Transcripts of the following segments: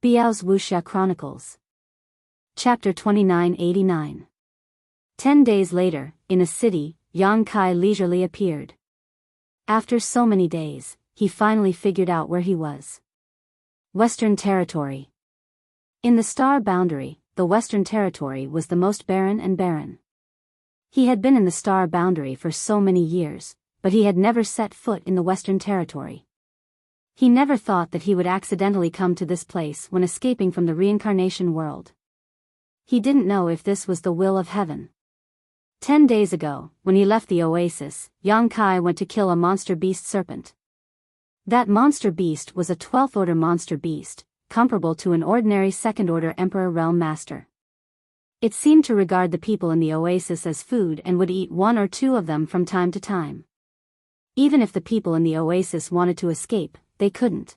Biyao's Wuxia Chronicles. Chapter 2989. 10 days later, in a city, Yang Kai leisurely appeared. After so many days, he finally figured out where he was. Western Territory. In the star boundary, the Western Territory was the most barren. He had been in the star boundary for so many years, but he had never set foot in the Western Territory. He never thought that he would accidentally come to this place when escaping from the reincarnation world. He didn't know if this was the will of heaven. 10 days ago, when he left the oasis, Yang Kai went to kill a monster beast serpent. That monster beast was a 12th order monster beast, comparable to an ordinary second order Emperor Realm Master. It seemed to regard the people in the oasis as food and would eat one or two of them from time to time. Even if the people in the oasis wanted to escape, they couldn't.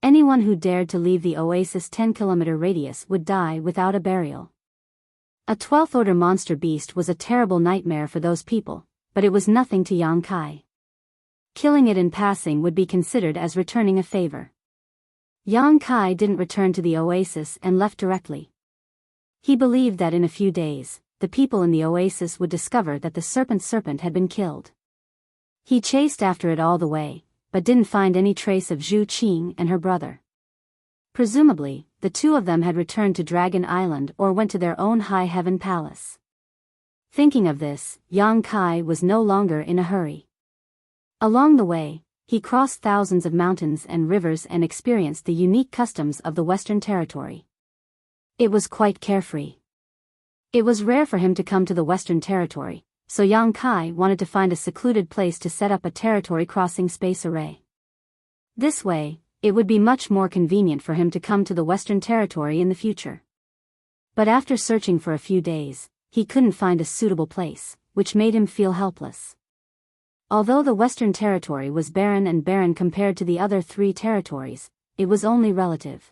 Anyone who dared to leave the oasis' 10-kilometer radius would die without a burial. A 12th order monster beast was a terrible nightmare for those people, but it was nothing to Yang Kai. Killing it in passing would be considered as returning a favor. Yang Kai didn't return to the oasis and left directly. He believed that in a few days, the people in the oasis would discover that the serpent had been killed. He chased after it all the way, but didn't find any trace of Zhu Qing and her brother. Presumably, the two of them had returned to Dragon Island or went to their own high heaven palace. Thinking of this, Yang Kai was no longer in a hurry. Along the way, he crossed thousands of mountains and rivers and experienced the unique customs of the Western Territory. It was quite carefree. It was rare for him to come to the Western Territory, so Yang Kai wanted to find a secluded place to set up a territory-crossing space array. This way, it would be much more convenient for him to come to the Western Territory in the future. But after searching for a few days, he couldn't find a suitable place, which made him feel helpless. Although the Western Territory was barren compared to the other 3 territories, it was only relative.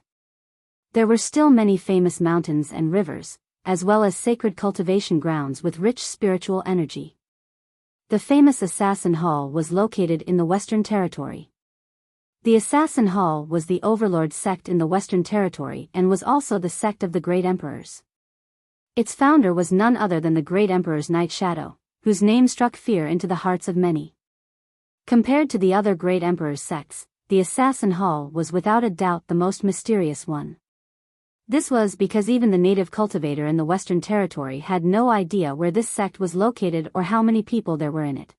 There were still many famous mountains and rivers, as well as sacred cultivation grounds with rich spiritual energy. The famous Assassin Hall was located in the Western Territory. The Assassin Hall was the overlord sect in the Western Territory and was also the sect of the Great Emperors. Its founder was none other than the Great Emperor's Night Shadow, whose name struck fear into the hearts of many. Compared to the other Great Emperor's sects, the Assassin Hall was without a doubt the most mysterious one. This was because even the native cultivator in the Western Territory had no idea where this sect was located or how many people there were in it.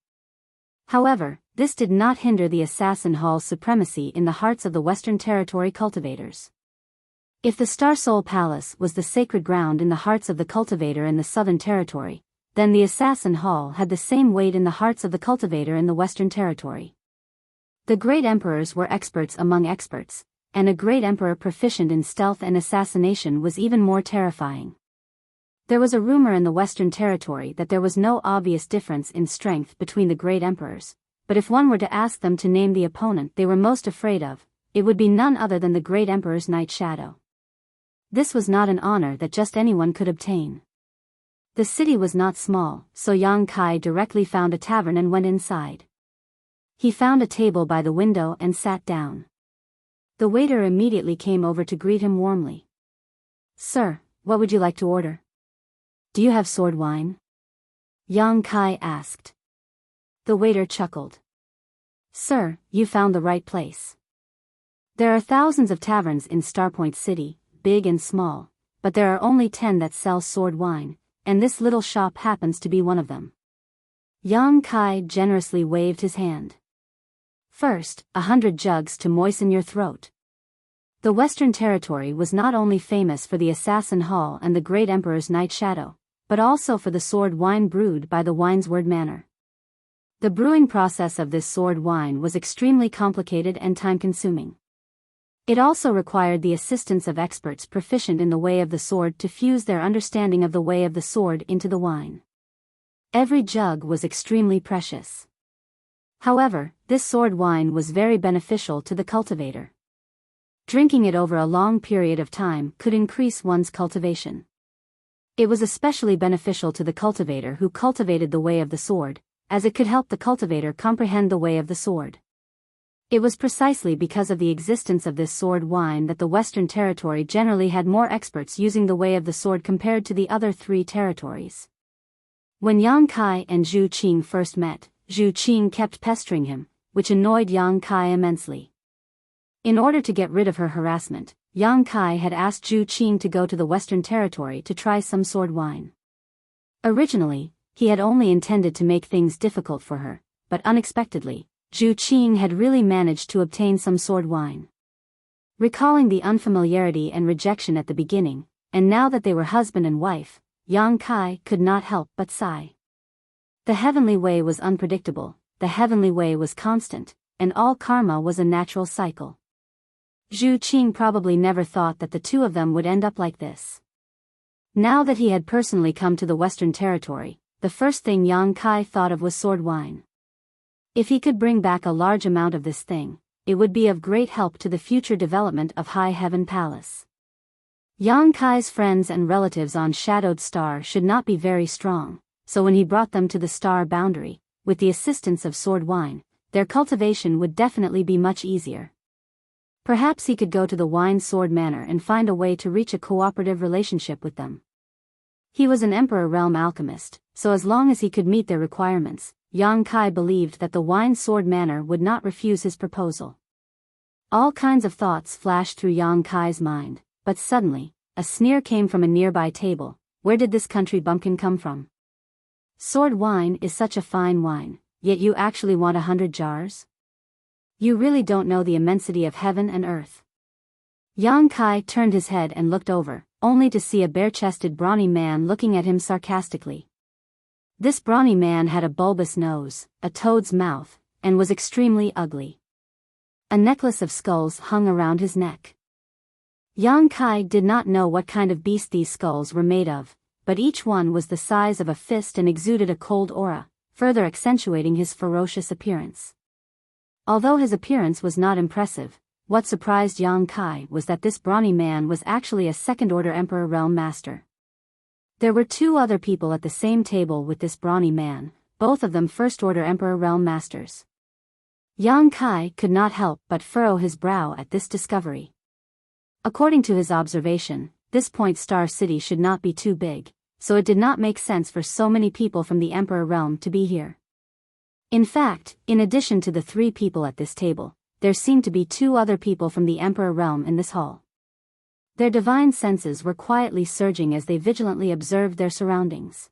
However, this did not hinder the Assassin Hall's supremacy in the hearts of the Western Territory cultivators. If the Star Soul Palace was the sacred ground in the hearts of the cultivator in the Southern Territory, then the Assassin Hall had the same weight in the hearts of the cultivator in the Western Territory. The Great Emperors were experts among experts, and a Great Emperor proficient in stealth and assassination was even more terrifying. There was a rumor in the Western Territory that there was no obvious difference in strength between the Great Emperors, but if one were to ask them to name the opponent they were most afraid of, it would be none other than the Great Emperor's Night Shadow. This was not an honor that just anyone could obtain. The city was not small, so Yang Kai directly found a tavern and went inside. He found a table by the window and sat down. The waiter immediately came over to greet him warmly. "Sir, what would you like to order?" "Do you have sword wine?" Yang Kai asked. The waiter chuckled. "Sir, you found the right place. There are thousands of taverns in Starpoint City, big and small, but there are only 10 that sell sword wine, and this little shop happens to be one of them." Yang Kai generously waved his hand. "First, 100 jugs to moisten your throat." The Western Territory was not only famous for the Assassin Hall and the Great Emperor's Night Shadow, but also for the sword wine brewed by the Winesword Manor. The brewing process of this sword wine was extremely complicated and time-consuming. It also required the assistance of experts proficient in the way of the sword to fuse their understanding of the way of the sword into the wine. Every jug was extremely precious. However, this sword wine was very beneficial to the cultivator. Drinking it over a long period of time could increase one's cultivation. It was especially beneficial to the cultivator who cultivated the way of the sword, as it could help the cultivator comprehend the way of the sword. It was precisely because of the existence of this sword wine that the Western Territory generally had more experts using the way of the sword compared to the other 3 territories. When Yang Kai and Zhu Qing first met, Zhu Qing kept pestering him, which annoyed Yang Kai immensely. In order to get rid of her harassment, Yang Kai had asked Zhu Qing to go to the Western Territory to try some sword wine. Originally, he had only intended to make things difficult for her, but unexpectedly, Zhu Qing had really managed to obtain some sword wine. Recalling the unfamiliarity and rejection at the beginning, and now that they were husband and wife, Yang Kai could not help but sigh. The heavenly way was unpredictable, the heavenly way was constant, and all karma was a natural cycle. Zhu Qing probably never thought that the 2 of them would end up like this. Now that he had personally come to the Western Territory, the first thing Yang Kai thought of was sword wine. If he could bring back a large amount of this thing, it would be of great help to the future development of High Heaven Palace. Yang Kai's friends and relatives on Shadowed Star should not be very strong, so when he brought them to the star boundary, with the assistance of sword wine, their cultivation would definitely be much easier. Perhaps he could go to the Wine Sword Manor and find a way to reach a cooperative relationship with them. He was an Emperor Realm alchemist, so as long as he could meet their requirements, Yang Kai believed that the Wine Sword Manor would not refuse his proposal. All kinds of thoughts flashed through Yang Kai's mind, but suddenly, a sneer came from a nearby table. Where did this country bumpkin come from? Sword wine is such a fine wine, yet you actually want 100 jars? You really don't know the immensity of heaven and earth. Yang Kai turned his head and looked over, only to see a bare-chested brawny man looking at him sarcastically. This brawny man had a bulbous nose, a toad's mouth, and was extremely ugly. A necklace of skulls hung around his neck. Yang Kai did not know what kind of beast these skulls were made of, but each one was the size of a fist and exuded a cold aura, further accentuating his ferocious appearance. Although his appearance was not impressive, what surprised Yang Kai was that this brawny man was actually a second-order Emperor Realm Master. There were 2 other people at the same table with this brawny man, both of them first-order Emperor Realm Masters. Yang Kai could not help but furrow his brow at this discovery. According to his observation, this Point Star City should not be too big, so it did not make sense for so many people from the Emperor Realm to be here. In fact, in addition to the 3 people at this table, there seemed to be 2 other people from the Emperor Realm in this hall. Their divine senses were quietly surging as they vigilantly observed their surroundings.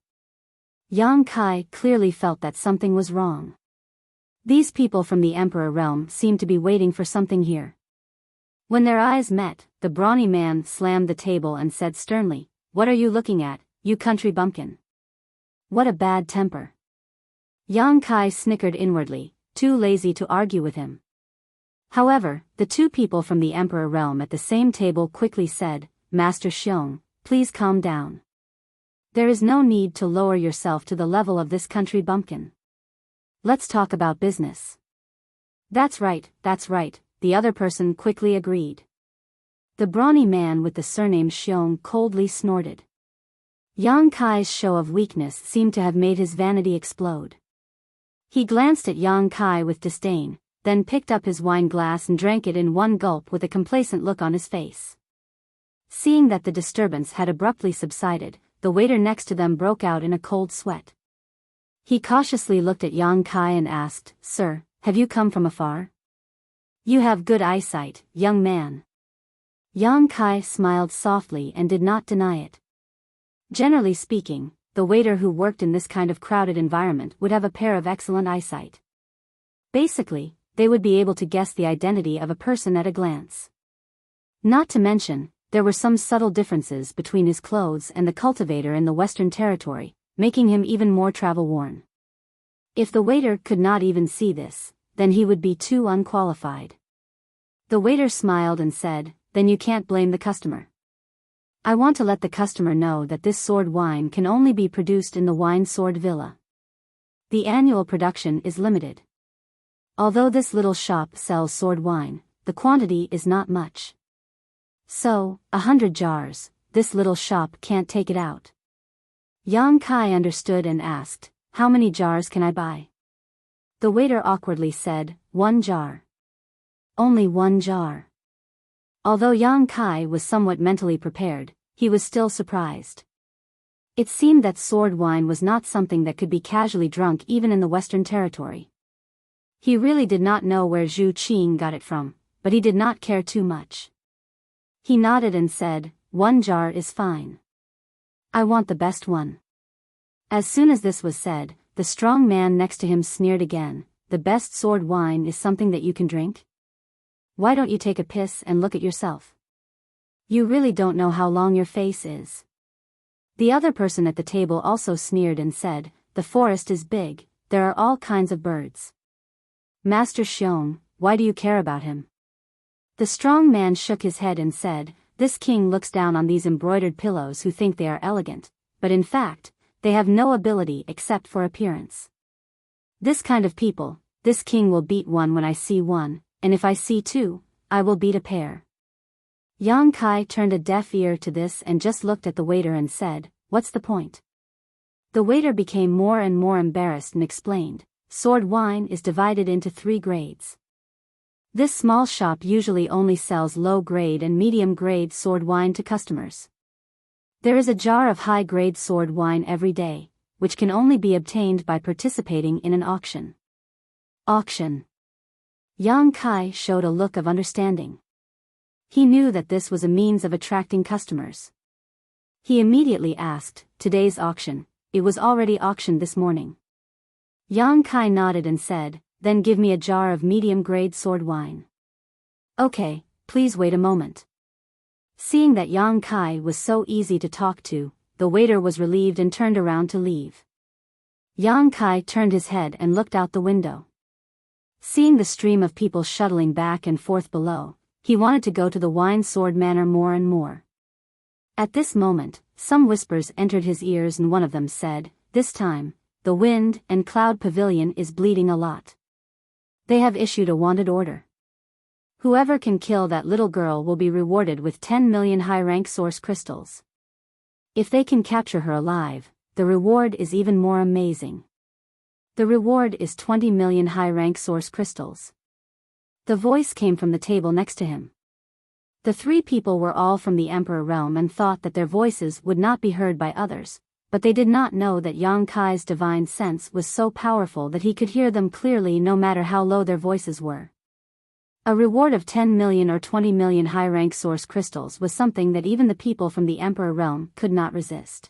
Yang Kai clearly felt that something was wrong. These people from the Emperor Realm seemed to be waiting for something here. When their eyes met, the brawny man slammed the table and said sternly, "What are you looking at, you country bumpkin? What a bad temper." Yang Kai snickered inwardly, too lazy to argue with him. However, the 2 people from the Emperor Realm at the same table quickly said, "Master Xiong, please calm down. There is no need to lower yourself to the level of this country bumpkin. Let's talk about business." That's right, the other person quickly agreed. The brawny man with the surname Xiong coldly snorted. Yang Kai's show of weakness seemed to have made his vanity explode. He glanced at Yang Kai with disdain, then picked up his wine glass and drank it in one gulp with a complacent look on his face. Seeing that the disturbance had abruptly subsided, the waiter next to them broke out in a cold sweat. He cautiously looked at Yang Kai and asked, "Sir, have you come from afar? You have good eyesight, young man." Yang Kai smiled softly and did not deny it. Generally speaking, the waiter who worked in this kind of crowded environment would have a pair of excellent eyesight. Basically, they would be able to guess the identity of a person at a glance. Not to mention, there were some subtle differences between his clothes and the cultivator in the Western Territory, making him even more travel-worn. If the waiter could not even see this, then he would be too unqualified. The waiter smiled and said, "Then you can't blame the customer. I want to let the customer know that this sword wine can only be produced in the Wine Sword Villa. The annual production is limited. Although this little shop sells sword wine, the quantity is not much. So, 100 jars, this little shop can't take it out." Yang Kai understood and asked, "How many jars can I buy?" The waiter awkwardly said, "1 jar." Only 1 jar. Although Yang Kai was somewhat mentally prepared, he was still surprised. It seemed that sword wine was not something that could be casually drunk even in the Western Territory. He really did not know where Zhu Qing got it from, but he did not care too much. He nodded and said, 1 jar is fine. I want the best one. As soon as this was said, the strong man next to him sneered again, the best sword wine is something that you can drink? Why don't you take a piss and look at yourself? You really don't know how long your face is. The other person at the table also sneered and said, the forest is big, there are all kinds of birds. Master Xiong, why do you care about him? The strong man shook his head and said, this king looks down on these embroidered pillows who think they are elegant, but in fact, they have no ability except for appearance. This kind of people, this king will beat one when I see one, and if I see 2, I will beat a pair. Yang Kai turned a deaf ear to this and just looked at the waiter and said, what's the point? The waiter became more and more embarrassed and explained, sword wine is divided into 3 grades. This small shop usually only sells low-grade and medium-grade sword wine to customers. There is a jar of high-grade sword wine every day, which can only be obtained by participating in an auction. Auction. Yang Kai showed a look of understanding. He knew that this was a means of attracting customers. He immediately asked, today's auction, it was already auctioned this morning. Yang Kai nodded and said, then give me a jar of medium-grade sword wine. Okay, please wait a moment. Seeing that Yang Kai was so easy to talk to, the waiter was relieved and turned around to leave. Yang Kai turned his head and looked out the window. Seeing the stream of people shuttling back and forth below, he wanted to go to the wine sword manor more and more. At this moment, some whispers entered his ears and one of them said, this time, the wind and cloud pavilion is bleeding a lot. They have issued a wanted order. Whoever can kill that little girl will be rewarded with 10 million high-rank source crystals. If they can capture her alive, the reward is even more amazing. The reward is 20 million high-rank source crystals. The voice came from the table next to him. The 3 people were all from the Emperor realm and thought that their voices would not be heard by others, but they did not know that Yang Kai's divine sense was so powerful that he could hear them clearly no matter how low their voices were. A reward of 10 million or 20 million high-rank source crystals was something that even the people from the Emperor realm could not resist.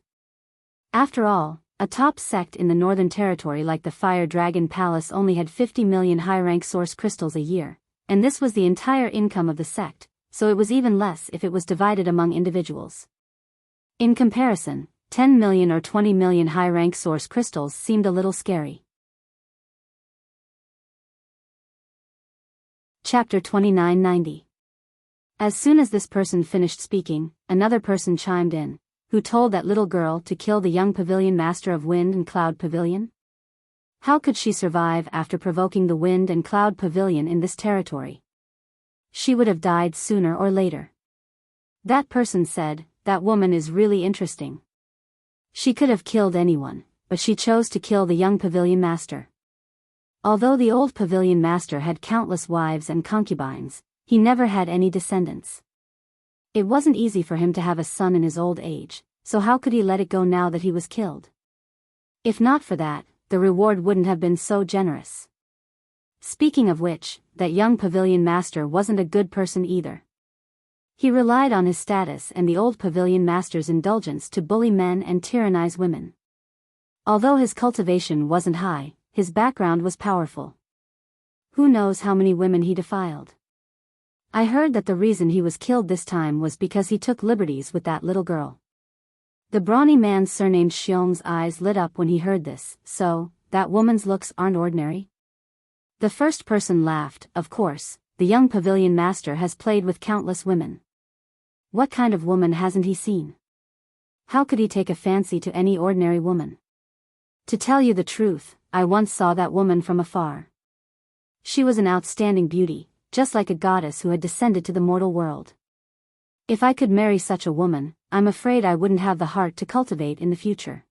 After all, a top sect in the Northern Territory like the Fire Dragon Palace only had 50 million high-rank source crystals a year, and this was the entire income of the sect, so it was even less if it was divided among individuals. In comparison, 10 million or 20 million high-rank source crystals seemed a little scary. Chapter 2990. As soon as this person finished speaking, another person chimed in, who told that little girl to kill the young pavilion master of Wind and Cloud Pavilion? How could she survive after provoking the Wind and Cloud Pavilion in this territory? She would have died sooner or later. That person said, that woman is really interesting. She could have killed anyone, but she chose to kill the young pavilion master. Although the old pavilion master had countless wives and concubines, he never had any descendants. It wasn't easy for him to have a son in his old age, so how could he let it go now that he was killed? If not for that, the reward wouldn't have been so generous. Speaking of which, that young pavilion master wasn't a good person either. He relied on his status and the old pavilion master's indulgence to bully men and tyrannize women. Although his cultivation wasn't high, his background was powerful. Who knows how many women he defiled? I heard that the reason he was killed this time was because he took liberties with that little girl. The brawny man surnamed Xiong's eyes lit up when he heard this. So, that woman's looks aren't ordinary? The first person laughed. Of course, the young pavilion master has played with countless women. What kind of woman hasn't he seen? How could he take a fancy to any ordinary woman? To tell you the truth, I once saw that woman from afar. She was an outstanding beauty, just like a goddess who had descended to the mortal world. If I could marry such a woman, I'm afraid I wouldn't have the heart to cultivate in the future.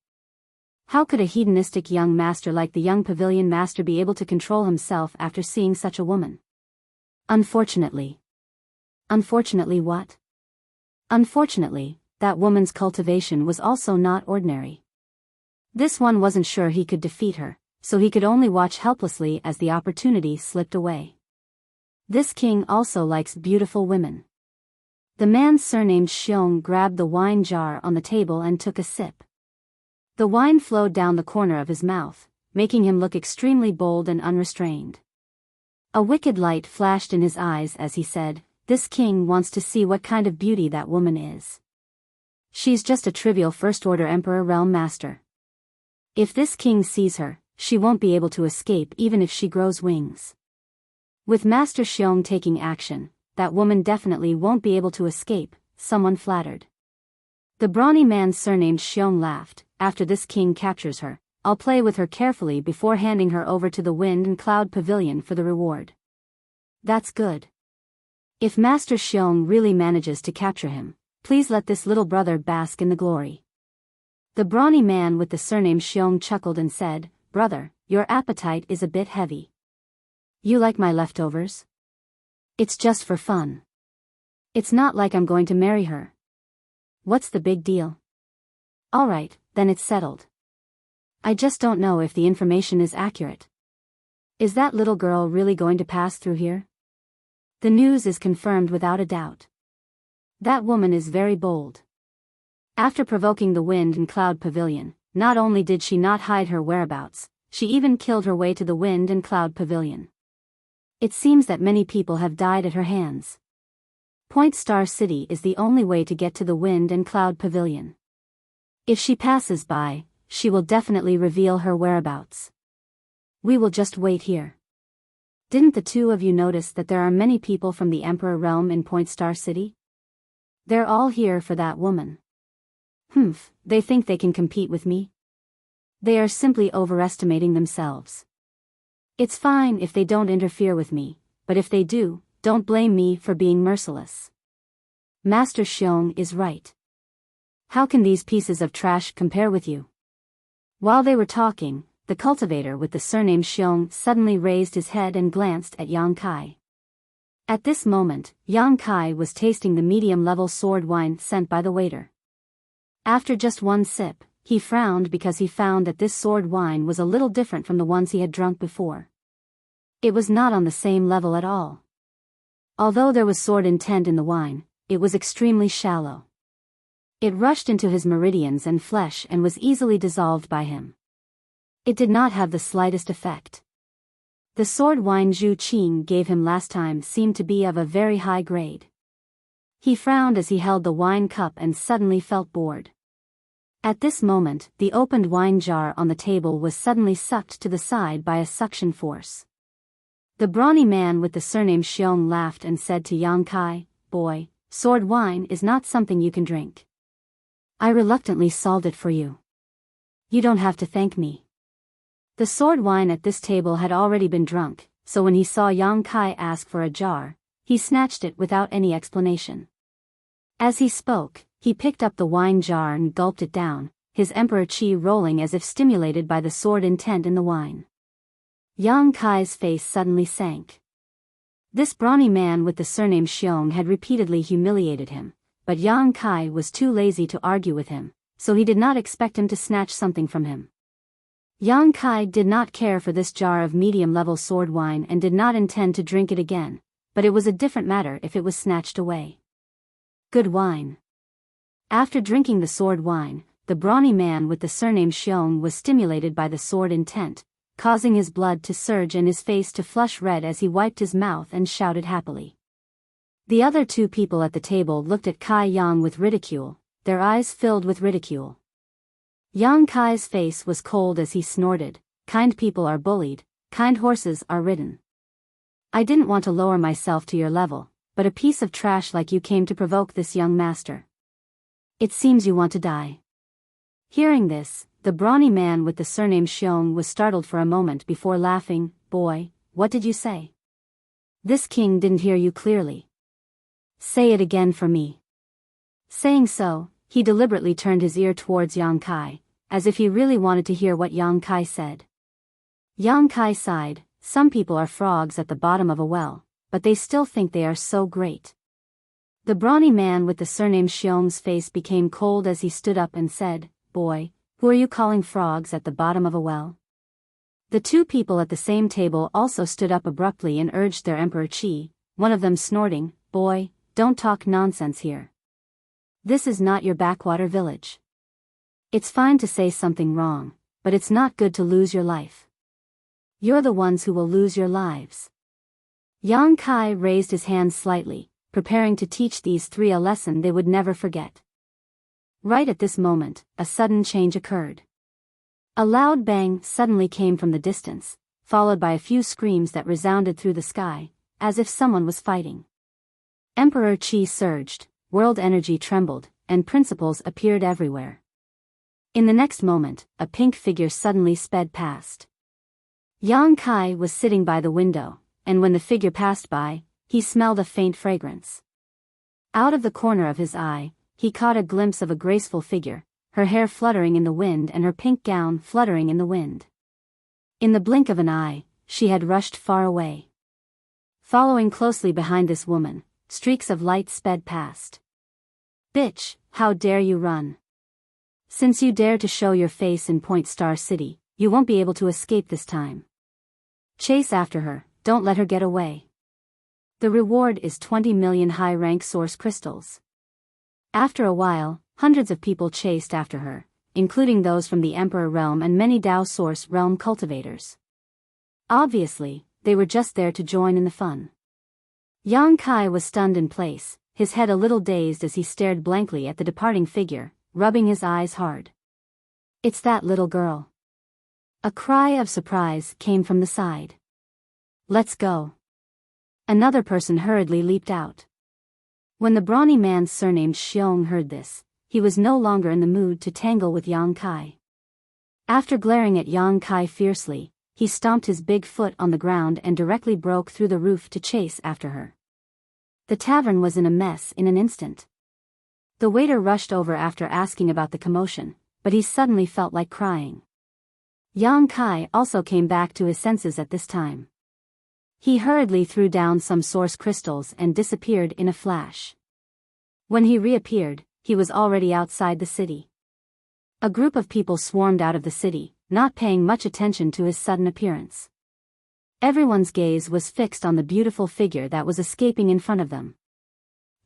How could a hedonistic young master like the young pavilion master be able to control himself after seeing such a woman? Unfortunately. Unfortunately what? Unfortunately, that woman's cultivation was also not ordinary. This one wasn't sure he could defeat her, so he could only watch helplessly as the opportunity slipped away. This king also likes beautiful women. The man surnamed Xiong grabbed the wine jar on the table and took a sip. The wine flowed down the corner of his mouth, making him look extremely bold and unrestrained. A wicked light flashed in his eyes as he said, "This king wants to see what kind of beauty that woman is. She's just a trivial first-order emperor realm master. If this king sees her, she won't be able to escape even if she grows wings. With Master Xiong taking action, that woman definitely won't be able to escape," someone flattered. The brawny man surnamed Xiong laughed, "After this king captures her, I'll play with her carefully before handing her over to the Wind and Cloud Pavilion for the reward." "That's good. If Master Xiong really manages to capture him, please let this little brother bask in the glory." The brawny man with the surname Xiong chuckled and said, "Brother, your appetite is a bit heavy. You like my leftovers? It's just for fun. It's not like I'm going to marry her. What's the big deal?" "Alright, then it's settled. I just don't know if the information is accurate. Is that little girl really going to pass through here?" "The news is confirmed without a doubt. That woman is very bold." After provoking the Wind and Cloud Pavilion, not only did she not hide her whereabouts, she even killed her way to the Wind and Cloud Pavilion. It seems that many people have died at her hands. Point Star City is the only way to get to the Wind and Cloud Pavilion. If she passes by, she will definitely reveal her whereabouts. We will just wait here. Didn't the two of you notice that there are many people from the Emperor realm in Point Star City? They're all here for that woman. Humph, they think they can compete with me? They are simply overestimating themselves. It's fine if they don't interfere with me, but if they do, don't blame me for being merciless. Master Xiong is right. How can these pieces of trash compare with you?" While they were talking, the cultivator with the surname Xiong suddenly raised his head and glanced at Yang Kai. At this moment, Yang Kai was tasting the medium-level sword wine sent by the waiter. After just one sip, he frowned because he found that this sword wine was a little different from the ones he had drunk before. It was not on the same level at all. Although there was sword intent in the wine, it was extremely shallow. It rushed into his meridians and flesh and was easily dissolved by him. It did not have the slightest effect. The sword wine Zhu Qing gave him last time seemed to be of a very high grade. He frowned as he held the wine cup and suddenly felt bored. At this moment, the opened wine jar on the table was suddenly sucked to the side by a suction force. The brawny man with the surname Xiong laughed and said to Yang Kai, "Boy, sword wine is not something you can drink. I reluctantly solved it for you. You don't have to thank me." The sword wine at this table had already been drunk, so when he saw Yang Kai ask for a jar, he snatched it without any explanation. As he spoke, he picked up the wine jar and gulped it down, his emperor chi rolling as if stimulated by the sword intent in the wine. Yang Kai's face suddenly sank. This brawny man with the surname Xiong had repeatedly humiliated him, but Yang Kai was too lazy to argue with him, so he did not expect him to snatch something from him. Yang Kai did not care for this jar of medium-level sword wine and did not intend to drink it again, but it was a different matter if it was snatched away. Good wine. After drinking the sword wine, the brawny man with the surname Xiong was stimulated by the sword intent, causing his blood to surge and his face to flush red as he wiped his mouth and shouted happily. The other two people at the table looked at Kai Yang with ridicule, their eyes filled with ridicule. Yang Kai's face was cold as he snorted, "Kind people are bullied, kind horses are ridden. I didn't want to lower myself to your level, but a piece of trash like you came to provoke this young master. It seems you want to die." Hearing this, the brawny man with the surname Xiong was startled for a moment before laughing. "Boy, what did you say? This king didn't hear you clearly. Say it again for me." Saying so, he deliberately turned his ear towards Yang Kai, as if he really wanted to hear what Yang Kai said. Yang Kai sighed, "Some people are frogs at the bottom of a well, but they still think they are so great. The brawny man with the surname Xiong's face became cold as he stood up and said, "Boy, who are you calling frogs at the bottom of a well?" The two people at the same table also stood up abruptly and urged their Emperor Qi, one of them snorting, "Boy, don't talk nonsense here. This is not your backwater village. It's fine to say something wrong, but it's not good to lose your life. You're the ones who will lose your lives." Yang Kai raised his hands slightly, preparing to teach these three a lesson they would never forget. Right at this moment, a sudden change occurred. A loud bang suddenly came from the distance, followed by a few screams that resounded through the sky, as if someone was fighting. Emperor Qi surged, world energy trembled, and principles appeared everywhere. In the next moment, a pink figure suddenly sped past. Yang Kai was sitting by the window, and when the figure passed by, he smelled a faint fragrance. Out of the corner of his eye, he caught a glimpse of a graceful figure, her hair fluttering in the wind and her pink gown fluttering in the wind. In the blink of an eye, she had rushed far away. Following closely behind this woman, streaks of light sped past. "Bitch, how dare you run? Since you dare to show your face in Point Star City, you won't be able to escape this time. Chase after her, don't let her get away. The reward is 20 million high-rank source crystals." After a while, hundreds of people chased after her, including those from the Emperor Realm and many Dao Source Realm cultivators. Obviously, they were just there to join in the fun. Yang Kai was stunned in place, his head a little dazed as he stared blankly at the departing figure, rubbing his eyes hard. "It's that little girl." A cry of surprise came from the side. "Let's go." Another person hurriedly leaped out. When the brawny man surnamed Xiong heard this, he was no longer in the mood to tangle with Yang Kai. After glaring at Yang Kai fiercely, he stomped his big foot on the ground and directly broke through the roof to chase after her. The tavern was in a mess in an instant. The waiter rushed over after asking about the commotion, but he suddenly felt like crying. Yang Kai also came back to his senses at this time. He hurriedly threw down some source crystals and disappeared in a flash. When he reappeared, he was already outside the city. A group of people swarmed out of the city, not paying much attention to his sudden appearance. Everyone's gaze was fixed on the beautiful figure that was escaping in front of them.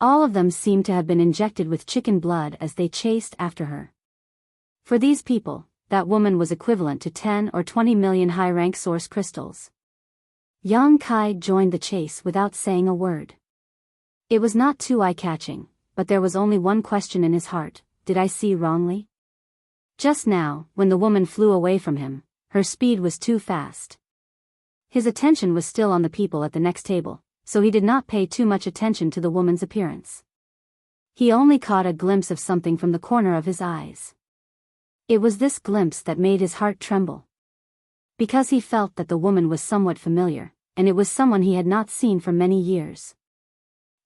All of them seemed to have been injected with chicken blood as they chased after her. For these people, that woman was equivalent to 10 or 20 million high-rank source crystals. Yang Kai joined the chase without saying a word. It was not too eye-catching, but there was only one question in his heart: did I see wrongly? Just now, when the woman flew away from him, her speed was too fast. His attention was still on the people at the next table, so he did not pay too much attention to the woman's appearance. He only caught a glimpse of something from the corner of his eyes. It was this glimpse that made his heart tremble. Because he felt that the woman was somewhat familiar, and it was someone he had not seen for many years.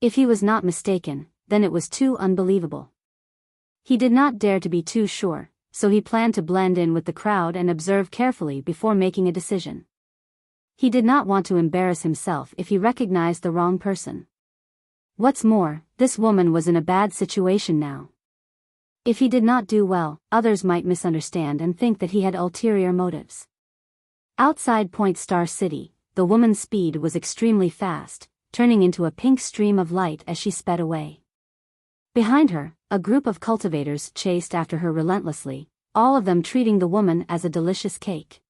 If he was not mistaken, then it was too unbelievable. He did not dare to be too sure, so he planned to blend in with the crowd and observe carefully before making a decision. He did not want to embarrass himself if he recognized the wrong person. What's more, this woman was in a bad situation now. If he did not do well, others might misunderstand and think that he had ulterior motives. Outside Point Star City, the woman's speed was extremely fast, turning into a pink stream of light as she sped away. Behind her, a group of cultivators chased after her relentlessly, all of them treating the woman as a delicious cake.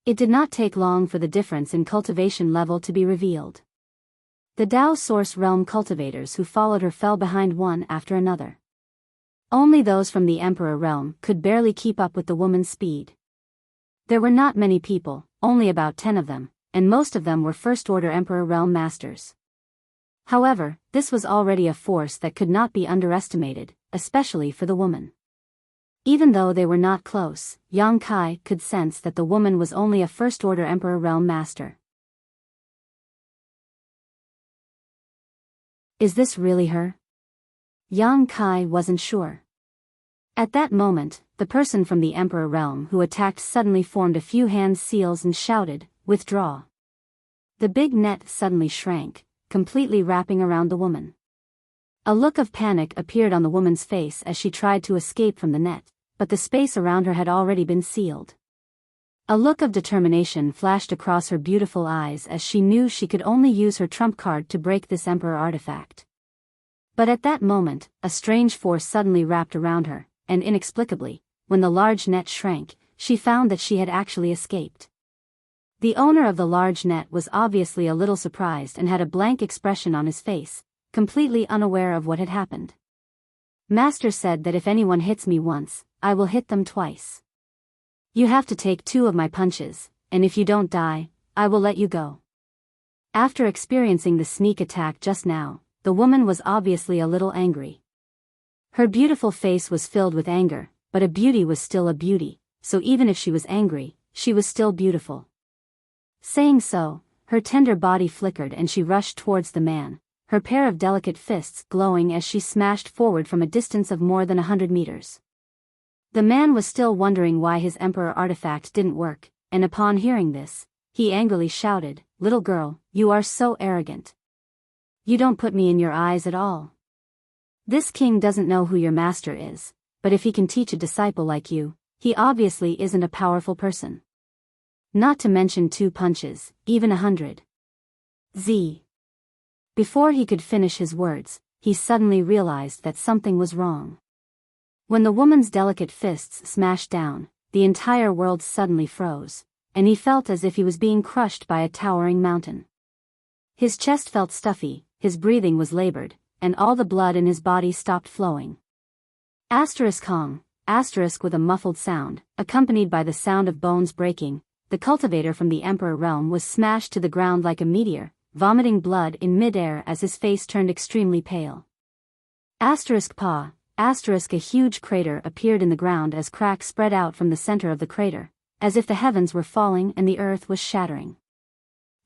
It did not take long for the difference in cultivation level to be revealed. The Dao Source Realm cultivators who followed her fell behind one after another. Only those from the Emperor Realm could barely keep up with the woman's speed. There were not many people, only about 10 of them, and most of them were First-Order Emperor Realm Masters. However, this was already a force that could not be underestimated, especially for the woman. Even though they were not close, Yang Kai could sense that the woman was only a First-Order Emperor Realm Master. Is this really her? Yang Kai wasn't sure. At that moment, the person from the Emperor Realm who attacked suddenly formed a few hand seals and shouted, "Withdraw." The big net suddenly shrank, completely wrapping around the woman. A look of panic appeared on the woman's face as she tried to escape from the net, but the space around her had already been sealed. A look of determination flashed across her beautiful eyes as she knew she could only use her trump card to break this Emperor artifact. But at that moment, a strange force suddenly wrapped around her, and inexplicably, when the large net shrank, she found that she had actually escaped. The owner of the large net was obviously a little surprised and had a blank expression on his face, completely unaware of what had happened. Master said that if anyone hits me once, I will hit them twice. You have to take 2 of my punches, and if you don't die, I will let you go. After experiencing the sneak attack just now, the woman was obviously a little angry. Her beautiful face was filled with anger, but a beauty was still a beauty, so even if she was angry, she was still beautiful. Saying so, her tender body flickered and she rushed towards the man, her pair of delicate fists glowing as she smashed forward from a distance of more than 100 meters. The man was still wondering why his Emperor artifact didn't work, and upon hearing this, he angrily shouted, "Little girl, you are so arrogant. You don't put me in your eyes at all. This king doesn't know who your master is, but if he can teach a disciple like you, he obviously isn't a powerful person. Not to mention 2 punches, even 100. Z." Before he could finish his words, he suddenly realized that something was wrong. When the woman's delicate fists smashed down, the entire world suddenly froze, and he felt as if he was being crushed by a towering mountain. His chest felt stuffy, his breathing was labored, and all the blood in his body stopped flowing. Kong, with a muffled sound, accompanied by the sound of bones breaking, the cultivator from the Emperor realm was smashed to the ground like a meteor, vomiting blood in mid-air as his face turned extremely pale. A huge crater appeared in the ground as cracks spread out from the center of the crater, as if the heavens were falling and the earth was shattering.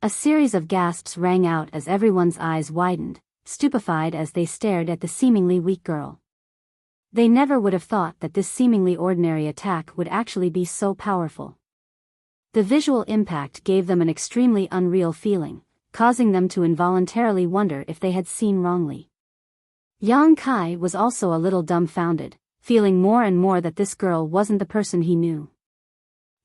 A series of gasps rang out as everyone's eyes widened, stupefied as they stared at the seemingly weak girl. They never would have thought that this seemingly ordinary attack would actually be so powerful. The visual impact gave them an extremely unreal feeling, causing them to involuntarily wonder if they had seen wrongly. Yang Kai was also a little dumbfounded, feeling more and more that this girl wasn't the person he knew.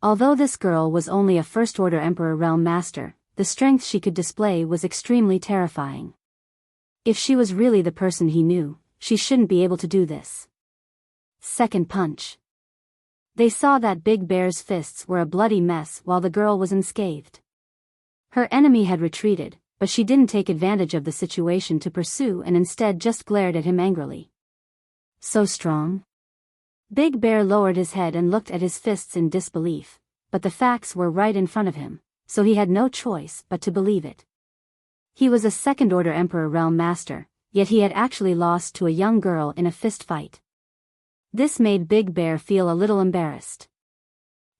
Although this girl was only a first-order Emperor Realm Master, the strength she could display was extremely terrifying. If she was really the person he knew, she shouldn't be able to do this. Second punch. They saw that Big Bear's fists were a bloody mess while the girl was unscathed. Her enemy had retreated, but she didn't take advantage of the situation to pursue and instead just glared at him angrily. So strong? Big Bear lowered his head and looked at his fists in disbelief, but the facts were right in front of him, so he had no choice but to believe it. He was a second-order Emperor Realm Master, yet he had actually lost to a young girl in a fist fight. This made Big Bear feel a little embarrassed.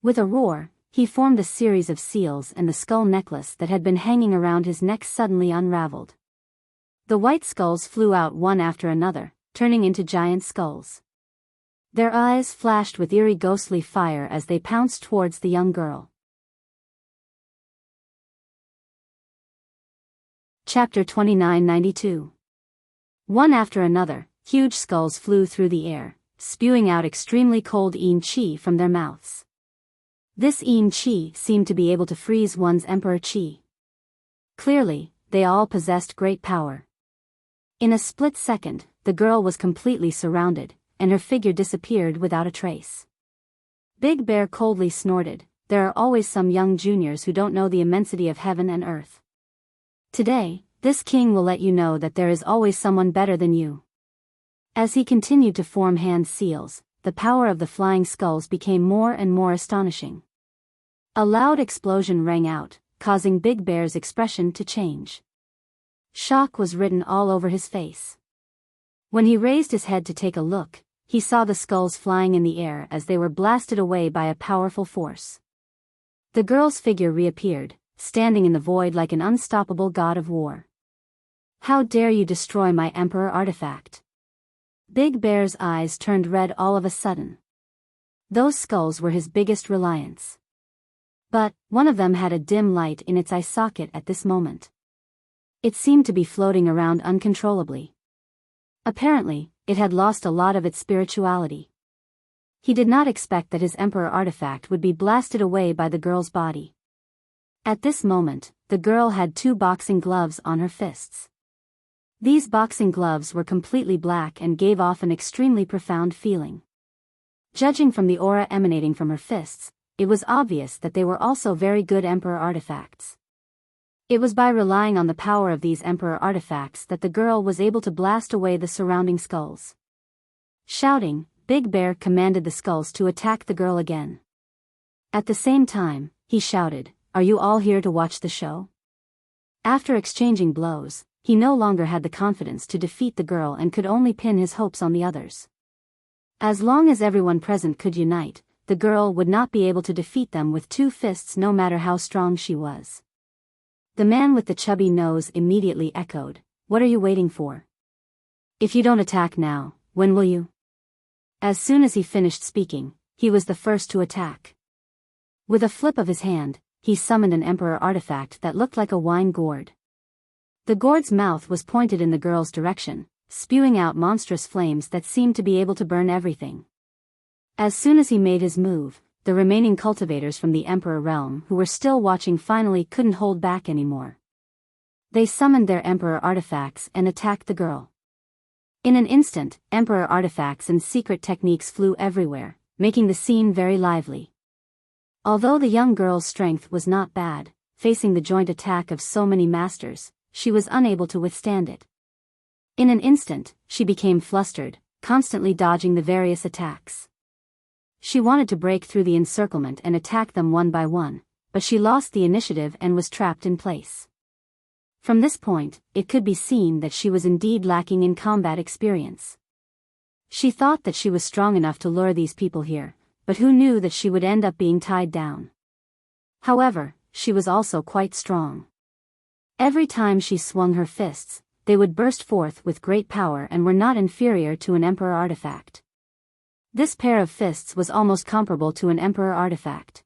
With a roar, he formed a series of seals and the skull necklace that had been hanging around his neck suddenly unraveled. The white skulls flew out one after another, turning into giant skulls. Their eyes flashed with eerie ghostly fire as they pounced towards the young girl. Chapter 2992. One after another, huge skulls flew through the air, spewing out extremely cold yin chi from their mouths. This yin chi seemed to be able to freeze one's emperor chi. Clearly, they all possessed great power. In a split second, the girl was completely surrounded, and her figure disappeared without a trace. Big Bear coldly snorted, "There are always some young juniors who don't know the immensity of heaven and earth. Today, this king will let you know that there is always someone better than you." As he continued to form hand seals, the power of the flying skulls became more and more astonishing. A loud explosion rang out, causing Big Bear's expression to change. Shock was written all over his face. When he raised his head to take a look, he saw the skulls flying in the air as they were blasted away by a powerful force. The girl's figure reappeared, standing in the void like an unstoppable god of war. "How dare you destroy my Emperor artifact?" Big Bear's eyes turned red all of a sudden. Those skulls were his biggest reliance. But, one of them had a dim light in its eye socket at this moment. It seemed to be floating around uncontrollably. Apparently, it had lost a lot of its spirituality. He did not expect that his emperor artifact would be blasted away by the girl's body. At this moment, the girl had 2 boxing gloves on her fists. These boxing gloves were completely black and gave off an extremely profound feeling. Judging from the aura emanating from her fists, it was obvious that they were also very good emperor artifacts. It was by relying on the power of these emperor artifacts that the girl was able to blast away the surrounding skulls. Shouting, Big Bear commanded the skulls to attack the girl again. At the same time, he shouted, "Are you all here to watch the show?" After exchanging blows, he no longer had the confidence to defeat the girl and could only pin his hopes on the others. As long as everyone present could unite, the girl would not be able to defeat them with 2 fists no matter how strong she was. The man with the chubby nose immediately echoed, "What are you waiting for? If you don't attack now, when will you?" As soon as he finished speaking, he was the first to attack. With a flip of his hand, he summoned an emperor artifact that looked like a wine gourd. The gourd's mouth was pointed in the girl's direction, spewing out monstrous flames that seemed to be able to burn everything. As soon as he made his move, the remaining cultivators from the Emperor realm who were still watching finally couldn't hold back anymore. They summoned their Emperor artifacts and attacked the girl. In an instant, Emperor artifacts and secret techniques flew everywhere, making the scene very lively. Although the young girl's strength was not bad, facing the joint attack of so many masters, she was unable to withstand it. In an instant, she became flustered, constantly dodging the various attacks. She wanted to break through the encirclement and attack them one by one, but she lost the initiative and was trapped in place. From this point, it could be seen that she was indeed lacking in combat experience. She thought that she was strong enough to lure these people here, but who knew that she would end up being tied down. However, she was also quite strong. Every time she swung her fists, they would burst forth with great power and were not inferior to an emperor artifact. This pair of fists was almost comparable to an emperor artifact.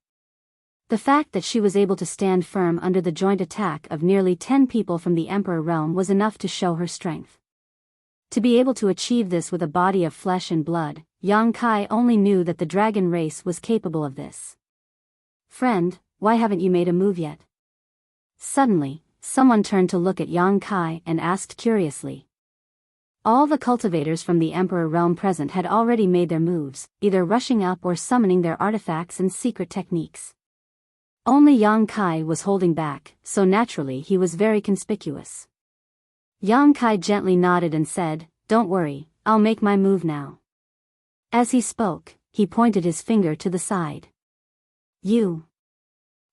The fact that she was able to stand firm under the joint attack of nearly 10 people from the emperor realm was enough to show her strength. To be able to achieve this with a body of flesh and blood, Yang Kai only knew that the dragon race was capable of this. "Friend, why haven't you made a move yet?" Suddenly, someone turned to look at Yang Kai and asked curiously. All the cultivators from the Emperor realm present had already made their moves, either rushing up or summoning their artifacts and secret techniques. Only Yang Kai was holding back, so naturally he was very conspicuous. Yang Kai gently nodded and said, "Don't worry, I'll make my move now." As he spoke, he pointed his finger to the side. "You."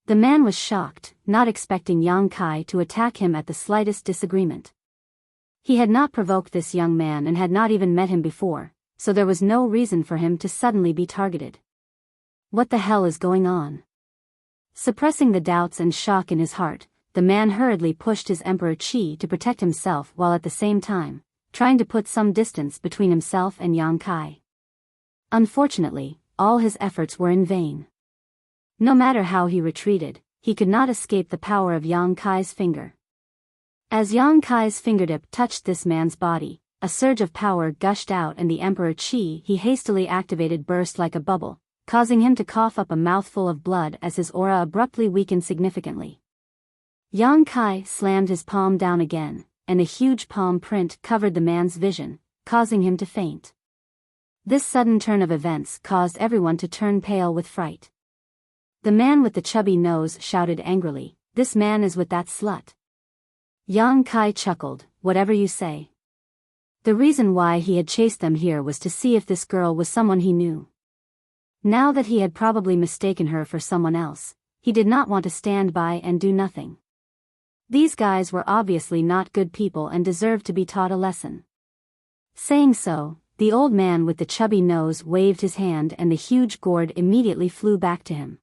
The man was shocked, not expecting Yang Kai to attack him at the slightest disagreement. He had not provoked this young man and had not even met him before, so there was no reason for him to suddenly be targeted. What the hell is going on? Suppressing the doubts and shock in his heart, the man hurriedly pushed his Emperor Qi to protect himself while at the same time, trying to put some distance between himself and Yang Kai. Unfortunately, all his efforts were in vain. No matter how he retreated, he could not escape the power of Yang Kai's finger. As Yang Kai's fingertip touched this man's body, a surge of power gushed out and the Emperor Qi he hastily activated burst like a bubble, causing him to cough up a mouthful of blood as his aura abruptly weakened significantly. Yang Kai slammed his palm down again, and a huge palm print covered the man's vision, causing him to faint. This sudden turn of events caused everyone to turn pale with fright. The man with the chubby nose shouted angrily, "This man is with that slut." Yang Kai chuckled, "Whatever you say." The reason why he had chased them here was to see if this girl was someone he knew. Now that he had probably mistaken her for someone else, he did not want to stand by and do nothing. These guys were obviously not good people and deserved to be taught a lesson. Saying so, the old man with the chubby nose waved his hand and the huge gourd immediately flew back to him.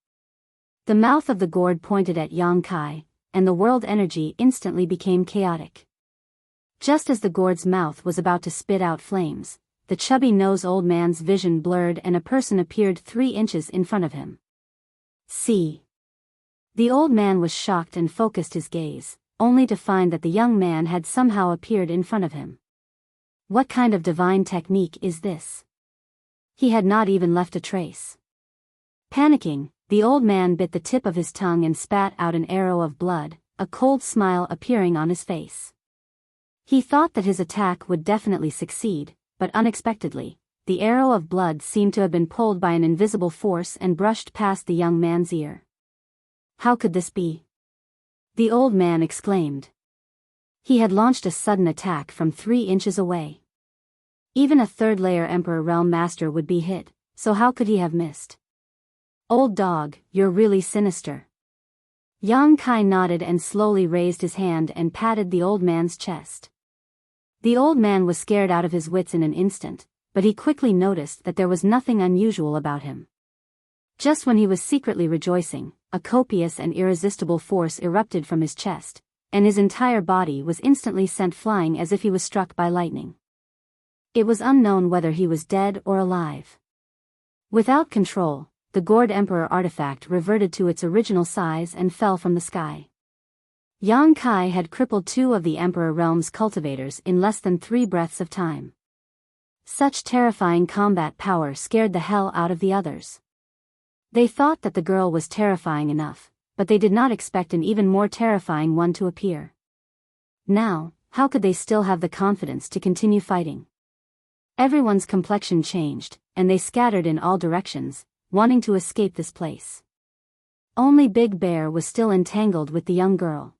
The mouth of the gourd pointed at Yang Kai, and the world energy instantly became chaotic. Just as the gourd's mouth was about to spit out flames, the chubby-nosed old man's vision blurred and a person appeared 3 inches in front of him. "See." The old man was shocked and focused his gaze, only to find that the young man had somehow appeared in front of him. What kind of divine technique is this? He had not even left a trace. Panicking, the old man bit the tip of his tongue and spat out an arrow of blood, a cold smile appearing on his face. He thought that his attack would definitely succeed, but unexpectedly, the arrow of blood seemed to have been pulled by an invisible force and brushed past the young man's ear. How could this be? The old man exclaimed. He had launched a sudden attack from 3 inches away. Even a third-layer Emperor Realm Master would be hit, so how could he have missed? Old dog, you're really sinister. Yang Kai nodded and slowly raised his hand and patted the old man's chest. The old man was scared out of his wits in an instant, but he quickly noticed that there was nothing unusual about him. Just when he was secretly rejoicing, a copious and irresistible force erupted from his chest, and his entire body was instantly sent flying as if he was struck by lightning. It was unknown whether he was dead or alive. Without control, the gourd emperor artifact reverted to its original size and fell from the sky. Yang Kai had crippled 2 of the Emperor Realm's cultivators in less than 3 breaths of time. Such terrifying combat power scared the hell out of the others. They thought that the girl was terrifying enough, but they did not expect an even more terrifying one to appear. Now, how could they still have the confidence to continue fighting? Everyone's complexion changed, and they scattered in all directions, wanting to escape this place. Only Big Bear was still entangled with the young girl.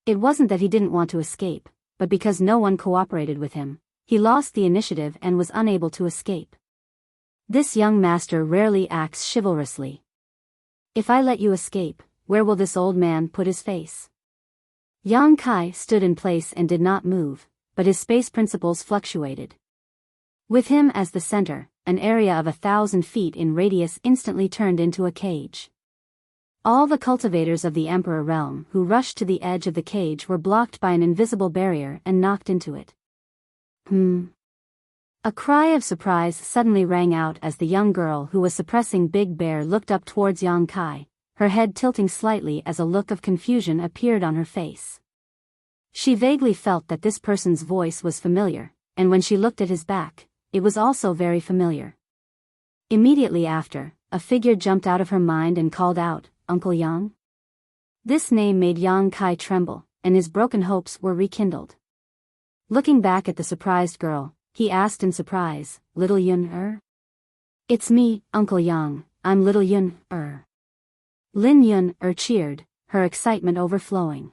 It wasn't that he didn't want to escape, but because no one cooperated with him, he lost the initiative and was unable to escape. This young master rarely acts chivalrously. If I let you escape, where will this old man put his face? Yang Kai stood in place and did not move, but his space principles fluctuated. With him as the center, an area of 1,000 feet in radius instantly turned into a cage. All the cultivators of the Emperor Realm who rushed to the edge of the cage were blocked by an invisible barrier and knocked into it. A cry of surprise suddenly rang out as the young girl who was suppressing Big Bear looked up towards Yang Kai, her head tilting slightly as a look of confusion appeared on her face. She vaguely felt that this person's voice was familiar, and when she looked at his back, it was also very familiar. Immediately after, a figure jumped out of her mind and called out, "Uncle Yang?" This name made Yang Kai tremble, and his broken hopes were rekindled. Looking back at the surprised girl, he asked in surprise, "Little Yun-er?" "It's me, Uncle Yang, I'm little Yun-er." Lin Yun-er cheered, her excitement overflowing.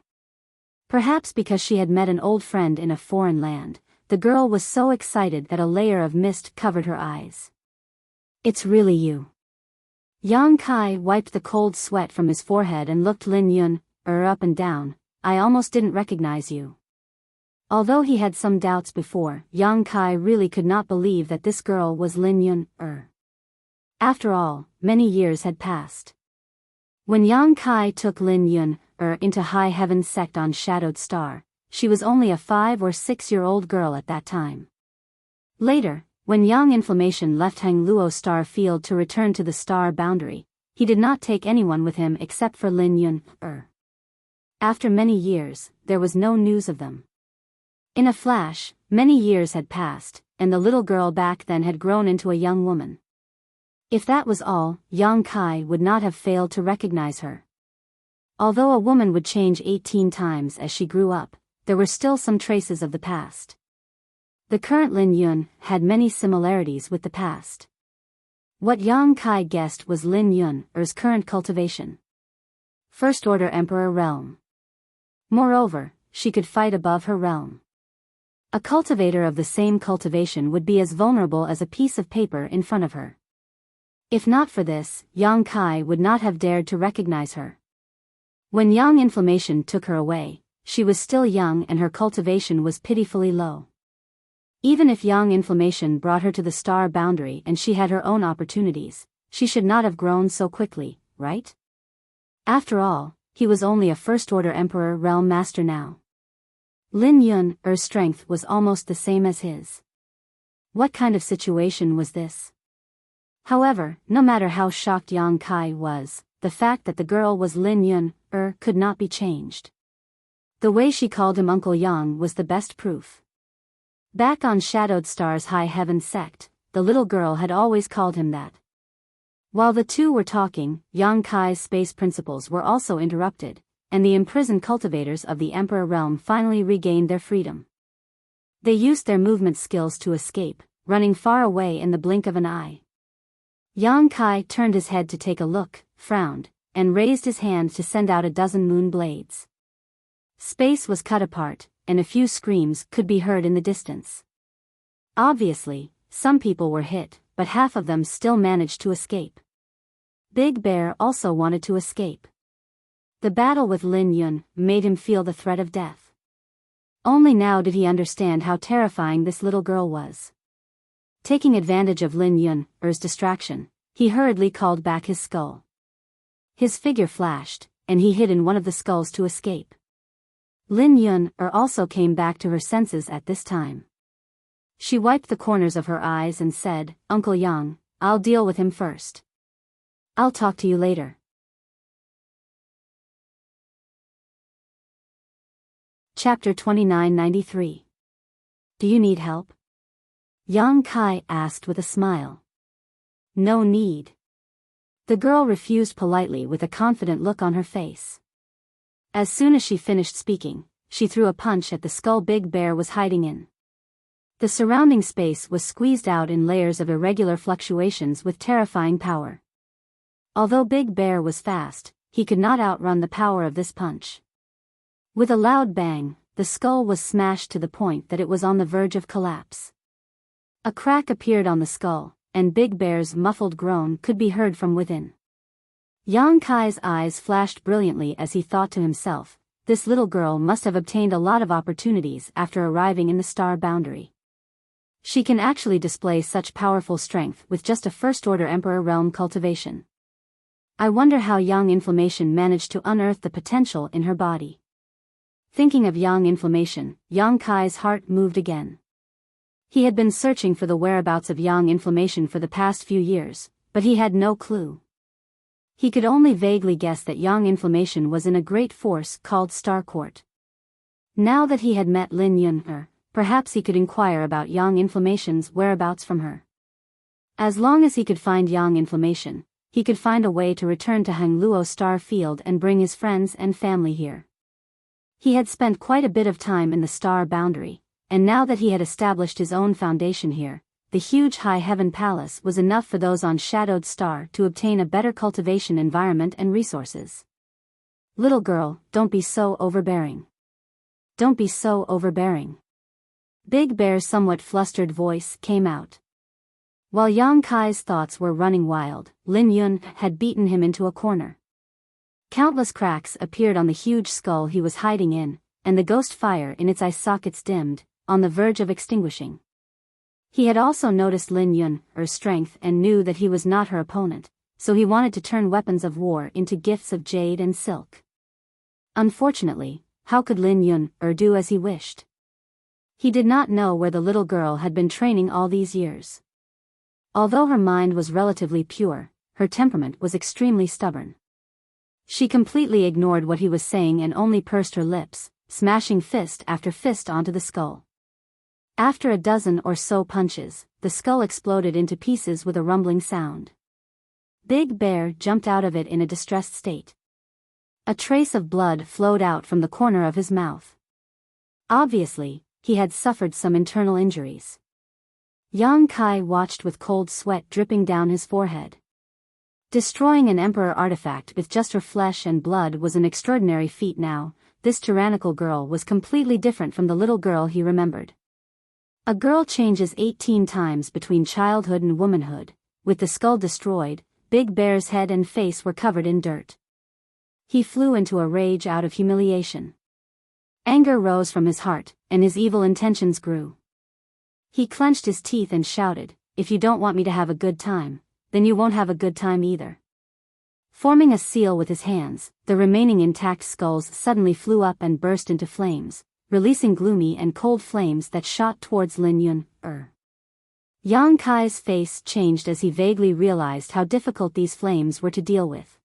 Perhaps because she had met an old friend in a foreign land, the girl was so excited that a layer of mist covered her eyes. "It's really you." Yang Kai wiped the cold sweat from his forehead and looked Lin Yun-er up and down. "I almost didn't recognize you." Although he had some doubts before, Yang Kai really could not believe that this girl was Lin Yun-er. After all, many years had passed. When Yang Kai took Lin Yun-er into High Heaven's sect on Shadowed Star, she was only a 5 or 6-year-old girl at that time. Later, when Yang Inflammation left Hang Luo Star Field to return to the star boundary, he did not take anyone with him except for Lin Yun-er. After many years, there was no news of them. In a flash, many years had passed, and the little girl back then had grown into a young woman. If that was all, Yang Kai would not have failed to recognize her. Although a woman would change 18 times as she grew up, there were still some traces of the past. The current Lin Yun had many similarities with the past. What Yang Kai guessed was Lin Yun-er's current cultivation. First Order Emperor Realm. Moreover, she could fight above her realm. A cultivator of the same cultivation would be as vulnerable as a piece of paper in front of her. If not for this, Yang Kai would not have dared to recognize her. When Yang Inflammation took her away, she was still young and her cultivation was pitifully low. Even if Yang Inflammation brought her to the star boundary and she had her own opportunities, she should not have grown so quickly, right? After all, he was only a First-Order Emperor Realm Master now. Lin Yun-er's strength was almost the same as his. What kind of situation was this? However, no matter how shocked Yang Kai was, the fact that the girl was Lin Yun, could not be changed. The way she called him Uncle Yang was the best proof. Back on Shadowed Star's High Heaven sect, the little girl had always called him that. While the two were talking, Yang Kai's space principles were also interrupted, and the imprisoned cultivators of the Emperor realm finally regained their freedom. They used their movement skills to escape, running far away in the blink of an eye. Yang Kai turned his head to take a look, frowned, and raised his hand to send out a dozen moon blades. Space was cut apart, and a few screams could be heard in the distance. Obviously, some people were hit, but half of them still managed to escape. Big Bear also wanted to escape. The battle with Lin Yun made him feel the threat of death. Only now did he understand how terrifying this little girl was. Taking advantage of Lin Yun's distraction, he hurriedly called back his skull. His figure flashed, and he hid in one of the skulls to escape. Lin Yun also came back to her senses at this time. She wiped the corners of her eyes and said, "Uncle Yang, I'll deal with him first. I'll talk to you later." Chapter 2993. Do you need help? Yang Kai asked with a smile. No need. The girl refused politely with a confident look on her face. As soon as she finished speaking, she threw a punch at the skull Big Bear was hiding in. The surrounding space was squeezed out in layers of irregular fluctuations with terrifying power. Although Big Bear was fast, he could not outrun the power of this punch. With a loud bang, the skull was smashed to the point that it was on the verge of collapse. A crack appeared on the skull, and Big Bear's muffled groan could be heard from within. Yang Kai's eyes flashed brilliantly as he thought to himself, this little girl must have obtained a lot of opportunities after arriving in the star boundary. She can actually display such powerful strength with just a first-order Emperor realm cultivation. I wonder how Yang Inflammation managed to unearth the potential in her body. Thinking of Yang Inflammation, Yang Kai's heart moved again. He had been searching for the whereabouts of Yang Inflammation for the past few years, but he had no clue. He could only vaguely guess that Yang Inflammation was in a great force called Star Court. Now that he had met Lin Yun, perhaps he could inquire about Yang Inflammation's whereabouts from her. As long as he could find Yang Inflammation, he could find a way to return to Hangluo Star Field and bring his friends and family here. He had spent quite a bit of time in the star boundary, and now that he had established his own foundation here, the huge High Heaven Palace was enough for those on Shadowed Star to obtain a better cultivation environment and resources. Little girl, don't be so overbearing. Don't be so overbearing. Big Bear's somewhat flustered voice came out. While Yang Kai's thoughts were running wild, Lin Yun had beaten him into a corner. Countless cracks appeared on the huge skull he was hiding in, and the ghost fire in its eye sockets dimmed, on the verge of extinguishing. He had also noticed Lin Yun's strength and knew that he was not her opponent, so he wanted to turn weapons of war into gifts of jade and silk. Unfortunately, how could Lin Yun do as he wished? He did not know where the little girl had been training all these years. Although her mind was relatively pure, her temperament was extremely stubborn. She completely ignored what he was saying and only pursed her lips, smashing fist after fist onto the skull. After a dozen or so punches, the skull exploded into pieces with a rumbling sound. Big Bear jumped out of it in a distressed state. A trace of blood flowed out from the corner of his mouth. Obviously, he had suffered some internal injuries. Yang Kai watched with cold sweat dripping down his forehead. Destroying an emperor artifact with just her flesh and blood was an extraordinary feat now. This tyrannical girl was completely different from the little girl he remembered. A girl changes 18 times between childhood and womanhood. With the skull destroyed, Big Bear's head and face were covered in dirt. He flew into a rage out of humiliation. Anger rose from his heart, and his evil intentions grew. He clenched his teeth and shouted, "If you don't want me to have a good time, then you won't have a good time either." Forming a seal with his hands, the remaining intact skulls suddenly flew up and burst into flames, releasing gloomy and cold flames that shot towards Lin Yun. Yang Kai's face changed as he vaguely realized how difficult these flames were to deal with.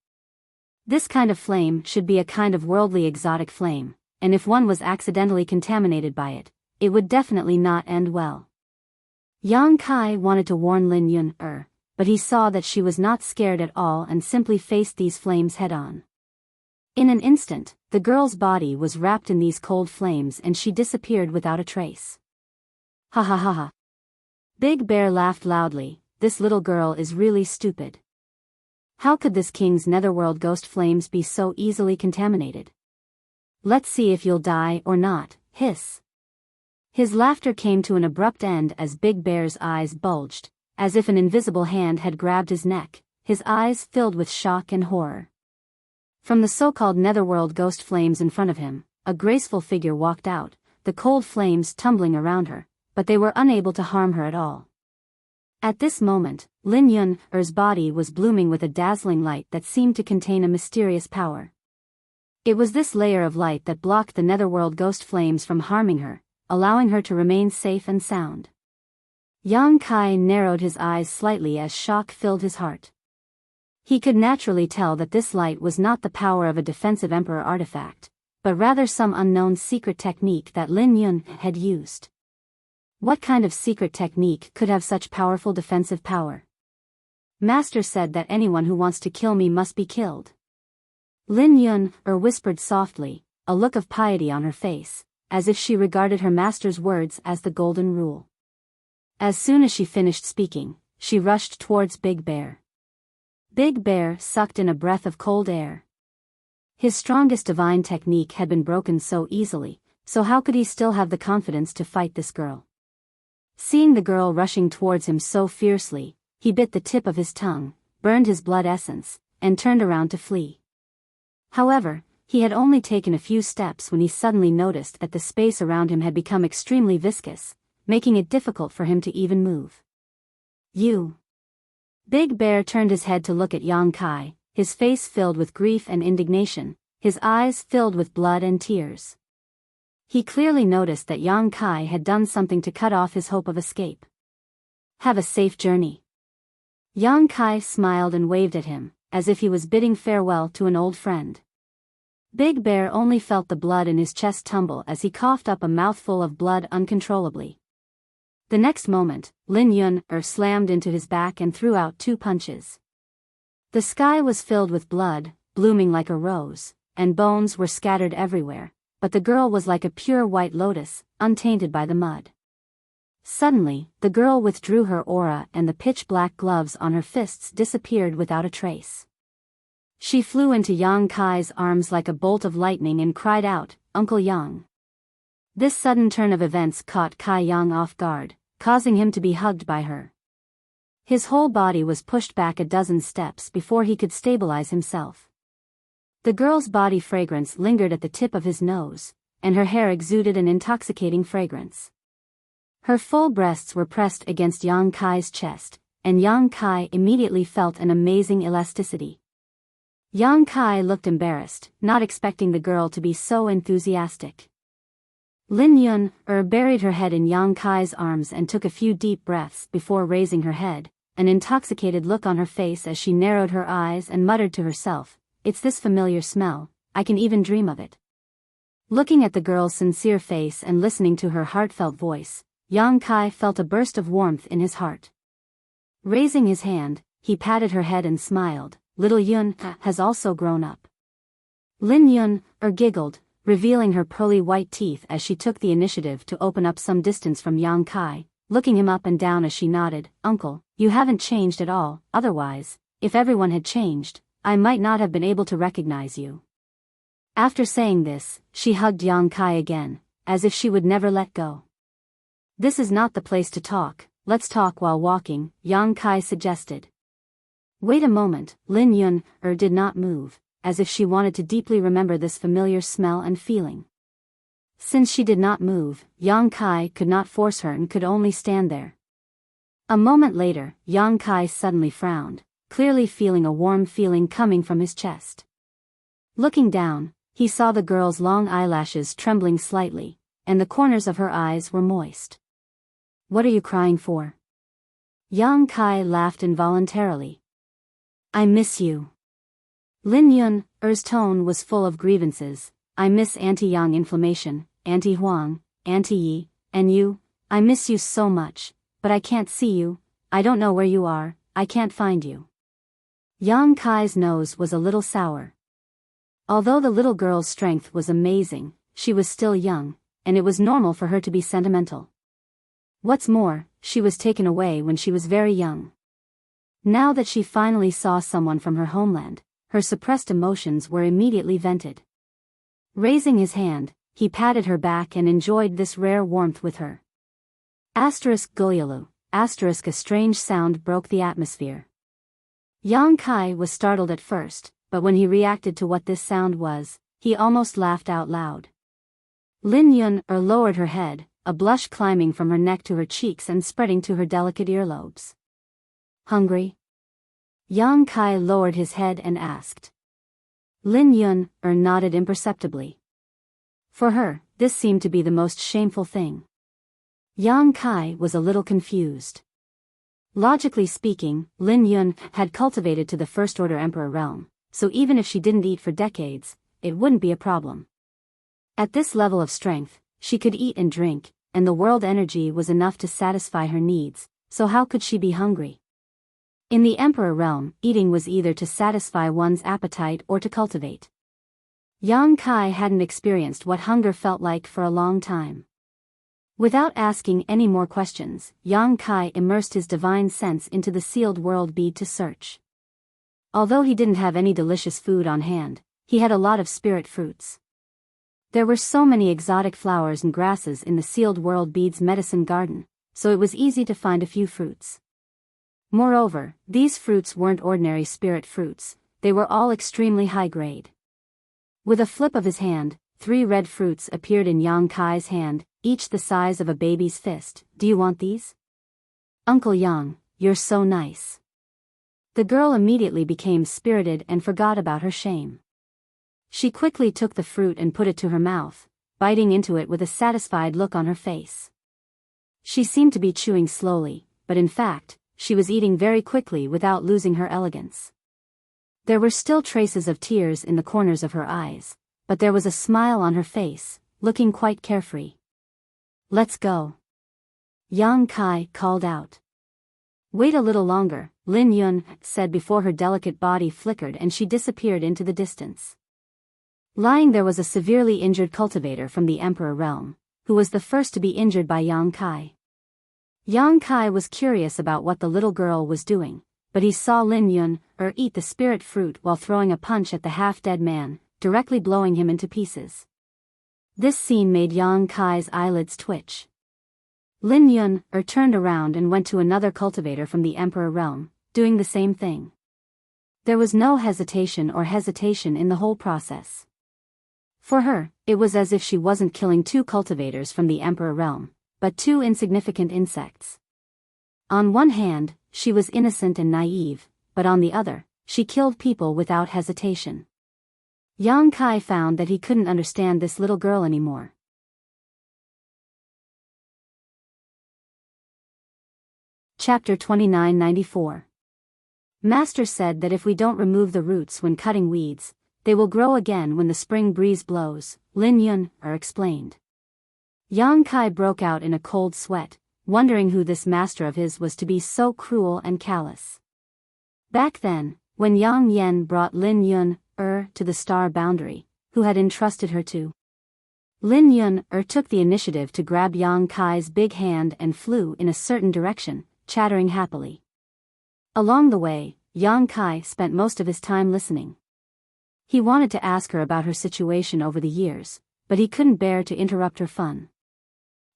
This kind of flame should be a kind of worldly exotic flame, and if one was accidentally contaminated by it, it would definitely not end well. Yang Kai wanted to warn Lin Yun, but he saw that she was not scared at all and simply faced these flames head-on. In an instant, the girl's body was wrapped in these cold flames and she disappeared without a trace. Ha ha ha ha. Big Bear laughed loudly. This little girl is really stupid. How could this king's netherworld ghost flames be so easily contaminated? Let's see if you'll die or not, hiss. His laughter came to an abrupt end as Big Bear's eyes bulged, as if an invisible hand had grabbed his neck, his eyes filled with shock and horror. From the so-called netherworld ghost flames in front of him, a graceful figure walked out, the cold flames tumbling around her, but they were unable to harm her at all. At this moment, Lin Yun's body was blooming with a dazzling light that seemed to contain a mysterious power. It was this layer of light that blocked the netherworld ghost flames from harming her, allowing her to remain safe and sound. Yang Kai narrowed his eyes slightly as shock filled his heart. He could naturally tell that this light was not the power of a defensive emperor artifact, but rather some unknown secret technique that Lin Yun had used. What kind of secret technique could have such powerful defensive power? Master said that anyone who wants to kill me must be killed. Lin Yun whispered softly, a look of piety on her face, as if she regarded her master's words as the golden rule. As soon as she finished speaking, she rushed towards Big Bear. Big Bear sucked in a breath of cold air. His strongest divine technique had been broken so easily, so how could he still have the confidence to fight this girl? Seeing the girl rushing towards him so fiercely, he bit the tip of his tongue, burned his blood essence, and turned around to flee. However, he had only taken a few steps when he suddenly noticed that the space around him had become extremely viscous, making it difficult for him to even move. You! Big Bear turned his head to look at Yang Kai, his face filled with grief and indignation, his eyes filled with blood and tears. He clearly noticed that Yang Kai had done something to cut off his hope of escape. Have a safe journey. Yang Kai smiled and waved at him, as if he was bidding farewell to an old friend. Big Bear only felt the blood in his chest tumble as he coughed up a mouthful of blood uncontrollably. The next moment, Lin Yun slammed into his back and threw out 2 punches. The sky was filled with blood, blooming like a rose, and bones were scattered everywhere, but the girl was like a pure white lotus, untainted by the mud. Suddenly, the girl withdrew her aura and the pitch-black gloves on her fists disappeared without a trace. She flew into Yang Kai's arms like a bolt of lightning and cried out, "Uncle Yang." This sudden turn of events caught Kai Yang off guard, causing him to be hugged by her. His whole body was pushed back a dozen steps before he could stabilize himself. The girl's body fragrance lingered at the tip of his nose, and her hair exuded an intoxicating fragrance. Her full breasts were pressed against Yang Kai's chest, and Yang Kai immediately felt an amazing elasticity. Yang Kai looked embarrassed, not expecting the girl to be so enthusiastic. Lin Yun buried her head in Yang Kai's arms and took a few deep breaths before raising her head, an intoxicated look on her face as she narrowed her eyes and muttered to herself, "It's this familiar smell, I can even dream of it." Looking at the girl's sincere face and listening to her heartfelt voice, Yang Kai felt a burst of warmth in his heart. Raising his hand, he patted her head and smiled, "Little Yun has also grown up." Lin Yun giggled, revealing her pearly white teeth as she took the initiative to open up some distance from Yang Kai, looking him up and down as she nodded, "Uncle, you haven't changed at all, otherwise, if everyone had changed, I might not have been able to recognize you." After saying this, she hugged Yang Kai again, as if she would never let go. "This is not the place to talk, let's talk while walking," Yang Kai suggested. "Wait a moment," Lin Yun did not move, as if she wanted to deeply remember this familiar smell and feeling. Since she did not move, Yang Kai could not force her and could only stand there. A moment later, Yang Kai suddenly frowned, clearly feeling a warm feeling coming from his chest. Looking down, he saw the girl's long eyelashes trembling slightly, and the corners of her eyes were moist. "What are you crying for?" Yang Kai laughed involuntarily. "I miss you." Lin Yun's tone was full of grievances. I miss Auntie Yang inflammation, Auntie Huang, Auntie Yi, and you. I miss you so much, but I can't see you. I don't know where you are. I can't find you. Yang Kai's nose was a little sour. Although the little girl's strength was amazing, she was still young, and it was normal for her to be sentimental. What's more, she was taken away when she was very young. Now that she finally saw someone from her homeland, her suppressed emotions were immediately vented. Raising his hand, he patted her back and enjoyed this rare warmth with her. Gulyalu, a strange sound broke the atmosphere. Yang Kai was startled at first, but when he reacted to what this sound was, he almost laughed out loud. Lin Yun lowered her head, a blush climbing from her neck to her cheeks and spreading to her delicate earlobes. Hungry? Yang Kai lowered his head and asked. Lin Yun nodded imperceptibly. For her, this seemed to be the most shameful thing. Yang Kai was a little confused. Logically speaking, Lin Yun had cultivated to the First Order Emperor realm, so even if she didn't eat for decades, it wouldn't be a problem. At this level of strength, she could eat and drink, and the world energy was enough to satisfy her needs, so how could she be hungry? In the Emperor realm, eating was either to satisfy one's appetite or to cultivate. Yang Kai hadn't experienced what hunger felt like for a long time. Without asking any more questions, Yang Kai immersed his divine sense into the sealed world bead to search. Although he didn't have any delicious food on hand, he had a lot of spirit fruits. There were so many exotic flowers and grasses in the sealed world bead's medicine garden, so it was easy to find a few fruits. Moreover, these fruits weren't ordinary spirit fruits, they were all extremely high grade. With a flip of his hand, 3 red fruits appeared in Yang Kai's hand, each the size of a baby's fist. Do you want these? Uncle Yang, you're so nice. The girl immediately became spirited and forgot about her shame. She quickly took the fruit and put it to her mouth, biting into it with a satisfied look on her face. She seemed to be chewing slowly, but in fact, she was eating very quickly without losing her elegance. There were still traces of tears in the corners of her eyes, but there was a smile on her face, looking quite carefree. Let's go. Yang Kai called out. Wait a little longer, Lin Yun said before her delicate body flickered and she disappeared into the distance. Lying there was a severely injured cultivator from the Emperor realm, who was the first to be injured by Yang Kai. Yang Kai was curious about what the little girl was doing, but he saw Lin Yun eat the spirit fruit while throwing a punch at the half-dead man, directly blowing him into pieces. This scene made Yang Kai's eyelids twitch. Lin Yun turned around and went to another cultivator from the Emperor realm, doing the same thing. There was no hesitation in the whole process. For her, it was as if she wasn't killing 2 cultivators from the Emperor realm, but 2 insignificant insects. On one hand, she was innocent and naive, but on the other, she killed people without hesitation. Yang Kai found that he couldn't understand this little girl anymore. Chapter 2994. Master said that if we don't remove the roots when cutting weeds, they will grow again when the spring breeze blows, Lin Yun explained. Yang Kai broke out in a cold sweat, wondering who this master of his was to be so cruel and callous. Back then, when Yang Yen brought Lin Yun to the star boundary, who had entrusted her to. Lin Yun took the initiative to grab Yang Kai's big hand and flew in a certain direction, chattering happily. Along the way, Yang Kai spent most of his time listening. He wanted to ask her about her situation over the years, but he couldn't bear to interrupt her fun.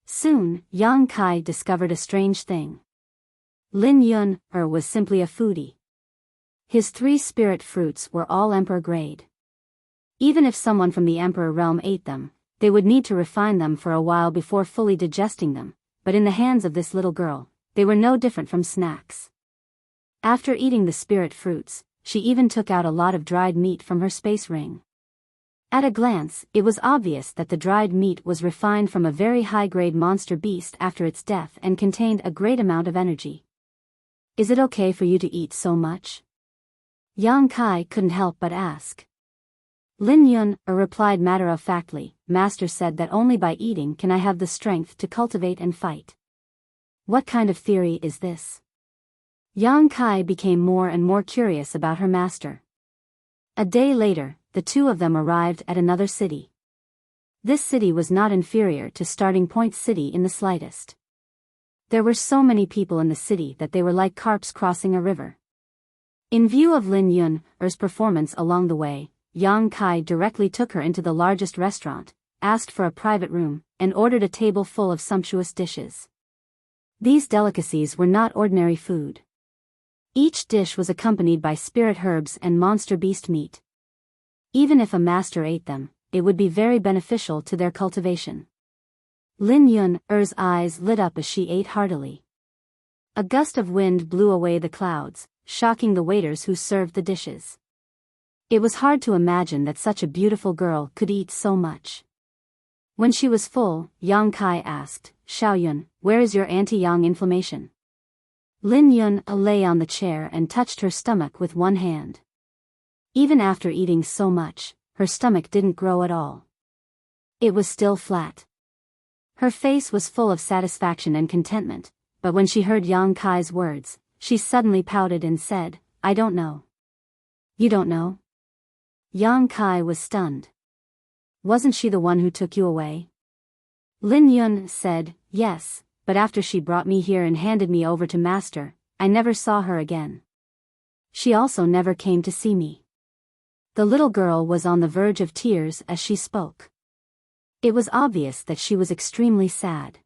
Soon, Yang Kai discovered a strange thing. Lin Yun was simply a foodie. His 3 spirit fruits were all emperor grade. Even if someone from the emperor realm ate them, they would need to refine them for a while before fully digesting them, but in the hands of this little girl, they were no different from snacks. After eating the spirit fruits, she even took out a lot of dried meat from her space ring. At a glance, it was obvious that the dried meat was refined from a very high-grade monster beast after its death and contained a great amount of energy. Is it okay for you to eat so much? Yang Kai couldn't help but ask. Lin Yun replied matter-of-factly, Master said that only by eating can I have the strength to cultivate and fight. What kind of theory is this? Yang Kai became more and more curious about her master. A day later, the two of them arrived at another city. This city was not inferior to Starting Point City in the slightest. There were so many people in the city that they were like carps crossing a river. In view of Lin Yun's performance along the way, Yang Kai directly took her into the largest restaurant, asked for a private room, and ordered a table full of sumptuous dishes. These delicacies were not ordinary food. Each dish was accompanied by spirit herbs and monster beast meat. Even if a master ate them, it would be very beneficial to their cultivation. Lin Yun's eyes lit up as she ate heartily. A gust of wind blew away the clouds, shocking the waiters who served the dishes. It was hard to imagine that such a beautiful girl could eat so much. When she was full, Yang Kai asked, Xiaoyun, where is your anti-yang inflammation? Lin Yun lay on the chair and touched her stomach with one hand. Even after eating so much, her stomach didn't grow at all. It was still flat. Her face was full of satisfaction and contentment, but when she heard Yang Kai's words, she suddenly pouted and said, I don't know. You don't know? Yang Kai was stunned. Wasn't she the one who took you away? Lin Yun said, yes, but after she brought me here and handed me over to Master, I never saw her again. She also never came to see me. The little girl was on the verge of tears as she spoke. It was obvious that she was extremely sad.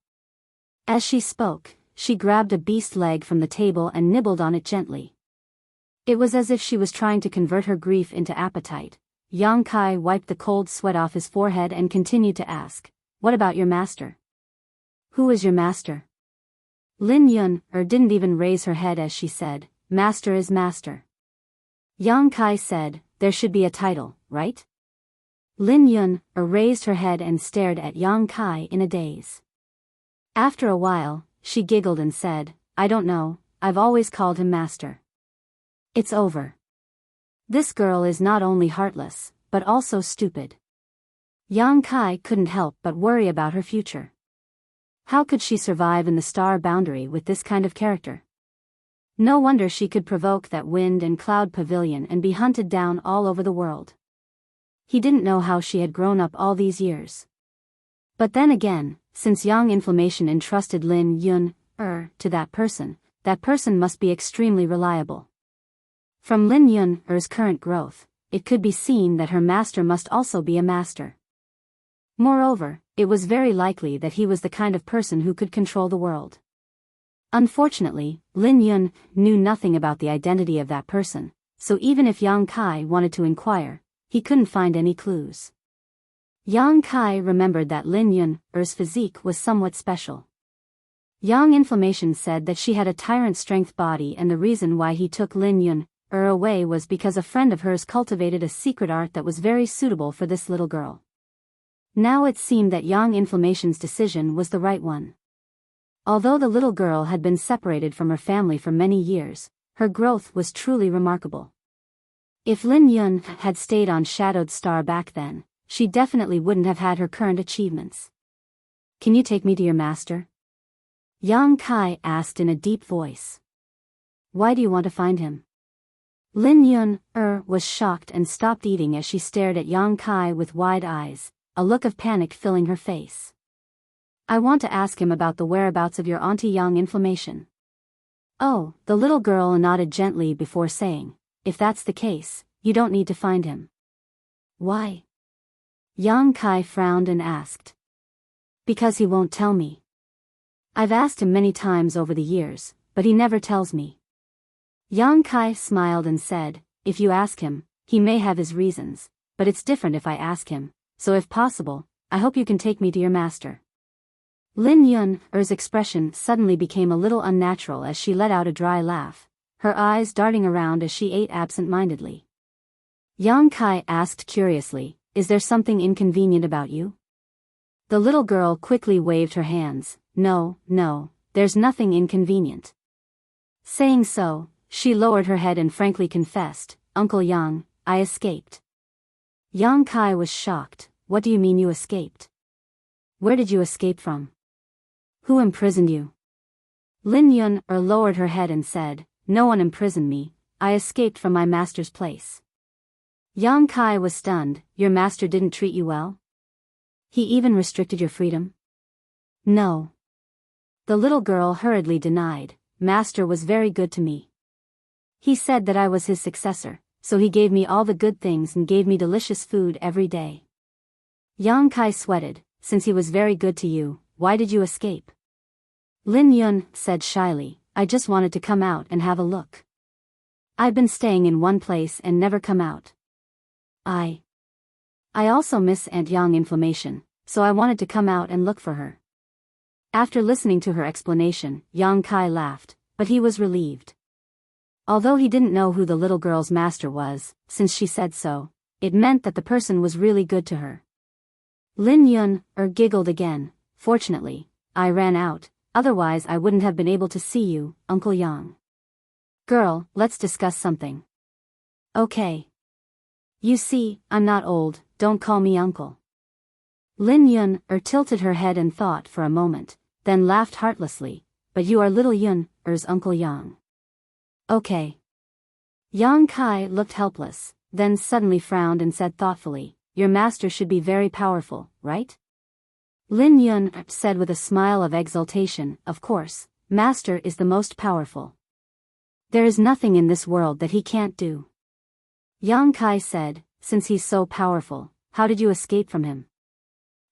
As she spoke, she grabbed a beast leg from the table and nibbled on it gently. It was as if she was trying to convert her grief into appetite. Yang Kai wiped the cold sweat off his forehead and continued to ask, what about your master? Who is your master? Lin Yun didn't even raise her head as she said, Master is master. Yang Kai said, there should be a title, right? Lin Yun raised her head and stared at Yang Kai in a daze. After a while, she giggled and said, I don't know, I've always called him master. It's over. This girl is not only heartless, but also stupid. Yang Kai couldn't help but worry about her future. How could she survive in the star boundary with this kind of character? No wonder she could provoke that wind and cloud pavilion and be hunted down all over the world. He didn't know how she had grown up all these years. But then again, since Yang Inflammation entrusted Lin Yun to that person must be extremely reliable. From Lin Yun's current growth, it could be seen that her master must also be a master. Moreover, it was very likely that he was the kind of person who could control the world. Unfortunately, Lin Yun knew nothing about the identity of that person, so even if Yang Kai wanted to inquire, he couldn't find any clues. Yang Kai remembered that Lin Yun's physique was somewhat special. Yang Inflammation said that she had a tyrant strength body, and the reason why he took Lin Yun away was because a friend of hers cultivated a secret art that was very suitable for this little girl. Now it seemed that Yang Inflammation's decision was the right one. Although the little girl had been separated from her family for many years, her growth was truly remarkable. If Lin Yun had stayed on Shadowed Star back then, she definitely wouldn't have had her current achievements. Can you take me to your master? Yang Kai asked in a deep voice. Why do you want to find him? Lin Yun was shocked and stopped eating as she stared at Yang Kai with wide eyes, a look of panic filling her face. I want to ask him about the whereabouts of your Auntie Yang Inflammation. Oh, the little girl nodded gently before saying, if that's the case, you don't need to find him. Why? Yang Kai frowned and asked. Because he won't tell me. I've asked him many times over the years, but he never tells me. Yang Kai smiled and said, if you ask him, he may have his reasons, but it's different if I ask him, so if possible, I hope you can take me to your master. Lin Yun's expression suddenly became a little unnatural as she let out a dry laugh, her eyes darting around as she ate absent-mindedly. Yang Kai asked curiously, is there something inconvenient about you? The little girl quickly waved her hands, no, there's nothing inconvenient. Saying so, she lowered her head and frankly confessed, Uncle Yang, I escaped. Yang Kai was shocked. What do you mean you escaped? Where did you escape from? Who imprisoned you? Lin Yun lowered her head and said, no one imprisoned me, I escaped from my master's place. Yang Kai was stunned. Your master didn't treat you well? He even restricted your freedom? No. The little girl hurriedly denied. Master was very good to me. He said that I was his successor, so he gave me all the good things and gave me delicious food every day. Yang Kai sweated. Since he was very good to you, why did you escape? Lin Yun said shyly, I just wanted to come out and have a look. I've been staying in one place and never come out. I also miss Aunt Yang inflammation, so I wanted to come out and look for her. After listening to her explanation, Yang Kai laughed, but he was relieved. Although he didn't know who the little girl's master was, since she said so, it meant that the person was really good to her. Lin Yun giggled again. Fortunately, I ran out, otherwise I wouldn't have been able to see you, Uncle Yang. Girl, let's discuss something. Okay. You see, I'm not old, don't call me uncle. Lin Yun tilted her head and thought for a moment, then laughed heartlessly, but you are little Yun's Uncle Yang. Okay. Yang Kai looked helpless, then suddenly frowned and said thoughtfully, your master should be very powerful, right? Lin Yun said with a smile of exultation, of course, master is the most powerful. There is nothing in this world that he can't do. Yang Kai said, since he's so powerful, how did you escape from him?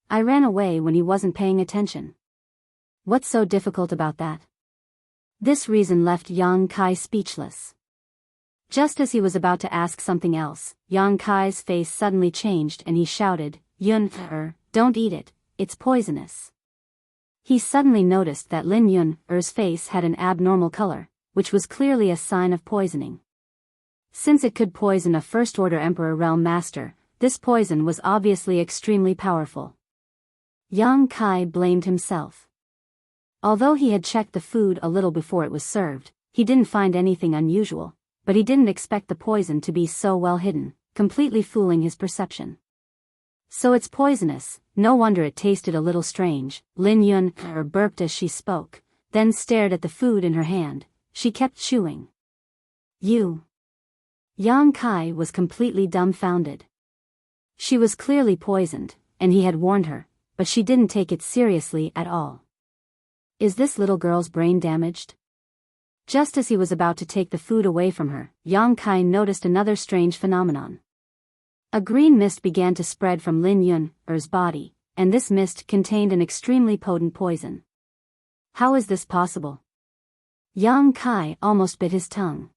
I ran away when he wasn't paying attention. What's so difficult about that? This reason left Yang Kai speechless. Just as he was about to ask something else, Yang Kai's face suddenly changed and he shouted, Yun, don't eat it, it's poisonous. He suddenly noticed that Lin Yun's face had an abnormal color, which was clearly a sign of poisoning. Since it could poison a first-order Emperor Realm Master, this poison was obviously extremely powerful. Yang Kai blamed himself. Although he had checked the food a little before it was served, he didn't find anything unusual, but he didn't expect the poison to be so well hidden, completely fooling his perception. So it's poisonous, no wonder it tasted a little strange. Lin Yun burped as she spoke, then stared at the food in her hand. She kept chewing. You. Yang Kai was completely dumbfounded. She was clearly poisoned, and he had warned her, but she didn't take it seriously at all. Is this little girl's brain damaged? Just as he was about to take the food away from her, Yang Kai noticed another strange phenomenon. A green mist began to spread from Lin Yun's body, and this mist contained an extremely potent poison. How is this possible? Yang Kai almost bit his tongue.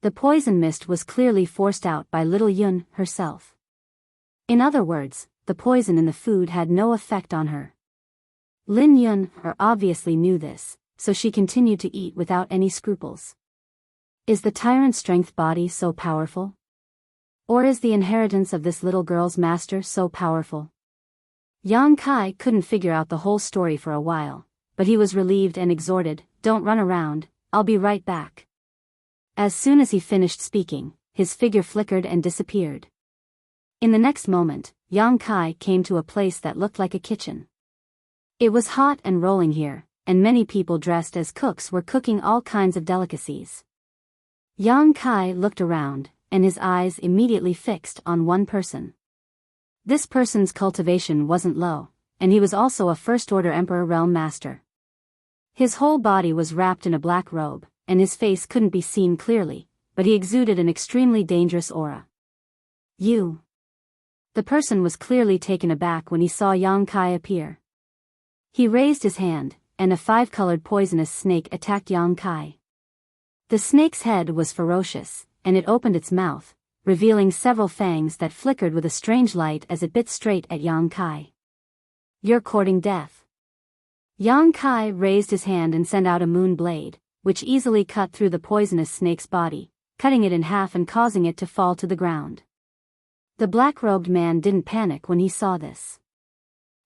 The poison mist was clearly forced out by little Yun herself. In other words, the poison in the food had no effect on her. Lin Yun obviously knew this, so she continued to eat without any scruples. Is the tyrant strength body so powerful? Or is the inheritance of this little girl's master so powerful? Yang Kai couldn't figure out the whole story for a while, but he was relieved and exhorted, don't run around, I'll be right back. As soon as he finished speaking, his figure flickered and disappeared. In the next moment, Yang Kai came to a place that looked like a kitchen. It was hot and rolling here, and many people dressed as cooks were cooking all kinds of delicacies. Yang Kai looked around, and his eyes immediately fixed on one person. This person's cultivation wasn't low, and he was also a first-order Emperor Realm Master. His whole body was wrapped in a black robe, and his face couldn't be seen clearly, but he exuded an extremely dangerous aura. You. The person was clearly taken aback when he saw Yang Kai appear. He raised his hand, and a 5-colored poisonous snake attacked Yang Kai. The snake's head was ferocious, and it opened its mouth, revealing several fangs that flickered with a strange light as it bit straight at Yang Kai. You're courting death. Yang Kai raised his hand and sent out a moon blade, which easily cut through the poisonous snake's body, cutting it in half and causing it to fall to the ground. The black-robed man didn't panic when he saw this.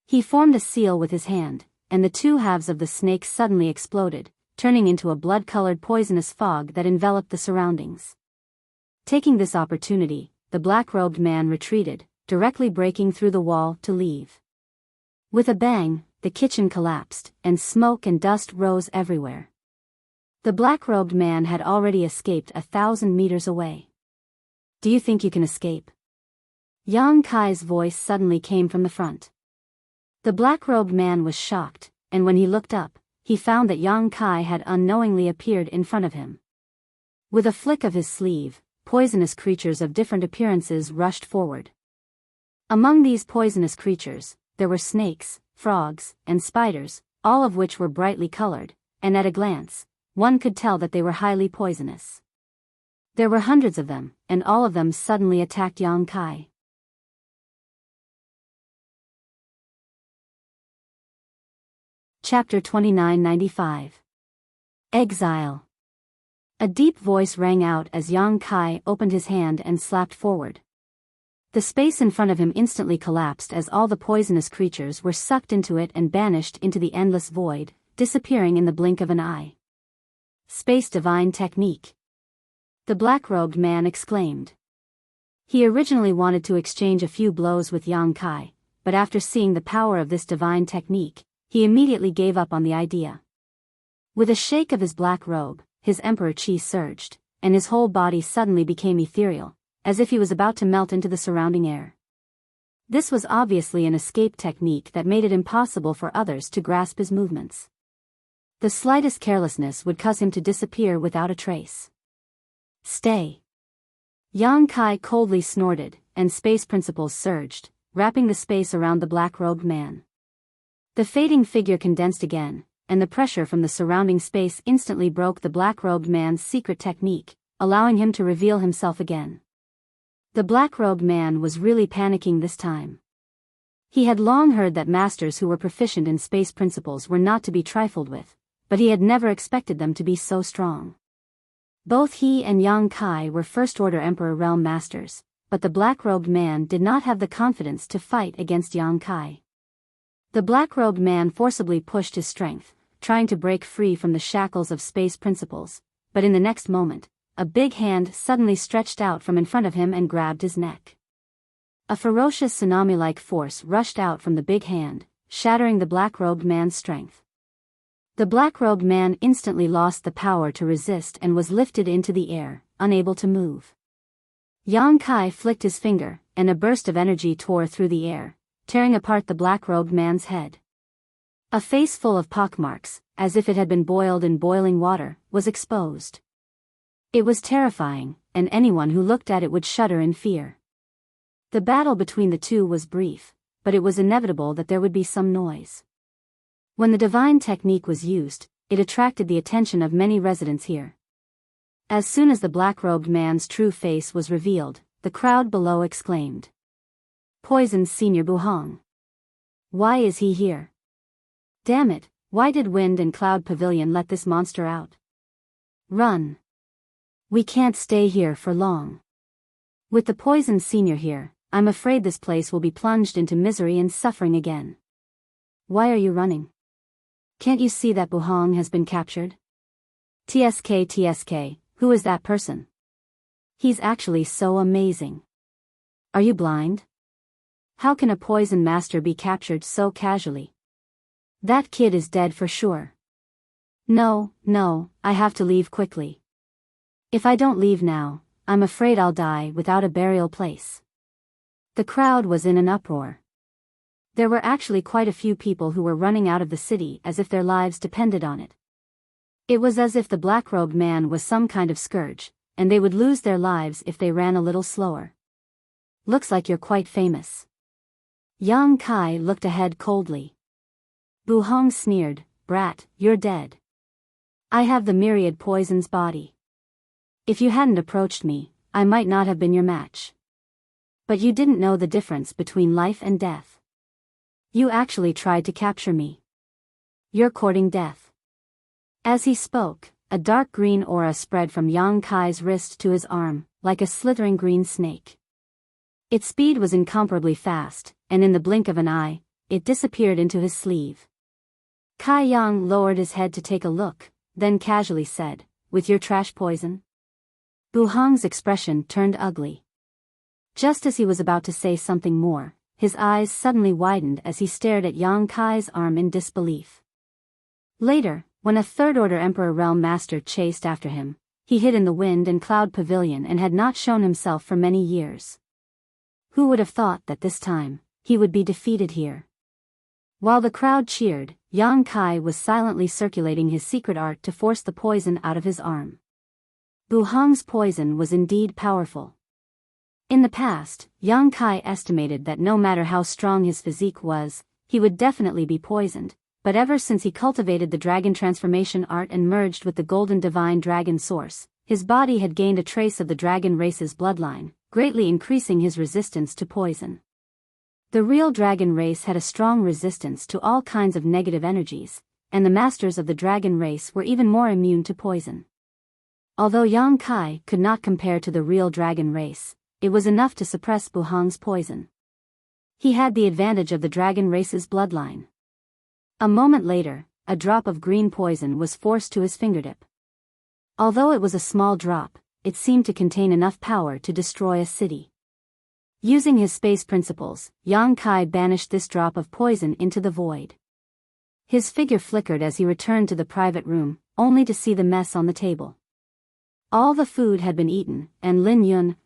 He formed a seal with his hand, and the two halves of the snake suddenly exploded, turning into a blood-colored poisonous fog that enveloped the surroundings. Taking this opportunity, the black-robed man retreated, directly breaking through the wall to leave. With a bang, the kitchen collapsed, and smoke and dust rose everywhere. The black-robed man had already escaped 1,000 meters away. "Do you think you can escape?" Yang Kai's voice suddenly came from the front. The black-robed man was shocked, and when he looked up, he found that Yang Kai had unknowingly appeared in front of him. With a flick of his sleeve, poisonous creatures of different appearances rushed forward. Among these poisonous creatures, there were snakes, frogs, and spiders, all of which were brightly colored, and at a glance, one could tell that they were highly poisonous. There were hundreds of them, and all of them suddenly attacked Yang Kai. Chapter 2995. Exile. A deep voice rang out as Yang Kai opened his hand and slapped forward. The space in front of him instantly collapsed as all the poisonous creatures were sucked into it and banished into the endless void, disappearing in the blink of an eye. "Space Divine Technique," the black-robed man exclaimed. He originally wanted to exchange a few blows with Yang Kai, but after seeing the power of this divine technique, he immediately gave up on the idea. With a shake of his black robe, his emperor chi surged, and his whole body suddenly became ethereal, as if he was about to melt into the surrounding air. This was obviously an escape technique that made it impossible for others to grasp his movements. The slightest carelessness would cause him to disappear without a trace. "Stay!" Yang Kai coldly snorted, and space principles surged, wrapping the space around the black-robed man. The fading figure condensed again, and the pressure from the surrounding space instantly broke the black-robed man's secret technique, allowing him to reveal himself again. The black-robed man was really panicking this time. He had long heard that masters who were proficient in space principles were not to be trifled with, but he had never expected them to be so strong. Both he and Yang Kai were first-order Emperor Realm masters, but the black-robed man did not have the confidence to fight against Yang Kai. The black-robed man forcibly pushed his strength, trying to break free from the shackles of space principles, but in the next moment, a big hand suddenly stretched out from in front of him and grabbed his neck. A ferocious tsunami-like force rushed out from the big hand, shattering the black-robed man's strength. The black-robed man instantly lost the power to resist and was lifted into the air, unable to move. Yang Kai flicked his finger, and a burst of energy tore through the air, tearing apart the black-robed man's head. A face full of pockmarks, as if it had been boiled in boiling water, was exposed. It was terrifying, and anyone who looked at it would shudder in fear. The battle between the two was brief, but it was inevitable that there would be some noise. When the divine technique was used, it attracted the attention of many residents here. As soon as the black-robed man's true face was revealed, the crowd below exclaimed, "Poisoned Senior Buhong! Why is he here? Damn it, why did Wind and Cloud Pavilion let this monster out? Run! We can't stay here for long. With the poisoned senior here, I'm afraid this place will be plunged into misery and suffering again. Why are you running? Can't you see that Buhong has been captured? TSK, who is that person? He's actually so amazing. Are you blind? How can a poison master be captured so casually? That kid is dead for sure. No, I have to leave quickly. If I don't leave now, I'm afraid I'll die without a burial place." The crowd was in an uproar. There were actually quite a few people who were running out of the city as if their lives depended on it. It was as if the black-robed man was some kind of scourge, and they would lose their lives if they ran a little slower. "Looks like you're quite famous." Yang Kai looked ahead coldly. Buhong sneered, "Brat, you're dead. I have the myriad poison's body. If you hadn't approached me, I might not have been your match. But you didn't know the difference between life and death. You actually tried to capture me. You're courting death." As he spoke, a dark green aura spread from Yang Kai's wrist to his arm, like a slithering green snake. Its speed was incomparably fast, and in the blink of an eye, it disappeared into his sleeve. Kai Yang lowered his head to take a look, then casually said, "With your trash poison?" Bu Hong's expression turned ugly. Just as he was about to say something more, his eyes suddenly widened as he stared at Yang Kai's arm in disbelief. Later, when a third-order Emperor Realm Master chased after him, he hid in the Wind and Cloud Pavilion and had not shown himself for many years. Who would have thought that this time, he would be defeated here? While the crowd cheered, Yang Kai was silently circulating his secret art to force the poison out of his arm. Bu Hong's poison was indeed powerful. In the past, Yang Kai estimated that no matter how strong his physique was, he would definitely be poisoned, but ever since he cultivated the dragon transformation art and merged with the golden divine dragon source, his body had gained a trace of the dragon race's bloodline, greatly increasing his resistance to poison. The real dragon race had a strong resistance to all kinds of negative energies, and the masters of the dragon race were even more immune to poison. Although Yang Kai could not compare to the real dragon race, it was enough to suppress Bu Hong's poison. He had the advantage of the dragon race's bloodline. A moment later, a drop of green poison was forced to his fingertip. Although it was a small drop, it seemed to contain enough power to destroy a city. Using his space principles, Yang Kai banished this drop of poison into the void. His figure flickered as he returned to the private room, only to see the mess on the table. All the food had been eaten, and Lin Yun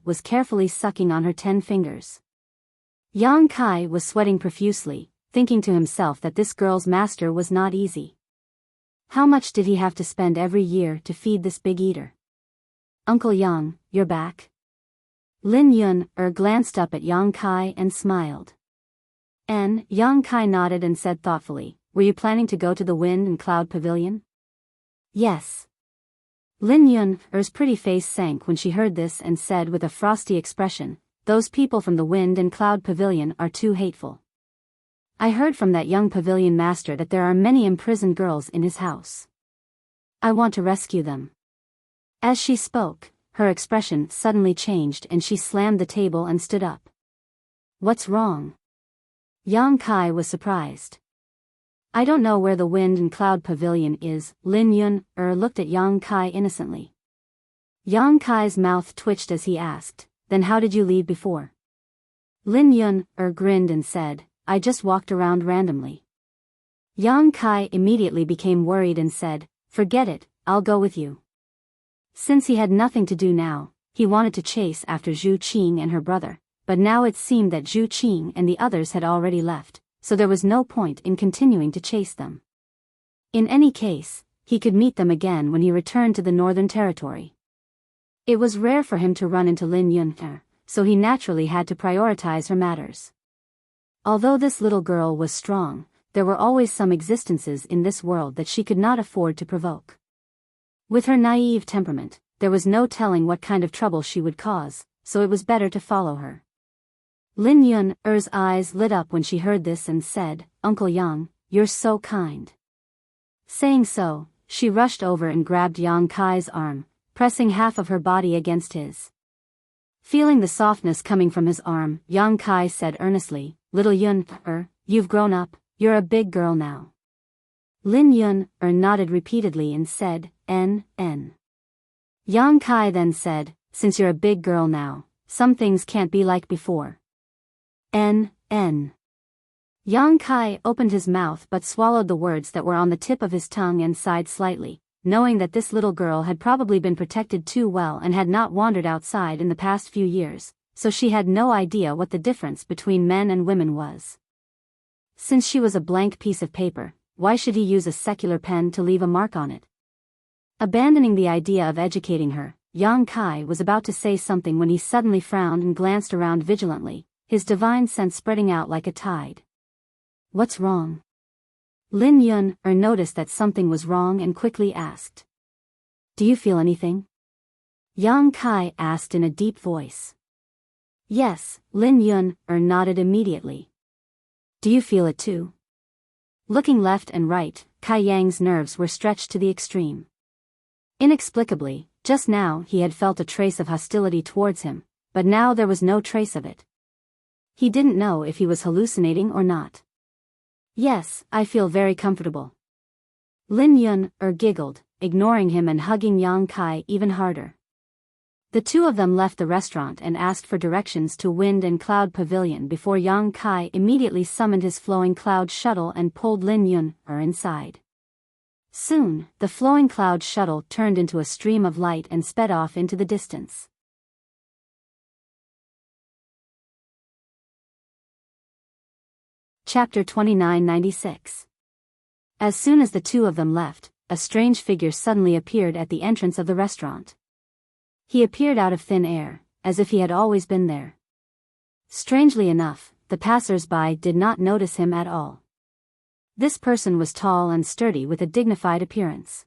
was carefully sucking on her 10 fingers. Yang Kai was sweating profusely, thinking to himself that this girl's master was not easy. How much did he have to spend every year to feed this big eater? Uncle Yang, you're back? Lin Yun glanced up at Yang Kai and smiled. Yang Kai nodded and said thoughtfully, were you planning to go to the Wind and Cloud Pavilion? Yes. Lin Yun's pretty face sank when she heard this and said with a frosty expression, those people from the Wind and Cloud Pavilion are too hateful. I heard from that young pavilion master that there are many imprisoned girls in his house. I want to rescue them. As she spoke, her expression suddenly changed and she slammed the table and stood up. What's wrong? Yang Kai was surprised. I don't know where the Wind and Cloud Pavilion is. Lin Yun looked at Yang Kai innocently. Yang Kai's mouth twitched as he asked, then how did you leave before? Lin Yun grinned and said, I just walked around randomly. Yang Kai immediately became worried and said, forget it, I'll go with you. Since he had nothing to do now, he wanted to chase after Zhu Qing and her brother, but now it seemed that Zhu Qing and the others had already left, so there was no point in continuing to chase them. In any case, he could meet them again when he returned to the Northern Territory. It was rare for him to run into Lin Yun, so he naturally had to prioritize her matters. Although this little girl was strong, there were always some existences in this world that she could not afford to provoke. With her naive temperament, there was no telling what kind of trouble she would cause, so it was better to follow her. Lin Yun's eyes lit up when she heard this and said, Uncle Yang, you're so kind. Saying so, she rushed over and grabbed Yang Kai's arm, pressing half of her body against his. Feeling the softness coming from his arm, Yang Kai said earnestly, Little Yun, you've grown up, you're a big girl now. Lin Yun nodded repeatedly and said, N. Yang Kai then said, since you're a big girl now, some things can't be like before. N. Yang Kai opened his mouth but swallowed the words that were on the tip of his tongue and sighed slightly, knowing that this little girl had probably been protected too well and had not wandered outside in the past few years, so she had no idea what the difference between men and women was. Since she was a blank piece of paper, why should he use a secular pen to leave a mark on it? Abandoning the idea of educating her, Yang Kai was about to say something when he suddenly frowned and glanced around vigilantly, his divine sense spreading out like a tide. What's wrong? Lin Yun noticed that something was wrong and quickly asked. Do you feel anything? Yang Kai asked in a deep voice. Yes, Lin Yun nodded immediately. Do you feel it too? Looking left and right, Kai Yang's nerves were stretched to the extreme. Inexplicably, just now he had felt a trace of hostility towards him, but now there was no trace of it. He didn't know if he was hallucinating or not. Yes, I feel very comfortable. Lin Yun giggled, ignoring him and hugging Yang Kai even harder. The two of them left the restaurant and asked for directions to Wind and Cloud Pavilion before Yang Kai immediately summoned his flowing cloud shuttle and pulled Lin Yun inside. Soon, the flowing cloud shuttle turned into a stream of light and sped off into the distance. Chapter 2996. As soon as the two of them left, a strange figure suddenly appeared at the entrance of the restaurant. He appeared out of thin air, as if he had always been there. Strangely enough, the passers-by did not notice him at all. This person was tall and sturdy with a dignified appearance.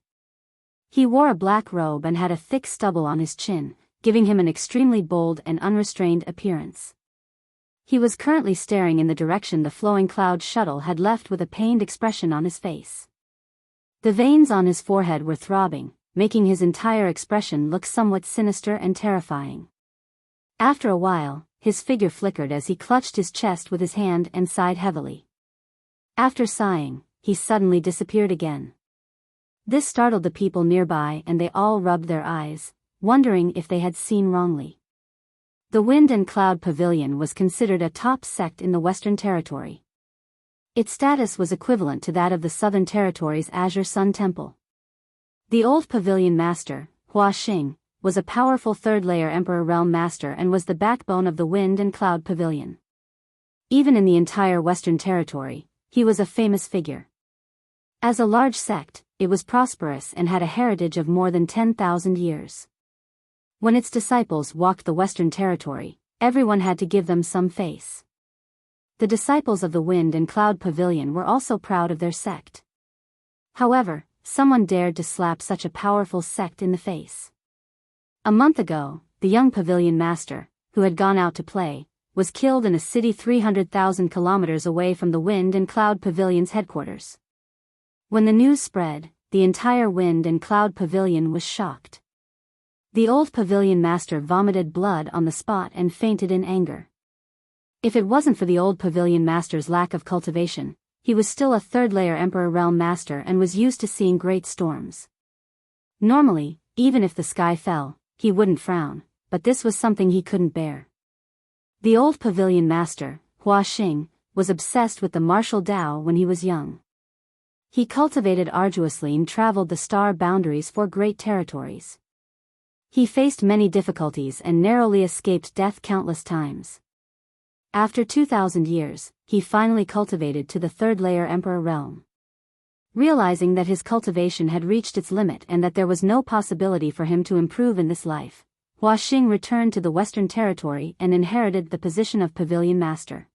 He wore a black robe and had a thick stubble on his chin, giving him an extremely bold and unrestrained appearance. He was currently staring in the direction the flowing cloud shuttle had left with a pained expression on his face. The veins on his forehead were throbbing, making his entire expression look somewhat sinister and terrifying. After a while, his figure flickered as he clutched his chest with his hand and sighed heavily. After sighing, he suddenly disappeared again. This startled the people nearby and they all rubbed their eyes, wondering if they had seen wrongly. The Wind and Cloud Pavilion was considered a top sect in the Western Territory. Its status was equivalent to that of the Southern Territory's Azure Sun Temple. The old pavilion master, Hua Xing, was a powerful third-layer Emperor Realm Master and was the backbone of the Wind and Cloud Pavilion. Even in the entire Western Territory, he was a famous figure. As a large sect, it was prosperous and had a heritage of more than 10,000 years. When its disciples walked the Western Territory, everyone had to give them some face. The disciples of the Wind and Cloud Pavilion were also proud of their sect. However, someone dared to slap such a powerful sect in the face. A month ago, the young pavilion master, who had gone out to play, was killed in a city 300,000 kilometers away from the Wind and Cloud Pavilion's headquarters. When the news spread, the entire Wind and Cloud Pavilion was shocked. The old pavilion master vomited blood on the spot and fainted in anger. If it wasn't for the old pavilion master's lack of cultivation, he was still a third-layer Emperor Realm Master and was used to seeing great storms. Normally, even if the sky fell, he wouldn't frown, but this was something he couldn't bear. The old pavilion master, Hua Xing, was obsessed with the martial Tao when he was young. He cultivated arduously and traveled the star boundaries for great territories. He faced many difficulties and narrowly escaped death countless times. After 2,000 years, he finally cultivated to the third-layer Emperor realm. Realizing that his cultivation had reached its limit and that there was no possibility for him to improve in this life, Hua Xing returned to the Western Territory and inherited the position of Pavilion Master.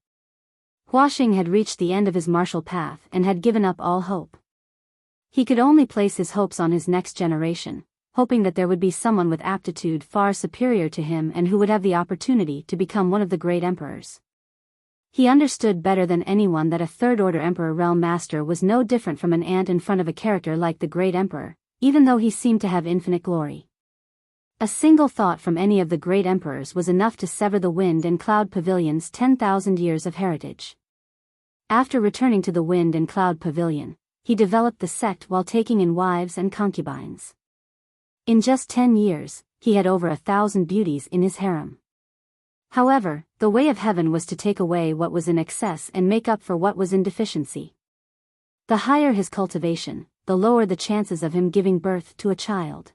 Hua Xing had reached the end of his martial path and had given up all hope. He could only place his hopes on his next generation, hoping that there would be someone with aptitude far superior to him and who would have the opportunity to become one of the great emperors. He understood better than anyone that a third-order Emperor Realm Master was no different from an ant in front of a character like the Great Emperor, even though he seemed to have infinite glory. A single thought from any of the great emperors was enough to sever the Wind and Cloud Pavilion's 10,000 years of heritage. After returning to the Wind and Cloud Pavilion, he developed the sect while taking in wives and concubines. In just 10 years, he had over 1,000 beauties in his harem. However, the way of heaven was to take away what was in excess and make up for what was in deficiency. The higher his cultivation, the lower the chances of him giving birth to a child.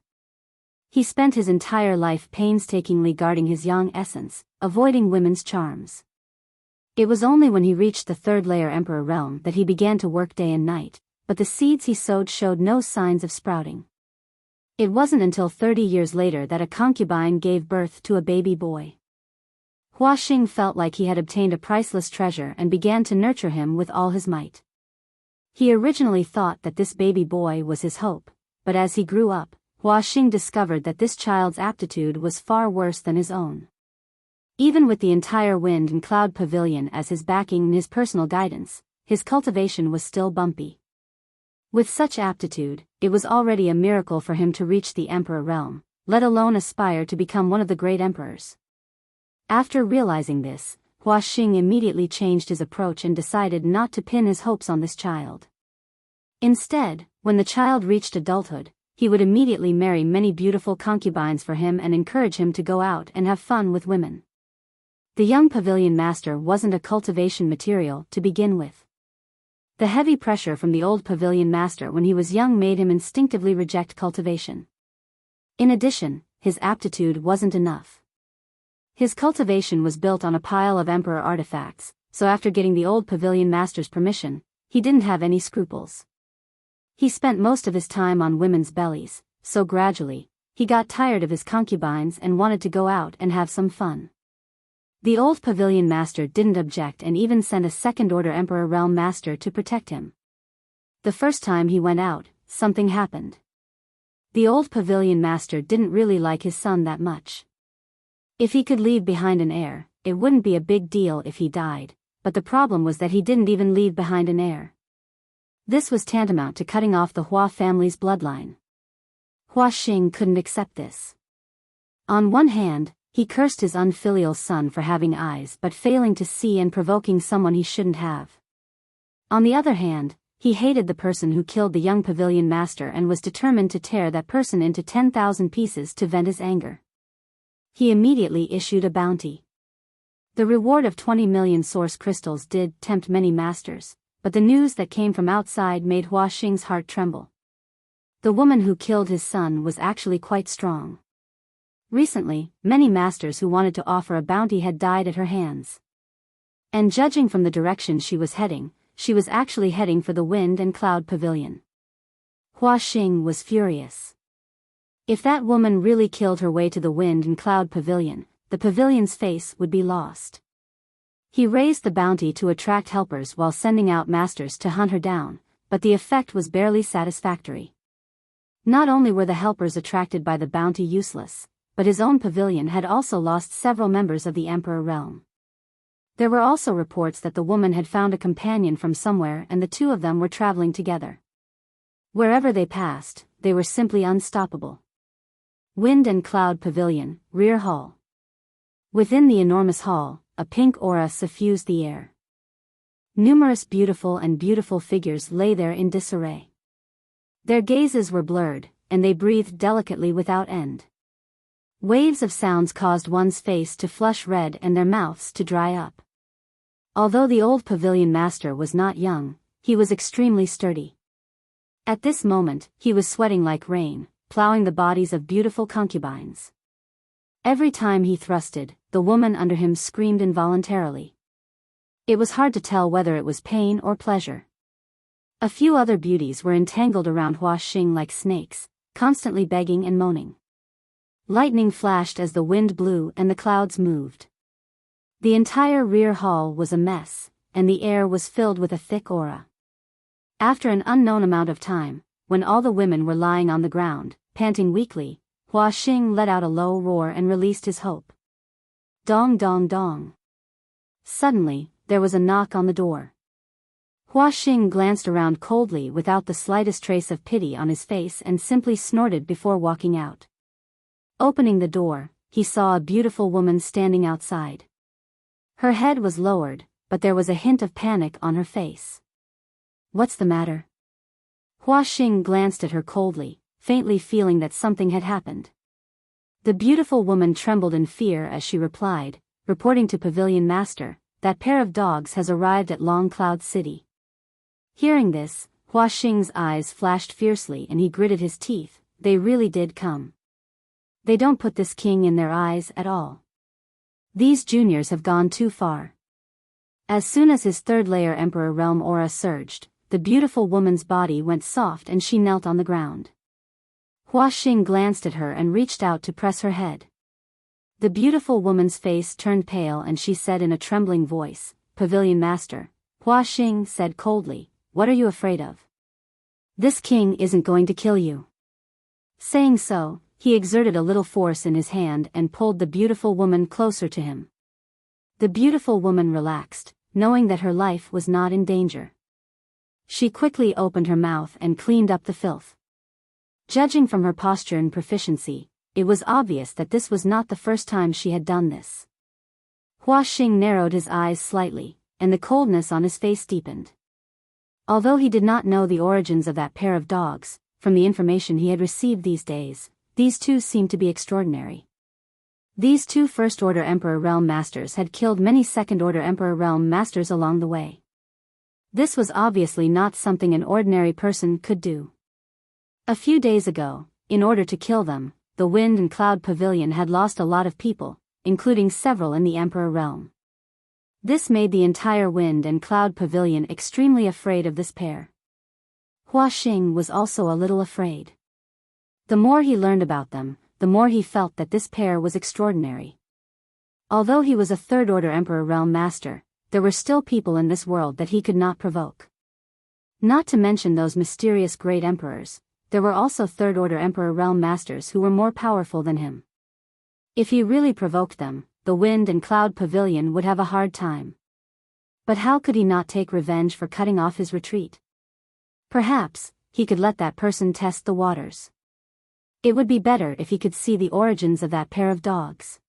He spent his entire life painstakingly guarding his young essence, avoiding women's charms. It was only when he reached the third-layer Emperor realm that he began to work day and night, but the seeds he sowed showed no signs of sprouting. It wasn't until 30 years later that a concubine gave birth to a baby boy. Hua Xing felt like he had obtained a priceless treasure and began to nurture him with all his might. He originally thought that this baby boy was his hope, but as he grew up, Hua Xing discovered that this child's aptitude was far worse than his own. Even with the entire Wind and Cloud Pavilion as his backing and his personal guidance, his cultivation was still bumpy. With such aptitude, it was already a miracle for him to reach the Emperor realm, let alone aspire to become one of the great emperors. After realizing this, Hua Xing immediately changed his approach and decided not to pin his hopes on this child. Instead, when the child reached adulthood, he would immediately marry many beautiful concubines for him and encourage him to go out and have fun with women. The young pavilion master wasn't a cultivation material to begin with. The heavy pressure from the old pavilion master when he was young made him instinctively reject cultivation. In addition, his aptitude wasn't enough. His cultivation was built on a pile of emperor artifacts, so after getting the old pavilion master's permission, he didn't have any scruples. He spent most of his time on women's bellies, so gradually, he got tired of his concubines and wanted to go out and have some fun. The old pavilion master didn't object and even sent a second-order emperor realm master to protect him. The first time he went out, something happened. The old pavilion master didn't really like his son that much. If he could leave behind an heir, it wouldn't be a big deal if he died, but the problem was that he didn't even leave behind an heir. This was tantamount to cutting off the Hua family's bloodline. Hua Xing couldn't accept this. On one hand, he cursed his unfilial son for having eyes but failing to see and provoking someone he shouldn't have. On the other hand, he hated the person who killed the young pavilion master and was determined to tear that person into 10,000 pieces to vent his anger. He immediately issued a bounty. The reward of 20 million source crystals did tempt many masters, but the news that came from outside made Hua Xing's heart tremble. The woman who killed his son was actually quite strong. Recently, many masters who wanted to offer a bounty had died at her hands. And judging from the direction she was heading, she was actually heading for the Wind and Cloud Pavilion. Hua Xing was furious. If that woman really killed her way to the Wind and Cloud Pavilion, the pavilion's face would be lost. He raised the bounty to attract helpers while sending out masters to hunt her down, but the effect was barely satisfactory. Not only were the helpers attracted by the bounty useless, but his own pavilion had also lost several members of the emperor realm. There were also reports that the woman had found a companion from somewhere and the two of them were traveling together. Wherever they passed, they were simply unstoppable. Wind and Cloud Pavilion, Rear Hall. Within the enormous hall, a pink aura suffused the air. Numerous beautiful figures lay there in disarray. Their gazes were blurred, and they breathed delicately without end. Waves of sounds caused one's face to flush red and their mouths to dry up. Although the old pavilion master was not young, he was extremely sturdy. At this moment, he was sweating like rain, plowing the bodies of beautiful concubines. Every time he thrusted, the woman under him screamed involuntarily. It was hard to tell whether it was pain or pleasure. A few other beauties were entangled around Hua Xing like snakes, constantly begging and moaning. Lightning flashed as the wind blew and the clouds moved. The entire rear hall was a mess, and the air was filled with a thick aura. After an unknown amount of time, when all the women were lying on the ground, panting weakly, Hua Xing let out a low roar and released his hope. Dong dong dong. Suddenly, there was a knock on the door. Hua Xing glanced around coldly without the slightest trace of pity on his face and simply snorted before walking out. Opening the door, he saw a beautiful woman standing outside. Her head was lowered, but there was a hint of panic on her face. What's the matter? Hua Xing glanced at her coldly, faintly feeling that something had happened. The beautiful woman trembled in fear as she replied, reporting to Pavilion Master, that pair of dogs has arrived at Long Cloud City. Hearing this, Hua Xing's eyes flashed fiercely and he gritted his teeth. They really did come. They don't put this king in their eyes at all. These juniors have gone too far. As soon as his third-layer Emperor Realm aura surged, the beautiful woman's body went soft and she knelt on the ground. Hua Xing glanced at her and reached out to press her head. The beautiful woman's face turned pale and she said in a trembling voice, "Pavilion Master." Hua Xing said coldly, "What are you afraid of? This king isn't going to kill you." Saying so, he exerted a little force in his hand and pulled the beautiful woman closer to him. The beautiful woman relaxed, knowing that her life was not in danger. She quickly opened her mouth and cleaned up the filth. Judging from her posture and proficiency, it was obvious that this was not the first time she had done this. Hua Xing narrowed his eyes slightly, and the coldness on his face deepened. Although he did not know the origins of that pair of dogs, from the information he had received these days, these two seemed to be extraordinary. These two First-Order Emperor Realm Masters had killed many Second-Order Emperor Realm Masters along the way. This was obviously not something an ordinary person could do. A few days ago, in order to kill them, the Wind and Cloud Pavilion had lost a lot of people, including several in the Emperor Realm. This made the entire Wind and Cloud Pavilion extremely afraid of this pair. Hua Xing was also a little afraid. The more he learned about them, the more he felt that this pair was extraordinary. Although he was a Third-Order Emperor Realm Master, there were still people in this world that he could not provoke. Not to mention those mysterious Great Emperors, there were also Third-Order Emperor Realm Masters who were more powerful than him. If he really provoked them, the Wind and Cloud Pavilion would have a hard time. But how could he not take revenge for cutting off his retreat? Perhaps, he could let that person test the waters. It would be better if he could see the origins of that pair of dogs.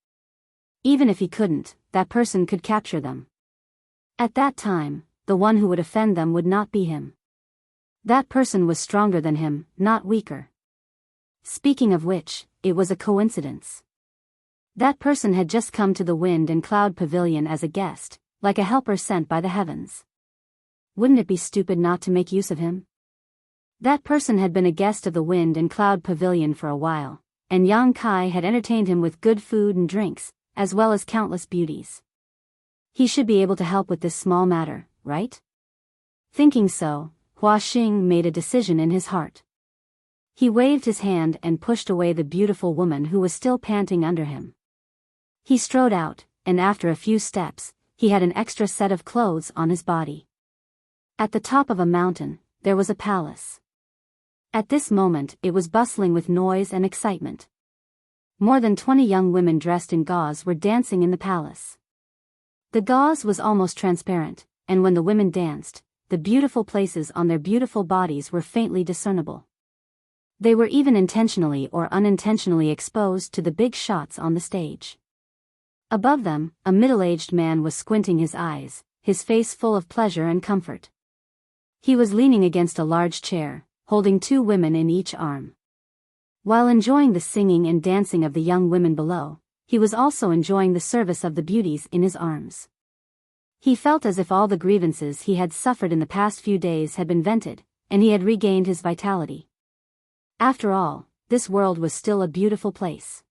Even if he couldn't, that person could capture them. At that time, the one who would offend them would not be him. That person was stronger than him, not weaker. Speaking of which, it was a coincidence. That person had just come to the Wind and Cloud Pavilion as a guest, like a helper sent by the heavens. Wouldn't it be stupid not to make use of him? That person had been a guest of the Wind and Cloud Pavilion for a while, and Yang Kai had entertained him with good food and drinks, as well as countless beauties. He should be able to help with this small matter, right? Thinking so, Hua Xing made a decision in his heart. He waved his hand and pushed away the beautiful woman who was still panting under him. He strode out, and after a few steps, he had an extra set of clothes on his body. At the top of a mountain, there was a palace. At this moment it was bustling with noise and excitement. More than 20 young women dressed in gauze were dancing in the palace. The gauze was almost transparent, and when the women danced, the beautiful places on their beautiful bodies were faintly discernible. They were even intentionally or unintentionally exposed to the big shots on the stage. Above them, a middle-aged man was squinting his eyes, his face full of pleasure and comfort. He was leaning against a large chair, holding two women in each arm. While enjoying the singing and dancing of the young women below, he was also enjoying the service of the beauties in his arms. He felt as if all the grievances he had suffered in the past few days had been vented, and he had regained his vitality. After all, this world was still a beautiful place.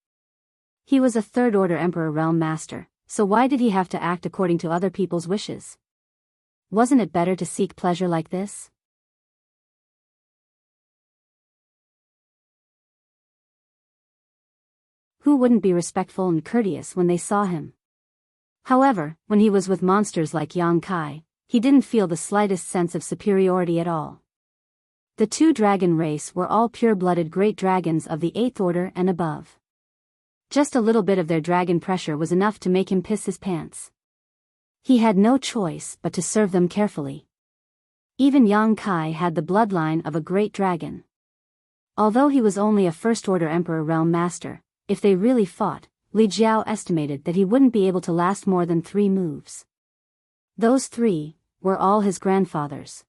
He was a Third-Order Emperor Realm Master, so why did he have to act according to other people's wishes? Wasn't it better to seek pleasure like this? Who wouldn't be respectful and courteous when they saw him? However, when he was with monsters like Yang Kai, he didn't feel the slightest sense of superiority at all. The two dragon race were all pure-blooded great dragons of the 8th order and above. Just a little bit of their dragon pressure was enough to make him piss his pants. He had no choice but to serve them carefully. Even Yang Kai had the bloodline of a great dragon. Although he was only a First-Order Emperor Realm Master, if they really fought, Li Jiao estimated that he wouldn't be able to last more than 3 moves. Those 3 were all his grandfathers.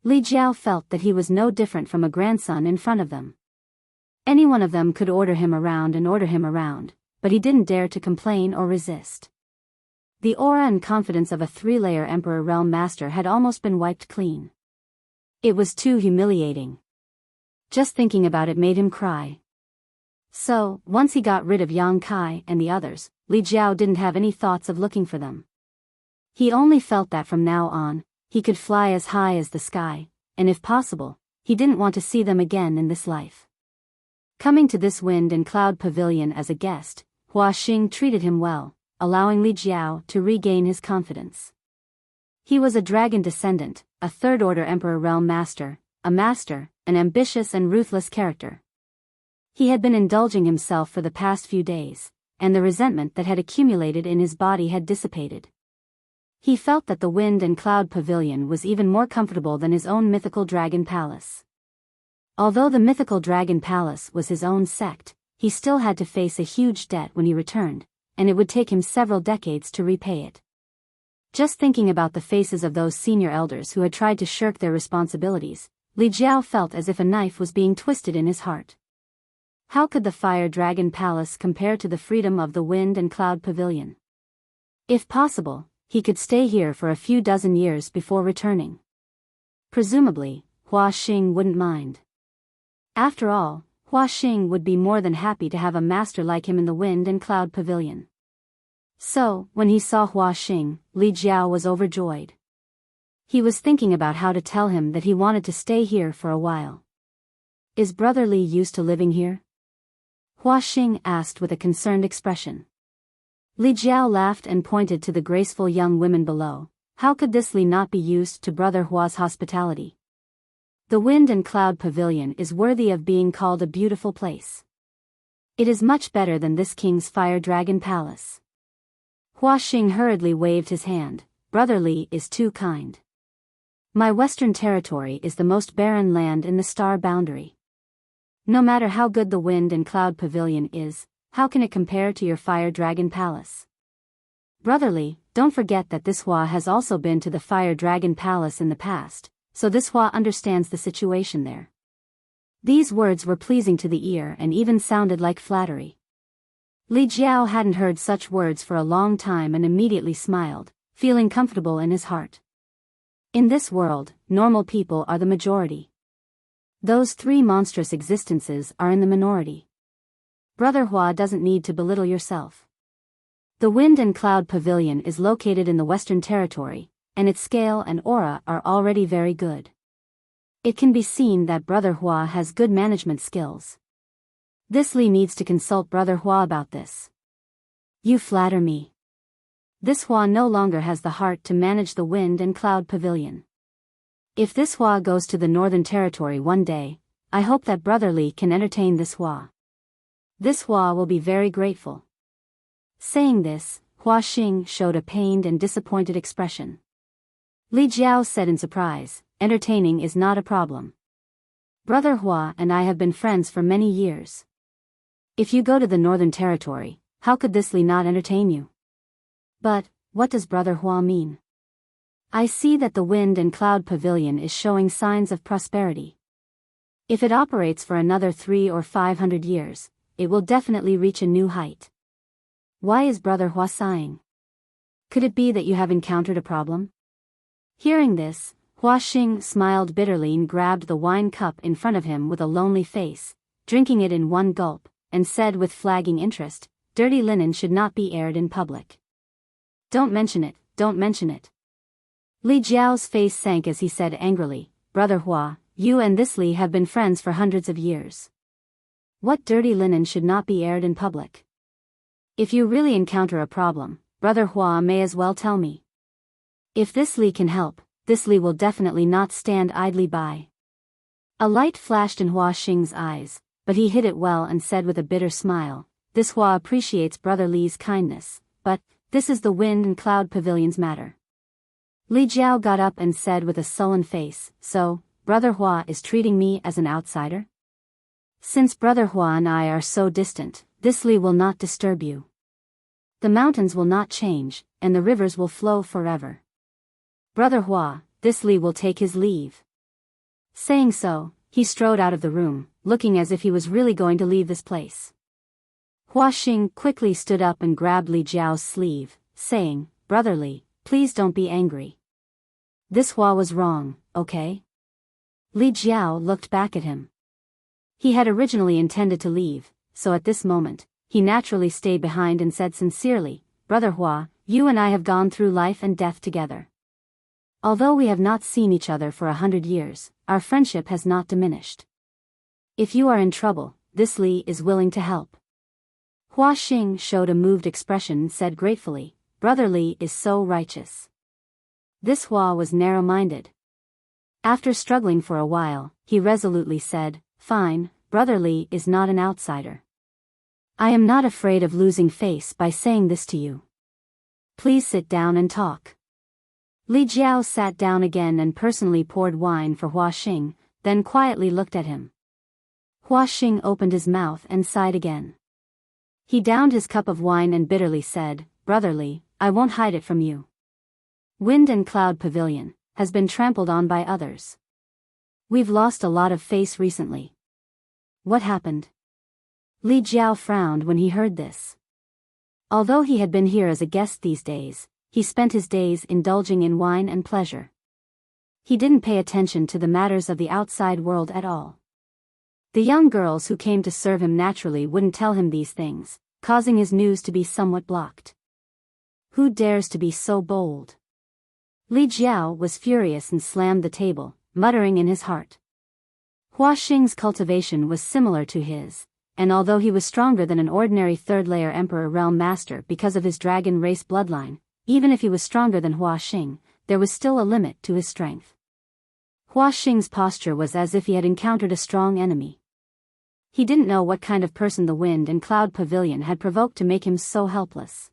Li Jiao felt that he was no different from a grandson in front of them. Any one of them could order him around, but he didn't dare to complain or resist. The aura and confidence of a 3-layer Emperor Realm Master had almost been wiped clean. It was too humiliating. Just thinking about it made him cry. So, once he got rid of Yang Kai and the others, Li Jiao didn't have any thoughts of looking for them. He only felt that from now on, he could fly as high as the sky, and if possible, he didn't want to see them again in this life. Coming to this Wind and Cloud Pavilion as a guest, Hua Xing treated him well, allowing Li Jiao to regain his confidence. He was a dragon descendant, a Third-Order Emperor Realm Master, an ambitious and ruthless character. He had been indulging himself for the past few days, and the resentment that had accumulated in his body had dissipated. He felt that the Wind and Cloud Pavilion was even more comfortable than his own mythical dragon palace. Although the mythical dragon palace was his own sect, he still had to face a huge debt when he returned, and it would take him several decades to repay it. Just thinking about the faces of those senior elders who had tried to shirk their responsibilities, Li Jiao felt as if a knife was being twisted in his heart. How could the Fire Dragon Palace compare to the freedom of the Wind and Cloud Pavilion? If possible, he could stay here for a few dozen years before returning. Presumably, Hua Xing wouldn't mind. After all, Hua Xing would be more than happy to have a master like him in the Wind and Cloud Pavilion. So, when he saw Hua Xing, Li Jiao was overjoyed. He was thinking about how to tell him that he wanted to stay here for a while. Is Brother Li used to living here? Hua Xing asked with a concerned expression. Li Jiao laughed and pointed to the graceful young women below. How could this Li not be used to Brother Hua's hospitality? The Wind and Cloud Pavilion is worthy of being called a beautiful place. It is much better than this king's Fire Dragon Palace. Hua Xing hurriedly waved his hand. Brother Li is too kind. My western territory is the most barren land in the star boundary. No matter how good the Wind and Cloud Pavilion is, how can it compare to your Fire Dragon Palace? Brother Li, don't forget that this Hua has also been to the Fire Dragon Palace in the past, so this Hua understands the situation there. These words were pleasing to the ear and even sounded like flattery. Li Jiao hadn't heard such words for a long time and immediately smiled, feeling comfortable in his heart. In this world, normal people are the majority. Those three monstrous existences are in the minority. Brother Hua doesn't need to belittle yourself. The Wind and Cloud Pavilion is located in the Western Territory, and its scale and aura are already very good. It can be seen that Brother Hua has good management skills. This Li needs to consult Brother Hua about this. You flatter me. This Hua no longer has the heart to manage the Wind and Cloud Pavilion. If this Hua goes to the Northern Territory one day, I hope that Brother Li can entertain this Hua. This Hua will be very grateful. Saying this, Hua Xing showed a pained and disappointed expression. Li Jiao said in surprise, entertaining is not a problem. Brother Hua and I have been friends for many years. If you go to the Northern Territory, how could this Li not entertain you? But, what does Brother Hua mean? I see that the Wind and Cloud Pavilion is showing signs of prosperity. If it operates for another 300 or 500 years, it will definitely reach a new height. Why is Brother Hua sighing? Could it be that you have encountered a problem? Hearing this, Hua Xing smiled bitterly and grabbed the wine cup in front of him with a lonely face, drinking it in one gulp, and said with flagging interest, dirty linen should not be aired in public. Don't mention it, don't mention it. Li Jiao's face sank as he said angrily, Brother Hua, you and this Li have been friends for hundreds of years. What dirty linen should not be aired in public? If you really encounter a problem, Brother Hua may as well tell me. If this Li can help, this Li will definitely not stand idly by. A light flashed in Hua Xing's eyes, but he hid it well and said with a bitter smile, this Hua appreciates Brother Li's kindness, but, this is the Wind and Cloud Pavilion's matter. Li Jiao got up and said with a sullen face, so, Brother Hua is treating me as an outsider? Since Brother Hua and I are so distant, this Li will not disturb you. The mountains will not change, and the rivers will flow forever. Brother Hua, this Li will take his leave. Saying so, he strode out of the room, looking as if he was really going to leave this place. Hua Xing quickly stood up and grabbed Li Jiao's sleeve, saying, Brother Li, please don't be angry. This Hua was wrong, okay? Li Jiao looked back at him. He had originally intended to leave, so at this moment, he naturally stayed behind and said sincerely, Brother Hua, you and I have gone through life and death together. Although we have not seen each other for 100 years, our friendship has not diminished. If you are in trouble, this Li is willing to help. Hua Xing showed a moved expression and said gratefully, Brother Li is so righteous. This Hua was narrow-minded. After struggling for a while, he resolutely said, fine, Brother Li is not an outsider. I am not afraid of losing face by saying this to you. Please sit down and talk. Li Jiao sat down again and personally poured wine for Hua Xing, then quietly looked at him. Hua Xing opened his mouth and sighed again. He downed his cup of wine and bitterly said, Brother Li, I won't hide it from you. Wind and Cloud Pavilion has been trampled on by others. We've lost a lot of face recently. What happened? Li Jiao frowned when he heard this. Although he had been here as a guest these days, he spent his days indulging in wine and pleasure. He didn't pay attention to the matters of the outside world at all. The young girls who came to serve him naturally wouldn't tell him these things, causing his news to be somewhat blocked. Who dares to be so bold? Li Jiao was furious and slammed the table, muttering in his heart. Hua Xing's cultivation was similar to his, and although he was stronger than an ordinary third-layer Emperor Realm Master because of his dragon race bloodline, even if he was stronger than Hua Xing, there was still a limit to his strength. Hua Xing's posture was as if he had encountered a strong enemy. He didn't know what kind of person the Wind and Cloud Pavilion had provoked to make him so helpless.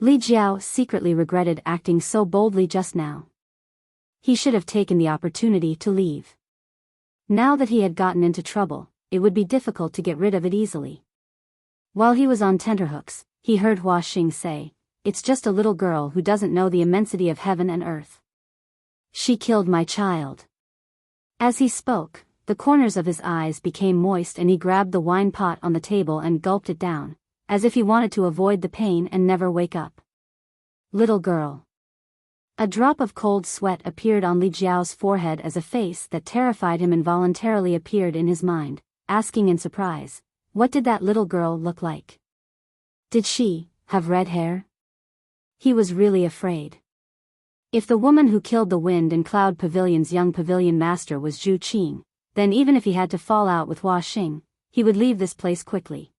Li Jiao secretly regretted acting so boldly just now. He should have taken the opportunity to leave. Now that he had gotten into trouble, it would be difficult to get rid of it easily. While he was on tenterhooks, he heard Hua Xing say, "It's just a little girl who doesn't know the immensity of heaven and earth. She killed my child." As he spoke, the corners of his eyes became moist and he grabbed the wine pot on the table and gulped it down, as if he wanted to avoid the pain and never wake up. Little girl. A drop of cold sweat appeared on Li Jiao's forehead as a face that terrified him involuntarily appeared in his mind, asking in surprise, what did that little girl look like? Did she have red hair? He was really afraid. If the woman who killed the Wind and Cloud Pavilion's young pavilion master was Zhu Qing, then even if he had to fall out with Hua Xing, he would leave this place quickly.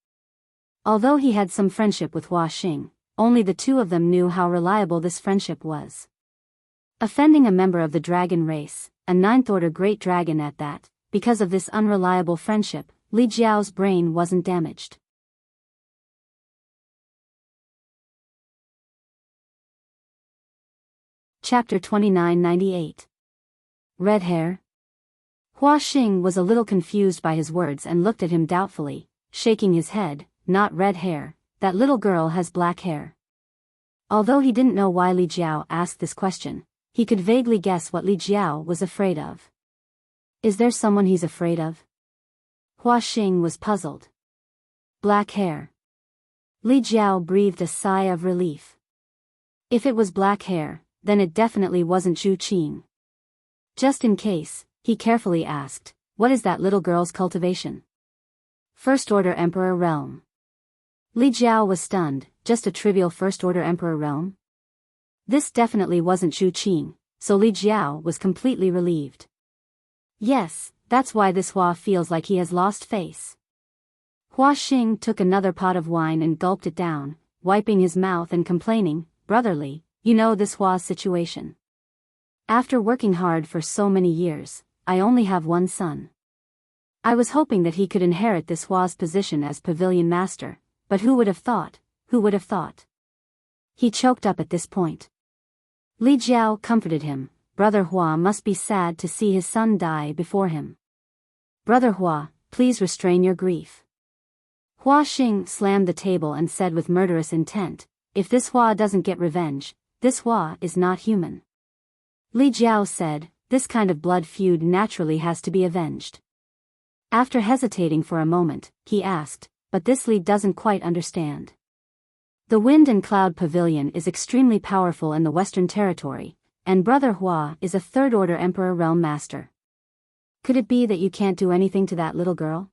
Although he had some friendship with Hua Xing, only the two of them knew how reliable this friendship was. Offending a member of the dragon race, a ninth-order great dragon at that, because of this unreliable friendship, Li Jiao's brain wasn't damaged. Chapter 2998. Red hair? Hua Xing was a little confused by his words and looked at him doubtfully, shaking his head. Not red hair, that little girl has black hair. Although he didn't know why Li Jiao asked this question, he could vaguely guess what Li Jiao was afraid of. Is there someone he's afraid of? Hua Xing was puzzled. Black hair. Li Jiao breathed a sigh of relief. If it was black hair, then it definitely wasn't Zhu Qing. Just in case, he carefully asked, what is that little girl's cultivation? First Order Emperor Realm. Li Jiao was stunned, just a trivial First Order Emperor Realm? This definitely wasn't Zhu Qing, so Li Jiao was completely relieved. Yes, that's why this Hua feels like he has lost face. Hua Xing took another pot of wine and gulped it down, wiping his mouth and complaining, brotherly, you know this Hua's situation. After working hard for so many years, I only have one son. I was hoping that he could inherit this Hua's position as pavilion master, but who would have thought, who would have thought? He choked up at this point. Li Jiao comforted him, Brother Hua must be sad to see his son die before him. Brother Hua, please restrain your grief. Hua Xing slammed the table and said with murderous intent, if this Hua doesn't get revenge, this Hua is not human. Li Jiao said, this kind of blood feud naturally has to be avenged. After hesitating for a moment, he asked, but this Li doesn't quite understand. The Wind and Cloud Pavilion is extremely powerful in the Western Territory, and Brother Hua is a third-order Emperor Realm Master. Could it be that you can't do anything to that little girl?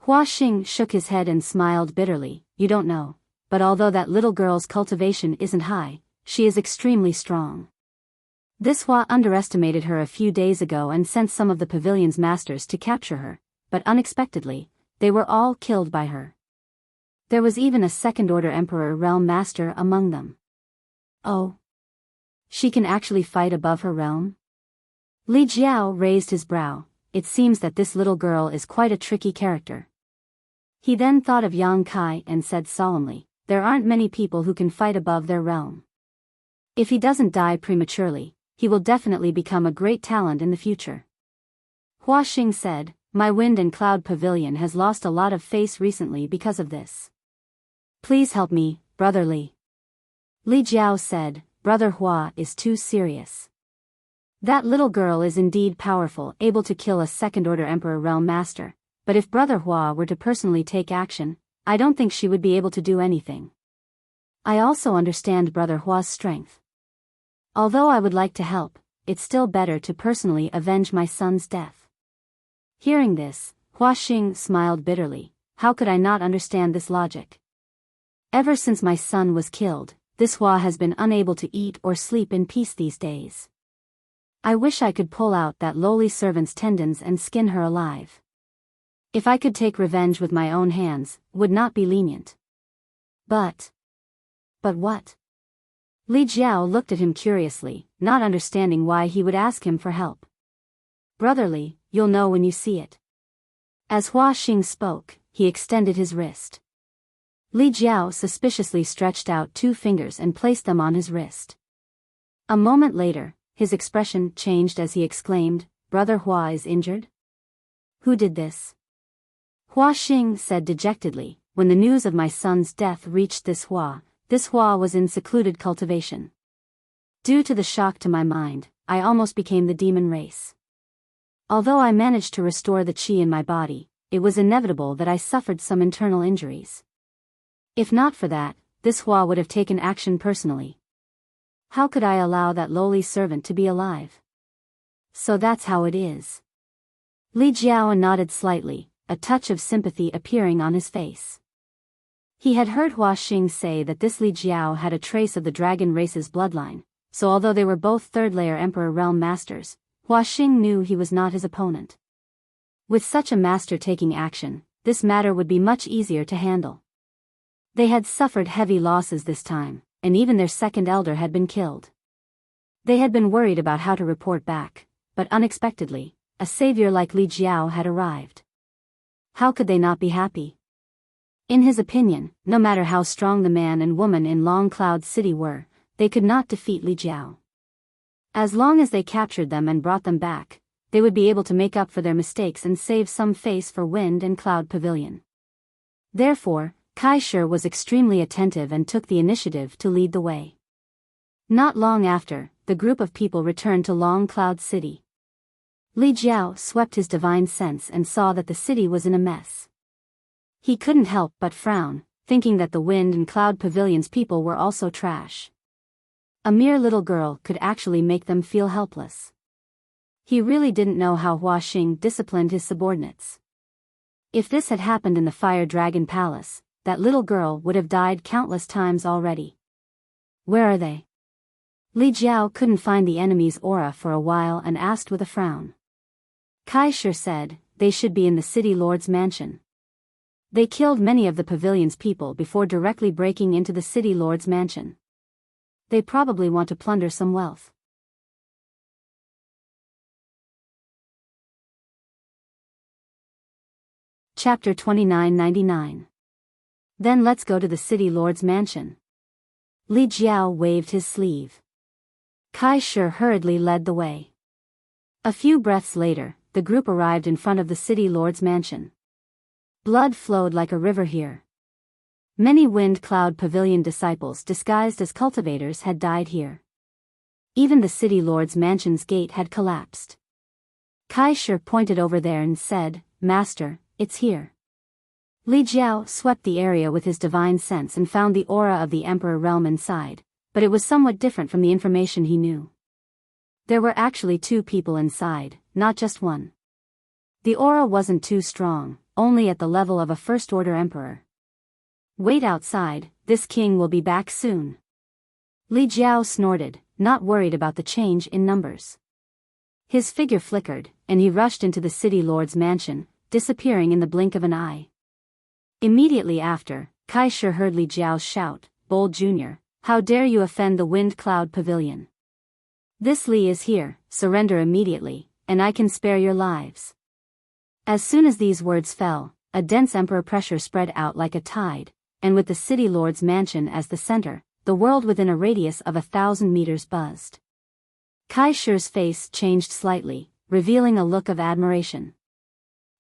Hua Xing shook his head and smiled bitterly, you don't know, but although that little girl's cultivation isn't high, she is extremely strong. This Hua underestimated her a few days ago and sent some of the pavilion's masters to capture her, but unexpectedly, they were all killed by her. There was even a second-order Emperor Realm Master among them. Oh. She can actually fight above her realm? Li Jiao raised his brow, it seems that this little girl is quite a tricky character. He then thought of Yang Kai and said solemnly, there aren't many people who can fight above their realm. If he doesn't die prematurely, he will definitely become a great talent in the future. Hua Xing said, my Wind and Cloud Pavilion has lost a lot of face recently because of this. Please help me, Brother Li. Li Jiao said, Brother Hua is too serious. That little girl is indeed powerful, able to kill a second-order Emperor Realm Master, but if Brother Hua were to personally take action, I don't think she would be able to do anything. I also understand Brother Hua's strength. Although I would like to help, it's still better to personally avenge my son's death. Hearing this, Hua Xing smiled bitterly. How could I not understand this logic? Ever since my son was killed, this Hua has been unable to eat or sleep in peace these days. I wish I could pull out that lowly servant's tendons and skin her alive. If I could take revenge with my own hands, would not be lenient. But what? Li Jiao looked at him curiously, not understanding why he would ask him for help. Brotherly, you'll know when you see it. As Hua Xing spoke, he extended his wrist. Li Jiao suspiciously stretched out 2 fingers and placed them on his wrist. A moment later, his expression changed as he exclaimed, Brother Hua is injured? Who did this? Hua Xing said dejectedly, when the news of my son's death reached this Hua was in secluded cultivation. Due to the shock to my mind, I almost became the demon race. Although I managed to restore the qi in my body, it was inevitable that I suffered some internal injuries. If not for that, this Hua would have taken action personally. How could I allow that lowly servant to be alive? So that's how it is. Li Jiao nodded slightly, a touch of sympathy appearing on his face. He had heard Hua Xing say that this Li Jiao had a trace of the dragon race's bloodline, so although they were both third-layer Emperor Realm Masters, Hua Xing knew he was not his opponent. With such a master taking action, this matter would be much easier to handle. They had suffered heavy losses this time, and even their second elder had been killed. They had been worried about how to report back, but unexpectedly, a savior like Li Jiao had arrived. How could they not be happy? In his opinion, no matter how strong the man and woman in Long Cloud City were, they could not defeat Li Jiao. As long as they captured them and brought them back, they would be able to make up for their mistakes and save some face for Wind and Cloud Pavilion. Therefore, Kai Shi was extremely attentive and took the initiative to lead the way. Not long after, the group of people returned to Long Cloud City. Li Jiao swept his divine sense and saw that the city was in a mess. He couldn't help but frown, thinking that the Wind and Cloud Pavilion's people were also trash. A mere little girl could actually make them feel helpless. He really didn't know how Hua Xing disciplined his subordinates. If this had happened in the Fire Dragon Palace, that little girl would have died countless times already. Where are they? Li Jiao couldn't find the enemy's aura for a while and asked with a frown. Kai Shi said, they should be in the city lord's mansion. They killed many of the pavilion's people before directly breaking into the city lord's mansion. They probably want to plunder some wealth. Chapter 2999. Then let's go to the city lord's mansion. Li Jiao waved his sleeve. Kai Shi hurriedly led the way. A few breaths later, the group arrived in front of the city lord's mansion. Blood flowed like a river here. Many Wind Cloud Pavilion disciples disguised as cultivators had died here. Even the city lord's mansion's gate had collapsed. Kai Shi pointed over there and said, Master, it's here. Li Jiao swept the area with his divine sense and found the aura of the Emperor realm inside, but it was somewhat different from the information he knew. There were actually 2 people inside, not just one. The aura wasn't too strong, only at the level of a first-order emperor. Wait outside, this king will be back soon. Li Jiao snorted, not worried about the change in numbers. His figure flickered, and he rushed into the city lord's mansion, disappearing in the blink of an eye. Immediately after, Kai Shi heard Li Jiao shout, Bold Junior, how dare you offend the Wind Cloud Pavilion? This Li is here, surrender immediately, and I can spare your lives. As soon as these words fell, a dense emperor pressure spread out like a tide, and with the city lord's mansion as the center, the world within a radius of 1,000 meters buzzed. Kai Shi's face changed slightly, revealing a look of admiration.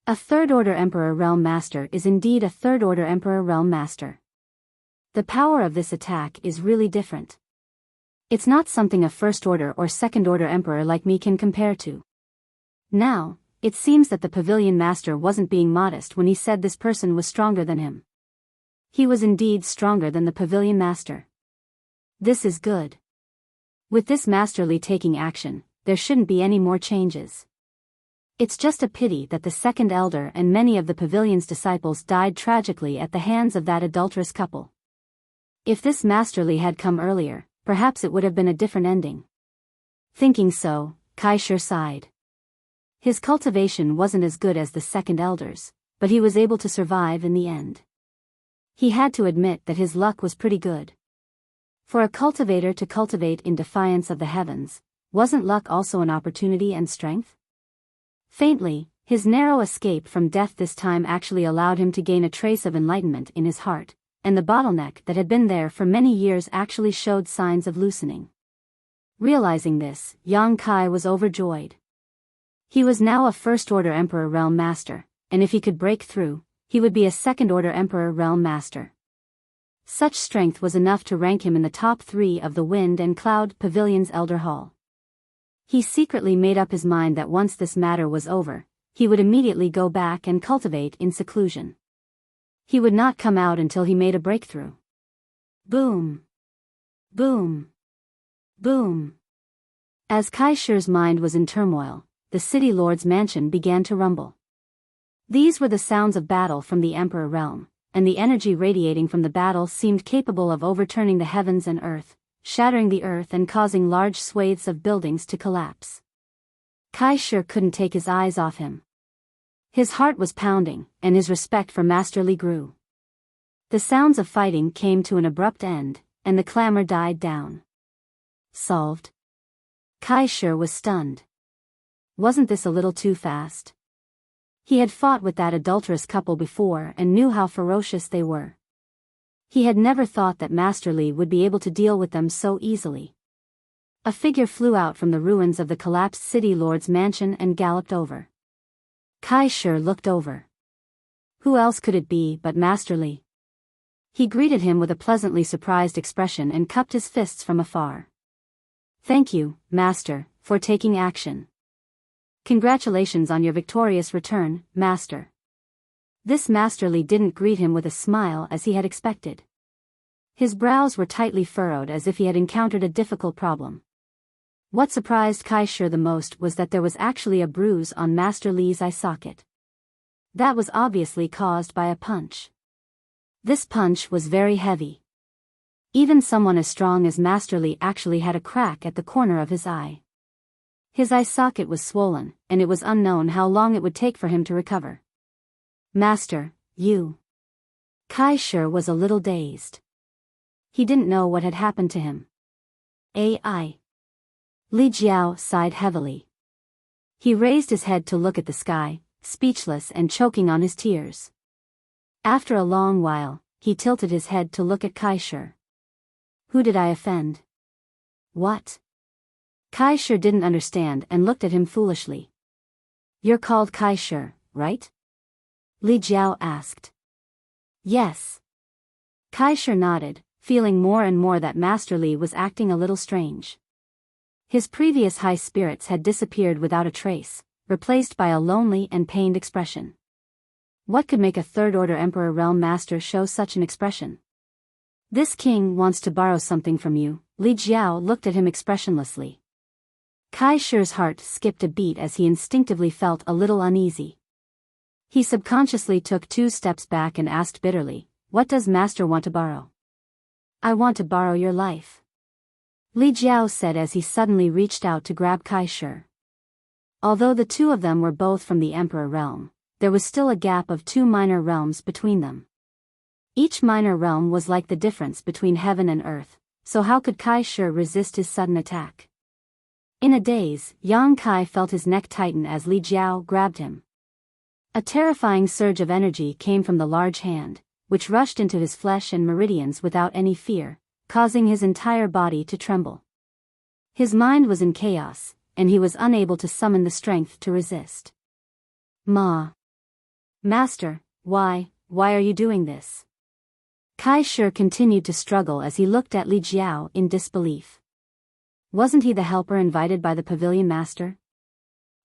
A third-order Emperor Realm Master is indeed a third-order Emperor Realm Master. The power of this attack is really different. It's not something a first-order or second-order emperor like me can compare to. Now, it seems that the pavilion master wasn't being modest when he said this person was stronger than him. He was indeed stronger than the pavilion master. This is good. With this masterly taking action, there shouldn't be any more changes. It's just a pity that the second elder and many of the pavilion's disciples died tragically at the hands of that adulterous couple. If this masterly had come earlier, perhaps it would have been a different ending. Thinking so, Kai Shi sighed. His cultivation wasn't as good as the second elder's, but he was able to survive in the end. He had to admit that his luck was pretty good. For a cultivator to cultivate in defiance of the heavens, wasn't luck also an opportunity and strength? Faintly, his narrow escape from death this time actually allowed him to gain a trace of enlightenment in his heart, and the bottleneck that had been there for many years actually showed signs of loosening. Realizing this, Yang Kai was overjoyed. He was now a first-order Emperor Realm Master, and if he could break through, he would be a second-order Emperor Realm Master. Such strength was enough to rank him in the top 3 of the Wind and Cloud Pavilion's Elder Hall. He secretly made up his mind that once this matter was over, he would immediately go back and cultivate in seclusion. He would not come out until he made a breakthrough. Boom! Boom! Boom! As Kai Shi's mind was in turmoil, the city lord's mansion began to rumble. These were the sounds of battle from the Emperor realm, and the energy radiating from the battle seemed capable of overturning the heavens and earth, shattering the earth and causing large swathes of buildings to collapse. Kai Shi couldn't take his eyes off him. His heart was pounding, and his respect for Master Li grew. The sounds of fighting came to an abrupt end, and the clamor died down. Solved? Kai Shi was stunned. Wasn't this a little too fast? He had fought with that adulterous couple before and knew how ferocious they were. He had never thought that Master Li would be able to deal with them so easily. A figure flew out from the ruins of the collapsed city lord's mansion and galloped over. Kai Shi looked over. Who else could it be but Master Li? He greeted him with a pleasantly surprised expression and cupped his fists from afar. Thank you, Master, for taking action. Congratulations on your victorious return, Master. This Master Li didn't greet him with a smile as he had expected. His brows were tightly furrowed as if he had encountered a difficult problem. What surprised Kai Shi the most was that there was actually a bruise on Master Li's eye socket. That was obviously caused by a punch. This punch was very heavy. Even someone as strong as Master Li actually had a crack at the corner of his eye. His eye socket was swollen, and it was unknown how long it would take for him to recover. Master, you. Kai Shi was a little dazed. He didn't know what had happened to him. Ai. Li Jiao sighed heavily. He raised his head to look at the sky, speechless and choking on his tears. After a long while, he tilted his head to look at Kai Shi. Who did I offend? What? Kai Shi didn't understand and looked at him foolishly. You're called Kai Shi, right? Li Jiao asked. Yes. Kai Shi nodded, feeling more and more that Master Li was acting a little strange. His previous high spirits had disappeared without a trace, replaced by a lonely and pained expression. What could make a third-order Emperor Realm Master show such an expression? This king wants to borrow something from you. Li Jiao looked at him expressionlessly. Kai Shi's heart skipped a beat as he instinctively felt a little uneasy. He subconsciously took 2 steps back and asked bitterly, what does Master want to borrow? I want to borrow your life. Li Jiao said as he suddenly reached out to grab Kai Shi. Although the two of them were both from the Emperor realm, there was still a gap of 2 minor realms between them. Each minor realm was like the difference between heaven and earth, so how could Kai Shi resist his sudden attack? In a daze, Yang Kai felt his neck tighten as Li Jiao grabbed him. A terrifying surge of energy came from the large hand, which rushed into his flesh and meridians without any fear, causing his entire body to tremble. His mind was in chaos, and he was unable to summon the strength to resist. Master, why are you doing this? Kai Shi continued to struggle as he looked at Li Jiao in disbelief. Wasn't he the helper invited by the pavilion master?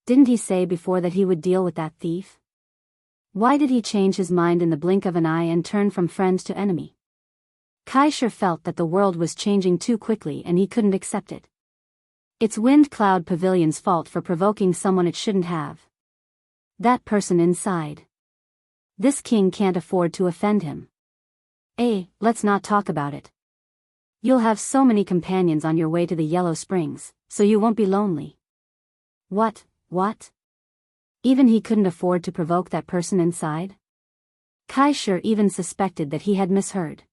Didn't he say before that he would deal with that thief? Why did he change his mind in the blink of an eye and turn from friend to enemy? Kai sure felt that the world was changing too quickly and he couldn't accept it. It's Wind Cloud Pavilion's fault for provoking someone it shouldn't have. That person inside. This king can't afford to offend him. Let's not talk about it. You'll have so many companions on your way to the Yellow Springs, so you won't be lonely. What? Even he couldn't afford to provoke that person inside? Kai sure even suspected that he had misheard.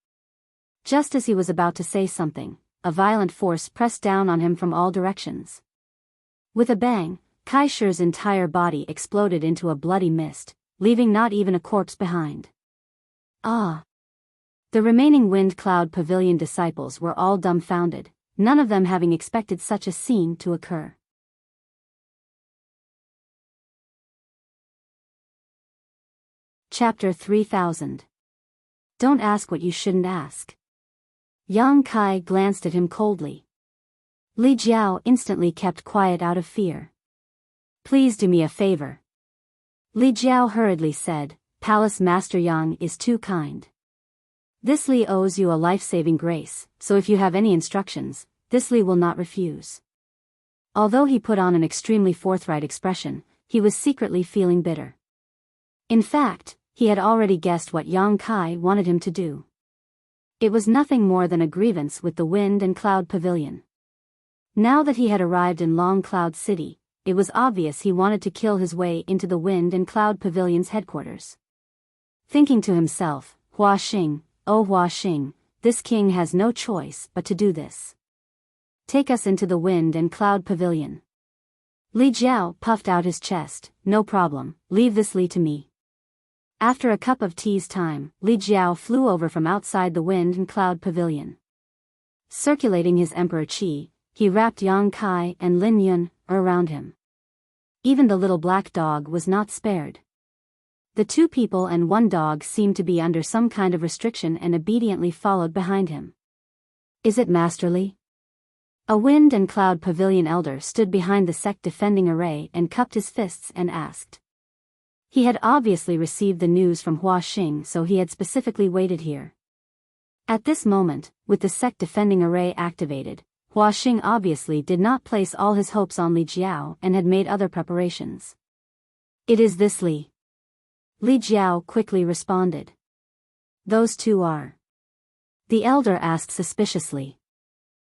Just as he was about to say something, a violent force pressed down on him from all directions. With a bang, Kai Shu's entire body exploded into a bloody mist, leaving not even a corpse behind. The remaining Wind Cloud Pavilion disciples were all dumbfounded, none of them having expected such a scene to occur. Chapter 3000. Don't ask what you shouldn't ask. Yang Kai glanced at him coldly. Li Jiao instantly kept quiet out of fear. Please do me a favor. Li Jiao hurriedly said, Palace Master Yang is too kind. This Li owes you a life-saving grace, so if you have any instructions, this Li will not refuse. Although he put on an extremely forthright expression, he was secretly feeling bitter. In fact, he had already guessed what Yang Kai wanted him to do. It was nothing more than a grievance with the Wind and Cloud Pavilion. Now that he had arrived in Long Cloud City, it was obvious he wanted to kill his way into the Wind and Cloud Pavilion's headquarters. Thinking to himself, Hua Xing, oh Hua Xing, this king has no choice but to do this. Take us into the Wind and Cloud Pavilion. Li Jiao puffed out his chest, no problem, leave this Li to me. After a cup of tea's time, Li Jiao flew over from outside the Wind and Cloud Pavilion. Circulating his Emperor Qi, he wrapped Yang Kai and Lin Yun around him. Even the little black dog was not spared. The 2 people and 1 dog seemed to be under some kind of restriction and obediently followed behind him. Is it Master Li? A Wind and Cloud Pavilion elder stood behind the sect defending array and cupped his fists and asked. He had obviously received the news from Hua Xing, so he had specifically waited here. At this moment, with the sect defending array activated, Hua Xing obviously did not place all his hopes on Li Jiao and had made other preparations. It is this Li. Li Jiao quickly responded. Those 2 are. The elder asked suspiciously.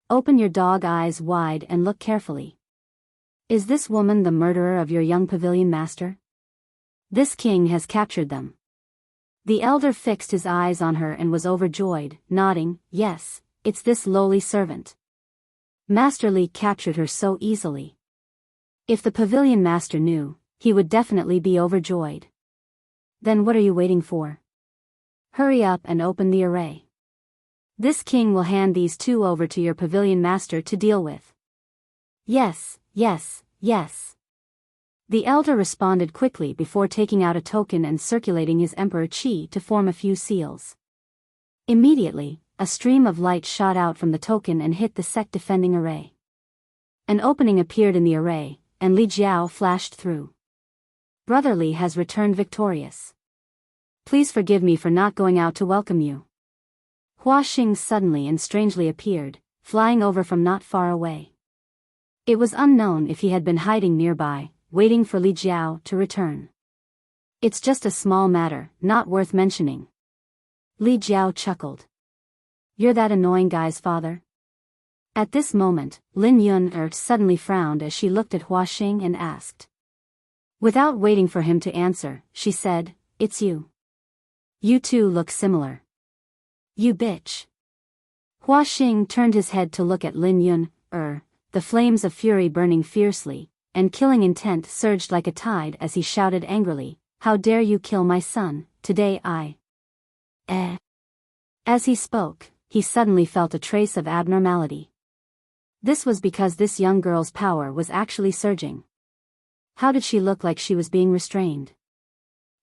Open your dog eyes wide and look carefully. Is this woman the murderer of your young pavilion master? This king has captured them. The elder fixed his eyes on her and was overjoyed, nodding, yes, it's this lowly servant. Master Li captured her so easily. If the pavilion master knew, he would definitely be overjoyed. Then what are you waiting for? Hurry up and open the array. This king will hand these 2 over to your pavilion master to deal with. Yes. The elder responded quickly before taking out a token and circulating his Emperor Qi to form a few seals. Immediately, a stream of light shot out from the token and hit the sect defending array. An opening appeared in the array, and Li Jiao flashed through. Brother Li has returned victorious. Please forgive me for not going out to welcome you. Hua Xing suddenly and strangely appeared, flying over from not far away. It was unknown if he had been hiding nearby, waiting for Li Jiao to return. It's just a small matter, not worth mentioning. Li Jiao chuckled. You're that annoying guy's father? At this moment, Lin Yun suddenly frowned as she looked at Hua Xing and asked. Without waiting for him to answer, she said, it's you. You 2 look similar. You bitch. Hua Xing turned his head to look at Lin Yun, the flames of fury burning fiercely, and killing intent surged like a tide as he shouted angrily, how dare you kill my son, today I. As he spoke, he suddenly felt a trace of abnormality. This was because this young girl's power was actually surging. How did she look like she was being restrained?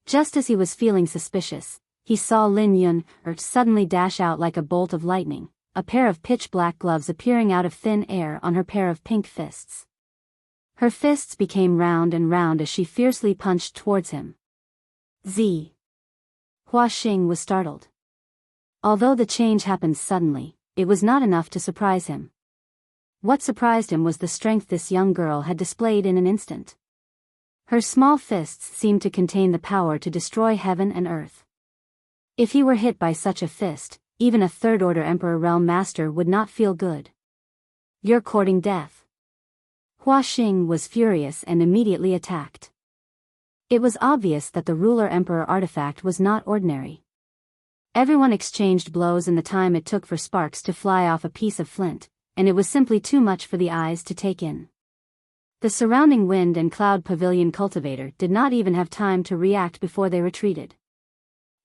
Just as he was feeling suspicious, he saw Lin Yun suddenly dash out like a bolt of lightning, a pair of pitch-black gloves appearing out of thin air on her pair of pink fists. Her fists became round and round as she fiercely punched towards him. Z. Hua Xing was startled. Although the change happened suddenly, it was not enough to surprise him. What surprised him was the strength this young girl had displayed in an instant. Her small fists seemed to contain the power to destroy heaven and earth. If he were hit by such a fist, even a third-order Emperor Realm Master would not feel good. You're courting death. Hua Xing was furious and immediately attacked. It was obvious that the Ruler Emperor artifact was not ordinary. Everyone exchanged blows in the time it took for sparks to fly off a piece of flint, and it was simply too much for the eyes to take in. The surrounding wind and cloud pavilion cultivator did not even have time to react before they retreated.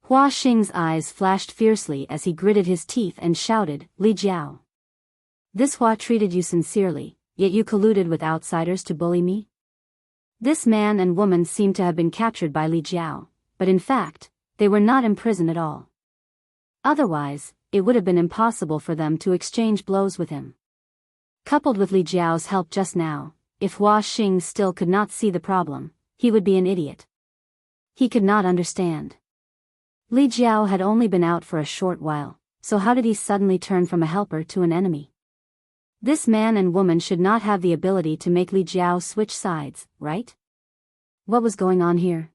Hua Xing's eyes flashed fiercely as he gritted his teeth and shouted, "Li Jiao. This Hua treated you sincerely, yet you colluded with outsiders to bully me?" This man and woman seemed to have been captured by Li Jiao, but in fact, they were not in prison at all. Otherwise, it would have been impossible for them to exchange blows with him. Coupled with Li Jiao's help just now, if Hua Xing still could not see the problem, he would be an idiot. He could not understand. Li Jiao had only been out for a short while, so how did he suddenly turn from a helper to an enemy? This man and woman should not have the ability to make Li Jiao switch sides, right? What was going on here?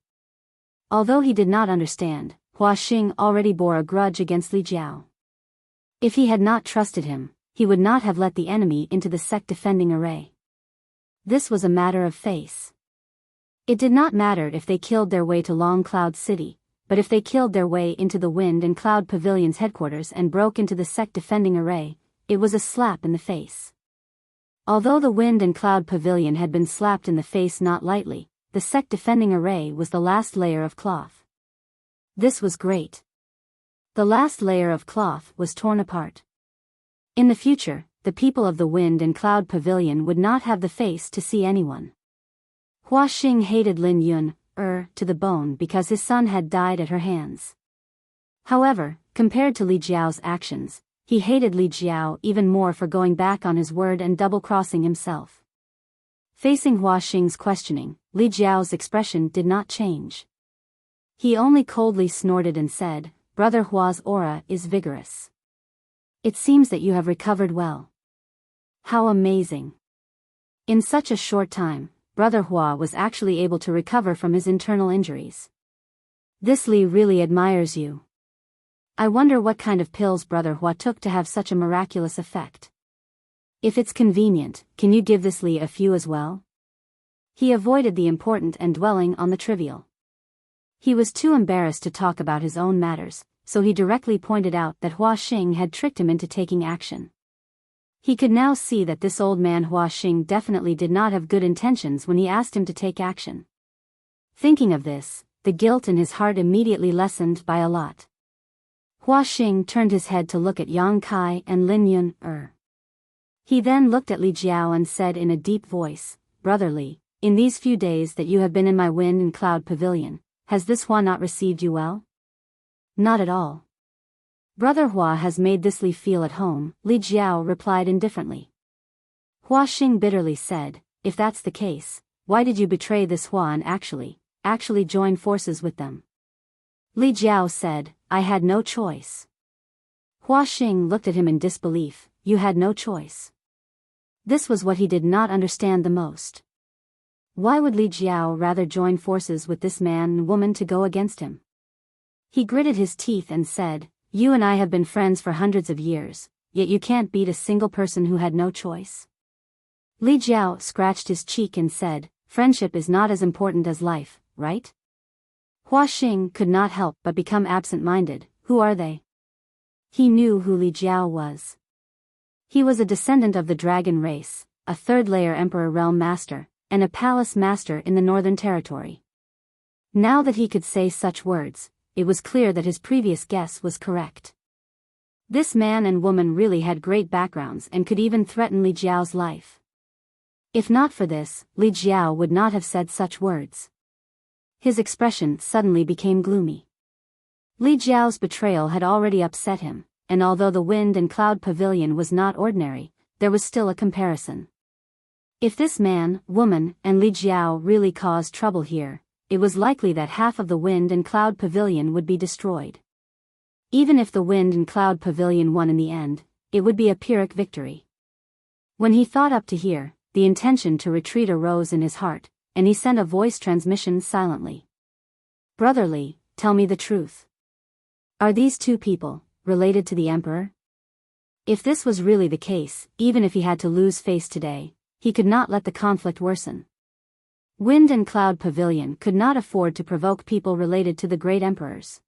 Although he did not understand, Hua Xing already bore a grudge against Li Jiao. If he had not trusted him, he would not have let the enemy into the sect defending array. This was a matter of face. It did not matter if they killed their way to Long Cloud City, but if they killed their way into the Wind and Cloud Pavilion's headquarters and broke into the sect defending array, it was a slap in the face. Although the Wind and Cloud Pavilion had been slapped in the face not lightly, the sect defending array was the last layer of cloth. This was great. The last layer of cloth was torn apart. In the future, the people of the Wind and Cloud Pavilion would not have the face to see anyone. Hua Xing hated Lin Yun, to the bone because his son had died at her hands. However, compared to Li Jiao's actions, he hated Li Jiao even more for going back on his word and double-crossing himself. Facing Hua Xing's questioning, Li Jiao's expression did not change. He only coldly snorted and said, "Brother Hua's aura is vigorous. It seems that you have recovered well. How amazing." In such a short time, Brother Hua was actually able to recover from his internal injuries. This Li really admires you. I wonder what kind of pills Brother Hua took to have such a miraculous effect. If it's convenient, can you give this Li a few as well? He avoided the important and dwelling on the trivial. He was too embarrassed to talk about his own matters, so he directly pointed out that Hua Xing had tricked him into taking action. He could now see that this old man Hua Xing definitely did not have good intentions when he asked him to take action. Thinking of this, the guilt in his heart immediately lessened by a lot. Hua Xing turned his head to look at Yang Kai and Lin Yun. He then looked at Li Jiao and said in a deep voice, "Brother Li, in these few days that you have been in my Wind and Cloud Pavilion, has this Hua not received you well?" "Not at all. Brother Hua has made this Li feel at home," Li Jiao replied indifferently. Hua Xing bitterly said, "If that's the case, why did you betray this Hua and actually join forces with them?" Li Jiao said, "I had no choice." Hua Xing looked at him in disbelief. "You had no choice?" This was what he did not understand the most. Why would Li Jiao rather join forces with this man and woman to go against him? He gritted his teeth and said, "You and I have been friends for hundreds of years, yet you can't beat a single person who had no choice." Li Jiao scratched his cheek and said, "Friendship is not as important as life, right?" Hua Xing could not help but become absent-minded. Who are they? He knew who Li Jiao was. He was a descendant of the dragon race, a third-layer Emperor Realm Master, and a palace master in the Northern Territory. Now that he could say such words, it was clear that his previous guess was correct. This man and woman really had great backgrounds and could even threaten Li Jiao's life. If not for this, Li Jiao would not have said such words. His expression suddenly became gloomy. Li Jiao's betrayal had already upset him, and although the wind and cloud pavilion was not ordinary, there was still a comparison. If this man, woman, and Li Jiao really caused trouble here, it was likely that half of the wind and cloud pavilion would be destroyed. Even if the wind and cloud pavilion won in the end, it would be a Pyrrhic victory. When he thought up to here, the intention to retreat arose in his heart, and he sent a voice transmission silently. Brotherly, tell me the truth. Are these two people related to the emperor? If this was really the case, even if he had to lose face today, he could not let the conflict worsen. Wind and Cloud Pavilion could not afford to provoke people related to the great emperors.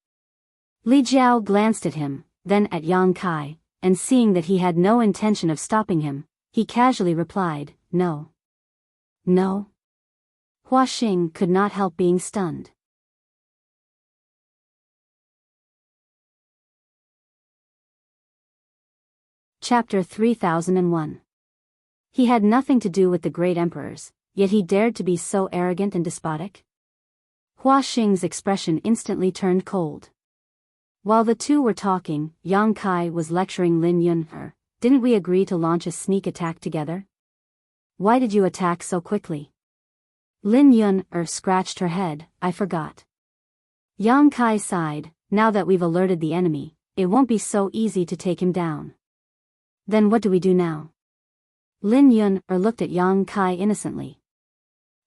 Li Jiao glanced at him, then at Yang Kai, and seeing that he had no intention of stopping him, he casually replied, "No." "No?" Hua Xing could not help being stunned. Chapter 3001. He had nothing to do with the great emperors, yet he dared to be so arrogant and despotic? Hua Xing's expression instantly turned cold. While the two were talking, Yang Kai was lecturing Lin Yun. Didn't we agree to launch a sneak attack together? Why did you attack so quickly? Lin Yun scratched her head. I forgot. Yang Kai sighed. Now that we've alerted the enemy, it won't be so easy to take him down. Then what do we do now? Lin Yun looked at Yang Kai innocently.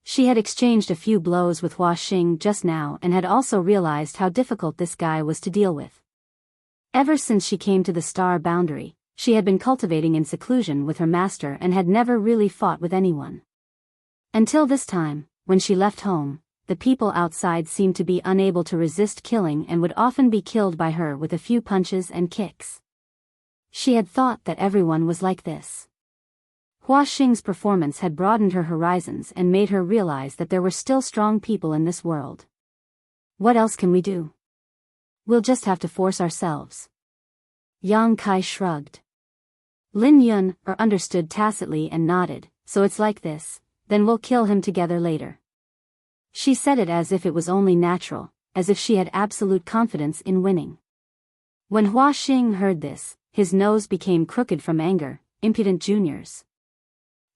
She had exchanged a few blows with Hua Xing just now and had also realized how difficult this guy was to deal with. Ever since she came to the star boundary, she had been cultivating in seclusion with her master and had never really fought with anyone. Until this time, when she left home, the people outside seemed to be unable to resist killing and would often be killed by her with a few punches and kicks. She had thought that everyone was like this. Hua Xing's performance had broadened her horizons and made her realize that there were still strong people in this world. What else can we do? We'll just have to force ourselves. Yang Kai shrugged. Lin Yun understood tacitly and nodded. So it's like this, then we'll kill him together later. She said it as if it was only natural, as if she had absolute confidence in winning. When Hua Xing heard this, his nose became crooked from anger. Impudent juniors.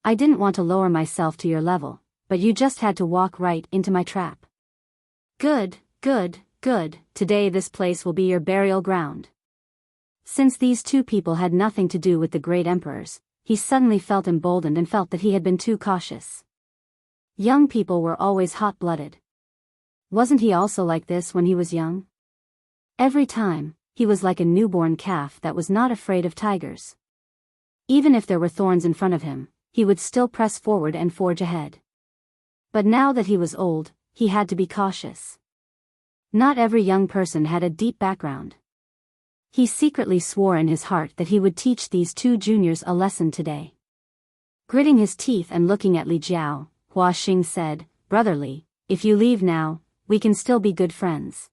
I didn't want to lower myself to your level, but you just had to walk right into my trap. Good, good, good, today this place will be your burial ground. Since these two people had nothing to do with the great emperors, he suddenly felt emboldened and felt that he had been too cautious. Young people were always hot-blooded. Wasn't he also like this when he was young? Every time, he was like a newborn calf that was not afraid of tigers. Even if there were thorns in front of him, he would still press forward and forge ahead. But now that he was old, he had to be cautious. Not every young person had a deep background. He secretly swore in his heart that he would teach these two juniors a lesson today. Gritting his teeth and looking at Li Jiao, Hua Xing said, "Brotherly, if you leave now, we can still be good friends."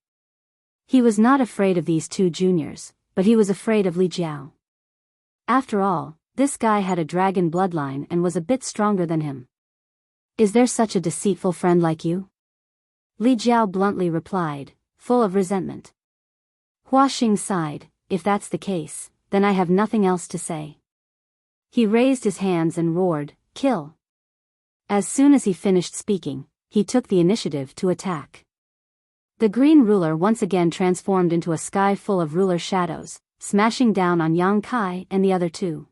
He was not afraid of these two juniors, but he was afraid of Li Jiao. After all, this guy had a dragon bloodline and was a bit stronger than him. Is there such a deceitful friend like you? Li Jiao bluntly replied, full of resentment. Hua Xing sighed. If that's the case, then I have nothing else to say. He raised his hands and roared, "Kill!" As soon as he finished speaking, he took the initiative to attack. The green ruler once again transformed into a sky full of ruler shadows, smashing down on Yang Kai and the other two.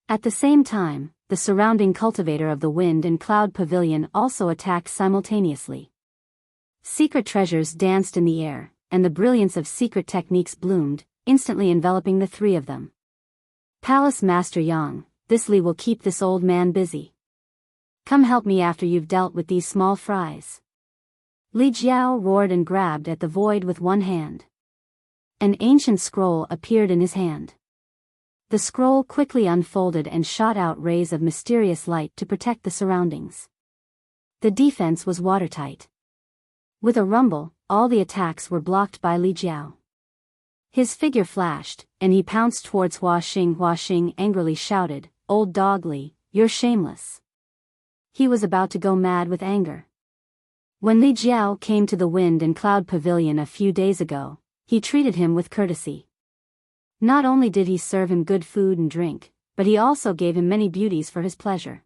At the same time, the surrounding cultivator of the wind and cloud pavilion also attacked simultaneously. Secret treasures danced in the air, and the brilliance of secret techniques bloomed, instantly enveloping the three of them. Palace Master Yang, this Li will keep this old man busy. Come help me after you've dealt with these small fries. Li Jiao roared and grabbed at the void with one hand. An ancient scroll appeared in his hand. The scroll quickly unfolded and shot out rays of mysterious light to protect the surroundings. The defense was watertight. With a rumble, all the attacks were blocked by Li Jiao. His figure flashed, and he pounced towards Hua Xing. Hua Xing angrily shouted, "Old dog Li, you're shameless." He was about to go mad with anger. When Li Jiao came to the Wind and Cloud Pavilion a few days ago, he treated him with courtesy. Not only did he serve him good food and drink, but he also gave him many beauties for his pleasure.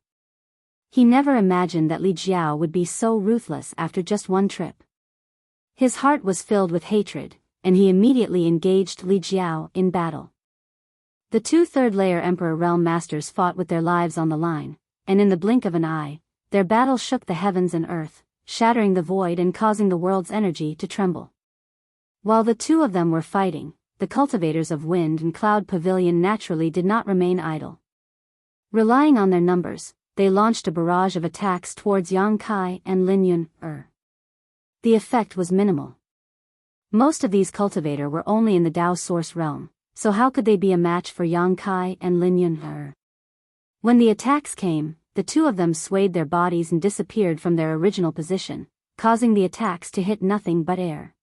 He never imagined that Li Jiao would be so ruthless after just one trip. His heart was filled with hatred, and he immediately engaged Li Jiao in battle. The two third-layer Emperor Realm Masters fought with their lives on the line, and in the blink of an eye, their battle shook the heavens and earth, shattering the void and causing the world's energy to tremble. While the two of them were fighting, the cultivators of Wind and Cloud Pavilion naturally did not remain idle. Relying on their numbers, they launched a barrage of attacks towards Yang Kai and Lin Yun. The effect was minimal. Most of these cultivators were only in the Dao Source realm, so how could they be a match for Yang Kai and Lin Yun? When the attacks came, the two of them swayed their bodies and disappeared from their original position, causing the attacks to hit nothing but air.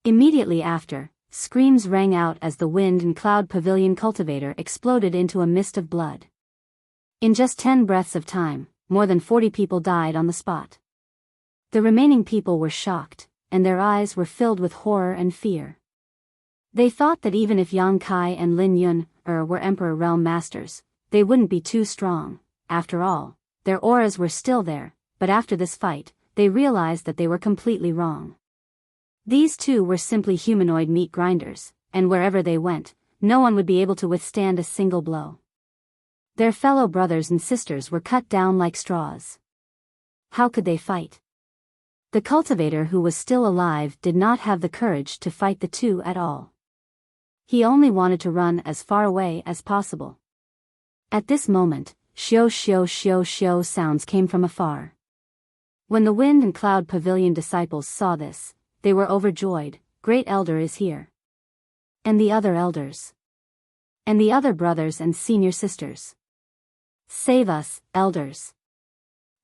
Immediately after, screams rang out as the Wind and Cloud Pavilion cultivator exploded into a mist of blood. In just 10 breaths of time, more than 40 people died on the spot. The remaining people were shocked, and their eyes were filled with horror and fear. They thought that even if Yang Kai and Lin Yun were Emperor Realm Masters, they wouldn't be too strong. After all, their auras were still there, but after this fight, they realized that they were completely wrong. These two were simply humanoid meat grinders, and wherever they went, no one would be able to withstand a single blow. Their fellow brothers and sisters were cut down like straws. How could they fight? The cultivator who was still alive did not have the courage to fight the two at all. He only wanted to run as far away as possible. At this moment, shio shio shio shio sounds came from afar. When the Wind and Cloud Pavilion disciples saw this, they were overjoyed. Great Elder is here. And the other elders. And the other brothers and senior sisters. Save us, elders.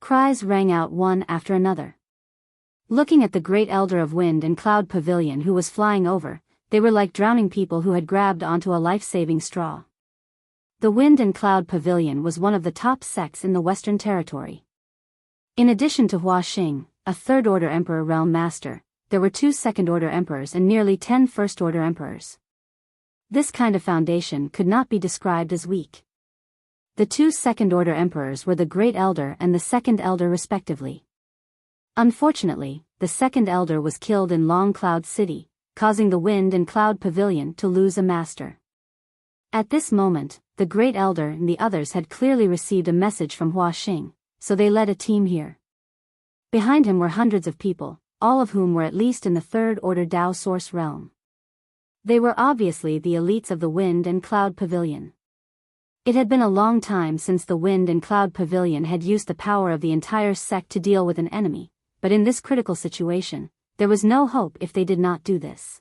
Cries rang out one after another. Looking at the Great Elder of Wind and Cloud Pavilion who was flying over, they were like drowning people who had grabbed onto a life-saving straw. The Wind and Cloud Pavilion was one of the top sects in the Western Territory. In addition to Hua Xing, a third-order Emperor Realm Master, there were 2 second-order emperors and nearly 10 first-order emperors. This kind of foundation could not be described as weak. The 2 second-order emperors were the Great Elder and the Second Elder respectively. Unfortunately, the Second Elder was killed in Long Cloud City, causing the Wind and Cloud Pavilion to lose a master. At this moment, the Great Elder and the others had clearly received a message from Hua Xing, so they led a team here. Behind him were hundreds of people, all of whom were at least in the third-order Dao Source realm. They were obviously the elites of the Wind and Cloud Pavilion. It had been a long time since the Wind and Cloud Pavilion had used the power of the entire sect to deal with an enemy, but in this critical situation, there was no hope if they did not do this.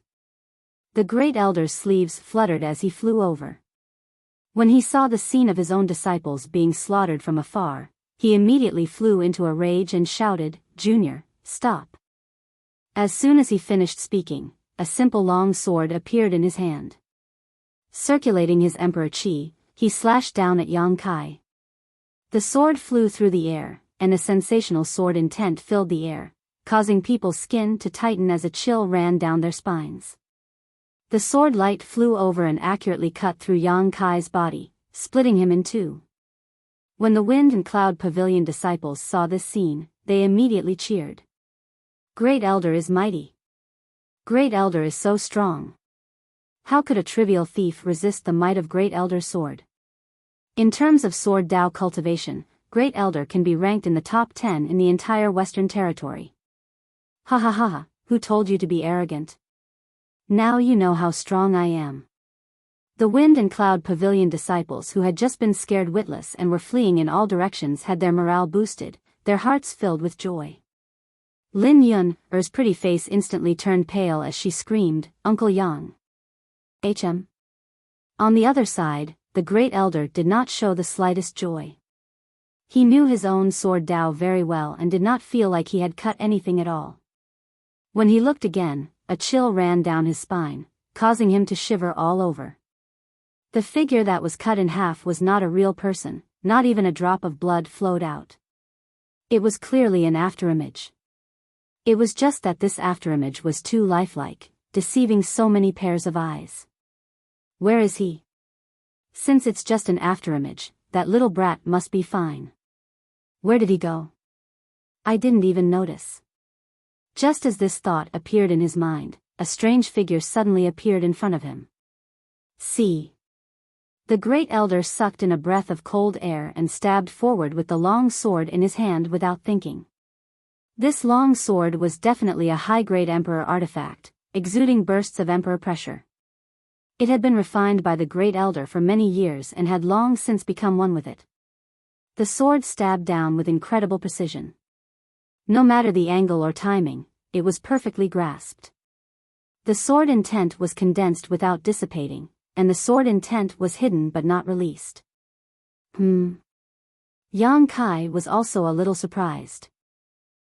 The Great Elder's sleeves fluttered as he flew over. When he saw the scene of his own disciples being slaughtered from afar, he immediately flew into a rage and shouted, "Junior, stop." As soon as he finished speaking, a simple long sword appeared in his hand. Circulating his Emperor Qi, he slashed down at Yang Kai. The sword flew through the air, and a sensational sword intent filled the air, causing people's skin to tighten as a chill ran down their spines. The sword light flew over and accurately cut through Yang Kai's body, splitting him in two. When the Wind and Cloud Pavilion disciples saw this scene, they immediately cheered. Great Elder is mighty. Great Elder is so strong. How could a trivial thief resist the might of Great Elder's sword? In terms of sword Dao cultivation, Great Elder can be ranked in the top 10 in the entire Western Territory. Ha ha ha ha, who told you to be arrogant? Now you know how strong I am. The Wind and Cloud Pavilion disciples who had just been scared witless and were fleeing in all directions had their morale boosted, their hearts filled with joy. Lin Yun's pretty face instantly turned pale as she screamed, "Uncle Yang." HM. On the other side, the Great Elder did not show the slightest joy. He knew his own sword Dao very well and did not feel like he had cut anything at all. When he looked again, a chill ran down his spine, causing him to shiver all over. The figure that was cut in half was not a real person, not even a drop of blood flowed out. It was clearly an afterimage. It was just that this afterimage was too lifelike, deceiving so many pairs of eyes. Where is he? Since it's just an afterimage, that little brat must be fine. Where did he go? I didn't even notice. Just as this thought appeared in his mind, a strange figure suddenly appeared in front of him. See. The great elder sucked in a breath of cold air and stabbed forward with the long sword in his hand without thinking. This long sword was definitely a high-grade emperor artifact, exuding bursts of emperor pressure. It had been refined by the great elder for many years and had long since become one with it. The sword stabbed down with incredible precision. No matter the angle or timing, it was perfectly grasped. The sword intent was condensed without dissipating, and the sword intent was hidden but not released. Yang Kai was also a little surprised.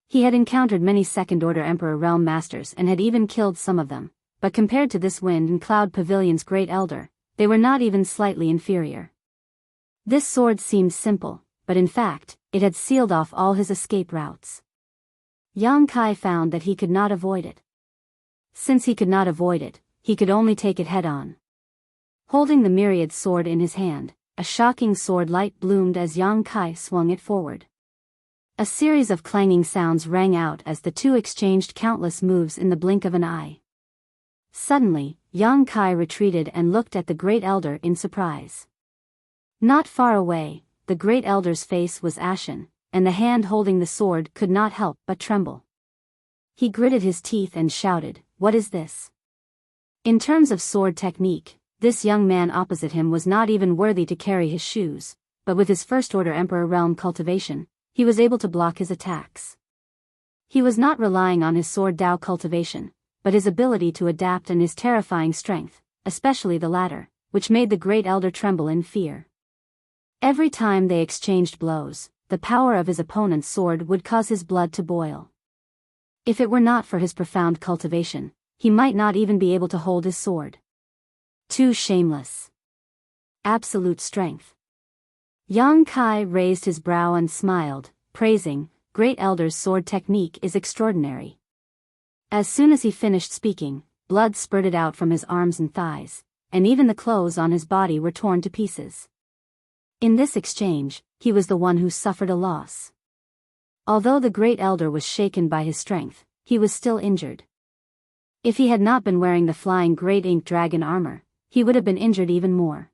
He had encountered many second-order Emperor Realm Masters and had even killed some of them, but compared to this Wind and Cloud Pavilion's great elder, they were not even slightly inferior. This sword seemed simple, but in fact, it had sealed off all his escape routes. Yang Kai found that he could not avoid it. Since he could not avoid it, he could only take it head-on. Holding the myriad sword in his hand, a shocking sword light bloomed as Yang Kai swung it forward. A series of clanging sounds rang out as the two exchanged countless moves in the blink of an eye. Suddenly, Yang Kai retreated and looked at the great elder in surprise. Not far away, the great elder's face was ashen, and the hand holding the sword could not help but tremble. He gritted his teeth and shouted, "What is this?" In terms of sword technique, this young man opposite him was not even worthy to carry his shoes, but with his first-order Emperor Realm cultivation, he was able to block his attacks. He was not relying on his sword Dao cultivation, but his ability to adapt and his terrifying strength, especially the latter, which made the great elder tremble in fear. Every time they exchanged blows, the power of his opponent's sword would cause his blood to boil. If it were not for his profound cultivation, he might not even be able to hold his sword. Too shameless. Absolute strength. Yang Kai raised his brow and smiled, praising, "Great Elder's sword technique is extraordinary." As soon as he finished speaking, blood spurted out from his arms and thighs, and even the clothes on his body were torn to pieces. In this exchange, he was the one who suffered a loss. Although the great elder was shaken by his strength, he was still injured. If he had not been wearing the flying great ink dragon armor, he would have been injured even more.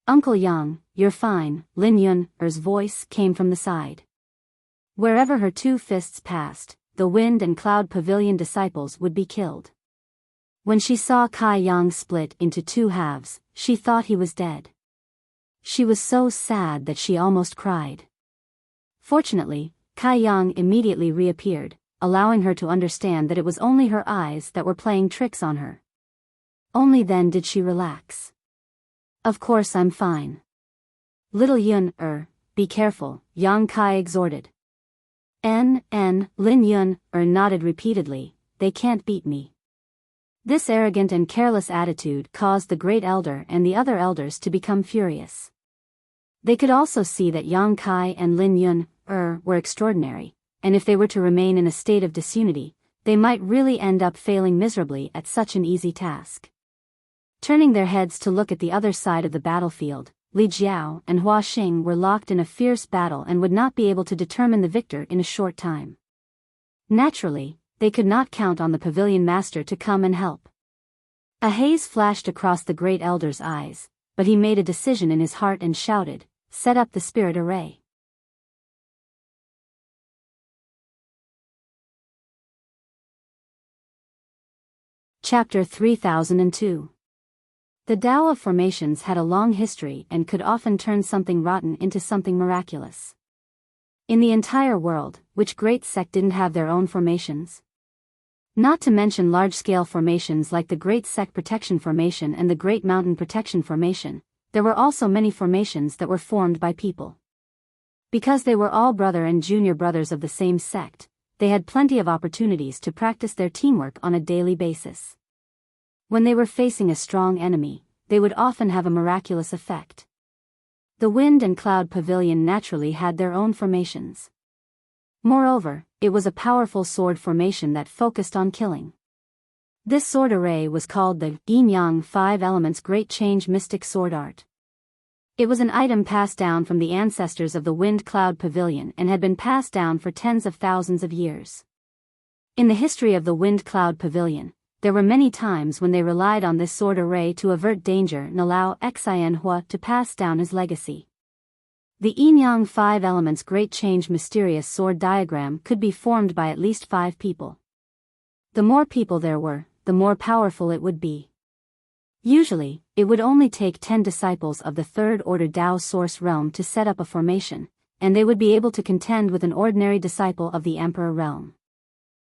"Uncle Yang, you're fine," Lin Yun's voice came from the side. Wherever her two fists passed, the Wind and Cloud Pavilion disciples would be killed. When she saw Kai Yang split into two halves, she thought he was dead. She was so sad that she almost cried. Fortunately, Kai Yang immediately reappeared, allowing her to understand that it was only her eyes that were playing tricks on her. Only then did she relax. "Of course I'm fine." "Little Yun, be careful," Yang Kai exhorted. Lin Yun nodded repeatedly, "They can't beat me." This arrogant and careless attitude caused the great elder and the other elders to become furious. They could also see that Yang Kai and Lin Yun were extraordinary, and if they were to remain in a state of disunity, they might really end up failing miserably at such an easy task. Turning their heads to look at the other side of the battlefield, Li Jiao and Hua Xing were locked in a fierce battle and would not be able to determine the victor in a short time. Naturally, they could not count on the pavilion master to come and help. A haze flashed across the great elder's eyes, but he made a decision in his heart and shouted, "Set up the spirit array." Chapter 3002. The Tao of formations had a long history and could often turn something rotten into something miraculous. In the entire world, which great sect didn't have their own formations? Not to mention large-scale formations like the Great Sect Protection Formation and the Great Mountain Protection Formation, there were also many formations that were formed by people. Because they were all brother and junior brothers of the same sect, they had plenty of opportunities to practice their teamwork on a daily basis. When they were facing a strong enemy, they would often have a miraculous effect. The Wind and Cloud Pavilion naturally had their own formations. Moreover, it was a powerful sword formation that focused on killing. This sword array was called the Yin-Yang 5 Elements Great Change Mystic Sword Art. It was an item passed down from the ancestors of the Wind Cloud Pavilion and had been passed down for tens of thousands of years. In the history of the Wind Cloud Pavilion, there were many times when they relied on this sword array to avert danger and allow Xianhua to pass down his legacy. The Yin-Yang 5 Elements Great Change Mysterious Sword diagram could be formed by at least 5 people. The more people there were, the more powerful it would be. Usually, it would only take 10 disciples of the Third Order Tao Source Realm to set up a formation, and they would be able to contend with an ordinary disciple of the Emperor Realm.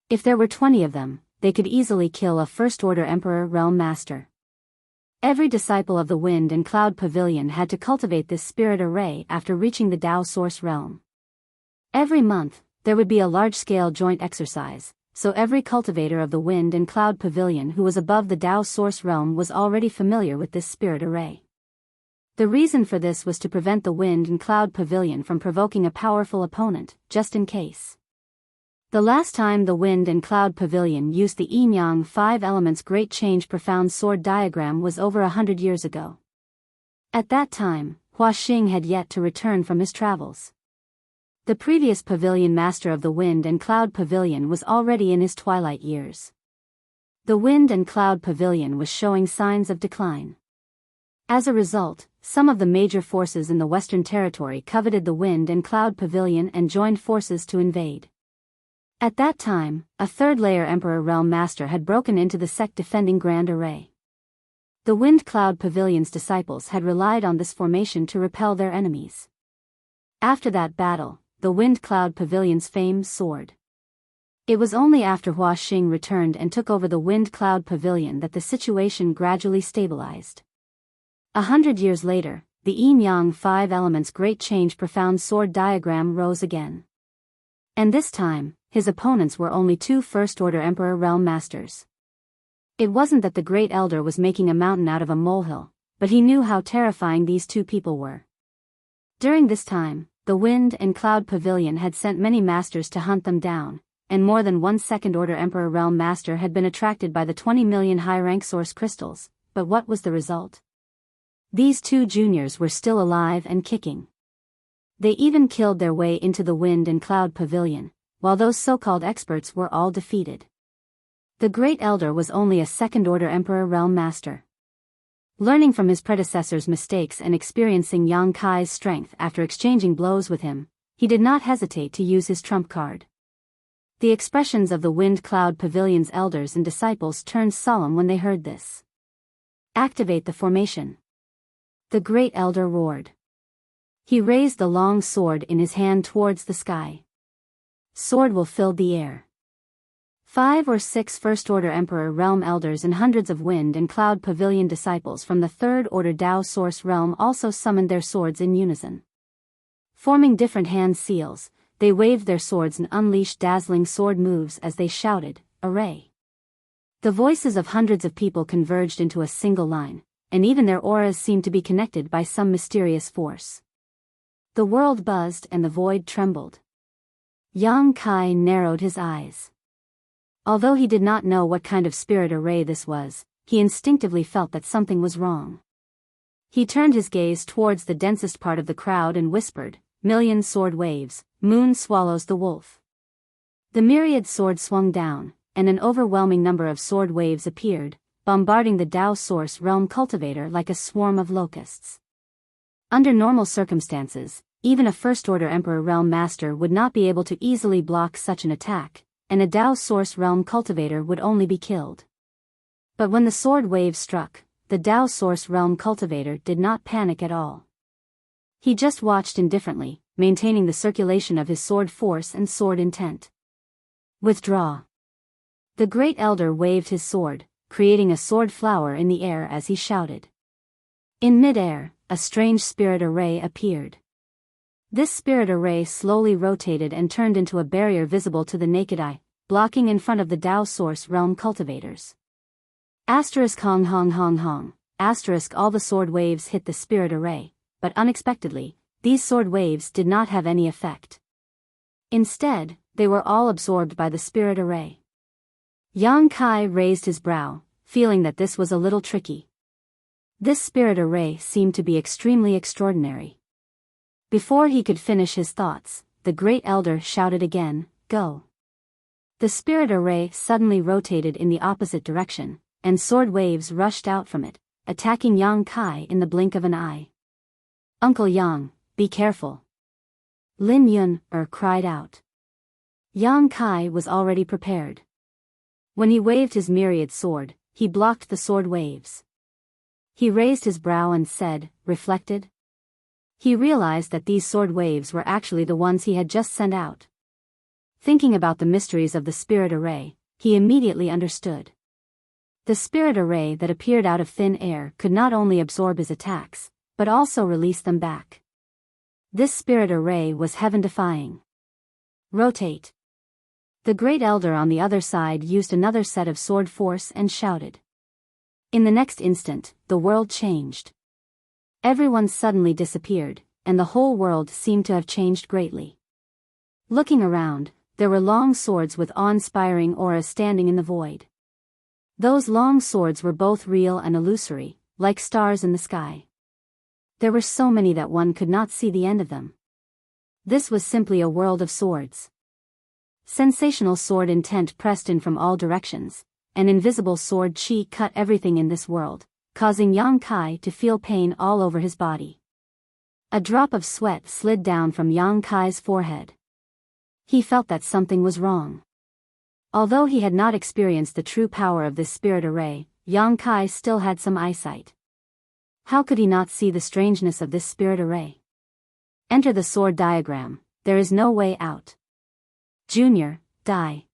If there were 20 of them, they could easily kill a First Order Emperor Realm Master. Every disciple of the Wind and Cloud Pavilion had to cultivate this spirit array after reaching the Tao Source Realm. Every month, there would be a large-scale joint exercise, so every cultivator of the Wind and Cloud Pavilion who was above the Tao Source Realm was already familiar with this spirit array. The reason for this was to prevent the Wind and Cloud Pavilion from provoking a powerful opponent, just in case. The last time the Wind and Cloud Pavilion used the Yin-Yang 5 Elements Great Change Profound Sword diagram was over 100 years ago. At that time, Hua Xing had yet to return from his travels. The previous pavilion master of the Wind and Cloud Pavilion was already in his twilight years. The Wind and Cloud Pavilion was showing signs of decline. As a result, some of the major forces in the Western Territory coveted the Wind and Cloud Pavilion and joined forces to invade. At that time, a third-layer Emperor Realm Master had broken into the sect defending Grand Array. The Wind Cloud Pavilion's disciples had relied on this formation to repel their enemies. After that battle, the Wind Cloud Pavilion's fame soared. It was only after Hua Xing returned and took over the Wind Cloud Pavilion that the situation gradually stabilized. 100 years later, the Yin-Yang 5 Elements Great Change Profound Sword diagram rose again. And this time, his opponents were only 2 First-Order Emperor Realm Masters. It wasn't that the Great Elder was making a mountain out of a molehill, but he knew how terrifying these 2 people were. During this time, the Wind and Cloud Pavilion had sent many masters to hunt them down, and more than 1 Second-Order Emperor Realm Master had been attracted by the 20 million high-rank source crystals, but what was the result? These 2 juniors were still alive and kicking. They even killed their way into the Wind and Cloud Pavilion, while those so-called experts were all defeated. The Great Elder was only a Second-Order Emperor Realm Master. Learning from his predecessor's mistakes and experiencing Yang Kai's strength after exchanging blows with him, he did not hesitate to use his trump card. The expressions of the Wind Cloud Pavilion's elders and disciples turned solemn when they heard this. Activate the formation. The Great Elder roared. He raised the long sword in his hand towards the sky. Sword will fill the air. 5 or 6 First-Order Emperor Realm Elders and hundreds of Wind and Cloud Pavilion disciples from the Third Order Tao Source Realm also summoned their swords in unison. Forming different hand seals, they waved their swords and unleashed dazzling sword moves as they shouted, "Array!" The voices of hundreds of people converged into a single line, and even their auras seemed to be connected by some mysterious force. The world buzzed and the void trembled. Yang Kai narrowed his eyes. Although he did not know what kind of spirit array this was, he instinctively felt that something was wrong. He turned his gaze towards the densest part of the crowd and whispered, "Million sword waves, moon swallows the wolf." The myriad swords swung down, and an overwhelming number of sword waves appeared, bombarding the Tao Source Realm cultivator like a swarm of locusts. Under normal circumstances, even a First-Order Emperor Realm Master would not be able to easily block such an attack, and a Tao Source Realm cultivator would only be killed. But when the sword wave struck, the Tao Source Realm cultivator did not panic at all. He just watched indifferently, maintaining the circulation of his sword force and sword intent. Withdraw. The Great Elder waved his sword, creating a sword flower in the air as he shouted. In mid-air, a strange spirit array appeared. This spirit array slowly rotated and turned into a barrier visible to the naked eye, blocking in front of the Tao Source Realm cultivators. Asterisk hong hong hong hong, asterisk all the sword waves hit the spirit array, but unexpectedly, these sword waves did not have any effect. Instead, they were all absorbed by the spirit array. Yang Kai raised his brow, feeling that this was a little tricky. This spirit array seemed to be extremely extraordinary. Before he could finish his thoughts, the great elder shouted again, "Go!" The spirit array suddenly rotated in the opposite direction, and sword waves rushed out from it, attacking Yang Kai in the blink of an eye. "Uncle Yang, be careful!" Lin Yun cried out. Yang Kai was already prepared. When he waved his myriad sword, he blocked the sword waves. He raised his brow and said, reflected. He realized that these sword waves were actually the ones he had just sent out. Thinking about the mysteries of the spirit array, he immediately understood. The spirit array that appeared out of thin air could not only absorb his attacks, but also release them back. This spirit array was heaven-defying. Rotate. The great elder on the other side used another set of sword force and shouted. In the next instant, the world changed. Everyone suddenly disappeared, and the whole world seemed to have changed greatly. Looking around, there were long swords with awe-inspiring auras standing in the void. Those long swords were both real and illusory, like stars in the sky. There were so many that one could not see the end of them. This was simply a world of swords. Sensational sword intent pressed in from all directions. An invisible sword chi cut everything in this world, causing Yang Kai to feel pain all over his body. A drop of sweat slid down from Yang Kai's forehead. He felt that something was wrong. Although he had not experienced the true power of this spirit array, Yang Kai still had some eyesight. How could he not see the strangeness of this spirit array? Enter the sword diagram. There is no way out. Junior, die.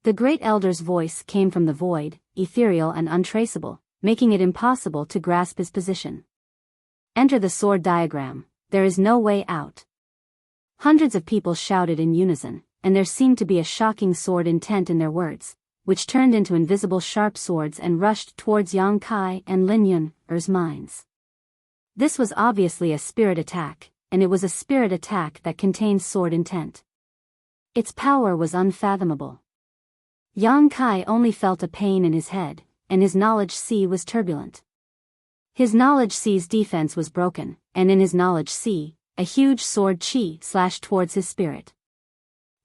The great elder's voice came from the void, ethereal and untraceable, making it impossible to grasp his position. Enter the sword diagram. There is no way out. Hundreds of people shouted in unison, and there seemed to be a shocking sword intent in their words, which turned into invisible sharp swords and rushed towards Yang Kai and Lin Yun's minds. This was obviously a spirit attack, and it was a spirit attack that contained sword intent. Its power was unfathomable. Yang Kai only felt a pain in his head, and his knowledge sea was turbulent. His knowledge sea's defense was broken, and in his knowledge sea, a huge sword chi slashed towards his spirit.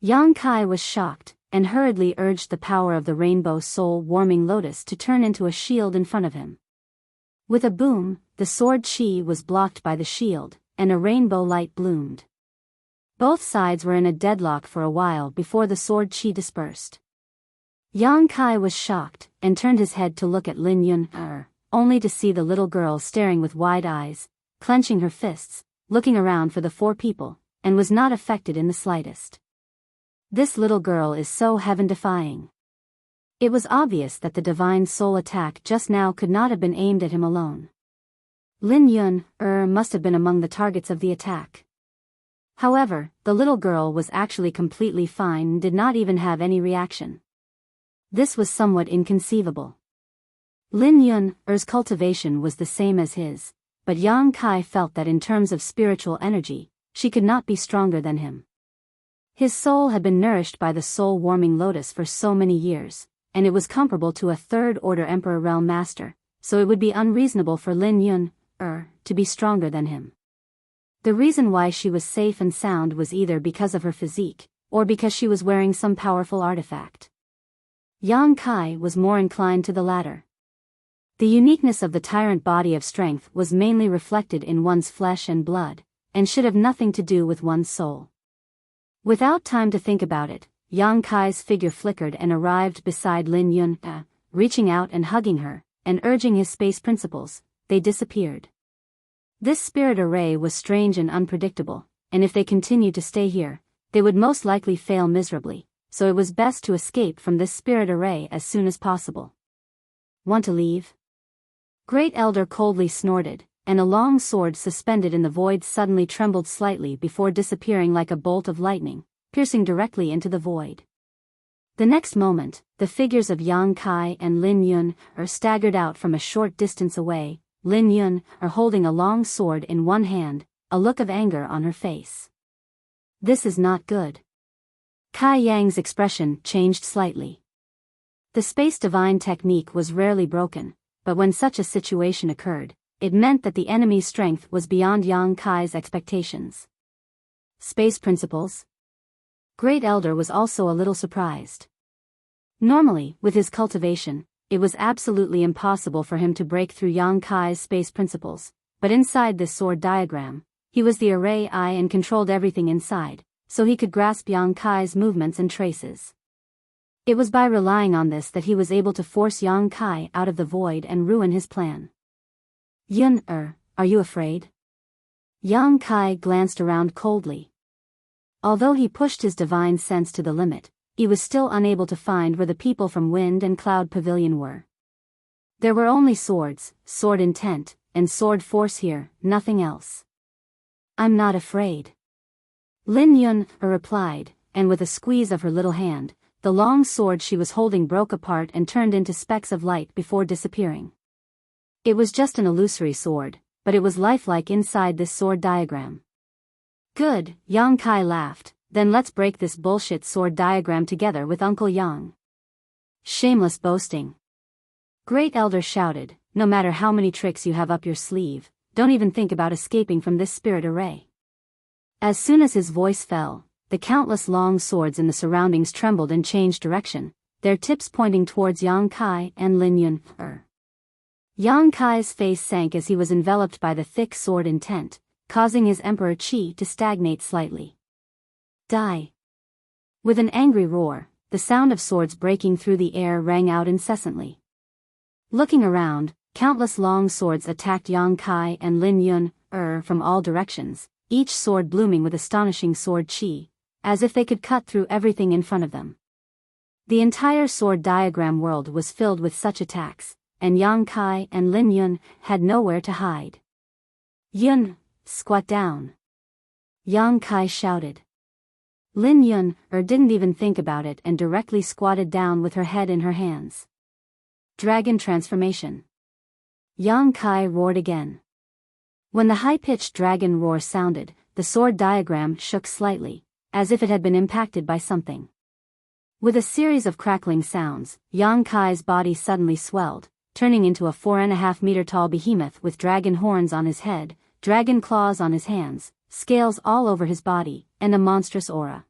Yang Kai was shocked, and hurriedly urged the power of the rainbow soul-warming lotus to turn into a shield in front of him. With a boom, the sword chi was blocked by the shield, and a rainbow light bloomed. Both sides were in a deadlock for a while before the sword chi dispersed. Yang Kai was shocked, and turned his head to look at Lin Yun, only to see the little girl staring with wide eyes, clenching her fists, looking around for the four people, and was not affected in the slightest. This little girl is so heaven-defying. It was obvious that the divine soul attack just now could not have been aimed at him alone. Lin Yun, must have been among the targets of the attack. However, the little girl was actually completely fine and did not even have any reaction. This was somewhat inconceivable. Lin Yun's cultivation was the same as his, but Yang Kai felt that in terms of spiritual energy, she could not be stronger than him. His soul had been nourished by the soul-warming lotus for so many years, and it was comparable to a third-order Emperor Realm Master, so it would be unreasonable for Lin Yun, to be stronger than him. The reason why she was safe and sound was either because of her physique, or because she was wearing some powerful artifact. Yang Kai was more inclined to the latter. The uniqueness of the tyrant body of strength was mainly reflected in one's flesh and blood, and should have nothing to do with one's soul. Without time to think about it, Yang Kai's figure flickered and arrived beside Lin Yun, reaching out and hugging her, and urging his space principles. They disappeared. This spirit array was strange and unpredictable, and if they continued to stay here, they would most likely fail miserably, so it was best to escape from this spirit array as soon as possible. Want to leave? Great Elder coldly snorted, and a long sword suspended in the void suddenly trembled slightly before disappearing like a bolt of lightning, piercing directly into the void. The next moment, the figures of Yang Kai and Lin Yun staggered out from a short distance away, Lin Yun holding a long sword in one hand, a look of anger on her face. This is not good. Kai Yang's expression changed slightly. The space divine technique was rarely broken, but when such a situation occurred, it meant that the enemy's strength was beyond Yang Kai's expectations. Space principles? Great Elder was also a little surprised. Normally, with his cultivation, it was absolutely impossible for him to break through Yang Kai's space principles, but inside this sword diagram, he was the array eye and controlled everything inside, so he could grasp Yang Kai's movements and traces. It was by relying on this that he was able to force Yang Kai out of the void and ruin his plan. Yun, are you afraid? Yang Kai glanced around coldly. Although he pushed his divine sense to the limit, he was still unable to find where the people from Wind and Cloud Pavilion were. There were only swords, sword intent, and sword force here, nothing else. I'm not afraid. Lin Yun replied, and with a squeeze of her little hand, the long sword she was holding broke apart and turned into specks of light before disappearing. It was just an illusory sword, but it was lifelike inside this sword diagram. Good, Yang Kai laughed, then let's break this bullshit sword diagram together with Uncle Yang. Shameless boasting. Great Elder shouted, no matter how many tricks you have up your sleeve, don't even think about escaping from this spirit array. As soon as his voice fell, the countless long swords in the surroundings trembled and changed direction, their tips pointing towards Yang Kai and Lin Yun. Yang Kai's face sank as he was enveloped by the thick sword intent, causing his emperor chi to stagnate slightly. Die! With an angry roar, the sound of swords breaking through the air rang out incessantly. Looking around, countless long swords attacked Yang Kai and Lin Yun, from all directions, each sword blooming with astonishing sword chi, as if they could cut through everything in front of them. The entire sword diagram world was filled with such attacks, and Yang Kai and Lin Yun had nowhere to hide. Yun, squat down! Yang Kai shouted. Lin Yun didn't even think about it and directly squatted down with her head in her hands. Dragon transformation. Yang Kai roared again. When the high-pitched dragon roar sounded, the sword diagram shook slightly, as if it had been impacted by something. With a series of crackling sounds, Yang Kai's body suddenly swelled, turning into a 4.5-meter tall behemoth with dragon horns on his head, dragon claws on his hands, scales all over his body, and a monstrous aura.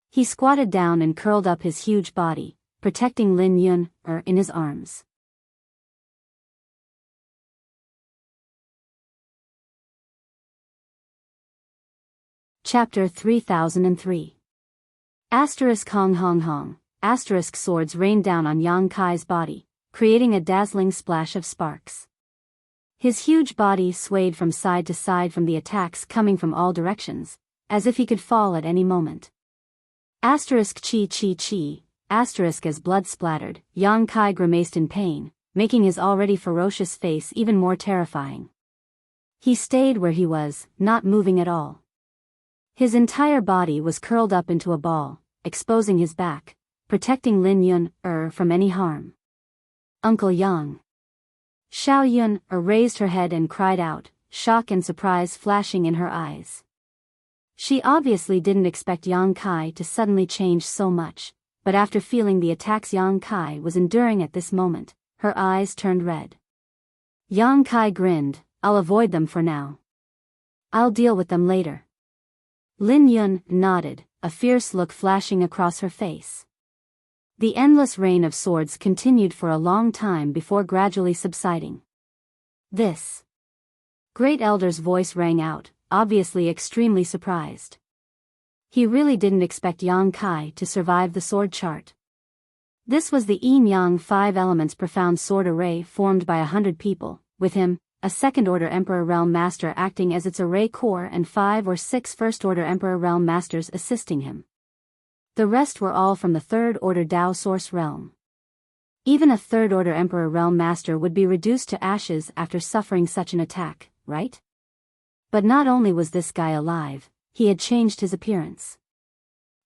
He squatted down and curled up his huge body, protecting Lin Yun in his arms. Chapter 3003. Hong Hong Hong. Swords rained down on Yang Kai's body, creating a dazzling splash of sparks. His huge body swayed from side to side from the attacks coming from all directions, as if he could fall at any moment. Chi chi chi. As blood splattered, Yang Kai grimaced in pain, making his already ferocious face even more terrifying. He stayed where he was, not moving at all. His entire body was curled up into a ball, exposing his back, protecting Lin Yun from any harm. Uncle Yang. Xiao Yun raised her head and cried out, shock and surprise flashing in her eyes. She obviously didn't expect Yang Kai to suddenly change so much, but after feeling the attacks Yang Kai was enduring at this moment, her eyes turned red. Yang Kai grinned, I'll avoid them for now. I'll deal with them later. Lin Yun nodded, a fierce look flashing across her face. The endless rain of swords continued for a long time before gradually subsiding. This. Great Elder's voice rang out, obviously extremely surprised. He really didn't expect Yang Kai to survive the sword chart. This was the Yin-Yang 5 elements profound sword array formed by 100 people, with him, a second-order Emperor Realm Master acting as its array core and 5 or 6 first-order Emperor Realm Masters assisting him. The rest were all from the third-order Dao Source Realm. Even a third-order Emperor Realm Master would be reduced to ashes after suffering such an attack, right? But not only was this guy alive, he had changed his appearance.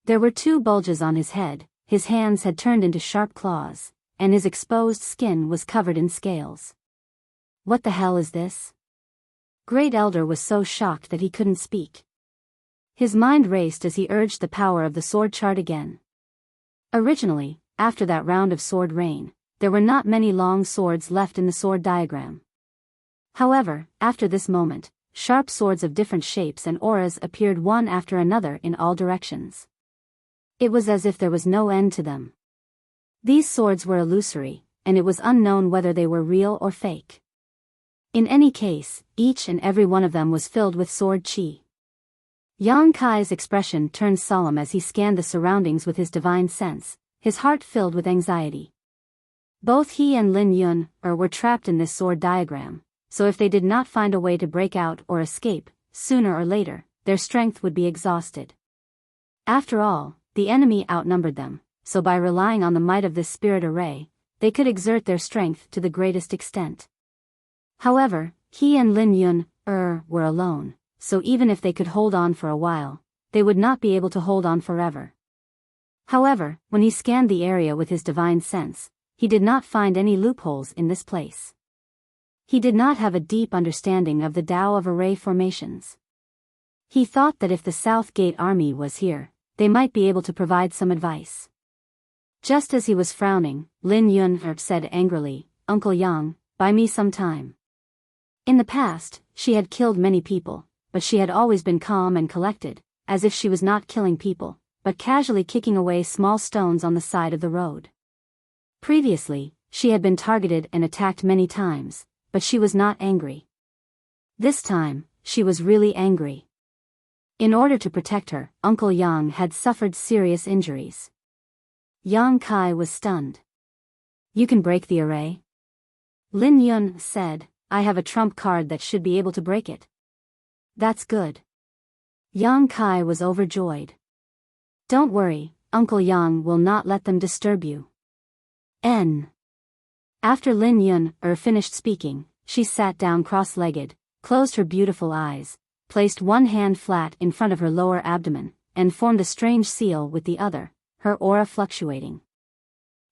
There were 2 bulges on his head, his hands had turned into sharp claws, and his exposed skin was covered in scales. What the hell is this? Great Elder was so shocked that he couldn't speak. His mind raced as he urged the power of the sword chart again. Originally, after that round of sword rain, there were not many long swords left in the sword diagram. However, after this moment, sharp swords of different shapes and auras appeared one after another in all directions. It was as if there was no end to them. These swords were illusory, and it was unknown whether they were real or fake. In any case, each and every one of them was filled with sword chi. Yang Kai's expression turned solemn as he scanned the surroundings with his divine sense, his heart filled with anxiety. Both he and Lin Yun were trapped in this sword diagram, so if they did not find a way to break out or escape, sooner or later, their strength would be exhausted. After all, the enemy outnumbered them, so by relying on the might of this spirit array, they could exert their strength to the greatest extent. However, he and Lin Yun were alone, so even if they could hold on for a while, they would not be able to hold on forever. However, when he scanned the area with his divine sense, he did not find any loopholes in this place. He did not have a deep understanding of the Tao of array formations. He thought that if the South Gate Army was here, they might be able to provide some advice. Just as he was frowning, Lin Yun said angrily, "Uncle Yang, buy me some time." In the past, she had killed many people, but she had always been calm and collected, as if she was not killing people, but casually kicking away small stones on the side of the road. Previously, she had been targeted and attacked many times, but she was not angry. This time, she was really angry. In order to protect her, Uncle Yang had suffered serious injuries. Yang Kai was stunned. "You can break the array?" Lin Yun said, "I have a trump card that should be able to break it." "That's good." Yang Kai was overjoyed. "Don't worry, Uncle Yang will not let them disturb you." After Lin Yun finished speaking, she sat down cross-legged, closed her beautiful eyes, placed one hand flat in front of her lower abdomen, and formed a strange seal with the other, her aura fluctuating.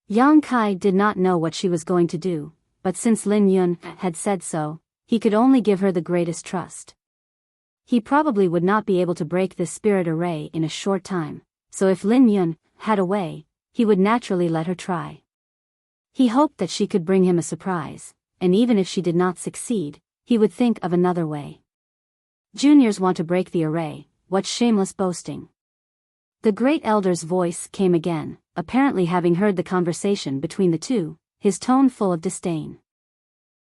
Yang Kai did not know what she was going to do, but since Lin Yun had said so, he could only give her the greatest trust. He probably would not be able to break this spirit array in a short time, so if Lin Yun had a way, he would naturally let her try. He hoped that she could bring him a surprise, and even if she did not succeed, he would think of another way. Juniors want to break the array, what shameless boasting. The great elder's voice came again, apparently having heard the conversation between the two, his tone full of disdain.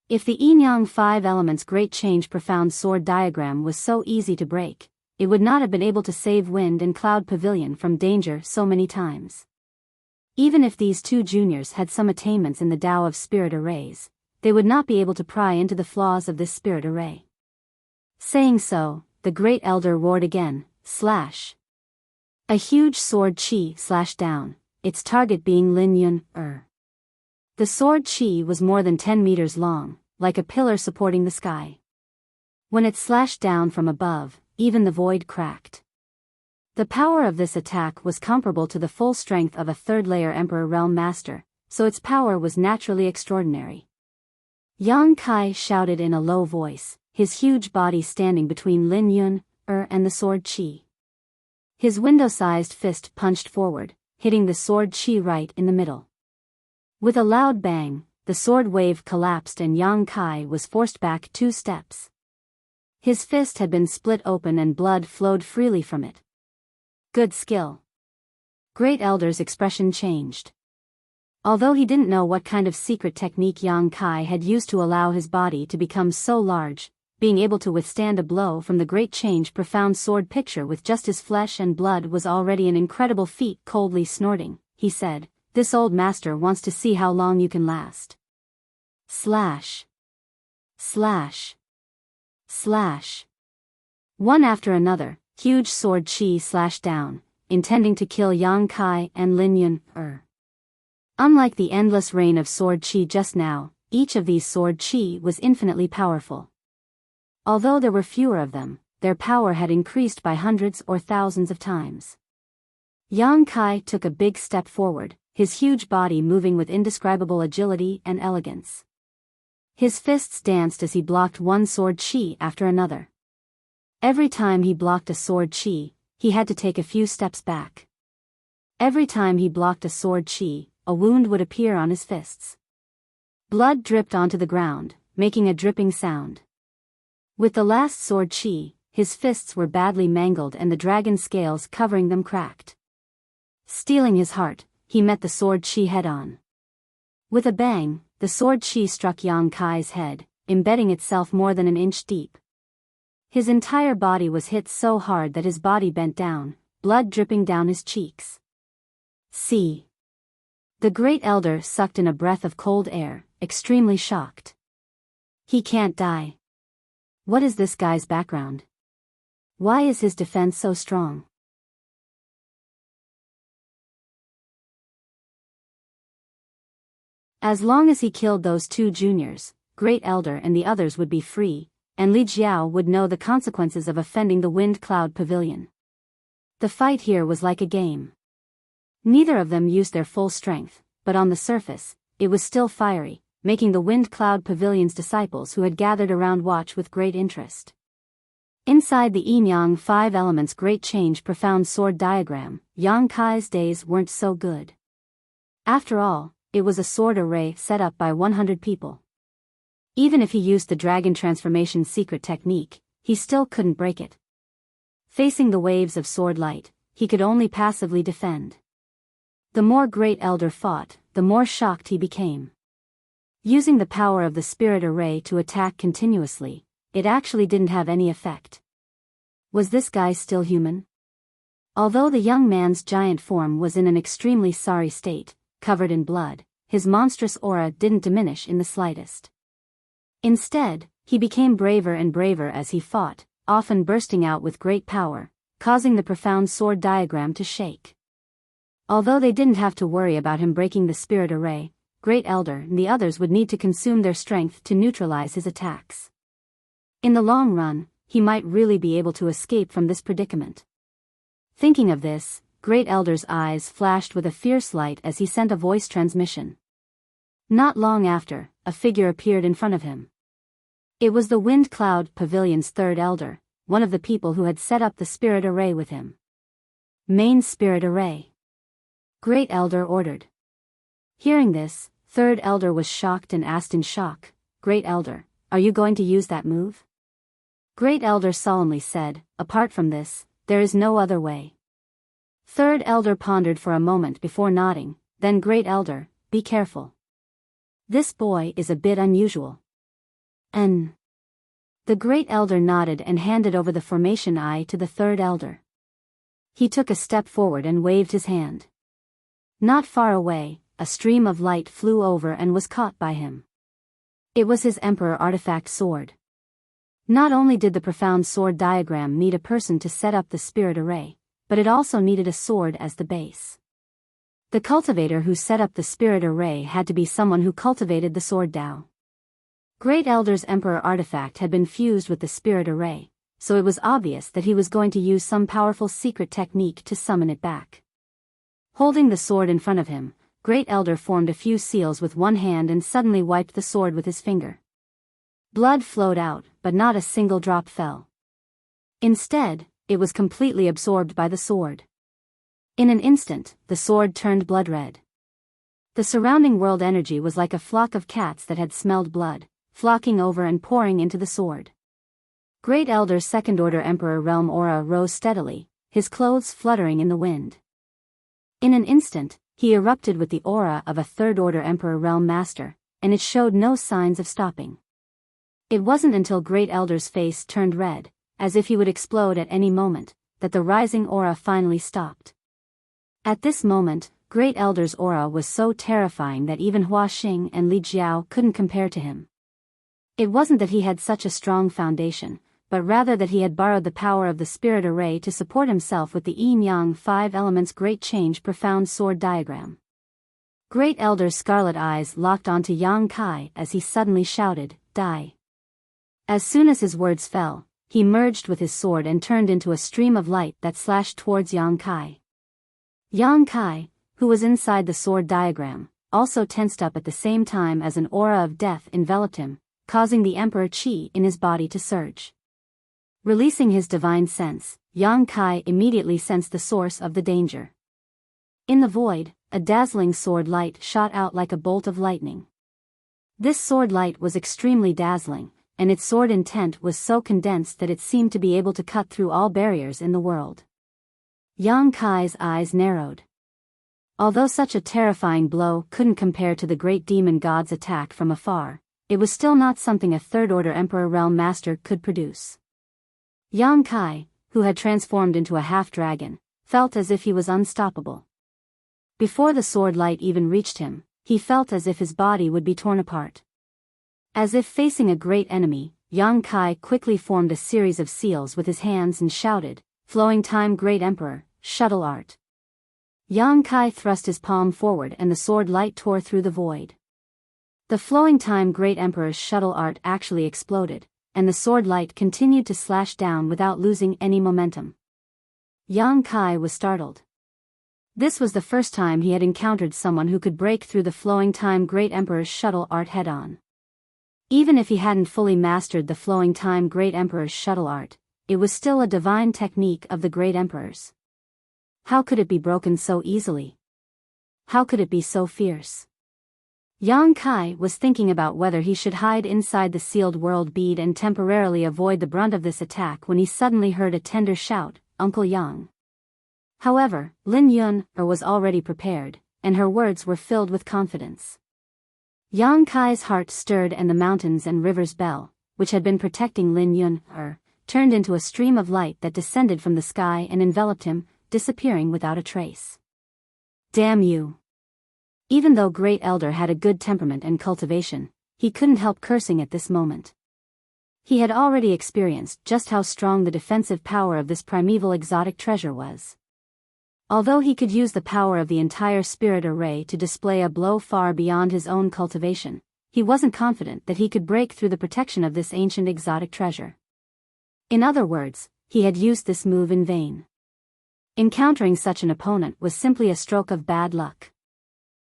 If the Yin-Yang 5 Elements Great Change Profound Sword diagram was so easy to break, it would not have been able to save Wind and Cloud Pavilion from danger so many times. Even if these two juniors had some attainments in the Tao of spirit arrays, they would not be able to pry into the flaws of this spirit array. Saying so, the great elder roared again, slash. A huge sword chi slashed down, its target being Lin Yun. The sword chi was more than 10 meters long, like a pillar supporting the sky. When it slashed down from above, even the void cracked. The power of this attack was comparable to the full strength of a third-layer Emperor Realm Master, so its power was naturally extraordinary. Yang Kai shouted in a low voice, his huge body standing between Lin Yun and the sword chi. His window-sized fist punched forward, hitting the sword chi right in the middle. With a loud bang, the sword wave collapsed and Yang Kai was forced back 2 steps. His fist had been split open and blood flowed freely from it. Good skill. Great Elder's expression changed. Although he didn't know what kind of secret technique Yang Kai had used to allow his body to become so large, being able to withstand a blow from the Great Change Profound Sword picture with just his flesh and blood was already an incredible feat. Coldly snorting, he said, "This old master wants to see how long you can last." Slash. Slash. Slash. One after another, huge sword chi slashed down, intending to kill Yang Kai and Lin Yun. Unlike the endless rain of sword chi just now, each of these sword chi was infinitely powerful. Although there were fewer of them, their power had increased by hundreds or thousands of times. Yang Kai took a big step forward, his huge body moving with indescribable agility and elegance. His fists danced as he blocked one sword chi after another. Every time he blocked a sword chi, he had to take a few steps back. Every time he blocked a sword chi, a wound would appear on his fists. Blood dripped onto the ground, making a dripping sound. With the last sword chi, his fists were badly mangled and the dragon scales covering them cracked. Steeling his heart, he met the sword chi head-on. With a bang, the sword chi struck Yang Kai's head, embedding itself more than an inch deep. His entire body was hit so hard that his body bent down, blood dripping down his cheeks. See. The great elder sucked in a breath of cold air, extremely shocked. He can't die. What is this guy's background? Why is his defense so strong? As long as he killed those two juniors, Great Elder and the others would be free, and Li Jiao would know the consequences of offending the Wind Cloud Pavilion. The fight here was like a game. Neither of them used their full strength, but on the surface, it was still fiery, making the Wind Cloud Pavilion's disciples who had gathered around watch with great interest. Inside the Yin-Yang 5 Elements Great Change Profound Sword Diagram, Yang Kai's days weren't so good. After all, it was a sword array set up by 100 people. Even if he used the Dragon Transformation secret technique, he still couldn't break it. Facing the waves of sword light, he could only passively defend. The more Great Elder fought, the more shocked he became. Using the power of the spirit array to attack continuously, it actually didn't have any effect. Was this guy still human? Although the young man's giant form was in an extremely sorry state, covered in blood, his monstrous aura didn't diminish in the slightest. Instead, he became braver and braver as he fought, often bursting out with great power, causing the profound sword diagram to shake. Although they didn't have to worry about him breaking the spirit array, Great Elder and the others would need to consume their strength to neutralize his attacks. In the long run, he might really be able to escape from this predicament. Thinking of this, Great Elder's eyes flashed with a fierce light as he sent a voice transmission. Not long after, a figure appeared in front of him. It was the Wind Cloud Pavilion's third elder, one of the people who had set up the spirit array with him. Main spirit array. Great Elder ordered. Hearing this, third elder was shocked and asked in shock, "Great Elder, are you going to use that move?" Great Elder solemnly said, "Apart from this, there is no other way." Third elder pondered for a moment before nodding, then Great Elder, "Be careful. This boy is a bit unusual." The Great Elder nodded and handed over the formation eye to the third elder. He took a step forward and waved his hand. Not far away, a stream of light flew over and was caught by him. It was his Emperor artifact sword. Not only did the profound sword diagram need a person to set up the spirit array, but it also needed a sword as the base. The cultivator who set up the spirit array had to be someone who cultivated the sword Dao. Great Elder's Emperor artifact had been fused with the spirit array, so it was obvious that he was going to use some powerful secret technique to summon it back. Holding the sword in front of him, Great Elder formed a few seals with one hand and suddenly wiped the sword with his finger. Blood flowed out, but not a single drop fell. Instead, it was completely absorbed by the sword. In an instant, the sword turned blood red. The surrounding world energy was like a flock of cats that had smelled blood, flocking over and pouring into the sword. Great Elder's second-order Emperor realm aura rose steadily, his clothes fluttering in the wind. In an instant, he erupted with the aura of a third-order Emperor realm master, and it showed no signs of stopping. It wasn't until Great Elder's face turned red, as if he would explode at any moment, that the rising aura finally stopped. At this moment, Great Elder's aura was so terrifying that even Hua Xing and Li Jiao couldn't compare to him. It wasn't that he had such a strong foundation, but rather that he had borrowed the power of the spirit array to support himself with the Yin-Yang 5 Elements Great Change Profound Sword Diagram. Great Elder's scarlet eyes locked onto Yang Kai as he suddenly shouted, "Die!" As soon as his words fell, he merged with his sword and turned into a stream of light that slashed towards Yang Kai. Yang Kai, who was inside the sword diagram, also tensed up at the same time as an aura of death enveloped him, causing the Emperor Qi in his body to surge. Releasing his divine sense, Yang Kai immediately sensed the source of the danger. In the void, a dazzling sword light shot out like a bolt of lightning. This sword light was extremely dazzling, and its sword intent was so condensed that it seemed to be able to cut through all barriers in the world. Yang Kai's eyes narrowed. Although such a terrifying blow couldn't compare to the great demon god's attack from afar, it was still not something a third-order Emperor Realm Master could produce. Yang Kai, who had transformed into a half-dragon, felt as if he was unstoppable. Before the sword light even reached him, he felt as if his body would be torn apart. As if facing a great enemy, Yang Kai quickly formed a series of seals with his hands and shouted, "Flowing time Great Emperor, shuttle art." Yang Kai thrust his palm forward and the sword light tore through the void. The flowing time Great Emperor's shuttle art actually exploded, and the sword light continued to slash down without losing any momentum. Yang Kai was startled. This was the first time he had encountered someone who could break through the flowing time Great Emperor's shuttle art head-on. Even if he hadn't fully mastered the flowing time Great Emperor's shuttle art, it was still a divine technique of the Great Emperor's. How could it be broken so easily? How could it be so fierce? Yang Kai was thinking about whether he should hide inside the sealed world bead and temporarily avoid the brunt of this attack when he suddenly heard a tender shout, "Uncle Yang." However, Lin Yun was already prepared, and her words were filled with confidence. Yang Kai's heart stirred and the mountains and rivers bell, which had been protecting Lin Yun, turned into a stream of light that descended from the sky and enveloped him, disappearing without a trace. Damn you! Even though Great Elder had a good temperament and cultivation, he couldn't help cursing at this moment. He had already experienced just how strong the defensive power of this primeval exotic treasure was. Although he could use the power of the entire spirit array to display a blow far beyond his own cultivation, he wasn't confident that he could break through the protection of this ancient exotic treasure. In other words, he had used this move in vain. Encountering such an opponent was simply a stroke of bad luck.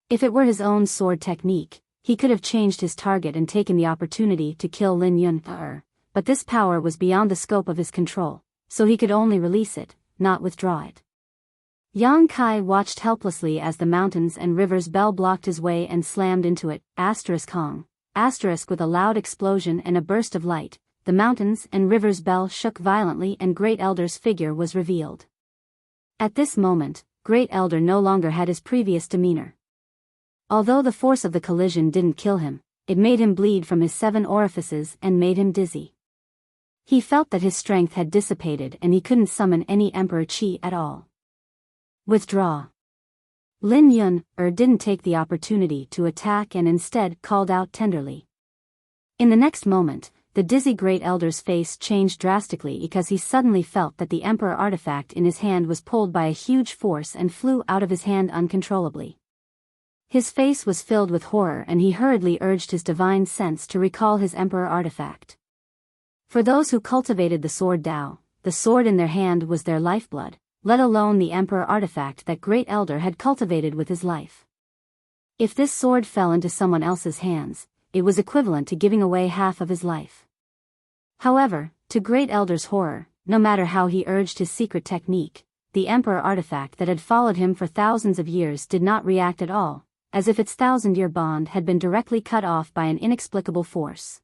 If it were his own sword technique, he could have changed his target and taken the opportunity to kill Lin Yun, but this power was beyond the scope of his control, so he could only release it, not withdraw it. Yang Kai watched helplessly as the mountains and rivers bell blocked his way and slammed into it, Hong. With a loud explosion and a burst of light, the mountains and rivers bell shook violently and Great Elder's figure was revealed. At this moment, Great Elder no longer had his previous demeanor. Although the force of the collision didn't kill him, it made him bleed from his 7 orifices and made him dizzy. He felt that his strength had dissipated and he couldn't summon any Emperor Qi at all. Withdraw. Lin Yun didn't take the opportunity to attack and instead called out tenderly. In the next moment, the dizzy Great Elder's face changed drastically because he suddenly felt that the Emperor artifact in his hand was pulled by a huge force and flew out of his hand uncontrollably. His face was filled with horror and he hurriedly urged his divine sense to recall his Emperor artifact. For those who cultivated the sword Dao, the sword in their hand was their lifeblood, let alone the Emperor artifact that Great Elder had cultivated with his life. If this sword fell into someone else's hands, it was equivalent to giving away half of his life. However, to Great Elder's horror, no matter how he urged his secret technique, the Emperor artifact that had followed him for thousands of years did not react at all, as if its 1,000-year bond had been directly cut off by an inexplicable force.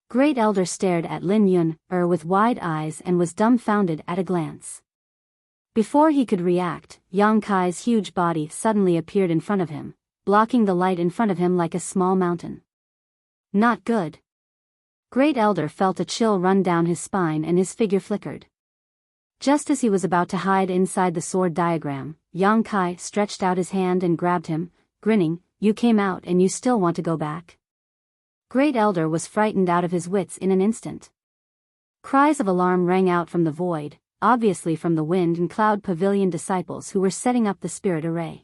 Great Elder stared at Lin Yun with wide eyes and was dumbfounded at a glance. Before he could react, Yang Kai's huge body suddenly appeared in front of him, blocking the light in front of him like a small mountain. Not good. Great Elder felt a chill run down his spine and his figure flickered. Just as he was about to hide inside the sword diagram, Yang Kai stretched out his hand and grabbed him, grinning, "You came out and you still want to go back?" Great Elder was frightened out of his wits in an instant. Cries of alarm rang out from the void, obviously from the Wind and Cloud Pavilion disciples who were setting up the spirit array.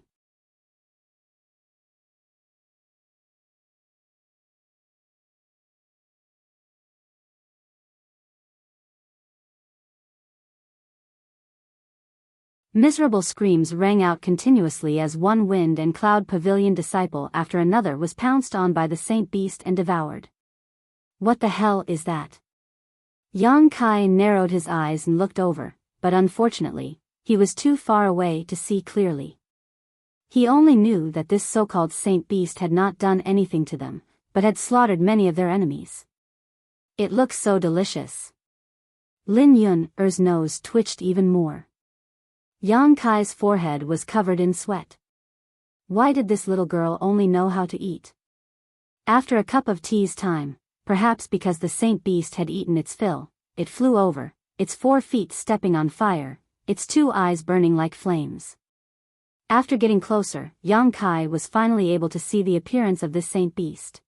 Miserable screams rang out continuously as one Wind and Cloud Pavilion disciple after another was pounced on by the Saint Beast and devoured. What the hell is that? Yang Kai narrowed his eyes and looked over, but unfortunately, he was too far away to see clearly. He only knew that this so-called saint beast had not done anything to them, but had slaughtered many of their enemies. It looked so delicious. Lin Yun's nose twitched even more. Yang Kai's forehead was covered in sweat. Why did this little girl only know how to eat? After a cup of tea's time, perhaps because the saint beast had eaten its fill, it flew over, its 4 feet stepping on fire, its 2 eyes burning like flames. After getting closer, Yang Kai was finally able to see the appearance of this saint beast.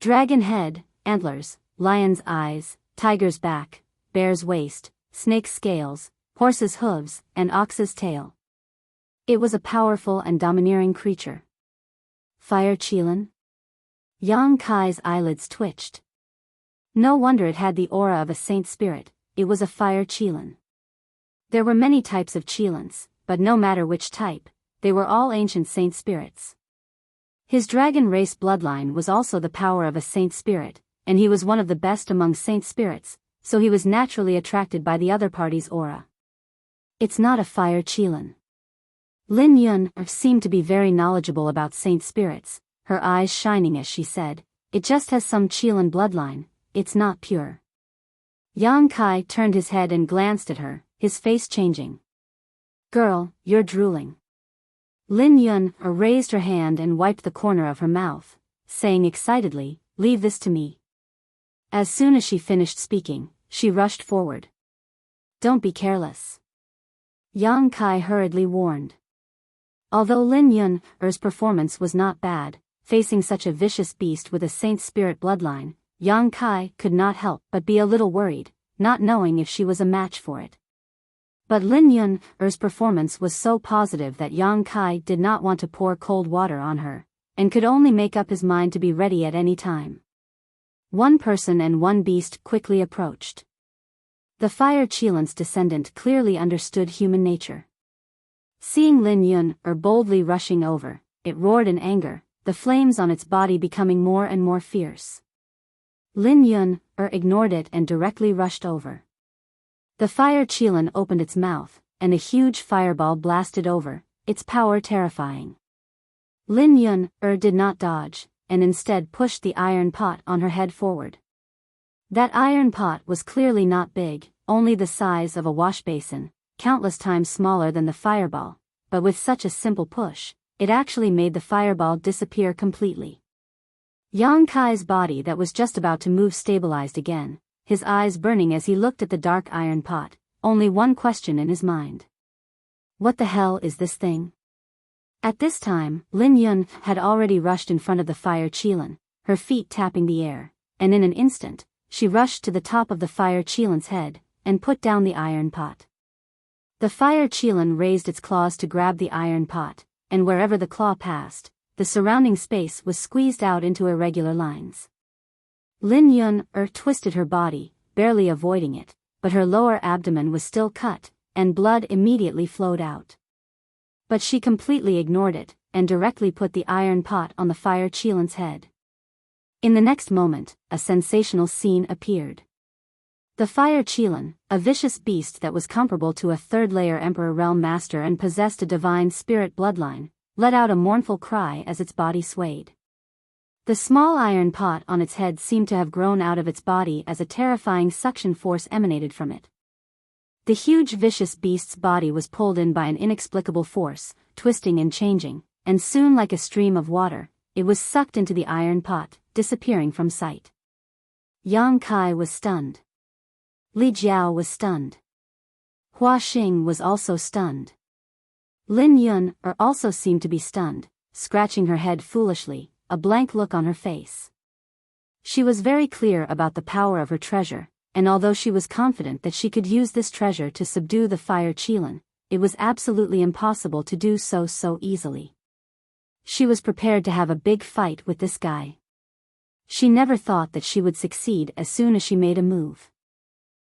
Dragon head, antlers, lion's eyes, tiger's back, bear's waist, snake's scales, horse's hooves, and ox's tail. It was a powerful and domineering creature. Fire Qilin? Yang Kai's eyelids twitched. No wonder it had the aura of a saint spirit, it was a fire Qilin. There were many types of Qilins, but no matter which type, they were all ancient saint spirits. His dragon race bloodline was also the power of a saint spirit, and he was one of the best among saint spirits, so he was naturally attracted by the other party's aura. It's not a fire Qilin. Lin Yun seemed to be very knowledgeable about saint spirits, her eyes shining as she said, "It just has some Qilin bloodline, it's not pure." Yang Kai turned his head and glanced at her, his face changing. "Girl, you're drooling." Lin Yun raised her hand and wiped the corner of her mouth, saying excitedly, "Leave this to me." As soon as she finished speaking, she rushed forward. "Don't be careless," Yang Kai hurriedly warned. Although Lin Yun's performance was not bad, facing such a vicious beast with a saint spirit bloodline, Yang Kai could not help but be a little worried, not knowing if she was a match for it. But Lin Yun's performance was so positive that Yang Kai did not want to pour cold water on her, and could only make up his mind to be ready at any time. One person and one beast quickly approached. The fire Qilin's descendant clearly understood human nature. Seeing Lin Yun boldly rushing over, it roared in anger, the flames on its body becoming more and more fierce. Lin Yun ignored it and directly rushed over. The fire Qilin opened its mouth, and a huge fireball blasted over, its power terrifying. Lin Yun did not dodge, and instead pushed the iron pot on her head forward. That iron pot was clearly not big, only the size of a wash basin, countless times smaller than the fireball, but with such a simple push, it actually made the fireball disappear completely. Yang Kai's body that was just about to move stabilized again, his eyes burning as he looked at the dark iron pot, only one question in his mind. What the hell is this thing? At this time, Lin Yun had already rushed in front of the fire Qilin, her feet tapping the air, and in an instant, she rushed to the top of the fire Qilin's head, and put down the iron pot. The fire Qilin raised its claws to grab the iron pot, and wherever the claw passed, the surrounding space was squeezed out into irregular lines. Lin Yun twisted her body, barely avoiding it, but her lower abdomen was still cut, and blood immediately flowed out. But she completely ignored it, and directly put the iron pot on the fire Qilin's head. In the next moment, a sensational scene appeared. The fire Qilin, a vicious beast that was comparable to a third-layer Emperor Realm Master and possessed a divine spirit bloodline, let out a mournful cry as its body swayed. The small iron pot on its head seemed to have grown out of its body as a terrifying suction force emanated from it. The huge vicious beast's body was pulled in by an inexplicable force, twisting and changing, and soon like a stream of water, it was sucked into the iron pot, disappearing from sight. Yang Kai was stunned. Li Jiao was stunned. Hua Xing was also stunned. Lin Yun also seemed to be stunned, scratching her head foolishly, a blank look on her face. She was very clear about the power of her treasure, and although she was confident that she could use this treasure to subdue the fire Qilin, it was absolutely impossible to do so easily. She was prepared to have a big fight with this guy. She never thought that she would succeed as soon as she made a move.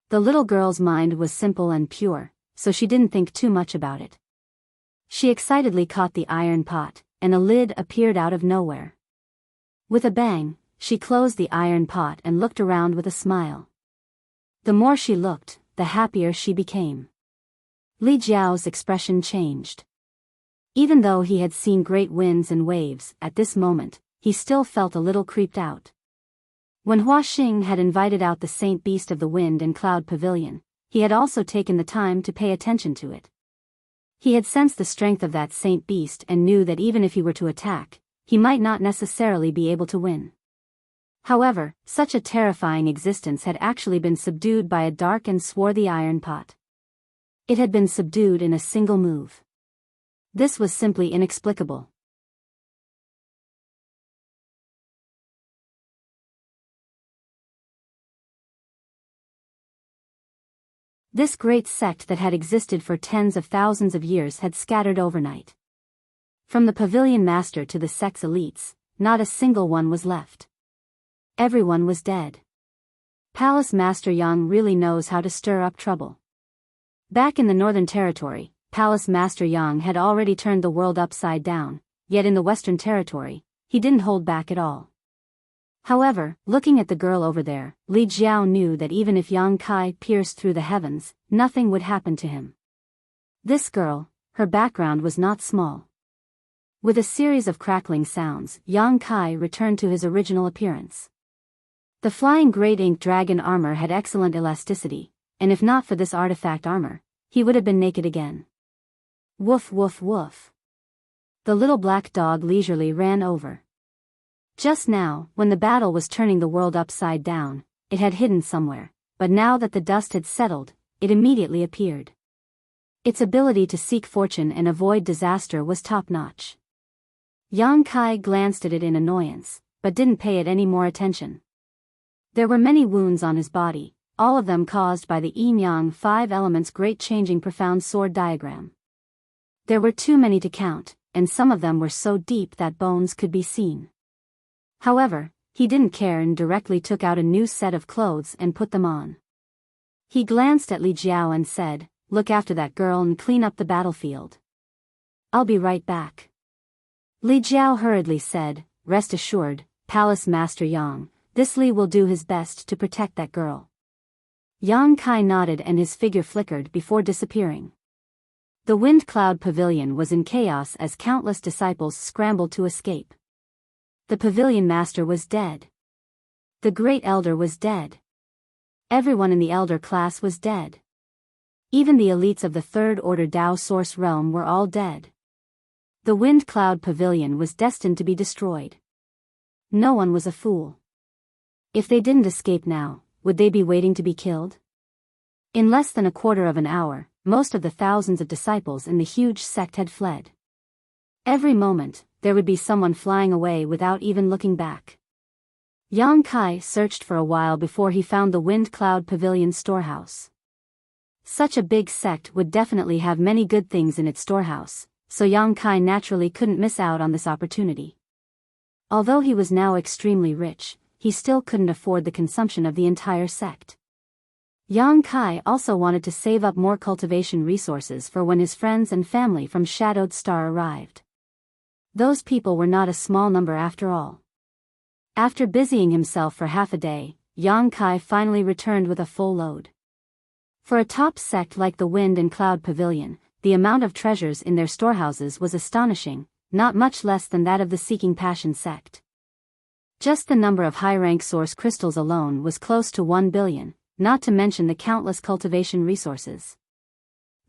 The little girl's mind was simple and pure, so she didn't think too much about it. She excitedly caught the iron pot, and a lid appeared out of nowhere. With a bang, she closed the iron pot and looked around with a smile. The more she looked, the happier she became. Li Jiao's expression changed. Even though he had seen great winds and waves, at this moment, he still felt a little creeped out. When Hua Xing had invited out the saint beast of the wind and cloud pavilion, he had also taken the time to pay attention to it. He had sensed the strength of that saint beast and knew that even if he were to attack, he might not necessarily be able to win. However, such a terrifying existence had actually been subdued by a dark and swarthy iron pot. It had been subdued in a single move. This was simply inexplicable. This great sect that had existed for tens of thousands of years had scattered overnight. From the pavilion master to the sect's elites, not a single one was left. Everyone was dead. Palace Master Yang really knows how to stir up trouble. Back in the Northern Territory, Palace Master Yang had already turned the world upside down, yet in the Western Territory, he didn't hold back at all. However, looking at the girl over there, Li Jiao knew that even if Yang Kai pierced through the heavens, nothing would happen to him. This girl, her background was not small. With a series of crackling sounds, Yang Kai returned to his original appearance. The flying great ink dragon armor had excellent elasticity, and if not for this artifact armor, he would have been naked again. Woof woof woof. The little black dog leisurely ran over. Just now, when the battle was turning the world upside down, it had hidden somewhere, but now that the dust had settled, it immediately appeared. Its ability to seek fortune and avoid disaster was top-notch. Yang Kai glanced at it in annoyance, but didn't pay it any more attention. There were many wounds on his body, all of them caused by the yin-yang 5 elements great changing profound sword diagram. There were too many to count, and some of them were so deep that bones could be seen. However, he didn't care and directly took out a new set of clothes and put them on. He glanced at Li Jiao and said, "Look after that girl and clean up the battlefield. I'll be right back." Li Jiao hurriedly said, "Rest assured, Palace Master Yang, this Li will do his best to protect that girl." Yang Kai nodded and his figure flickered before disappearing. The Wind Cloud Pavilion was in chaos as countless disciples scrambled to escape. The pavilion master was dead. The great elder was dead. Everyone in the elder class was dead. Even the elites of the Third Order Dao Source Realm were all dead. The Wind Cloud Pavilion was destined to be destroyed. No one was a fool. If they didn't escape now, would they be waiting to be killed? In less than a quarter of an hour, most of the thousands of disciples in the huge sect had fled. Every moment, there would be someone flying away without even looking back. Yang Kai searched for a while before he found the Wind Cloud Pavilion storehouse. Such a big sect would definitely have many good things in its storehouse, so Yang Kai naturally couldn't miss out on this opportunity. Although he was now extremely rich, he still couldn't afford the consumption of the entire sect. Yang Kai also wanted to save up more cultivation resources for when his friends and family from Shadowed Star arrived. Those people were not a small number after all. After busying himself for half a day, Yang Kai finally returned with a full load. For a top sect like the Wind and Cloud Pavilion, the amount of treasures in their storehouses was astonishing, not much less than that of the Seeking Passion sect. Just the number of high-rank source crystals alone was close to 1 billion, not to mention the countless cultivation resources.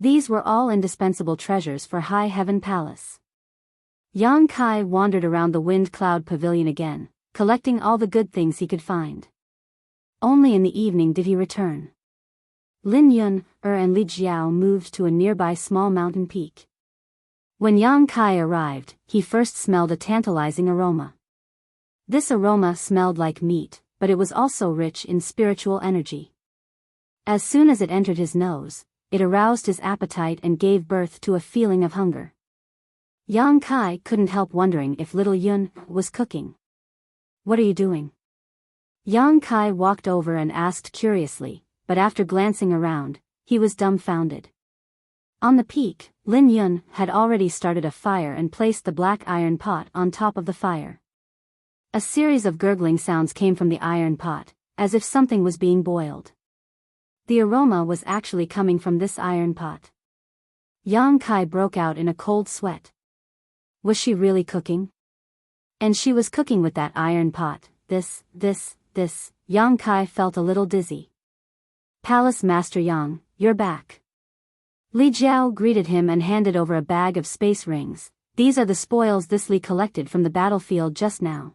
These were all indispensable treasures for High Heaven Palace. Yang Kai wandered around the Wind Cloud Pavilion again, collecting all the good things he could find. Only in the evening did he return. Lin Yun, and Li Jiao moved to a nearby small mountain peak. When Yang Kai arrived, he first smelled a tantalizing aroma. This aroma smelled like meat, but it was also rich in spiritual energy. As soon as it entered his nose, it aroused his appetite and gave birth to a feeling of hunger. Yang Kai couldn't help wondering if little Yun was cooking. "What are you doing?" Yang Kai walked over and asked curiously, but after glancing around, he was dumbfounded. On the peak, Lin Yun had already started a fire and placed the black iron pot on top of the fire. A series of gurgling sounds came from the iron pot, as if something was being boiled. The aroma was actually coming from this iron pot. Yang Kai broke out in a cold sweat. Was she really cooking? And she was cooking with that iron pot. This. Yang Kai felt a little dizzy. Palace Master Yang, you're back. Li Jiao greeted him and handed over a bag of space rings. These are the spoils this Li collected from the battlefield just now.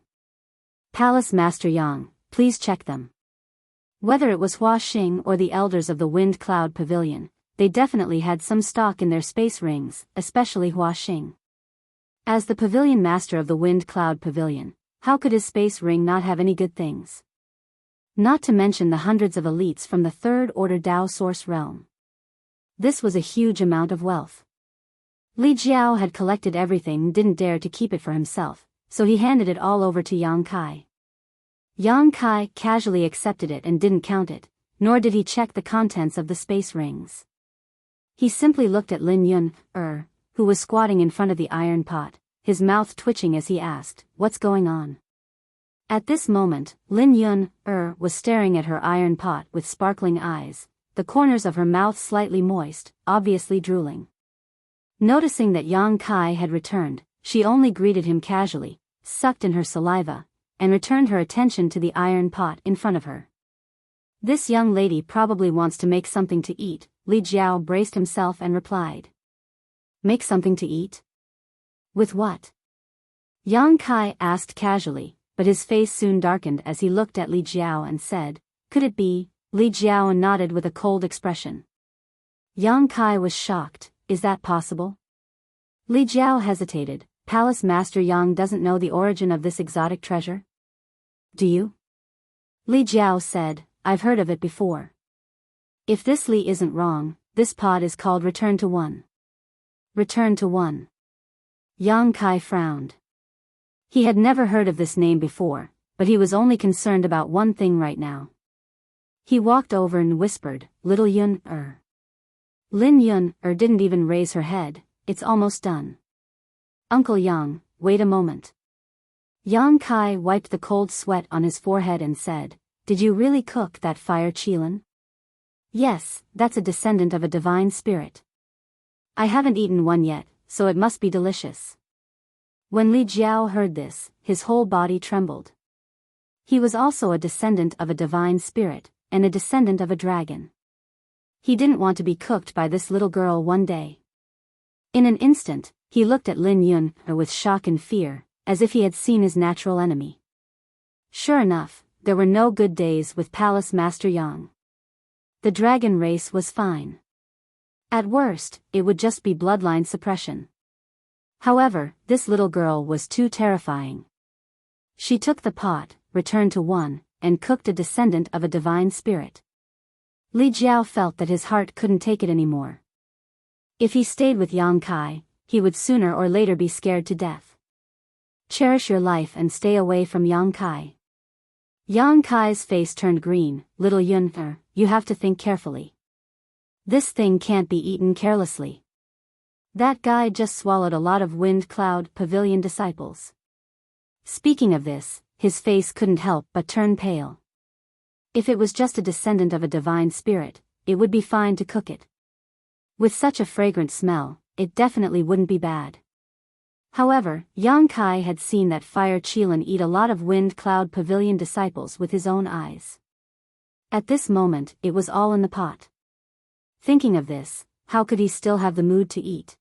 Palace Master Yang, please check them. Whether it was Hua Xing or the elders of the Wind Cloud Pavilion, they definitely had some stock in their space rings, especially Hua Xing. As the pavilion master of the Wind Cloud Pavilion, how could his space ring not have any good things? Not to mention the hundreds of elites from the Third Order Dao Source realm. This was a huge amount of wealth. Li Jiao had collected everything and didn't dare to keep it for himself, so he handed it all over to Yang Kai. Yang Kai casually accepted it and didn't count it, nor did he check the contents of the space rings. He simply looked at Lin Yun, who was squatting in front of the iron pot, his mouth twitching as he asked, "What's going on?" At this moment, Lin Yun, was staring at her iron pot with sparkling eyes, the corners of her mouth slightly moist, obviously drooling. Noticing that Yang Kai had returned, she only greeted him casually, sucked in her saliva, and returned her attention to the iron pot in front of her. This young lady probably wants to make something to eat, Li Jiao braced himself and replied. Make something to eat? With what? Yang Kai asked casually, but his face soon darkened as he looked at Li Jiao and said, "Could it be?" Li Jiao nodded with a cold expression. Yang Kai was shocked, "Is that possible?" Li Jiao hesitated. Palace Master Yang doesn't know the origin of this exotic treasure? Do you? Li Jiao said, "I've heard of it before. If this Li isn't wrong, this pod is called Return to One." Return to One. Yang Kai frowned. He had never heard of this name before, but he was only concerned about one thing right now. He walked over and whispered, "Little Yun, Lin Yun, didn't even raise her head. "It's almost done." "Uncle Yang, wait a moment." Yang Kai wiped the cold sweat on his forehead and said, "Did you really cook that fire chilin?" "Yes, that's a descendant of a divine spirit. I haven't eaten one yet, so it must be delicious." When Li Jiao heard this, his whole body trembled. He was also a descendant of a divine spirit, and a descendant of a dragon. He didn't want to be cooked by this little girl one day. In an instant, he looked at Lin Yun with shock and fear, as if he had seen his natural enemy. Sure enough, there were no good days with Palace Master Yang. The dragon race was fine. At worst, it would just be bloodline suppression. However, this little girl was too terrifying. She took the pot, returned to one, and cooked a descendant of a divine spirit. Li Jiao felt that his heart couldn't take it anymore. If he stayed with Yang Kai, he would sooner or later be scared to death. Cherish your life and stay away from Yang Kai. Yang Kai's face turned green. "Little Yun, you have to think carefully. This thing can't be eaten carelessly. That guy just swallowed a lot of Wind Cloud Pavilion disciples." Speaking of this, his face couldn't help but turn pale. If it was just a descendant of a divine spirit, it would be fine to cook it. With such a fragrant smell, it definitely wouldn't be bad. However, Yang Kai had seen that Fire Qilin eat a lot of Wind Cloud Pavilion disciples with his own eyes. At this moment, it was all in the pot. Thinking of this, how could he still have the mood to eat?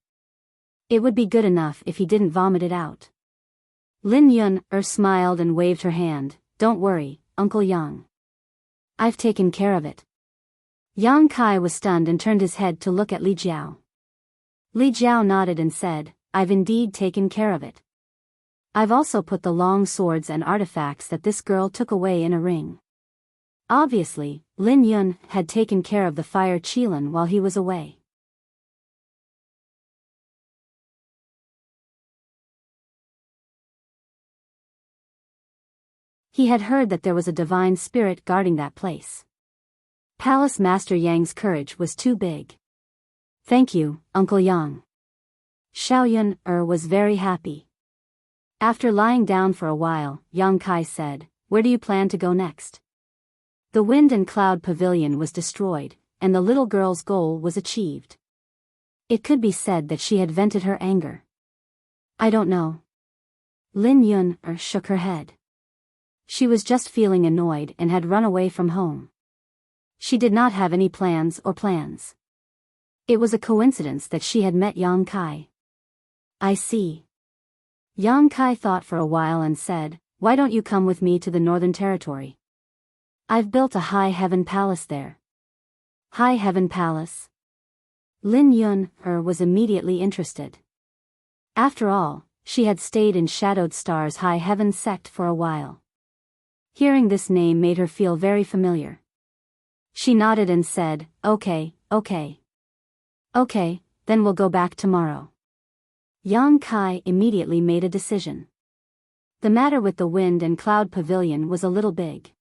It would be good enough if he didn't vomit it out. Lin Yun smiled and waved her hand. "Don't worry, Uncle Yang. I've taken care of it." Yang Kai was stunned and turned his head to look at Li Jiao. Li Jiao nodded and said, "I've indeed taken care of it. I've also put the long swords and artifacts that this girl took away in a ring." Obviously, Lin Yun had taken care of the Fire Qilin while he was away. He had heard that there was a divine spirit guarding that place. Palace Master Yang's courage was too big. "Thank you, Uncle Yang." Xiaoyun was very happy. After lying down for a while, Yang Kai said, "Where do you plan to go next?" The Wind and Cloud Pavilion was destroyed, and the little girl's goal was achieved. It could be said that she had vented her anger. I don't know. Lin Yun shook her head. She was just feeling annoyed and had run away from home. She did not have any plans. It was a coincidence that she had met Yang Kai. I see. Yang Kai thought for a while and said, why don't you come with me to the Northern Territory? I've built a high heaven palace there. High heaven palace? Lin Yun was immediately interested. After all, she had stayed in Shadowed Star's High Heaven sect for a while. Hearing this name made her feel very familiar. She nodded and said, okay. Okay, then we'll go back tomorrow. Yang Kai immediately made a decision. The matter with the Wind and Cloud Pavilion was a little big.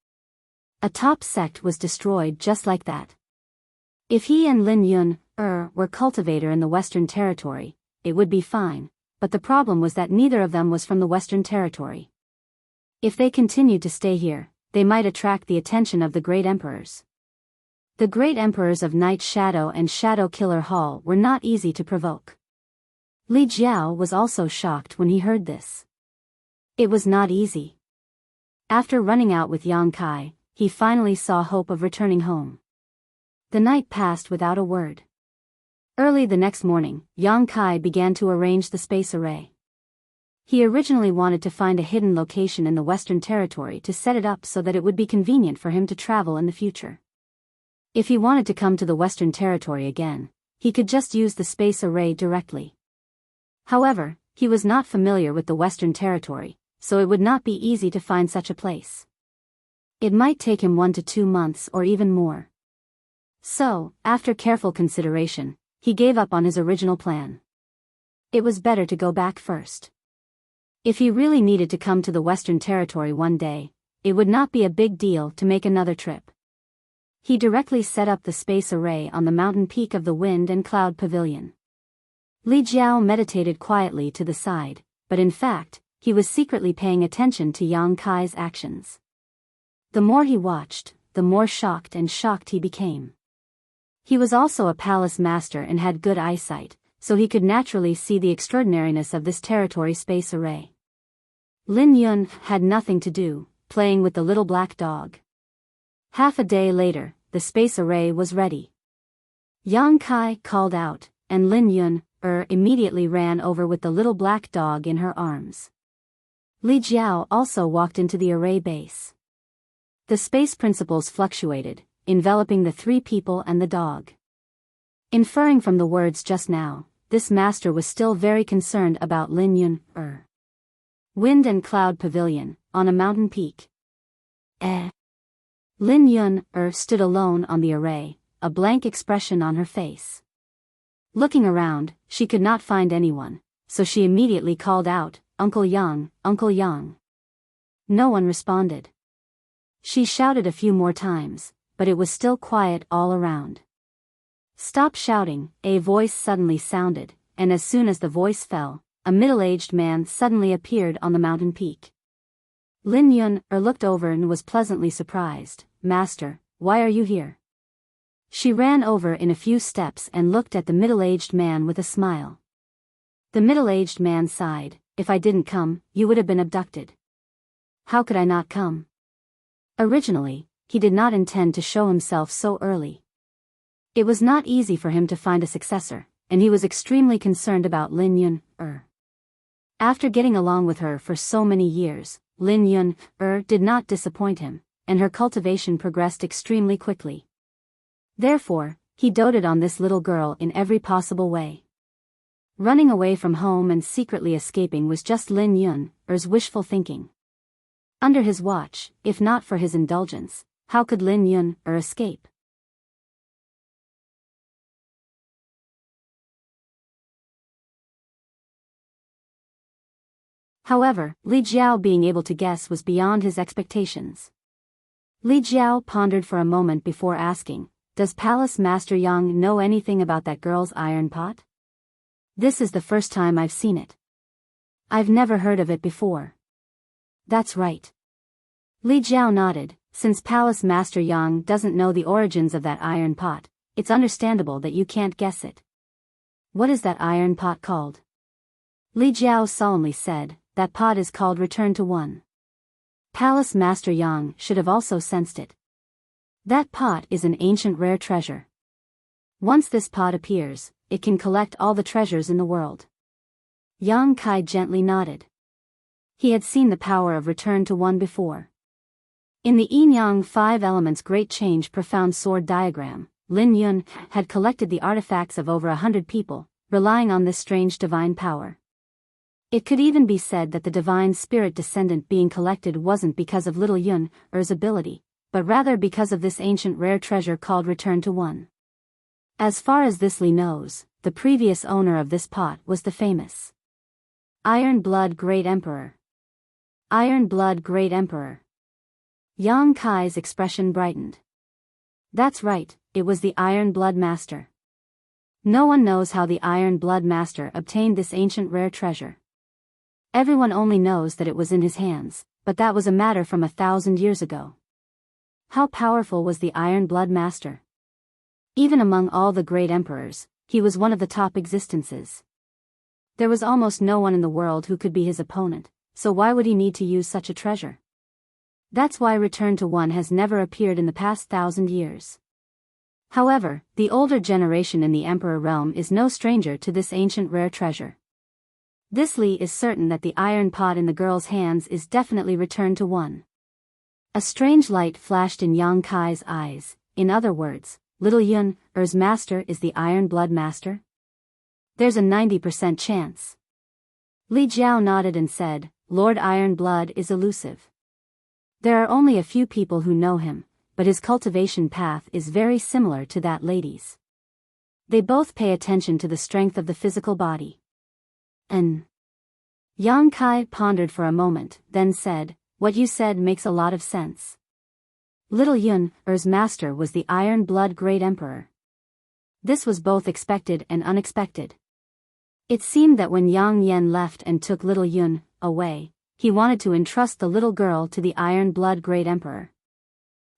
A top sect was destroyed just like that. If he and Lin Yun were cultivator in the Western Territory, it would be fine, but the problem was that neither of them was from the Western Territory. If they continued to stay here, they might attract the attention of the Great Emperors. The Great Emperors of Night Shadow and Shadow Killer Hall were not easy to provoke. Li Jiao was also shocked when he heard this. It was not easy. After running out with Yang Kai, he finally saw hope of returning home. The night passed without a word. Early the next morning, Yang Kai began to arrange the space array. He originally wanted to find a hidden location in the Western Territory to set it up so that it would be convenient for him to travel in the future. If he wanted to come to the Western Territory again, he could just use the space array directly. However, he was not familiar with the Western Territory, so it would not be easy to find such a place. It might take him 1 to 2 months or even more. So, after careful consideration, he gave up on his original plan. It was better to go back first. If he really needed to come to the Western Territory one day, it would not be a big deal to make another trip. He directly set up the space array on the mountain peak of the Wind and Cloud Pavilion. Li Jiao meditated quietly to the side, but in fact, he was secretly paying attention to Yang Kai's actions. The more he watched, the more shocked he became. He was also a palace master and had good eyesight, so he could naturally see the extraordinariness of this territory space array. Lin Yun had nothing to do, playing with the little black dog. Half a day later, the space array was ready. Yang Kai called out, and Lin Yun immediately ran over with the little black dog in her arms. Li Jiao also walked into the array base. The space principles fluctuated, enveloping the 3 people and the dog. Inferring from the words just now, this master was still very concerned about Lin Yun. Wind and Cloud Pavilion, on a mountain peak. Lin Yun stood alone on the array, a blank expression on her face. Looking around, she could not find anyone, so she immediately called out, Uncle Yang, Uncle Yang. No one responded. She shouted a few more times, but it was still quiet all around. Stop shouting, a voice suddenly sounded, and as soon as the voice fell, a middle-aged man suddenly appeared on the mountain peak. Lin Yun looked over and was pleasantly surprised. Master, why are you here? She ran over in a few steps and looked at the middle-aged man with a smile. The middle-aged man sighed, if I didn't come, you would have been abducted. How could I not come? Originally, he did not intend to show himself so early. It was not easy for him to find a successor, and he was extremely concerned about Lin Yun. After getting along with her for so many years, Lin Yun did not disappoint him, and her cultivation progressed extremely quickly. Therefore, he doted on this little girl in every possible way. Running away from home and secretly escaping was just Lin Yun's wishful thinking. Under his watch, if not for his indulgence, how could Lin Yun escape? However, Li Jiao being able to guess was beyond his expectations. Li Jiao pondered for a moment before asking, does Palace Master Yang know anything about that girl's iron pot? This is the first time I've seen it. I've never heard of it before. That's right. Li Jiao nodded, since Palace Master Yang doesn't know the origins of that iron pot, it's understandable that you can't guess it. What is that iron pot called? Li Jiao solemnly said, that pot is called Return to One. Palace Master Yang should have also sensed it. That pot is an ancient rare treasure. Once this pot appears, it can collect all the treasures in the world. Yang Kai gently nodded. He had seen the power of Return to One before. In the Yin-Yang Five Elements Great Change Profound Sword Diagram, Lin Yun had collected the artifacts of over 100 people, relying on this strange divine power. It could even be said that the divine spirit descendant being collected wasn't because of little Yun-Er's ability, but rather because of this ancient rare treasure called Return to One. As far as this Li knows, the previous owner of this pot was the famous Iron Blood Great Emperor. Iron Blood Great Emperor. Yang Kai's expression brightened. That's right, it was the Iron Blood Master. No one knows how the Iron Blood Master obtained this ancient rare treasure. Everyone only knows that it was in his hands, but that was a matter from 1,000 years ago. How powerful was the Iron Blood Master? Even among all the great emperors, he was one of the top existences. There was almost no one in the world who could be his opponent, so why would he need to use such a treasure? That's why Return to One has never appeared in the past 1,000 years. However, the older generation in the Emperor realm is no stranger to this ancient rare treasure. This Li is certain that the iron pot in the girl's hands is definitely Return to One. A strange light flashed in Yang Kai's eyes. In other words, little Yun-Er's master is the Iron Blood Master? There's a 90% chance. Li Jiao nodded and said, Lord Iron Blood is elusive. There are only a few people who know him, but his cultivation path is very similar to that lady's. They both pay attention to the strength of the physical body. Yang Kai pondered for a moment, then said, what you said makes a lot of sense. Little Yun-Er's master was the Iron Blood Great Emperor. This was both expected and unexpected. It seemed that when Yang Yen left and took little Yun away, he wanted to entrust the little girl to the Iron Blood Great Emperor.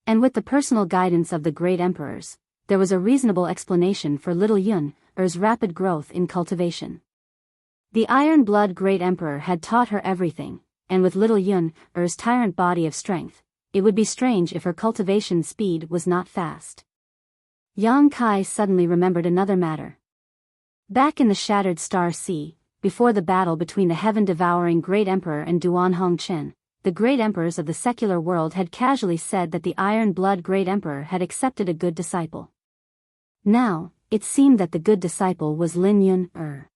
And with the personal guidance of the great emperors, there was a reasonable explanation for little Yun-Er's rapid growth in cultivation. The Iron Blood Great Emperor had taught her everything, and with little Yun-Er's tyrant body of strength, it would be strange if her cultivation speed was not fast. Yang Kai suddenly remembered another matter. Back in the Shattered Star Sea, before the battle between the heaven-devouring Great Emperor and Duan Hongchen, the great emperors of the secular world had casually said that the Iron Blood Great Emperor had accepted a good disciple. Now, it seemed that the good disciple was Lin Yun-Er.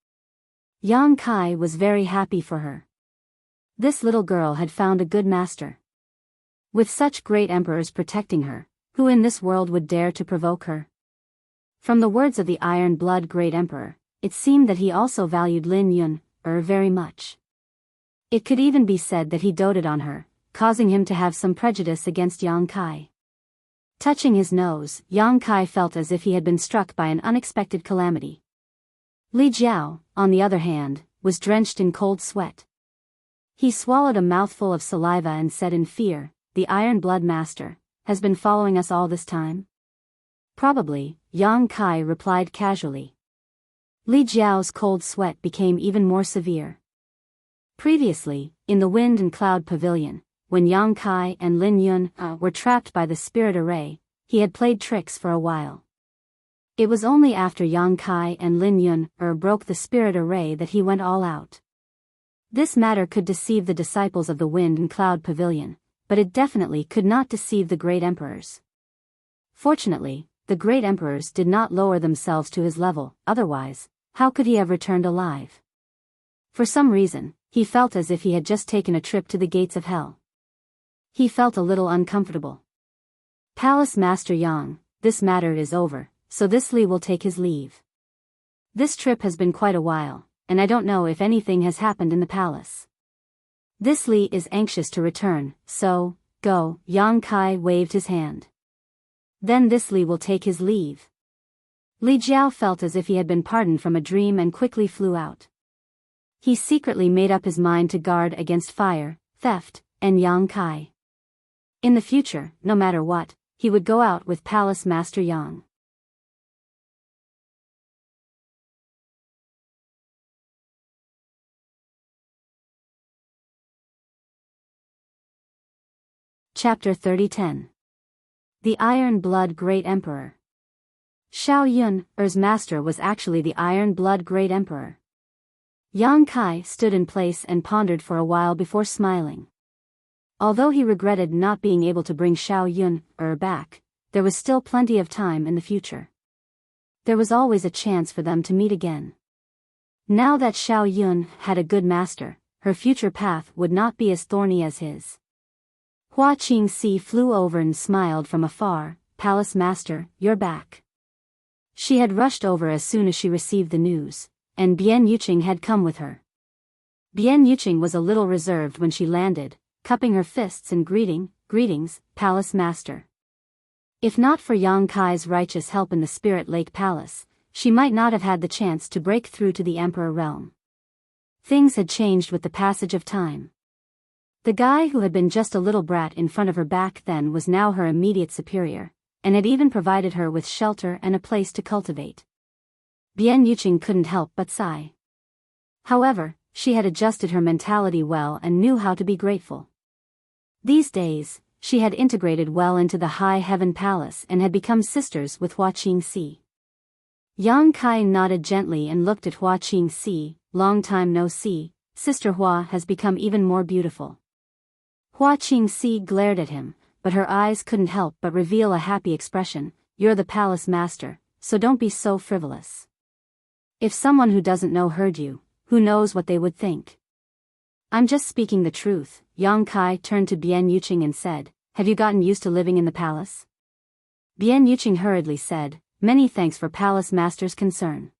Yang Kai was very happy for her. This little girl had found a good master. With such great emperors protecting her, who in this world would dare to provoke her? From the words of the Iron Blood Great Emperor, it seemed that he also valued Lin Yun-Er very much. It could even be said that he doted on her, causing him to have some prejudice against Yang Kai. Touching his nose, Yang Kai felt as if he had been struck by an unexpected calamity. Li Jiao, on the other hand, was drenched in cold sweat. He swallowed a mouthful of saliva and said in fear, the Iron Blood Master has been following us all this time? Probably, Yang Kai replied casually. Li Jiao's cold sweat became even more severe. Previously, in the Wind and Cloud Pavilion, when Yang Kai and Lin Yun were trapped by the spirit array, he had played tricks for a while. It was only after Yang Kai and Lin Yun broke the spirit array that he went all out. This matter could deceive the disciples of the Wind and Cloud Pavilion, but it definitely could not deceive the great emperors. Fortunately, the great emperors did not lower themselves to his level, otherwise, how could he have returned alive? For some reason, he felt as if he had just taken a trip to the gates of hell. He felt a little uncomfortable. Palace Master Yang, this matter is over, so this Li will take his leave. This trip has been quite a while, and I don't know if anything has happened in the palace. This Li is anxious to return, so, go. Yang Kai waved his hand. Then this Li will take his leave. Li Jiao felt as if he had been pardoned from a dream and quickly flew out. He secretly made up his mind to guard against fire, theft, and Yang Kai. In the future, no matter what, he would go out with Palace Master Yang. Chapter 30:10. The Iron Blood Great Emperor. Xiao Yun, Er's master, was actually the Iron Blood Great Emperor. Yang Kai stood in place and pondered for a while before smiling. Although he regretted not being able to bring Xiao Yun, back, there was still plenty of time in the future. There was always a chance for them to meet again. Now that Xiao Yun had a good master, her future path would not be as thorny as his. Hua Qingxi flew over and smiled from afar. "Palace Master, you're back." She had rushed over as soon as she received the news, and Bian Yuqing had come with her. Bian Yuqing was a little reserved when she landed, cupping her fists and greetings, Palace Master. If not for Yang Kai's righteous help in the Spirit Lake Palace, she might not have had the chance to break through to the Emperor realm. Things had changed with the passage of time. The guy who had been just a little brat in front of her back then was now her immediate superior, and had even provided her with shelter and a place to cultivate. Bian Yuqing couldn't help but sigh. However, she had adjusted her mentality well and knew how to be grateful. These days, she had integrated well into the High Heaven Palace and had become sisters with Hua Qingxi. Yang Kai nodded gently and looked at Hua Qingxi. "Long time no see, Sister Hua has become even more beautiful." Hua Qingxi glared at him, but her eyes couldn't help but reveal a happy expression. "You're the palace master, so don't be so frivolous. If someone who doesn't know heard you, who knows what they would think?" "I'm just speaking the truth." Yang Kai turned to Bian Yuqing and said, "Have you gotten used to living in the palace?" Bian Yuqing hurriedly said, "Many thanks for Palace Master's concern.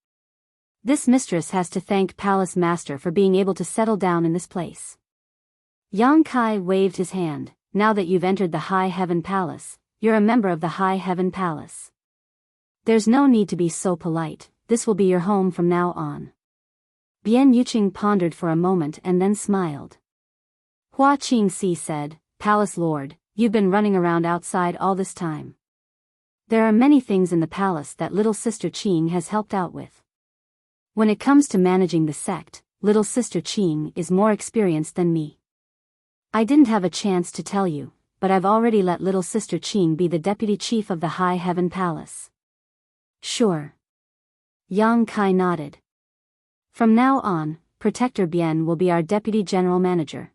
This mistress has to thank Palace Master for being able to settle down in this place." Yang Kai waved his hand. "Now that you've entered the High Heaven Palace, you're a member of the High Heaven Palace. There's no need to be so polite, this will be your home from now on." Bian Yuqing pondered for a moment and then smiled. Hua Qingxi said, "Palace Lord, you've been running around outside all this time. There are many things in the palace that little sister Qing has helped out with. When it comes to managing the sect, little sister Qing is more experienced than me. I didn't have a chance to tell you, but I've already let little sister Qing be the deputy chief of the High Heaven Palace." "Sure." Yang Kai nodded. "From now on, Protector Bian will be our deputy general manager."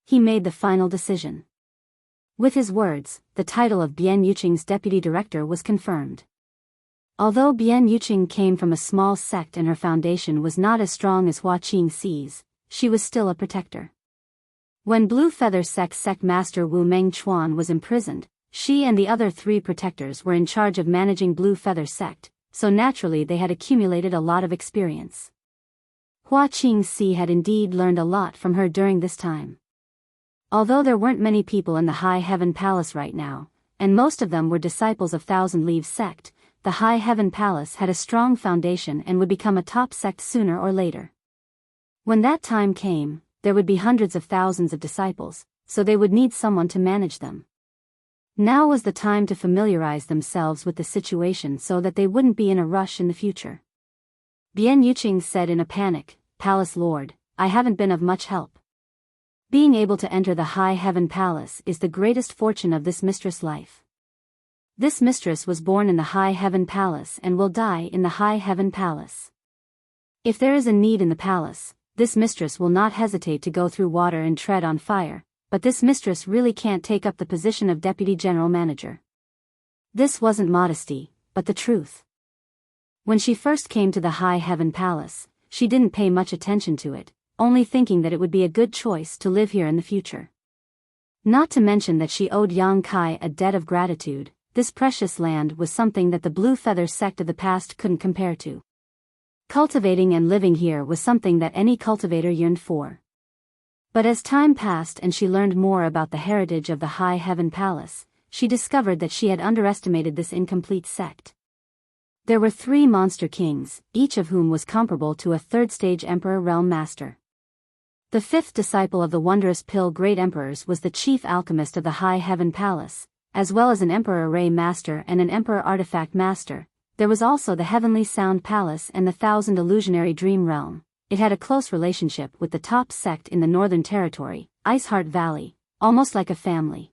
He made the final decision. With his words, the title of Bian Yuqing's deputy director was confirmed. Although Bian Yuqing came from a small sect and her foundation was not as strong as Hua Qingxi's, she was still a protector. When Blue Feather Sect Master Wu Mengchuan was imprisoned, she and the other 3 protectors were in charge of managing Blue Feather Sect, so naturally they had accumulated a lot of experience. Hua Qingxi had indeed learned a lot from her during this time. Although there weren't many people in the High Heaven Palace right now, and most of them were disciples of Thousand Leaves Sect, the High Heaven Palace had a strong foundation and would become a top sect sooner or later. When that time came, there would be hundreds of thousands of disciples, so they would need someone to manage them. Now was the time to familiarize themselves with the situation so that they wouldn't be in a rush in the future. Bian Yuqing said in a panic, "Palace Lord, I haven't been of much help. Being able to enter the High Heaven Palace is the greatest fortune of this mistress' life. This mistress was born in the High Heaven Palace and will die in the High Heaven Palace. If there is a need in the palace, this mistress will not hesitate to go through water and tread on fire, but this mistress really can't take up the position of deputy general manager." This wasn't modesty, but the truth. When she first came to the High Heaven Palace, she didn't pay much attention to it, only thinking that it would be a good choice to live here in the future. Not to mention that she owed Yang Kai a debt of gratitude. This precious land was something that the Blue Feather Sect of the past couldn't compare to. Cultivating and living here was something that any cultivator yearned for. But as time passed and she learned more about the heritage of the High Heaven Palace, she discovered that she had underestimated this incomplete sect. There were 3 monster kings, each of whom was comparable to a 3rd-stage Emperor Realm Master. The 5th disciple of the wondrous Pill Great Emperors was the chief alchemist of the High Heaven Palace, as well as an Emperor Ray Master and an Emperor Artifact Master. There was also the Heavenly Sound Palace and the 1000 Illusionary Dream Realm. It had a close relationship with the top sect in the Northern Territory, Iceheart Valley, almost like a family.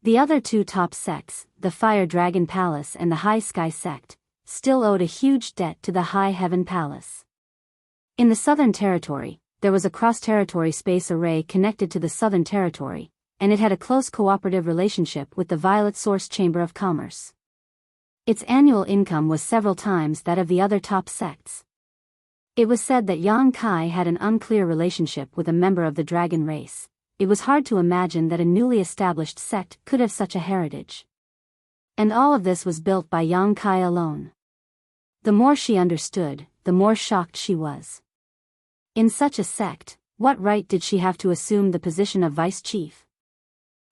The other two top sects, the Fire Dragon Palace and the High Sky Sect, still owed a huge debt to the High Heaven Palace. In the Southern Territory, there was a cross-territory space array connected to the Southern Territory, and it had a close cooperative relationship with the Violet Source Chamber of Commerce. Its annual income was several times that of the other top sects. It was said that Yang Kai had an unclear relationship with a member of the dragon race. It was hard to imagine that a newly established sect could have such a heritage. And all of this was built by Yang Kai alone. The more she understood, the more shocked she was. In such a sect, what right did she have to assume the position of vice chief?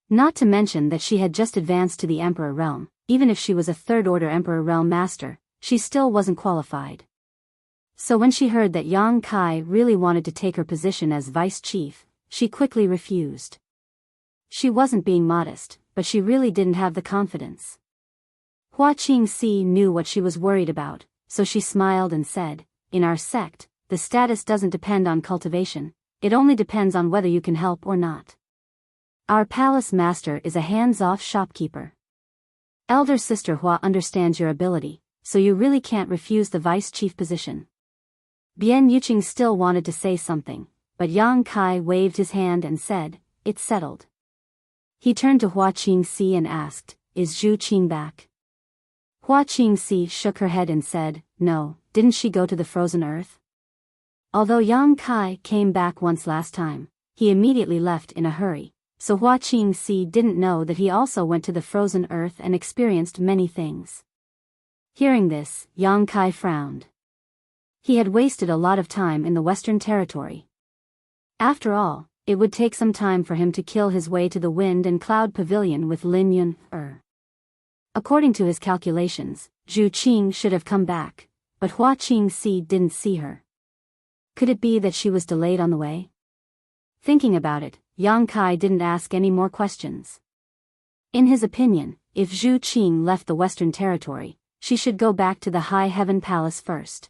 Not to mention that she had just advanced to the Emperor realm. Even if she was a third-order Emperor realm master, she still wasn't qualified. So when she heard that Yang Kai really wanted to take her position as vice chief, she quickly refused. She wasn't being modest, but she really didn't have the confidence. Hua Qingxi knew what she was worried about, so she smiled and said, "In our sect, the status doesn't depend on cultivation, it only depends on whether you can help or not. Our palace master is a hands-off shopkeeper. Elder sister Hua understands your ability, so you really can't refuse the vice chief position." Bian Yuqing still wanted to say something, but Yang Kai waved his hand and said, "It's settled." He turned to Hua Qingxi and asked, "Is Zhu Qing back?" Hua Qingxi shook her head and said, "No, didn't she go to the frozen earth?" Although Yang Kai came back once last time, he immediately left in a hurry. So Hua Qingxi didn't know that he also went to the frozen earth and experienced many things. Hearing this, Yang Kai frowned. He had wasted a lot of time in the Western Territory. After all, it would take some time for him to kill his way to the Wind and Cloud Pavilion with Lin Yun. According to his calculations, Zhu Qing should have come back, but Hua Qingxi didn't see her. Could it be that she was delayed on the way? Thinking about it, Yang Kai didn't ask any more questions. In his opinion, if Zhu Qing left the Western Territory, she should go back to the High Heaven Palace first.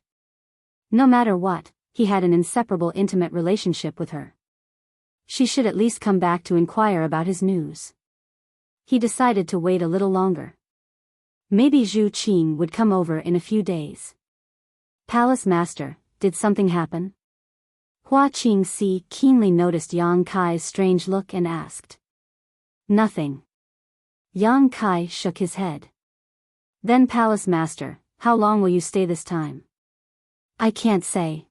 No matter what, he had an inseparable intimate relationship with her. She should at least come back to inquire about his news. He decided to wait a little longer. Maybe Zhu Qing would come over in a few days. "Palace Master, did something happen?" Hua Qingxi keenly noticed Yang Kai's strange look and asked. "Nothing." Yang Kai shook his head. "Then Palace Master, how long will you stay this time?" "I can't say."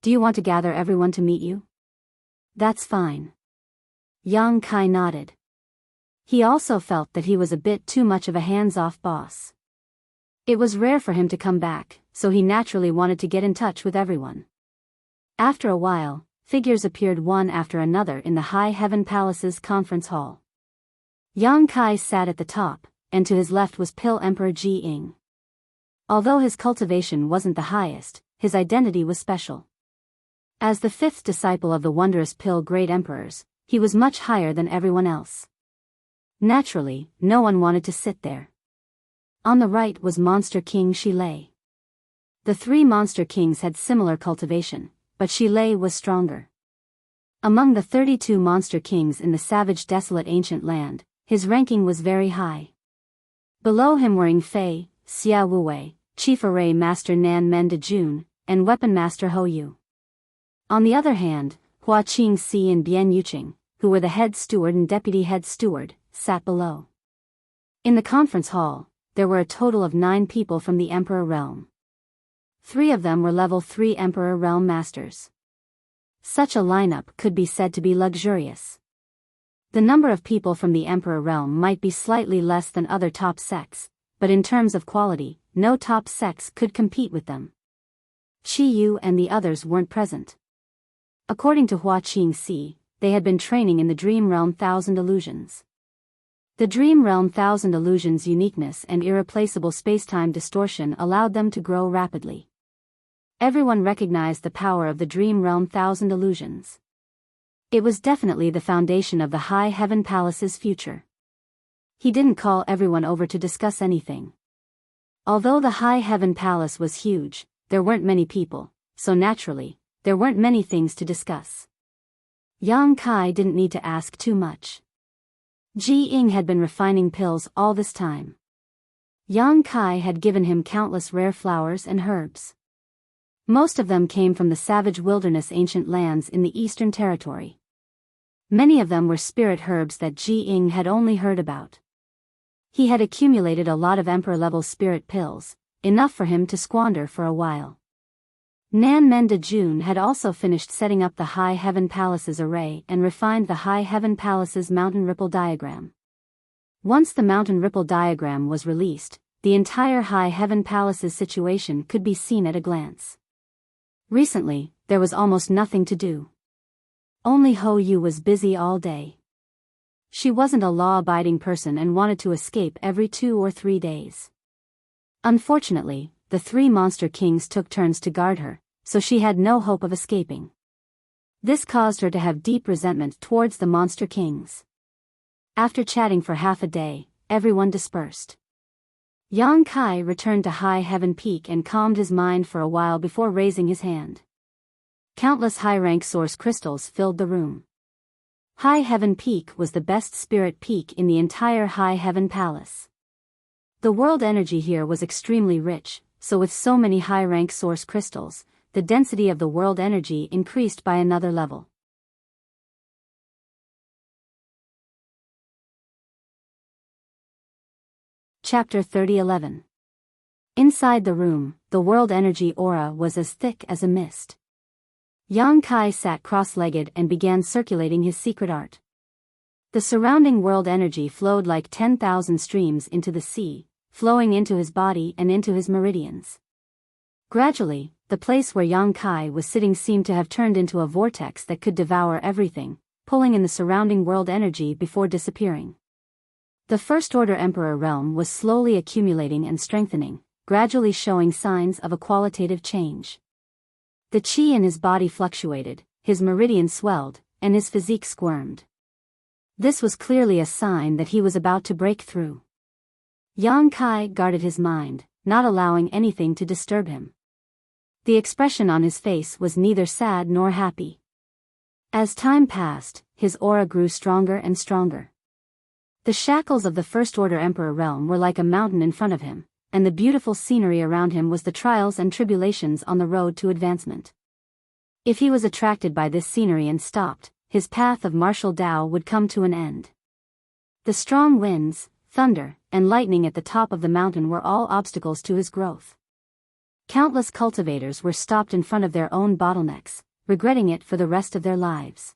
"Do you want to gather everyone to meet you?" "That's fine." Yang Kai nodded. He also felt that he was a bit too much of a hands-off boss. It was rare for him to come back, so he naturally wanted to get in touch with everyone. After a while, figures appeared one after another in the High Heaven Palace's conference hall. Yang Kai sat at the top, and to his left was Pill Emperor Ji Ying. Although his cultivation wasn't the highest, his identity was special. As the fifth disciple of the wondrous Pill Great Emperors, he was much higher than everyone else. Naturally, no one wanted to sit there. On the right was Monster King Shilei. The three Monster Kings had similar cultivation, but Shilei was stronger. Among the 32 Monster Kings in the savage desolate ancient land, his ranking was very high. Below him were Ying Fei, Xia Wuwei, Chief Array Master Nan Men De Jun, and Weapon Master Hou Yu. On the other hand, Hua Qingxi and Bian Yuqing, who were the head steward and deputy head steward, sat below. In the conference hall, there were a total of 9 people from the Emperor realm. 3 of them were level 3 Emperor realm masters. Such a lineup could be said to be luxurious. The number of people from the Emperor realm might be slightly less than other top sects, but in terms of quality, no top sects could compete with them. Qi Yu and the others weren't present. According to Hua Qingxi, they had been training in the Dream Realm Thousand Illusions. The Dream Realm Thousand Illusions' uniqueness and irreplaceable spacetime distortion allowed them to grow rapidly. Everyone recognized the power of the Dream Realm Thousand Illusions. It was definitely the foundation of the High Heaven Palace's future. He didn't call everyone over to discuss anything. Although the High Heaven Palace was huge, there weren't many people, so naturally, there weren't many things to discuss. Yang Kai didn't need to ask too much. Ji Ying had been refining pills all this time. Yang Kai had given him countless rare flowers and herbs. Most of them came from the savage wilderness ancient lands in the Eastern Territory. Many of them were spirit herbs that Ji Ying had only heard about. He had accumulated a lot of emperor-level spirit pills, enough for him to squander for a while. Nan Men de Jun had also finished setting up the High Heaven Palace's array and refined the High Heaven Palace's mountain ripple diagram. Once the mountain ripple diagram was released, the entire High Heaven Palace's situation could be seen at a glance. Recently, there was almost nothing to do. Only Ho Yu was busy all day. She wasn't a law-abiding person and wanted to escape every 2 or 3 days. Unfortunately, the 3 monster kings took turns to guard her, so she had no hope of escaping. This caused her to have deep resentment towards the monster kings. After chatting for half a day, everyone dispersed. Yang Kai returned to High Heaven Peak and calmed his mind for a while before raising his hand. Countless high-rank source crystals filled the room. High Heaven Peak was the best spirit peak in the entire High Heaven Palace. The world energy here was extremely rich, so with so many high-rank source crystals, the density of the world energy increased by another level. Chapter 30:11. Inside the room, the world energy aura was as thick as a mist. Yang Kai sat cross-legged and began circulating his secret art. The surrounding world energy flowed like 10,000 streams into the sea, flowing into his body and into his meridians. Gradually, the place where Yang Kai was sitting seemed to have turned into a vortex that could devour everything, pulling in the surrounding world energy before disappearing. The First Order Emperor realm was slowly accumulating and strengthening, gradually showing signs of a qualitative change. The qi in his body fluctuated, his meridian swelled, and his physique squirmed. This was clearly a sign that he was about to break through. Yang Kai guarded his mind, not allowing anything to disturb him. The expression on his face was neither sad nor happy. As time passed, his aura grew stronger and stronger. The shackles of the First Order Emperor realm were like a mountain in front of him, and the beautiful scenery around him was the trials and tribulations on the road to advancement. If he was attracted by this scenery and stopped, his path of martial Tao would come to an end. The strong winds, thunder, and lightning at the top of the mountain were all obstacles to his growth. Countless cultivators were stopped in front of their own bottlenecks, regretting it for the rest of their lives.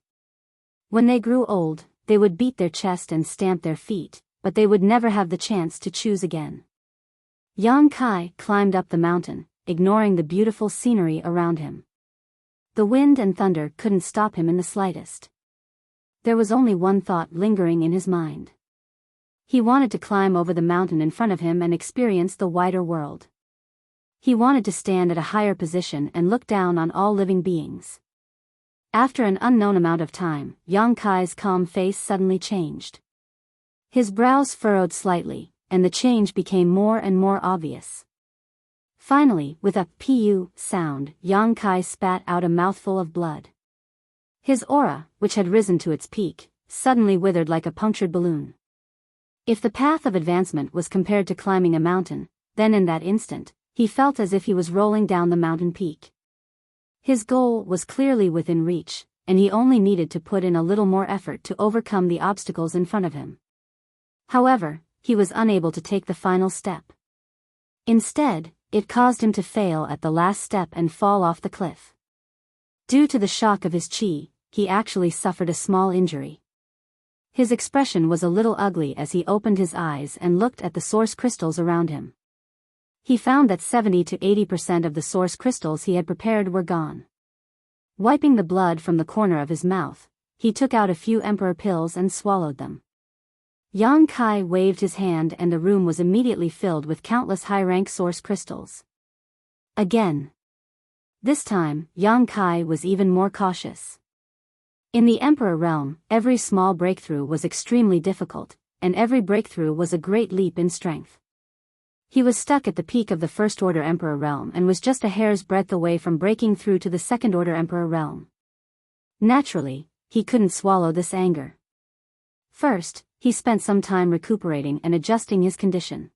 When they grew old, they would beat their chest and stamp their feet, but they would never have the chance to choose again. Yang Kai climbed up the mountain, ignoring the beautiful scenery around him. The wind and thunder couldn't stop him in the slightest. There was only one thought lingering in his mind. He wanted to climb over the mountain in front of him and experience the wider world. He wanted to stand at a higher position and look down on all living beings. After an unknown amount of time, Yang Kai's calm face suddenly changed. His brows furrowed slightly, and the change became more and more obvious. Finally, with a "pu" sound, Yang Kai spat out a mouthful of blood. His aura, which had risen to its peak, suddenly withered like a punctured balloon. If the path of advancement was compared to climbing a mountain, then in that instant, he felt as if he was rolling down the mountain peak. His goal was clearly within reach, and he only needed to put in a little more effort to overcome the obstacles in front of him. However, he was unable to take the final step. Instead, it caused him to fail at the last step and fall off the cliff. Due to the shock of his qi, he actually suffered a small injury. His expression was a little ugly as he opened his eyes and looked at the source crystals around him. He found that 70 to 80% of the source crystals he had prepared were gone. Wiping the blood from the corner of his mouth, he took out a few emperor pills and swallowed them. Yang Kai waved his hand and the room was immediately filled with countless high-rank source crystals. Again. This time, Yang Kai was even more cautious. In the Emperor realm, every small breakthrough was extremely difficult, and every breakthrough was a great leap in strength. He was stuck at the peak of the First Order Emperor realm and was just a hair's breadth away from breaking through to the Second Order Emperor realm. Naturally, he couldn't swallow this anger. First, He spent some time recuperating and adjusting his condition.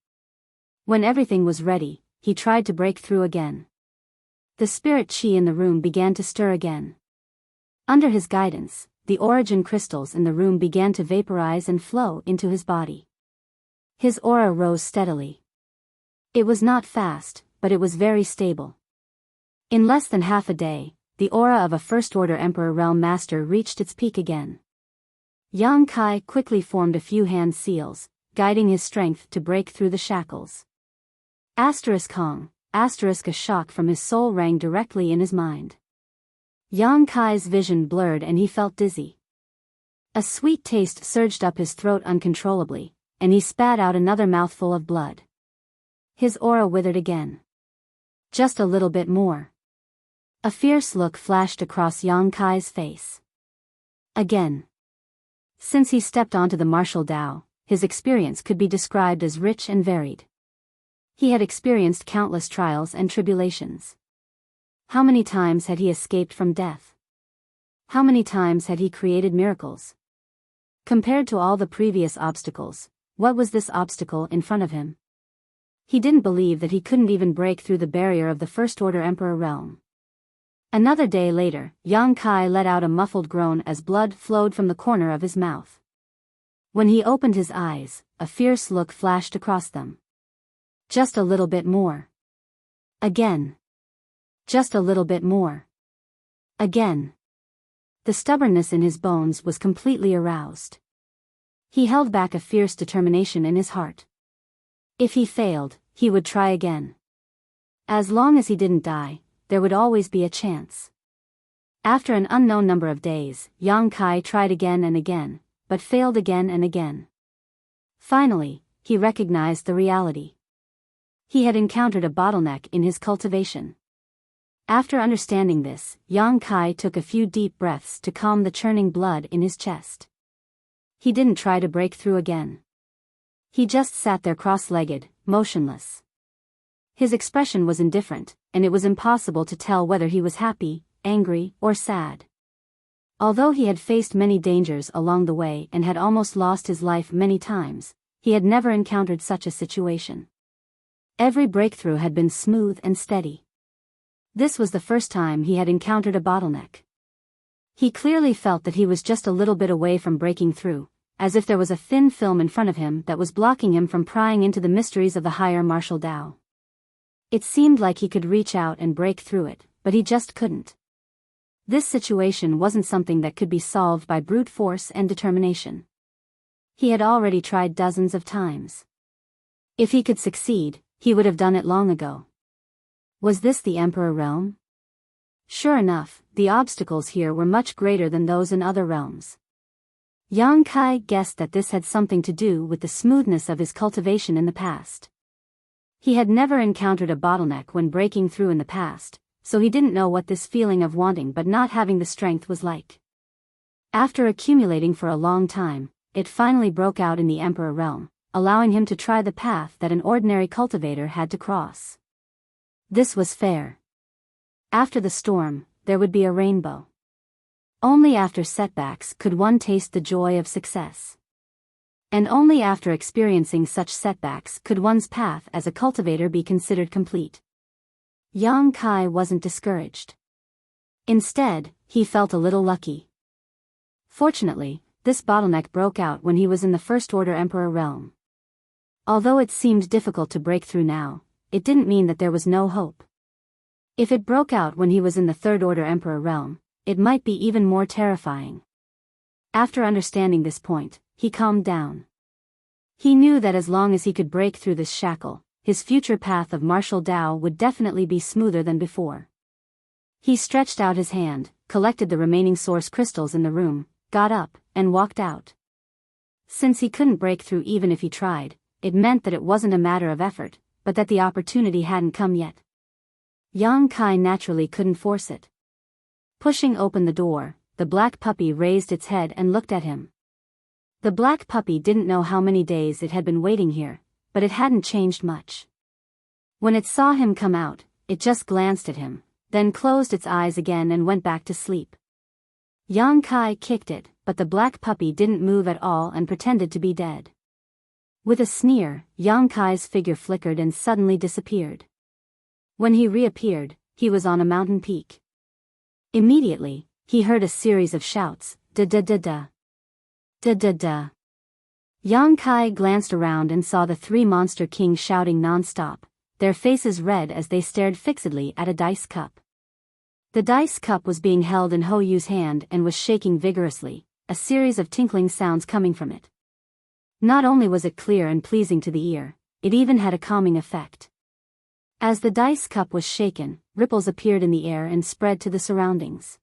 When everything was ready, he tried to break through again. The spirit qi in the room began to stir again. Under his guidance, the origin crystals in the room began to vaporize and flow into his body. His aura rose steadily. It was not fast, but it was very stable. In less than half a day, the aura of a First-Order Emperor Realm Master reached its peak again. Yang Kai quickly formed a few hand seals, guiding his strength to break through the shackles. Hong, a shock from his soul rang directly in his mind. Yang Kai's vision blurred and he felt dizzy. A sweet taste surged up his throat uncontrollably, and he spat out another mouthful of blood. His aura withered again. Just a little bit more. A fierce look flashed across Yang Kai's face. Again. Since he stepped onto the martial Tao, his experience could be described as rich and varied. He had experienced countless trials and tribulations. How many times had he escaped from death? How many times had he created miracles? Compared to all the previous obstacles, what was this obstacle in front of him? He didn't believe that he couldn't even break through the barrier of the First-Order Emperor realm. Another day later, Yang Kai let out a muffled groan as blood flowed from the corner of his mouth. When he opened his eyes, a fierce look flashed across them. Just a little bit more. Again. Just a little bit more. Again. The stubbornness in his bones was completely aroused. He held back a fierce determination in his heart. If he failed, he would try again. As long as he didn't die, there would always be a chance. After an unknown number of days, Yang Kai tried again and again, but failed again and again. Finally, he recognized the reality. He had encountered a bottleneck in his cultivation. After understanding this, Yang Kai took a few deep breaths to calm the churning blood in his chest. He didn't try to break through again. He just sat there cross-legged, motionless. His expression was indifferent, and it was impossible to tell whether he was happy, angry, or sad. Although he had faced many dangers along the way and had almost lost his life many times, he had never encountered such a situation. Every breakthrough had been smooth and steady. This was the first time he had encountered a bottleneck. He clearly felt that he was just a little bit away from breaking through, as if there was a thin film in front of him that was blocking him from prying into the mysteries of the higher martial Tao. It seemed like he could reach out and break through it, but he just couldn't. This situation wasn't something that could be solved by brute force and determination. He had already tried dozens of times. If he could succeed, he would have done it long ago. Was this the Emperor realm? Sure enough, the obstacles here were much greater than those in other realms. Yang Kai guessed that this had something to do with the smoothness of his cultivation in the past. He had never encountered a bottleneck when breaking through in the past, so he didn't know what this feeling of wanting but not having the strength was like. After accumulating for a long time, it finally broke out in the Emperor realm, allowing him to try the path that an ordinary cultivator had to cross. This was fair. After the storm, there would be a rainbow. Only after setbacks could one taste the joy of success. And only after experiencing such setbacks could one's path as a cultivator be considered complete. Yang Kai wasn't discouraged. Instead, he felt a little lucky. Fortunately, this bottleneck broke out when he was in the First-Order Emperor realm. Although it seemed difficult to break through now, it didn't mean that there was no hope. If it broke out when he was in the Third-Order Emperor realm, it might be even more terrifying. After understanding this point, he calmed down. He knew that as long as he could break through this shackle, his future path of martial Tao would definitely be smoother than before. He stretched out his hand, collected the remaining source crystals in the room, got up, and walked out. Since he couldn't break through even if he tried, it meant that it wasn't a matter of effort, but that the opportunity hadn't come yet. Yang Kai naturally couldn't force it. Pushing open the door, the black puppy raised its head and looked at him. The black puppy didn't know how many days it had been waiting here, but it hadn't changed much. When it saw him come out, it just glanced at him, then closed its eyes again and went back to sleep. Yang Kai kicked it, but the black puppy didn't move at all and pretended to be dead. With a sneer, Yang Kai's figure flickered and suddenly disappeared. When he reappeared, he was on a mountain peak. Immediately, he heard a series of shouts, da-da-da-da. Da-da-da. Yang Kai glanced around and saw the three monster kings shouting non-stop, their faces red as they stared fixedly at a dice cup. The dice cup was being held in Ho Yu's hand and was shaking vigorously, a series of tinkling sounds coming from it. Not only was it clear and pleasing to the ear, it even had a calming effect. As the dice cup was shaken, ripples appeared in the air and spread to the surroundings.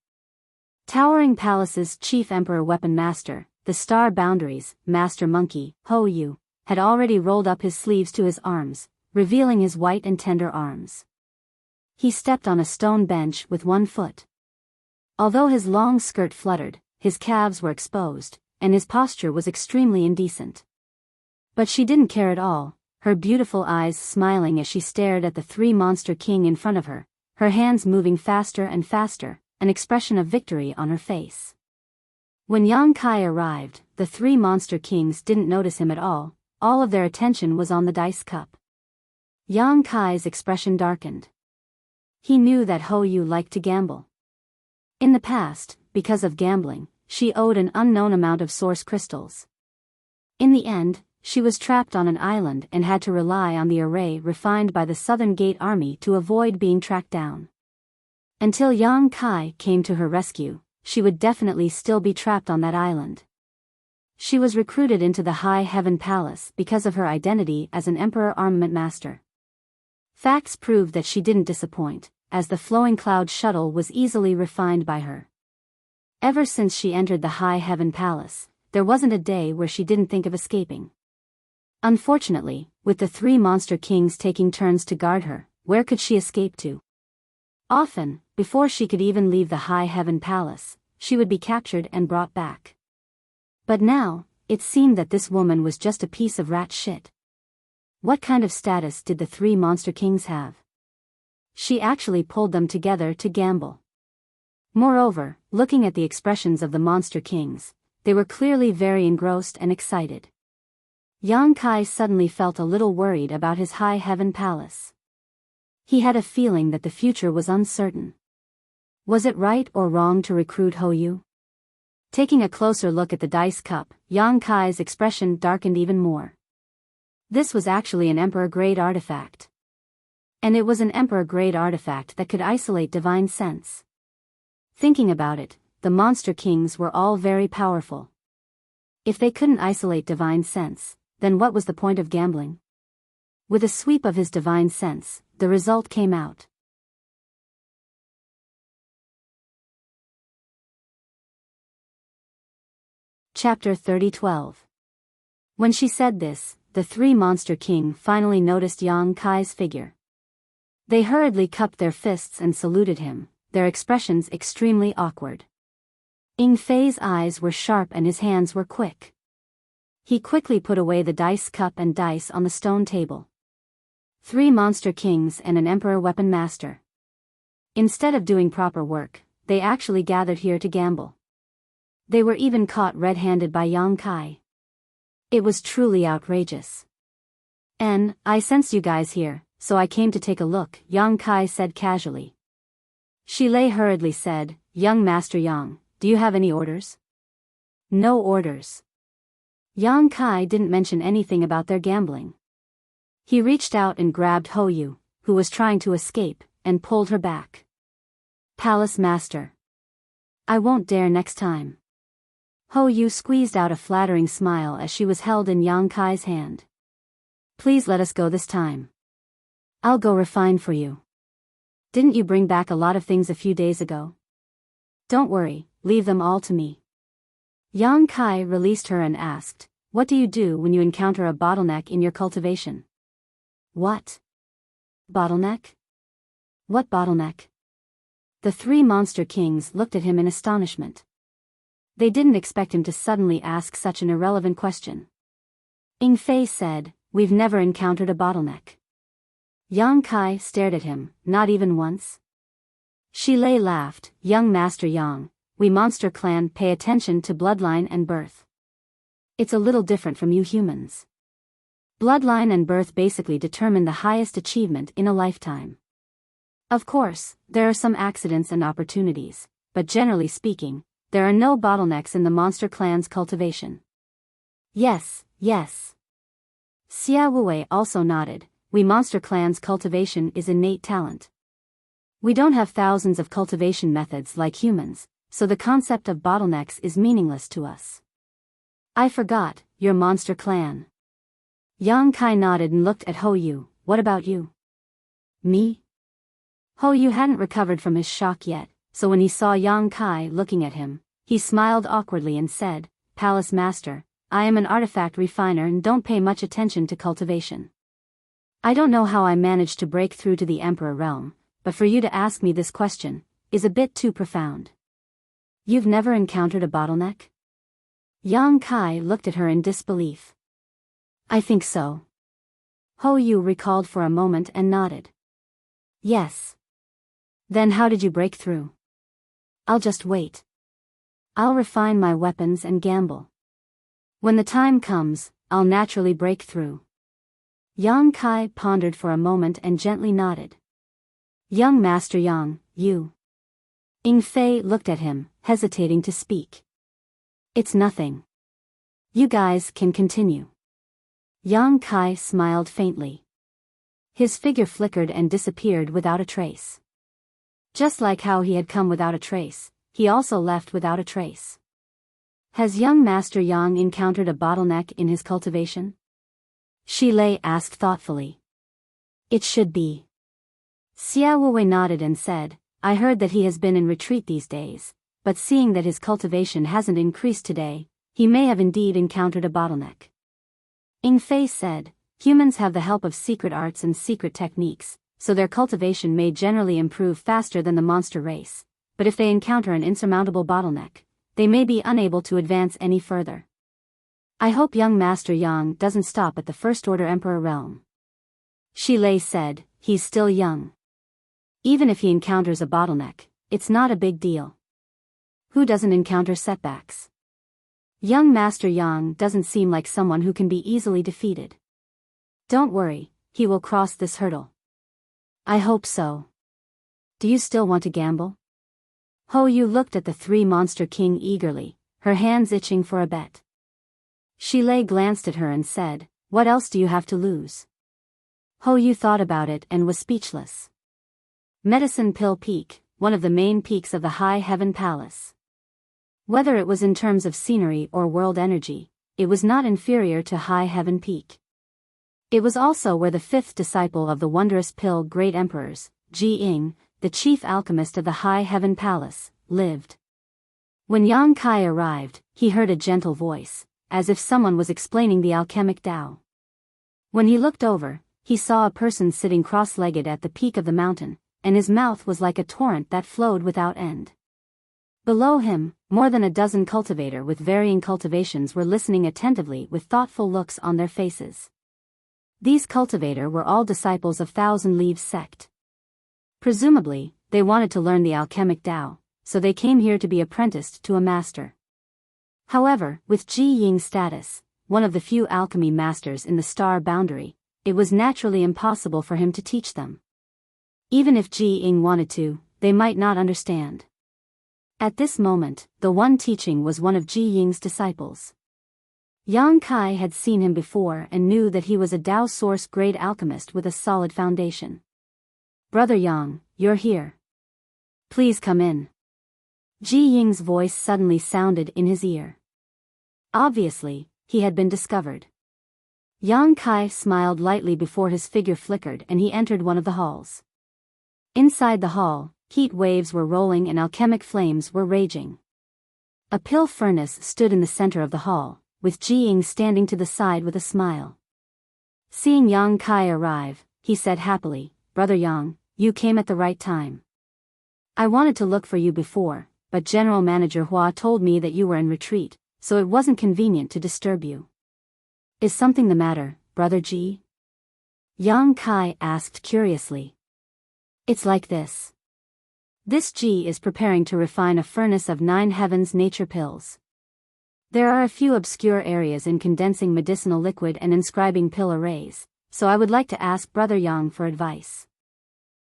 Towering Palace's chief emperor weapon master, the Star Boundaries, Master Monkey, Ho Yu, had already rolled up his sleeves to his arms, revealing his white and tender arms. He stepped on a stone bench with one foot. Although his long skirt fluttered, his calves were exposed, and his posture was extremely indecent. But she didn't care at all, her beautiful eyes smiling as she stared at the three monster king in front of her, her hands moving faster and faster, an expression of victory on her face. When Yang Kai arrived, the three monster kings didn't notice him at all of their attention was on the dice cup. Yang Kai's expression darkened. He knew that Ho Yu liked to gamble. In the past, because of gambling, she owed an unknown amount of source crystals. In the end, she was trapped on an island and had to rely on the array refined by the Southern Gate Army to avoid being tracked down. Until Yang Kai came to her rescue, she would definitely still be trapped on that island. She was recruited into the High Heaven Palace because of her identity as an Emperor Armament Master. Facts proved that she didn't disappoint, as the flowing cloud shuttle was easily refined by her. Ever since she entered the High Heaven Palace, there wasn't a day where she didn't think of escaping. Unfortunately, with the three monster kings taking turns to guard her, where could she escape to? Often, before she could even leave the High Heaven Palace, she would be captured and brought back. But now, it seemed that this woman was just a piece of rat shit. What kind of status did the three monster kings have? She actually pulled them together to gamble. Moreover, looking at the expressions of the monster kings, they were clearly very engrossed and excited. Yang Kai suddenly felt a little worried about his High Heaven Palace. He had a feeling that the future was uncertain. Was it right or wrong to recruit Ho Yu? Taking a closer look at the dice cup, Yang Kai's expression darkened even more. This was actually an Emperor-grade artifact. And it was an Emperor-grade artifact that could isolate divine sense. Thinking about it, the monster kings were all very powerful. If they couldn't isolate divine sense, then what was the point of gambling? With a sweep of his divine sense, the result came out. Chapter 30:12. When she said this, the three monster king finally noticed Yang Kai's figure. They hurriedly cupped their fists and saluted him, their expressions extremely awkward. Ying Fei's eyes were sharp and his hands were quick. He quickly put away the dice cup and dice on the stone table. Three monster kings and an emperor weapon master. Instead of doing proper work, they actually gathered here to gamble. They were even caught red-handed by Yang Kai. It was truly outrageous. I sensed you guys here, so I came to take a look, Yang Kai said casually. Shilei hurriedly said, Young Master Yang, do you have any orders? No orders. Yang Kai didn't mention anything about their gambling. He reached out and grabbed Ho Yu, who was trying to escape, and pulled her back. Palace Master. I won't dare next time. Ho Yu squeezed out a flattering smile as she was held in Yang Kai's hand. Please let us go this time. I'll go refine for you. Didn't you bring back a lot of things a few days ago? Don't worry, leave them all to me. Yang Kai released her and asked, what do you do when you encounter a bottleneck in your cultivation? What? Bottleneck? What bottleneck? The three monster kings looked at him in astonishment. They didn't expect him to suddenly ask such an irrelevant question. Ying Fei said, we've never encountered a bottleneck. Yang Kai stared at him, not even once. Shilei laughed, Young Master Yang, we Monster Clan pay attention to bloodline and birth. It's a little different from you humans. Bloodline and birth basically determine the highest achievement in a lifetime. Of course, there are some accidents and opportunities, but generally speaking, there are no bottlenecks in the Monster Clan's cultivation. Yes, yes. Xia Wuwei also nodded. We Monster Clan's cultivation is innate talent. We don't have thousands of cultivation methods like humans, so the concept of bottlenecks is meaningless to us. I forgot, your Monster Clan. Yang Kai nodded and looked at Hou Yu. What about you? Me? Hou Yu hadn't recovered from his shock yet, so when he saw Yang Kai looking at him, he smiled awkwardly and said, Palace Master, I am an artifact refiner and don't pay much attention to cultivation. I don't know how I managed to break through to the Emperor realm, but for you to ask me this question is a bit too profound. You've never encountered a bottleneck? Yang Kai looked at her in disbelief. I think so. Hou Yu recalled for a moment and nodded. Yes. Then how did you break through? I'll just wait. I'll refine my weapons and gamble. When the time comes, I'll naturally break through. Yang Kai pondered for a moment and gently nodded. Young Master Yang, you. Ying Fei looked at him, hesitating to speak. It's nothing. You guys can continue. Yang Kai smiled faintly. His figure flickered and disappeared without a trace. Just like how he had come without a trace, he also left without a trace. Has young Master Yang encountered a bottleneck in his cultivation? Shi Lei asked thoughtfully. It should be. Xia Wuwei nodded and said, I heard that he has been in retreat these days, but seeing that his cultivation hasn't increased today, he may have indeed encountered a bottleneck. Ying Fei said, humans have the help of secret arts and secret techniques, so their cultivation may generally improve faster than the monster race, but if they encounter an insurmountable bottleneck, they may be unable to advance any further. I hope young Master Yang doesn't stop at the First Order Emperor realm. Shi Lei said, he's still young. Even if he encounters a bottleneck, it's not a big deal. Who doesn't encounter setbacks? Young Master Yang doesn't seem like someone who can be easily defeated. Don't worry, he will cross this hurdle. I hope so. Do you still want to gamble? Hou Yu looked at the three Monster King eagerly, her hands itching for a bet. Shi Lei glanced at her and said, what else do you have to lose? Hou Yu thought about it and was speechless. Medicine Pill Peak, one of the main peaks of the High Heaven Palace. Whether it was in terms of scenery or world energy, it was not inferior to High Heaven Peak. It was also where the fifth disciple of the wondrous pill great emperors, Ji Ying, the chief alchemist of the High Heaven Palace, lived. When Yang Kai arrived, he heard a gentle voice, as if someone was explaining the alchemic Tao. When he looked over, he saw a person sitting cross-legged at the peak of the mountain, and his mouth was like a torrent that flowed without end. Below him, more than a dozen cultivators with varying cultivations were listening attentively with thoughtful looks on their faces. These cultivators were all disciples of Thousand Leaves sect. Presumably, they wanted to learn the alchemic Tao, so they came here to be apprenticed to a master. However, with Ji Ying's status, one of the few alchemy masters in the star boundary, it was naturally impossible for him to teach them. Even if Ji Ying wanted to, they might not understand. At this moment, the one teaching was one of Ji Ying's disciples. Yang Kai had seen him before and knew that he was a Tao Source grade alchemist with a solid foundation. Brother Yang, you're here. Please come in. Ji Ying's voice suddenly sounded in his ear. Obviously, he had been discovered. Yang Kai smiled lightly before his figure flickered and he entered one of the halls. Inside the hall, heat waves were rolling and alchemic flames were raging. A pill furnace stood in the center of the hall, with Ji Ying standing to the side with a smile. Seeing Yang Kai arrive, he said happily, Brother Yang, you came at the right time. I wanted to look for you before, but General Manager Hua told me that you were in retreat, so it wasn't convenient to disturb you. Is something the matter, Brother Ji? Yang Kai asked curiously. It's like this. This Ji is preparing to refine a furnace of 9 heavens nature pills. There are a few obscure areas in condensing medicinal liquid and inscribing pill arrays, so I would like to ask Brother Yang for advice.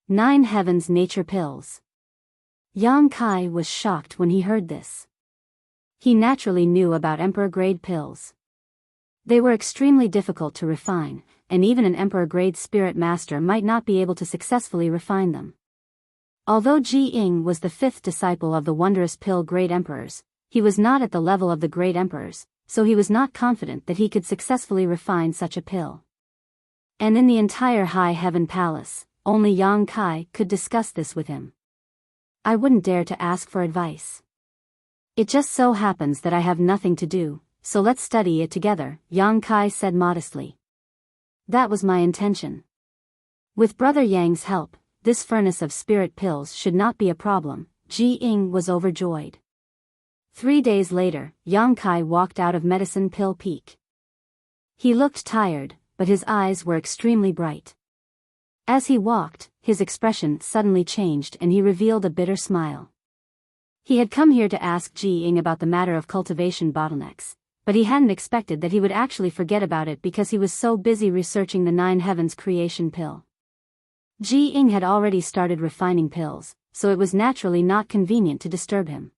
9 heavens nature pills. Yang Kai was shocked when he heard this. He naturally knew about emperor-grade pills. They were extremely difficult to refine, and even an emperor-grade spirit master might not be able to successfully refine them. Although Ji Ying was the 5th disciple of the wondrous pill-grade emperors, he was not at the level of the great emperors, so he was not confident that he could successfully refine such a pill. And in the entire High Heaven Palace, only Yang Kai could discuss this with him. I wouldn't dare to ask for advice. It just so happens that I have nothing to do, so let's study it together, Yang Kai said modestly. That was my intention. With Brother Yang's help, this furnace of spirit pills should not be a problem. Ji Ying was overjoyed. 3 days later, Yang Kai walked out of Medicine Pill Peak. He looked tired, but his eyes were extremely bright. As he walked, his expression suddenly changed and he revealed a bitter smile. He had come here to ask Ji Ying about the matter of cultivation bottlenecks, but he hadn't expected that he would actually forget about it because he was so busy researching the 9 heavens creation pill. Ji Ying had already started refining pills, so it was naturally not convenient to disturb him.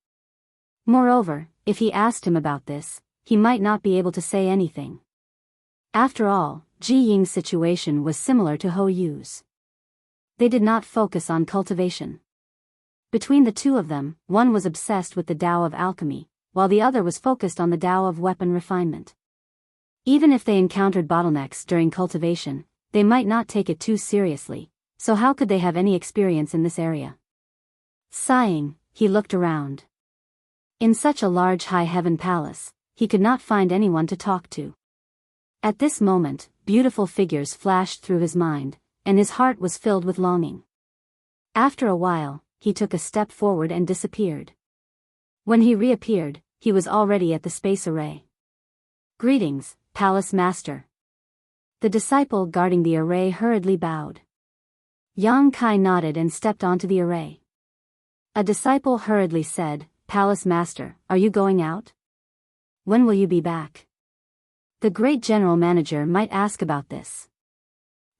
Moreover, if he asked him about this, he might not be able to say anything. After all, Ji Ying's situation was similar to Hou Yu's. They did not focus on cultivation. Between the two of them, one was obsessed with the Tao of alchemy, while the other was focused on the Tao of weapon refinement. Even if they encountered bottlenecks during cultivation, they might not take it too seriously, so how could they have any experience in this area? Sighing, he looked around. In such a large high heaven palace, he could not find anyone to talk to. At this moment, beautiful figures flashed through his mind, and his heart was filled with longing. After a while, he took a step forward and disappeared. When he reappeared, he was already at the space array. Greetings, Palace Master. The disciple guarding the array hurriedly bowed. Yang Kai nodded and stepped onto the array. A disciple hurriedly said, Palace Master, are you going out? When will you be back? The great general manager might ask about this.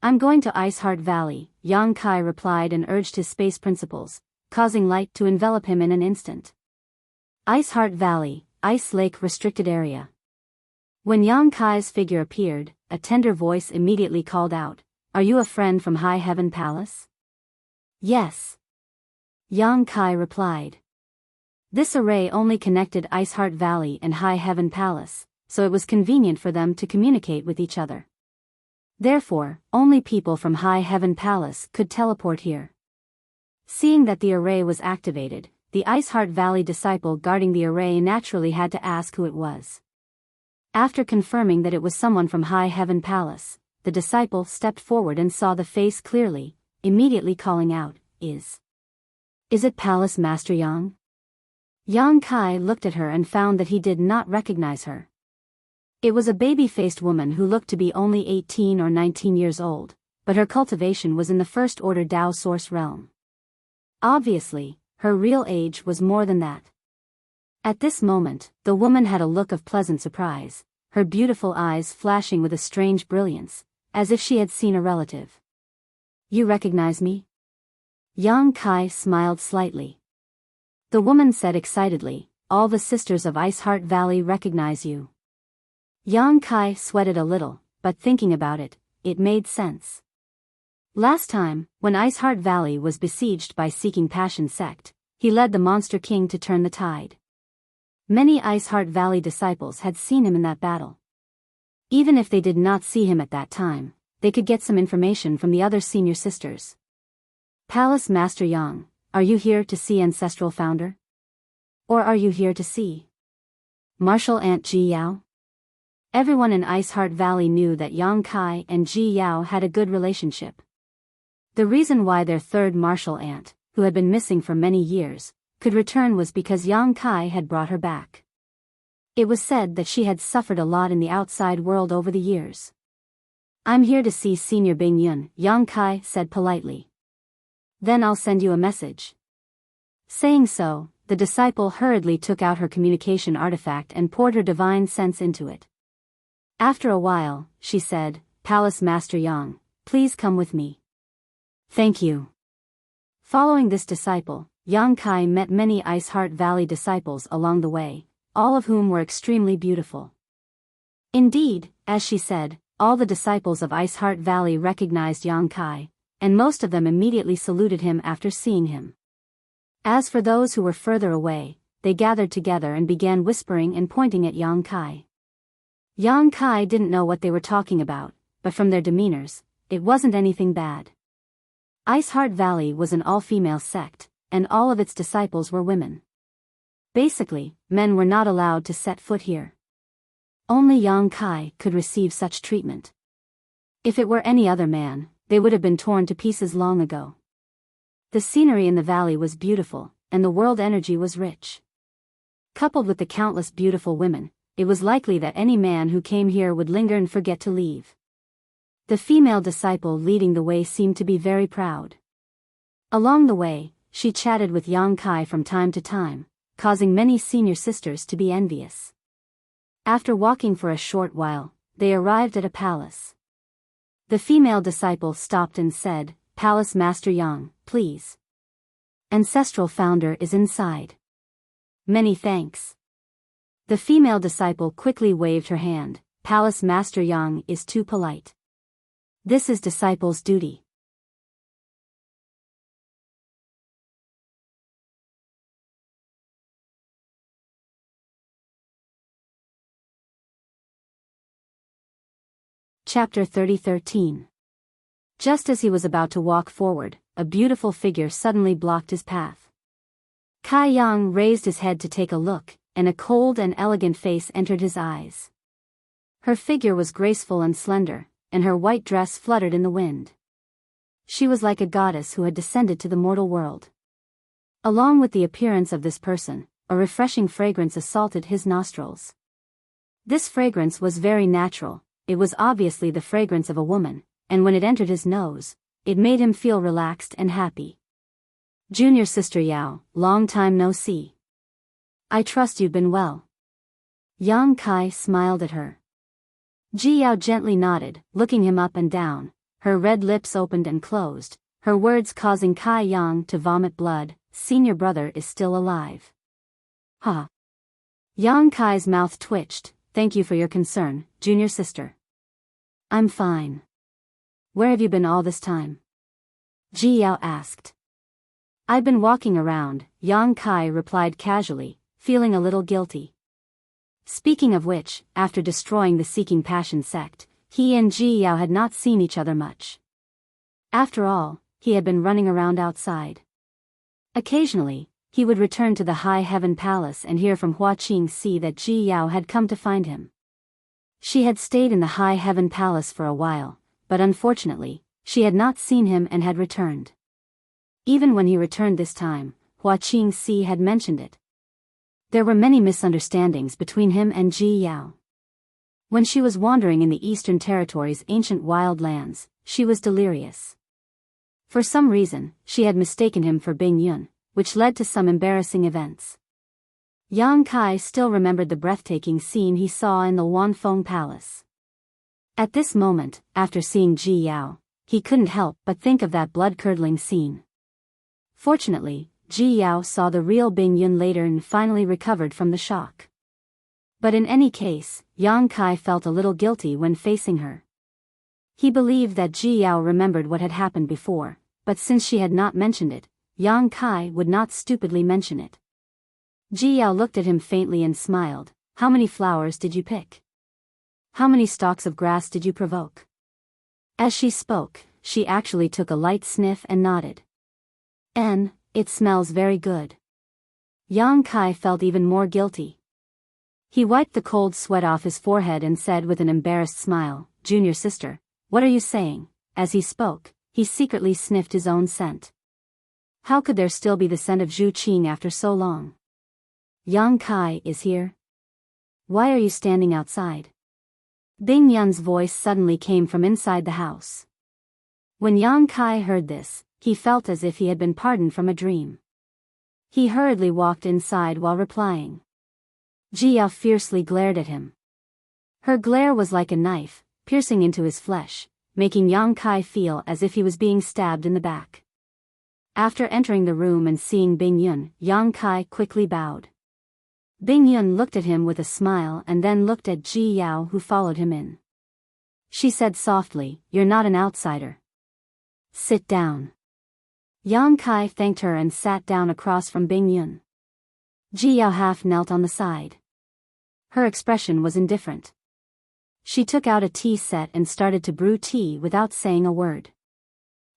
I'm going to Iceheart Valley, Yang Kai replied and urged his space principles, causing light to envelop him in an instant. Iceheart Valley, Ice Lake Restricted Area. When Yang Kai's figure appeared, a tender voice immediately called out, Are you a friend from High Heaven Palace? Yes. Yang Kai replied. This array only connected Iceheart Valley and High Heaven Palace, so it was convenient for them to communicate with each other. Therefore, only people from High Heaven Palace could teleport here. Seeing that the array was activated, the Iceheart Valley disciple guarding the array naturally had to ask who it was. After confirming that it was someone from High Heaven Palace, the disciple stepped forward and saw the face clearly, immediately calling out, Is it Palace Master Yang? Yang Kai looked at her and found that he did not recognize her. It was a baby-faced woman who looked to be only 18 or 19 years old, but her cultivation was in the first order Tao source realm. Obviously, her real age was more than that. At this moment, the woman had a look of pleasant surprise, her beautiful eyes flashing with a strange brilliance, as if she had seen a relative. You recognize me? Yang Kai smiled slightly. The woman said excitedly, All the sisters of Iceheart Valley recognize you. Yang Kai sweated a little, but thinking about it, it made sense. Last time, when Iceheart Valley was besieged by Seeking Passion sect, he led the Monster King to turn the tide. Many Iceheart Valley disciples had seen him in that battle. Even if they did not see him at that time, they could get some information from the other senior sisters. Palace Master Yang, are you here to see Ancestral Founder? Or are you here to see Martial Aunt Ji Yao? Everyone in Iceheart Valley knew that Yang Kai and Ji Yao had a good relationship. The reason why their third martial aunt, who had been missing for many years, could return was because Yang Kai had brought her back. It was said that she had suffered a lot in the outside world over the years. I'm here to see Senior Bing Yun, Yang Kai said politely. Then I'll send you a message. Saying so, the disciple hurriedly took out her communication artifact and poured her divine sense into it. After a while, she said, "Palace Master Yang, please come with me." "Thank you." Following this disciple, Yang Kai met many Ice Heart Valley disciples along the way, all of whom were extremely beautiful. Indeed, as she said, all the disciples of Ice Heart Valley recognized Yang Kai, and most of them immediately saluted him after seeing him. As for those who were further away, they gathered together and began whispering and pointing at Yang Kai. Yang Kai didn't know what they were talking about, but from their demeanors, it wasn't anything bad. Ice Heart Valley was an all-female sect, and all of its disciples were women. Basically, men were not allowed to set foot here. Only Yang Kai could receive such treatment. If it were any other man, they would have been torn to pieces long ago. The scenery in the valley was beautiful, and the world energy was rich. Coupled with the countless beautiful women, it was likely that any man who came here would linger and forget to leave. The female disciple leading the way seemed to be very proud. Along the way, she chatted with Yang Kai from time to time, causing many senior sisters to be envious. After walking for a short while, they arrived at a palace. The female disciple stopped and said, "Palace Master Yang, please. Ancestral Founder is inside." "Many thanks." The female disciple quickly waved her hand. "Palace Master Yang is too polite. This is disciple's duty." Chapter 30:13. Just as he was about to walk forward, a beautiful figure suddenly blocked his path. Kai Yang raised his head to take a look, and a cold and elegant face entered his eyes. Her figure was graceful and slender, and her white dress fluttered in the wind. She was like a goddess who had descended to the mortal world. Along with the appearance of this person, a refreshing fragrance assaulted his nostrils. This fragrance was very natural, it was obviously the fragrance of a woman, and when it entered his nose, it made him feel relaxed and happy. "Junior Sister Yao, long time no see. I trust you've been well." Yang Kai smiled at her. Ji Yao gently nodded, looking him up and down, her red lips opened and closed, her words causing Kai Yang to vomit blood. "Senior brother is still alive." "Ha." Yang Kai's mouth twitched. "Thank you for your concern, junior sister." "I'm fine. Where have you been all this time?" Ji Yao asked. "I've been walking around," Yang Kai replied casually, feeling a little guilty. Speaking of which, after destroying the Seeking Passion sect, he and Ji Yao had not seen each other much. After all, he had been running around outside. Occasionally, he would return to the High Heaven Palace and hear from Hua Qingxi that Ji Yao had come to find him. She had stayed in the High Heaven Palace for a while, but unfortunately, she had not seen him and had returned. Even when he returned this time, Hua Qingxi had mentioned it. There were many misunderstandings between him and Ji Yao. When she was wandering in the Eastern Territory's ancient wild lands, she was delirious. For some reason, she had mistaken him for Bing Yun, which led to some embarrassing events. Yang Kai still remembered the breathtaking scene he saw in the Wanfeng Palace. At this moment, after seeing Ji Yao, he couldn't help but think of that blood-curdling scene. Fortunately, Ji Yao saw the real Bing Yun later and finally recovered from the shock. But in any case, Yang Kai felt a little guilty when facing her. He believed that Ji Yao remembered what had happened before, but since she had not mentioned it, Yang Kai would not stupidly mention it. Ji Yao looked at him faintly and smiled. "How many flowers did you pick? How many stalks of grass did you provoke?" As she spoke, she actually took a light sniff and nodded. It smells very good." Yang Kai felt even more guilty. He wiped the cold sweat off his forehead and said with an embarrassed smile, "Junior sister, what are you saying?" As he spoke, he secretly sniffed his own scent. How could there still be the scent of Zhu Qing after so long? "Yang Kai is here? Why are you standing outside?" Bing Yun's voice suddenly came from inside the house. When Yang Kai heard this, he felt as if he had been pardoned from a dream. He hurriedly walked inside while replying. Biyao fiercely glared at him. Her glare was like a knife, piercing into his flesh, making Yang Kai feel as if he was being stabbed in the back. After entering the room and seeing Bing Yun, Yang Kai quickly bowed. Bing Yun looked at him with a smile and then looked at Biyao, who followed him in. She said softly, "You're not an outsider. Sit down." Yang Kai thanked her and sat down across from Bing Yun. Biyao half knelt on the side. Her expression was indifferent. She took out a tea set and started to brew tea without saying a word.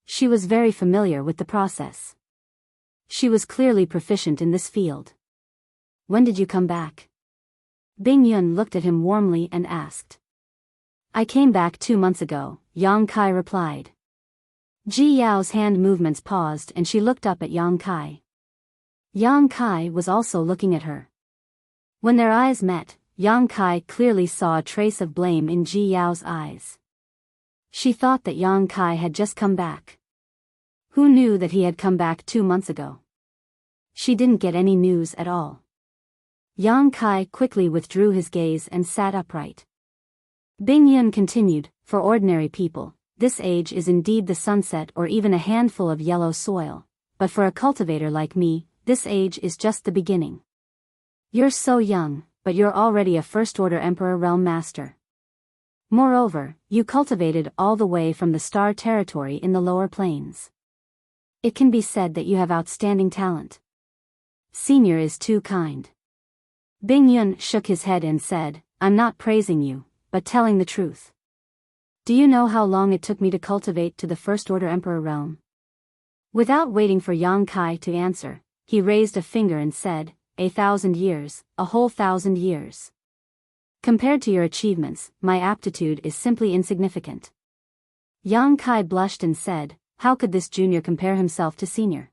She was very familiar with the process. She was clearly proficient in this field. "When did you come back?" Bing Yun looked at him warmly and asked. "I came back 2 months ago," Yang Kai replied. Biyao's hand movements paused and she looked up at Yang Kai. Yang Kai was also looking at her. When their eyes met, Yang Kai clearly saw a trace of blame in Biyao's eyes. She thought that Yang Kai had just come back. Who knew that he had come back 2 months ago? She didn't get any news at all. Yang Kai quickly withdrew his gaze and sat upright. Bing Yun continued, "For ordinary people, this age is indeed the sunset or even a handful of yellow soil, but for a cultivator like me, this age is just the beginning. You're so young, but you're already a first-order Emperor Realm Master. Moreover, you cultivated all the way from the Star Territory in the lower plains. It can be said that you have outstanding talent. Senior is too kind." Bing Yun shook his head and said, "I'm not praising you, but telling the truth. Do you know how long it took me to cultivate to the First-Order Emperor realm?" Without waiting for Yang Kai to answer, he raised a finger and said, 1,000 years, a whole 1,000 years. Compared to your achievements, my aptitude is simply insignificant." Yang Kai blushed and said, "How could this junior compare himself to senior?"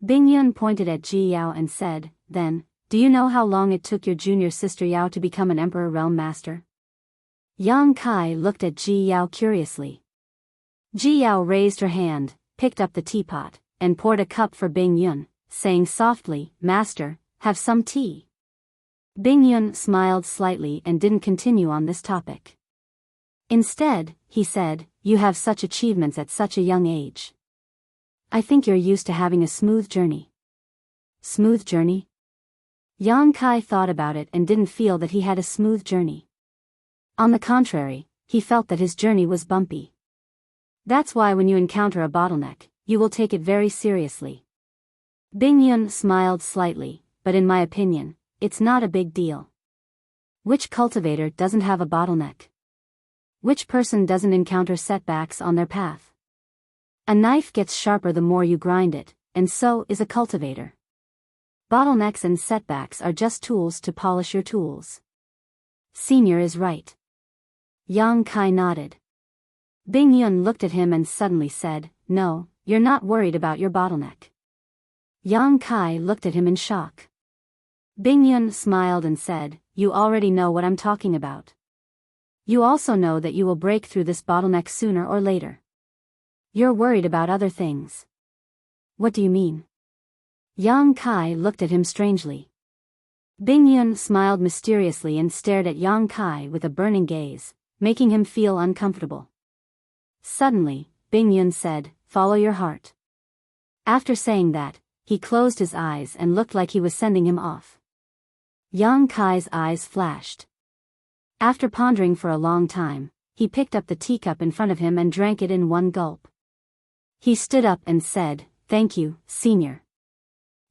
Bing Yun pointed at Biyao and said, "Then, do you know how long it took your junior sister Yao to become an Emperor Realm Master?" Yang Kai looked at Biyao curiously. Biyao raised her hand, picked up the teapot, and poured a cup for Bing Yun, saying softly, "Master, have some tea." Bing Yun smiled slightly and didn't continue on this topic. Instead, he said, "You have such achievements at such a young age. I think you're used to having a smooth journey." Smooth journey? Yang Kai thought about it and didn't feel that he had a smooth journey. On the contrary, he felt that his journey was bumpy. That's why when you encounter a bottleneck, you will take it very seriously. Bing Yun smiled slightly, but in my opinion, it's not a big deal. Which cultivator doesn't have a bottleneck? Which person doesn't encounter setbacks on their path? A knife gets sharper the more you grind it, and so is a cultivator. Bottlenecks and setbacks are just tools to polish your tools. Senior is right. Yang Kai nodded. Bing Yun looked at him and suddenly said, "No, you're not worried about your bottleneck." Yang Kai looked at him in shock. Bing Yun smiled and said, "You already know what I'm talking about. You also know that you will break through this bottleneck sooner or later. You're worried about other things." "What do you mean?" Yang Kai looked at him strangely. Bing Yun smiled mysteriously and stared at Yang Kai with a burning gaze, making him feel uncomfortable. Suddenly, Bing Yun said, "Follow your heart." After saying that, he closed his eyes and looked like he was sending him off. Yang Kai's eyes flashed. After pondering for a long time, he picked up the teacup in front of him and drank it in one gulp. He stood up and said, "Thank you, Senior."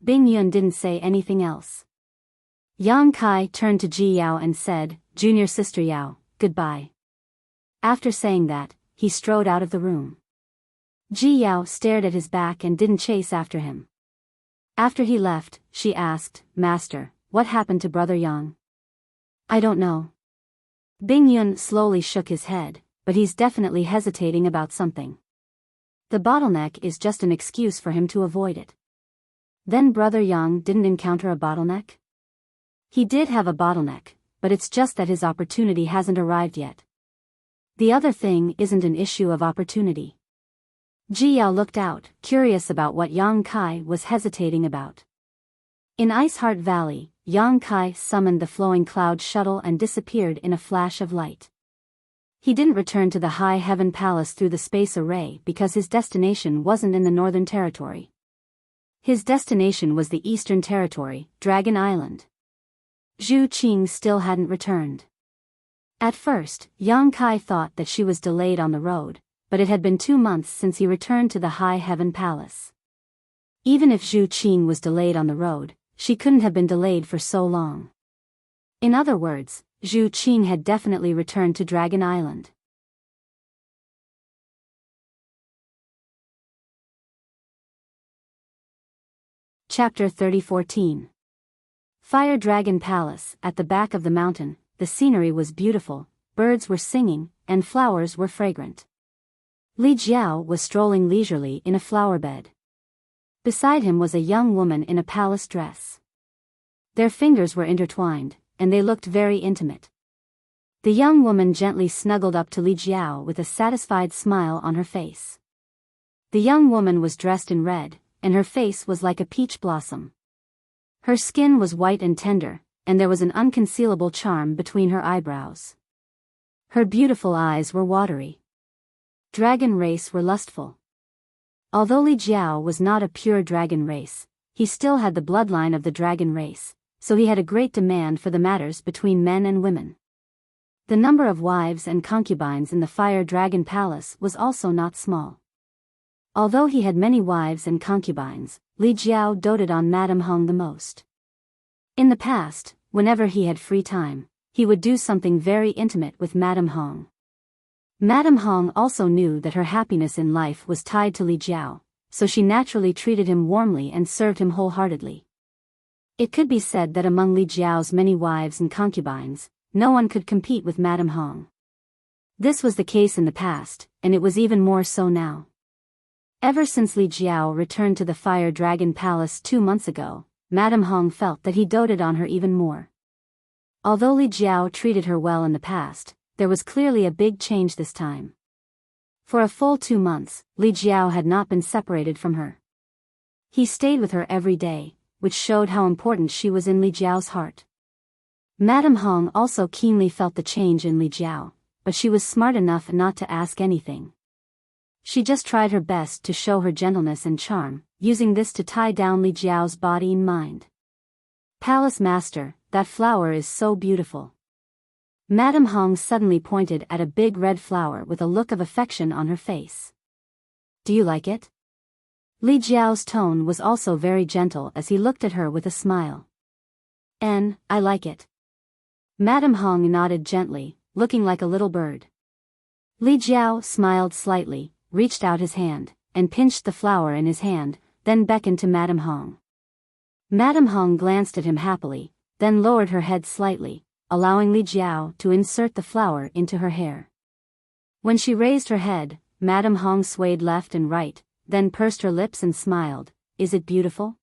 Bing Yun didn't say anything else. Yang Kai turned to Biyao and said, "Junior sister Yao, goodbye." After saying that, he strode out of the room. Biyao stared at his back and didn't chase after him. After he left, she asked, "Master, what happened to Brother Yang?" "I don't know." Bing Yun slowly shook his head, but he's definitely hesitating about something. The bottleneck is just an excuse for him to avoid it. Then Brother Yang didn't encounter a bottleneck? He did have a bottleneck, but it's just that his opportunity hasn't arrived yet. The other thing isn't an issue of opportunity. Biyao looked out, curious about what Yang Kai was hesitating about. In Iceheart Valley, Yang Kai summoned the flowing cloud shuttle and disappeared in a flash of light. He didn't return to the High Heaven Palace through the space array because his destination wasn't in the Northern Territory. His destination was the Eastern Territory, Dragon Island. Zhu Qing still hadn't returned. At first, Yang Kai thought that she was delayed on the road, but it had been 2 months since he returned to the High Heaven Palace. Even if Zhu Qing was delayed on the road, she couldn't have been delayed for so long. In other words, Zhu Qing had definitely returned to Dragon Island. Chapter 30:14. Fire Dragon Palace. At the back of the mountain, the scenery was beautiful, birds were singing, and flowers were fragrant. Li Jiao was strolling leisurely in a flower bed. Beside him was a young woman in a palace dress. Their fingers were intertwined, and they looked very intimate. The young woman gently snuggled up to Li Jiao with a satisfied smile on her face. The young woman was dressed in red, and her face was like a peach blossom. Her skin was white and tender, and there was an unconcealable charm between her eyebrows. Her beautiful eyes were watery. Dragon race were lustful. Although Li Jiao was not a pure dragon race, he still had the bloodline of the dragon race, so he had a great demand for the matters between men and women. The number of wives and concubines in the Fire Dragon Palace was also not small. Although he had many wives and concubines, Li Jiao doted on Madame Hong the most. In the past, whenever he had free time, he would do something very intimate with Madame Hong. Madame Hong also knew that her happiness in life was tied to Li Jiao, so she naturally treated him warmly and served him wholeheartedly. It could be said that among Li Jiao's many wives and concubines, no one could compete with Madame Hong. This was the case in the past, and it was even more so now. Ever since Li Jiao returned to the Fire Dragon Palace 2 months ago, Madame Hong felt that he doted on her even more. Although Li Jiao treated her well in the past, there was clearly a big change this time. For a full 2 months, Li Jiao had not been separated from her. He stayed with her every day, which showed how important she was in Li Jiao's heart. Madame Hong also keenly felt the change in Li Jiao, but she was smart enough not to ask anything. She just tried her best to show her gentleness and charm, using this to tie down Li Jiao's body and mind. Palace Master, that flower is so beautiful. Madame Hong suddenly pointed at a big red flower with a look of affection on her face. Do you like it? Li Jiao's tone was also very gentle as he looked at her with a smile. I like it. Madame Hong nodded gently, looking like a little bird. Li Jiao smiled slightly, reached out his hand, and pinched the flower in his hand, then beckoned to Madame Hong. Madame Hong glanced at him happily, then lowered her head slightly, allowing Li Jiao to insert the flower into her hair. When she raised her head, Madame Hong swayed left and right, then pursed her lips and smiled. Is it beautiful?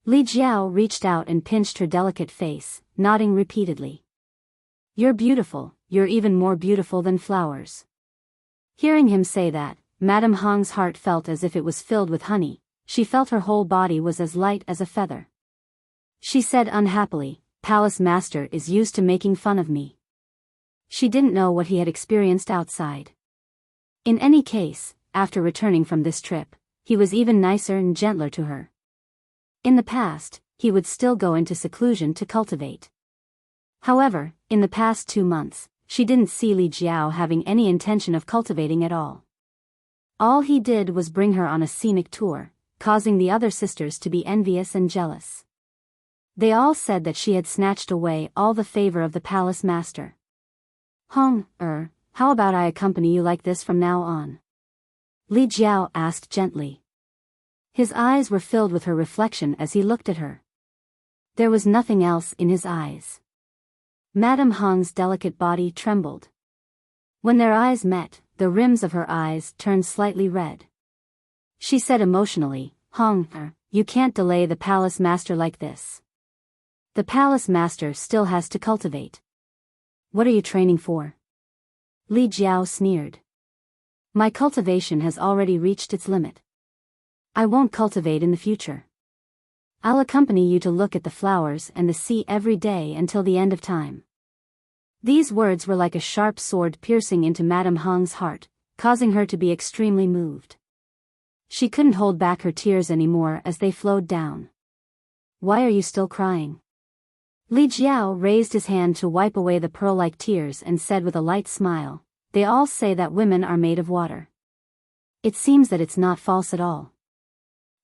Li Jiao reached out and pinched her delicate face, nodding repeatedly. You're beautiful, you're even more beautiful than flowers. Hearing him say that, Madame Hong's heart felt as if it was filled with honey. She felt her whole body was as light as a feather. She said unhappily, Palace Master is used to making fun of me. She didn't know what he had experienced outside. In any case, after returning from this trip, he was even nicer and gentler to her. In the past, he would still go into seclusion to cultivate. However, in the past 2 months, she didn't see Li Jiao having any intention of cultivating at all. All he did was bring her on a scenic tour, causing the other sisters to be envious and jealous. They all said that she had snatched away all the favor of the palace master. Hong, how about I accompany you like this from now on? Li Jiao asked gently. His eyes were filled with her reflection as he looked at her. There was nothing else in his eyes. Madame Hong's delicate body trembled. When their eyes met, the rims of her eyes turned slightly red. She said emotionally, Hong, you can't delay the palace master like this. The palace master still has to cultivate. What are you training for? Li Jiao sneered. My cultivation has already reached its limit. I won't cultivate in the future. I'll accompany you to look at the flowers and the sea every day until the end of time." These words were like a sharp sword piercing into Madame Hong's heart, causing her to be extremely moved. She couldn't hold back her tears anymore as they flowed down. "Why are you still crying?" Li Jiao raised his hand to wipe away the pearl-like tears and said with a light smile, "They all say that women are made of water. It seems that it's not false at all.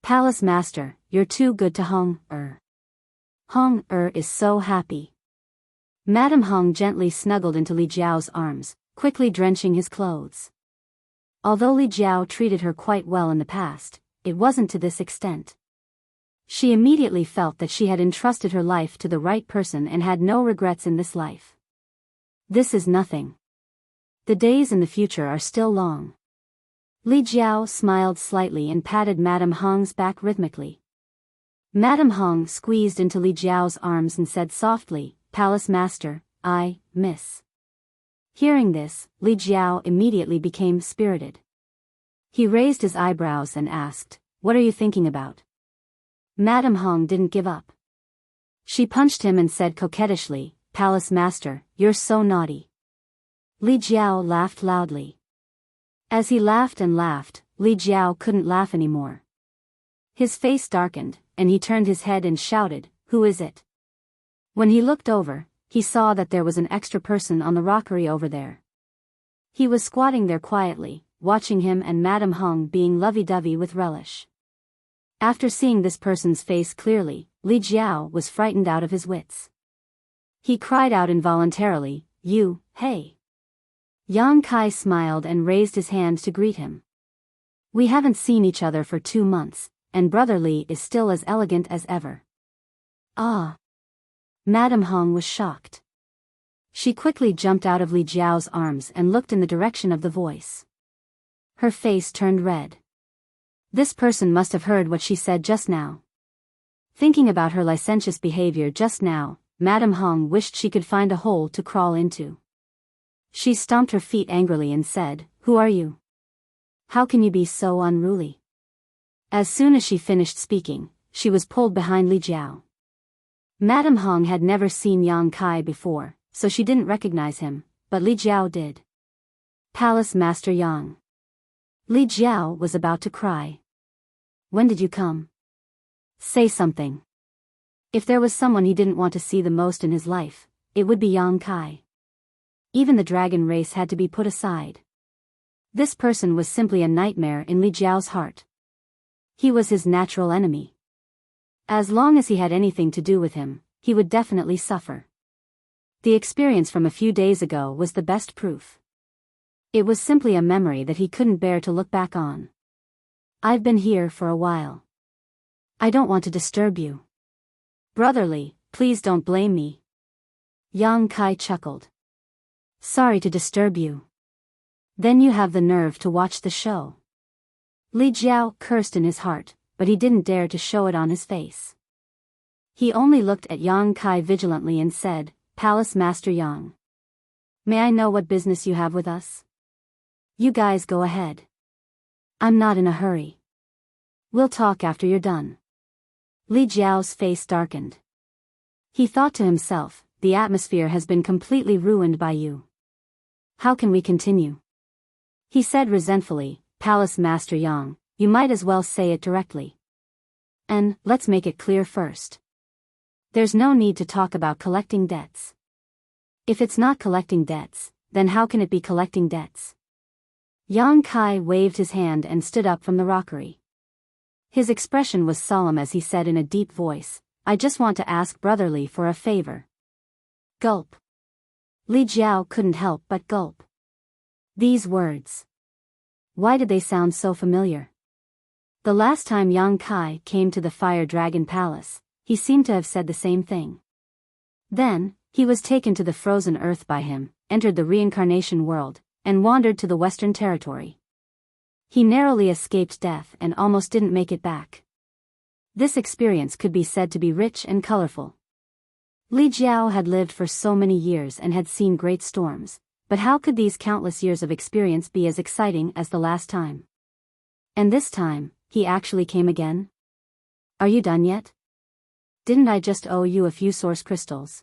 Palace Master, you're too good to Hong-er. Hong-er is so happy." Madame Hong gently snuggled into Li Jiao's arms, quickly drenching his clothes. Although Li Jiao treated her quite well in the past, it wasn't to this extent. She immediately felt that she had entrusted her life to the right person and had no regrets in this life. This is nothing. The days in the future are still long. Li Jiao smiled slightly and patted Madame Hong's back rhythmically. Madame Hong squeezed into Li Jiao's arms and said softly, "Palace Master, I, miss." Hearing this, Li Jiao immediately became spirited. He raised his eyebrows and asked, "What are you thinking about?" Madame Hong didn't give up. She punched him and said coquettishly, "Palace Master, you're so naughty." Li Jiao laughed loudly. As he laughed and laughed, Li Jiao couldn't laugh anymore. His face darkened, and he turned his head and shouted, "Who is it?" When he looked over, he saw that there was an extra person on the rockery over there. He was squatting there quietly, watching him and Madame Hong being lovey-dovey with relish. After seeing this person's face clearly, Li Jiao was frightened out of his wits. He cried out involuntarily, "You, hey!" Yang Kai smiled and raised his hand to greet him. "We haven't seen each other for 2 months, and Brother Li is still as elegant as ever." "Ah!" Madame Hong was shocked. She quickly jumped out of Li Jiao's arms and looked in the direction of the voice. Her face turned red. This person must have heard what she said just now. Thinking about her licentious behavior just now, Madame Hong wished she could find a hole to crawl into. She stomped her feet angrily and said, "Who are you? How can you be so unruly?" As soon as she finished speaking, she was pulled behind Li Jiao. Madame Hong had never seen Yang Kai before, so she didn't recognize him, but Li Jiao did. "Palace Master Yang." Li Jiao was about to cry. "When did you come? Say something." If there was someone he didn't want to see the most in his life, it would be Yang Kai. Even the dragon race had to be put aside. This person was simply a nightmare in Li Jiao's heart. He was his natural enemy. As long as he had anything to do with him, he would definitely suffer. The experience from a few days ago was the best proof. It was simply a memory that he couldn't bear to look back on. "I've been here for a while. I don't want to disturb you. Brotherly, please don't blame me." Yang Kai chuckled. "Sorry to disturb you. Then you have the nerve to watch the show." Li Jiao cursed in his heart, but he didn't dare to show it on his face. He only looked at Yang Kai vigilantly and said, "Palace Master Yang. May I know what business you have with us? You guys go ahead. I'm not in a hurry. We'll talk after you're done." Li Jiao's face darkened. He thought to himself, "The atmosphere has been completely ruined by you. How can we continue?" He said resentfully, "Palace Master Yang, you might as well say it directly. And, let's make it clear first. There's no need to talk about collecting debts. If it's not collecting debts, then how can it be collecting debts?" Yang Kai waved his hand and stood up from the rockery. His expression was solemn as he said in a deep voice, "I just want to ask Brotherly for a favor." Gulp. Li Jiao couldn't help but gulp. These words. Why did they sound so familiar? The last time Yang Kai came to the Fire Dragon Palace, he seemed to have said the same thing. Then, he was taken to the frozen earth by him, entered the reincarnation world, and wandered to the Western Territory. He narrowly escaped death and almost didn't make it back. This experience could be said to be rich and colorful. Li Jiao had lived for so many years and had seen great storms, but how could these countless years of experience be as exciting as the last time? And this time, he actually came again? "Are you done yet?" Didn't I just owe you a few source crystals?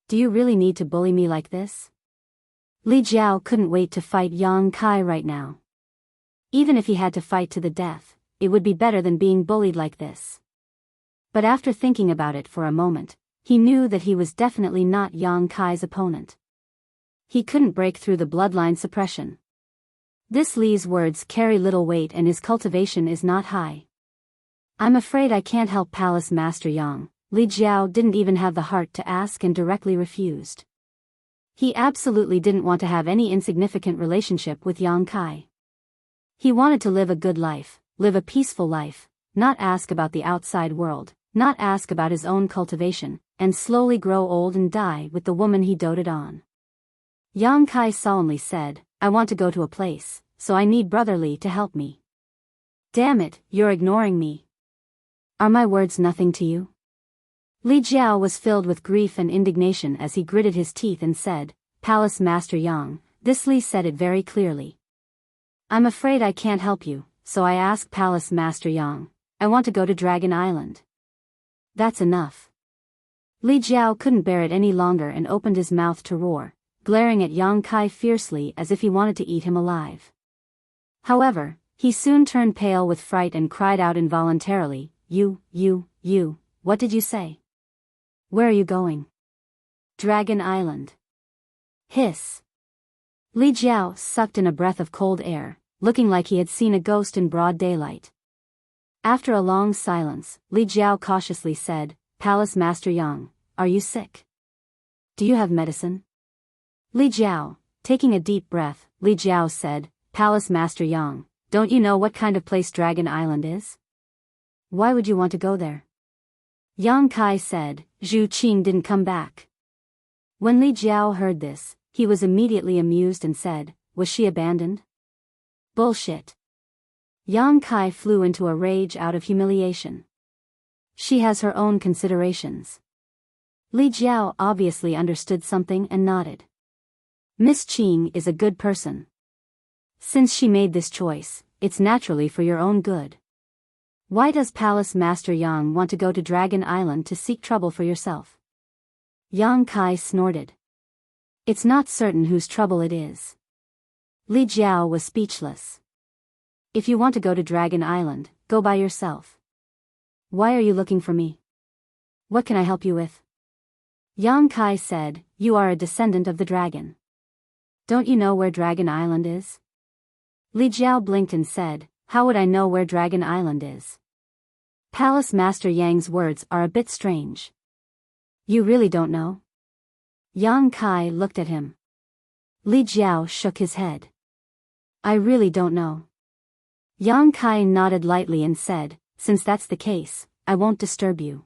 Do you really need to bully me like this? Li Jiao couldn't wait to fight Yang Kai right now. Even if he had to fight to the death, it would be better than being bullied like this. But after thinking about it for a moment, he knew that he was definitely not Yang Kai's opponent. He couldn't break through the bloodline suppression. This Li's words carry little weight and his cultivation is not high. I'm afraid I can't help Palace Master Yang. Li Jiao didn't even have the heart to ask and directly refused. He absolutely didn't want to have any insignificant relationship with Yang Kai. He wanted to live a good life, live a peaceful life, not ask about the outside world, not ask about his own cultivation, and slowly grow old and die with the woman he doted on. Yang Kai solemnly said, I want to go to a place, so I need Brother Li to help me. Damn it, you're ignoring me. Are my words nothing to you? Li Jiao was filled with grief and indignation as he gritted his teeth and said, Palace Master Yang, this Li said it very clearly. I'm afraid I can't help you, so I ask Palace Master Yang. I want to go to Dragon Island. That's enough. Li Jiao couldn't bear it any longer and opened his mouth to roar, glaring at Yang Kai fiercely as if he wanted to eat him alive. However, he soon turned pale with fright and cried out involuntarily, You, what did you say? Where are you going? Dragon Island. Hiss. Li Jiao sucked in a breath of cold air, looking like he had seen a ghost in broad daylight. After a long silence, Li Jiao cautiously said, Palace Master Yang, are you sick? Do you have medicine? Li Jiao, taking a deep breath, Li Jiao said, Palace Master Yang, don't you know what kind of place Dragon Island is? Why would you want to go there? Yang Kai said, Zhu Qing didn't come back. When Li Jiao heard this, he was immediately amused and said, was she abandoned? Bullshit. Yang Kai flew into a rage out of humiliation. She has her own considerations. Li Jiao obviously understood something and nodded. Miss Qing is a good person. Since she made this choice, it's naturally for your own good. Why does Palace Master Yang want to go to Dragon Island to seek trouble for yourself? Yang Kai snorted. It's not certain whose trouble it is. Li Jiao was speechless. If you want to go to Dragon Island, go by yourself. Why are you looking for me? What can I help you with? Yang Kai said, you are a descendant of the dragon. Don't you know where Dragon Island is? Li Jiao blinked and said, how would I know where Dragon Island is? Palace Master Yang's words are a bit strange. You really don't know? Yang Kai looked at him. Li Jiao shook his head. I really don't know. Yang Kai nodded lightly and said, since that's the case, I won't disturb you.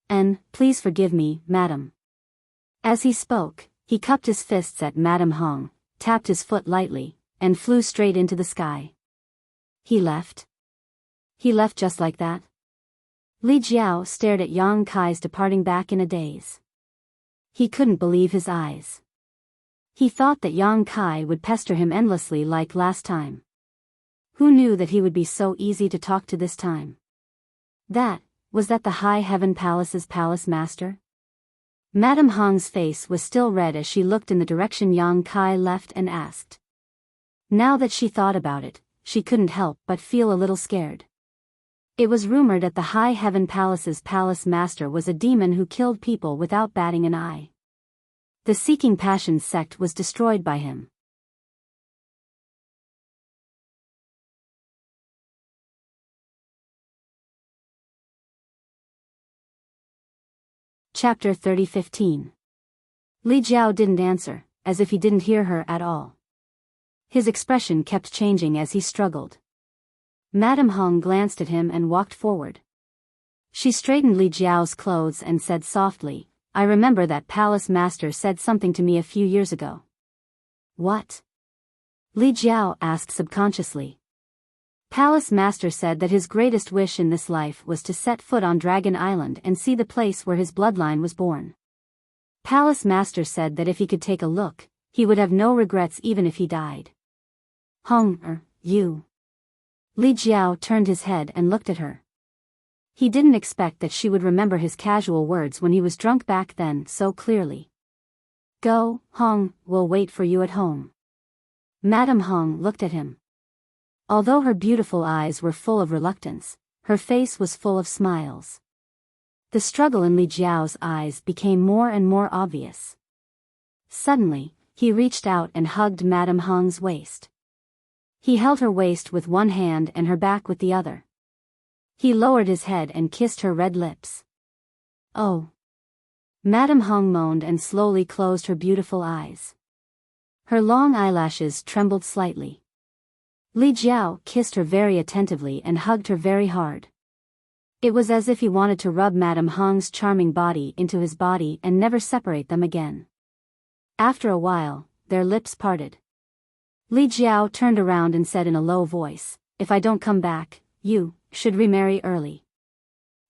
And, please forgive me, madam. As he spoke, he cupped his fists at Madam Hong, tapped his foot lightly, and flew straight into the sky. He left? He left just like that? Li Jiao stared at Yang Kai's departing back in a daze. He couldn't believe his eyes. He thought that Yang Kai would pester him endlessly like last time. Who knew that he would be so easy to talk to this time? Was that the High Heaven Palace's palace master? Madam Hong's face was still red as she looked in the direction Yang Kai left and asked. Now that she thought about it, she couldn't help but feel a little scared. It was rumored that the High Heaven Palace's palace master was a demon who killed people without batting an eye. The Seeking Passion sect was destroyed by him. Chapter 30:15. Li Jiao didn't answer, as if he didn't hear her at all. His expression kept changing as he struggled. Madame Hong glanced at him and walked forward. She straightened Li Jiao's clothes and said softly, I remember that palace master said something to me a few years ago. What? Li Jiao asked subconsciously. Palace master said that his greatest wish in this life was to set foot on Dragon Island and see the place where his bloodline was born. Palace master said that if he could take a look, he would have no regrets even if he died. You. Li Jiao turned his head and looked at her. He didn't expect that she would remember his casual words when he was drunk back then so clearly. Go, Hong, we'll wait for you at home. Madame Hong looked at him. Although her beautiful eyes were full of reluctance, her face was full of smiles. The struggle in Li Jiao's eyes became more and more obvious. Suddenly, he reached out and hugged Madame Hong's waist. He held her waist with one hand and her back with the other. He lowered his head and kissed her red lips. Oh! Madame Hong moaned and slowly closed her beautiful eyes. Her long eyelashes trembled slightly. Li Jiao kissed her very attentively and hugged her very hard. It was as if he wanted to rub Madame Hong's charming body into his body and never separate them again. After a while, their lips parted. Li Jiao turned around and said in a low voice, "If I don't come back, you should remarry early."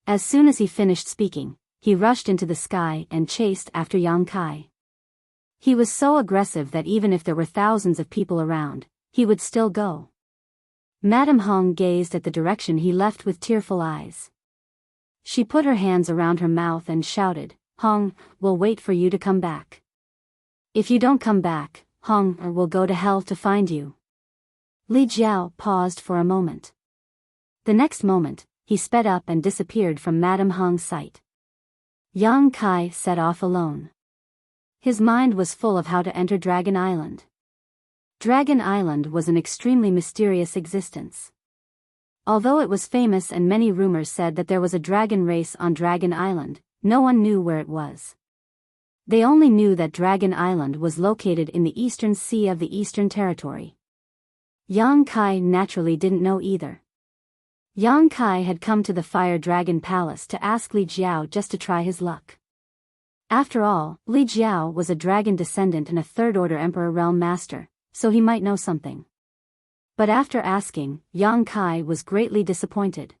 As soon as he finished speaking, he rushed into the sky and chased after Yang Kai. He was so aggressive that even if there were thousands of people around, he would still go. Madame Hong gazed at the direction he left with tearful eyes. She put her hands around her mouth and shouted, "Hong, we'll wait for you to come back. If you don't come back, Hong will go to hell to find you." Li Jiao paused for a moment. The next moment, he sped up and disappeared from Madame Hong's sight. Yang Kai set off alone. His mind was full of how to enter Dragon Island. Dragon Island was an extremely mysterious existence. Although it was famous and many rumors said that there was a dragon race on Dragon Island, no one knew where it was. They only knew that Dragon Island was located in the eastern sea of the Eastern Territory. Yang Kai naturally didn't know either. Yang Kai had come to the Fire Dragon Palace to ask Li Jiao just to try his luck. After all, Li Jiao was a dragon descendant and a third-order Emperor Realm Master, so he might know something. But after asking, Yang Kai was greatly disappointed.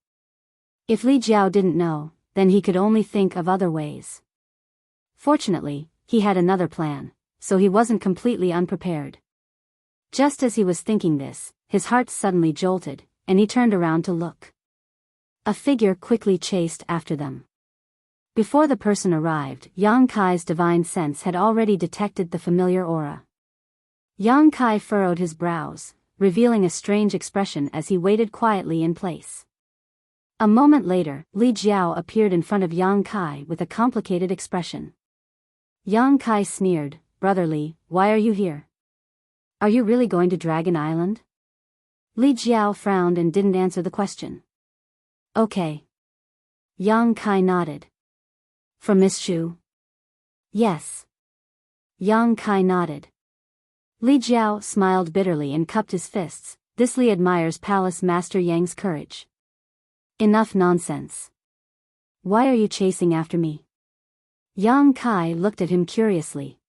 If Li Jiao didn't know, then he could only think of other ways. Fortunately, he had another plan, so he wasn't completely unprepared. Just as he was thinking this, his heart suddenly jolted, and he turned around to look. A figure quickly chased after them. Before the person arrived, Yang Kai's divine sense had already detected the familiar aura. Yang Kai furrowed his brows, revealing a strange expression as he waited quietly in place. A moment later, Li Jiao appeared in front of Yang Kai with a complicated expression. Yang Kai sneered, "Brother Li, why are you here? Are you really going to Dragon Island?" Li Jiao frowned and didn't answer the question. "Okay." Yang Kai nodded. "For Miss Shu?" "Yes." Yang Kai nodded. Li Jiao smiled bitterly and cupped his fists. "This Li admires Palace Master Yang's courage." "Enough nonsense. Why are you chasing after me?" Yang Kai looked at him curiously.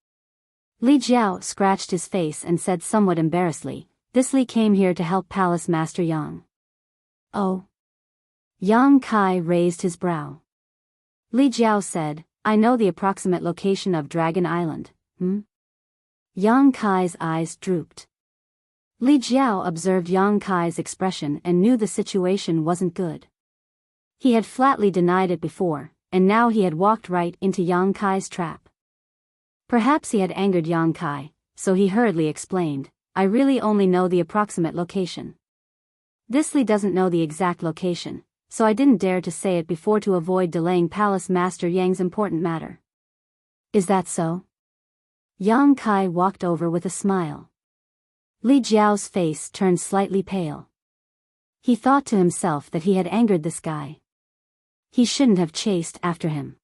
Li Jiao scratched his face and said somewhat embarrassedly, "This Li came here to help Palace Master Yang." "Oh?" Yang Kai raised his brow. Li Jiao said, "I know the approximate location of Dragon Island, Yang Kai's eyes drooped. Li Jiao observed Yang Kai's expression and knew the situation wasn't good. He had flatly denied it before, and now he had walked right into Yang Kai's trap. Perhaps he had angered Yang Kai, so he hurriedly explained, "I really only know the approximate location. This Li doesn't know the exact location, so I didn't dare to say it before to avoid delaying Palace Master Yang's important matter." "Is that so?" Yang Kai walked over with a smile. Li Jiao's face turned slightly pale. He thought to himself that he had angered this guy. He shouldn't have chased after him.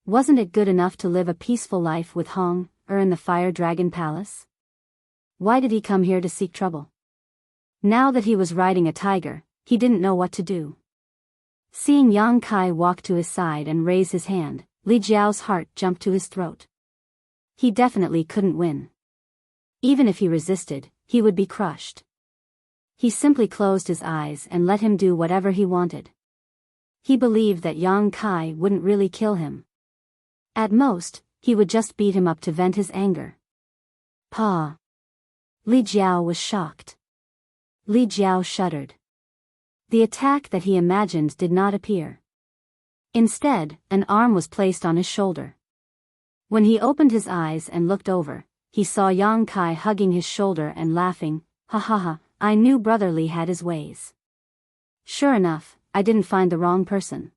Wasn't it good enough to live a peaceful life with Hong, in the Fire Dragon Palace? Why did he come here to seek trouble? Now that he was riding a tiger, he didn't know what to do. Seeing Yang Kai walk to his side and raise his hand, Li Jiao's heart jumped to his throat. He definitely couldn't win. Even if he resisted, he would be crushed. He simply closed his eyes and let him do whatever he wanted. He believed that Yang Kai wouldn't really kill him. At most, he would just beat him up to vent his anger. Pa! Li Jiao was shocked. Li Jiao shuddered. The attack that he imagined did not appear. Instead, an arm was placed on his shoulder. When he opened his eyes and looked over, he saw Yang Kai hugging his shoulder and laughing. Ha ha ha, I knew Brother Li had his ways. Sure enough, I didn't find the wrong person.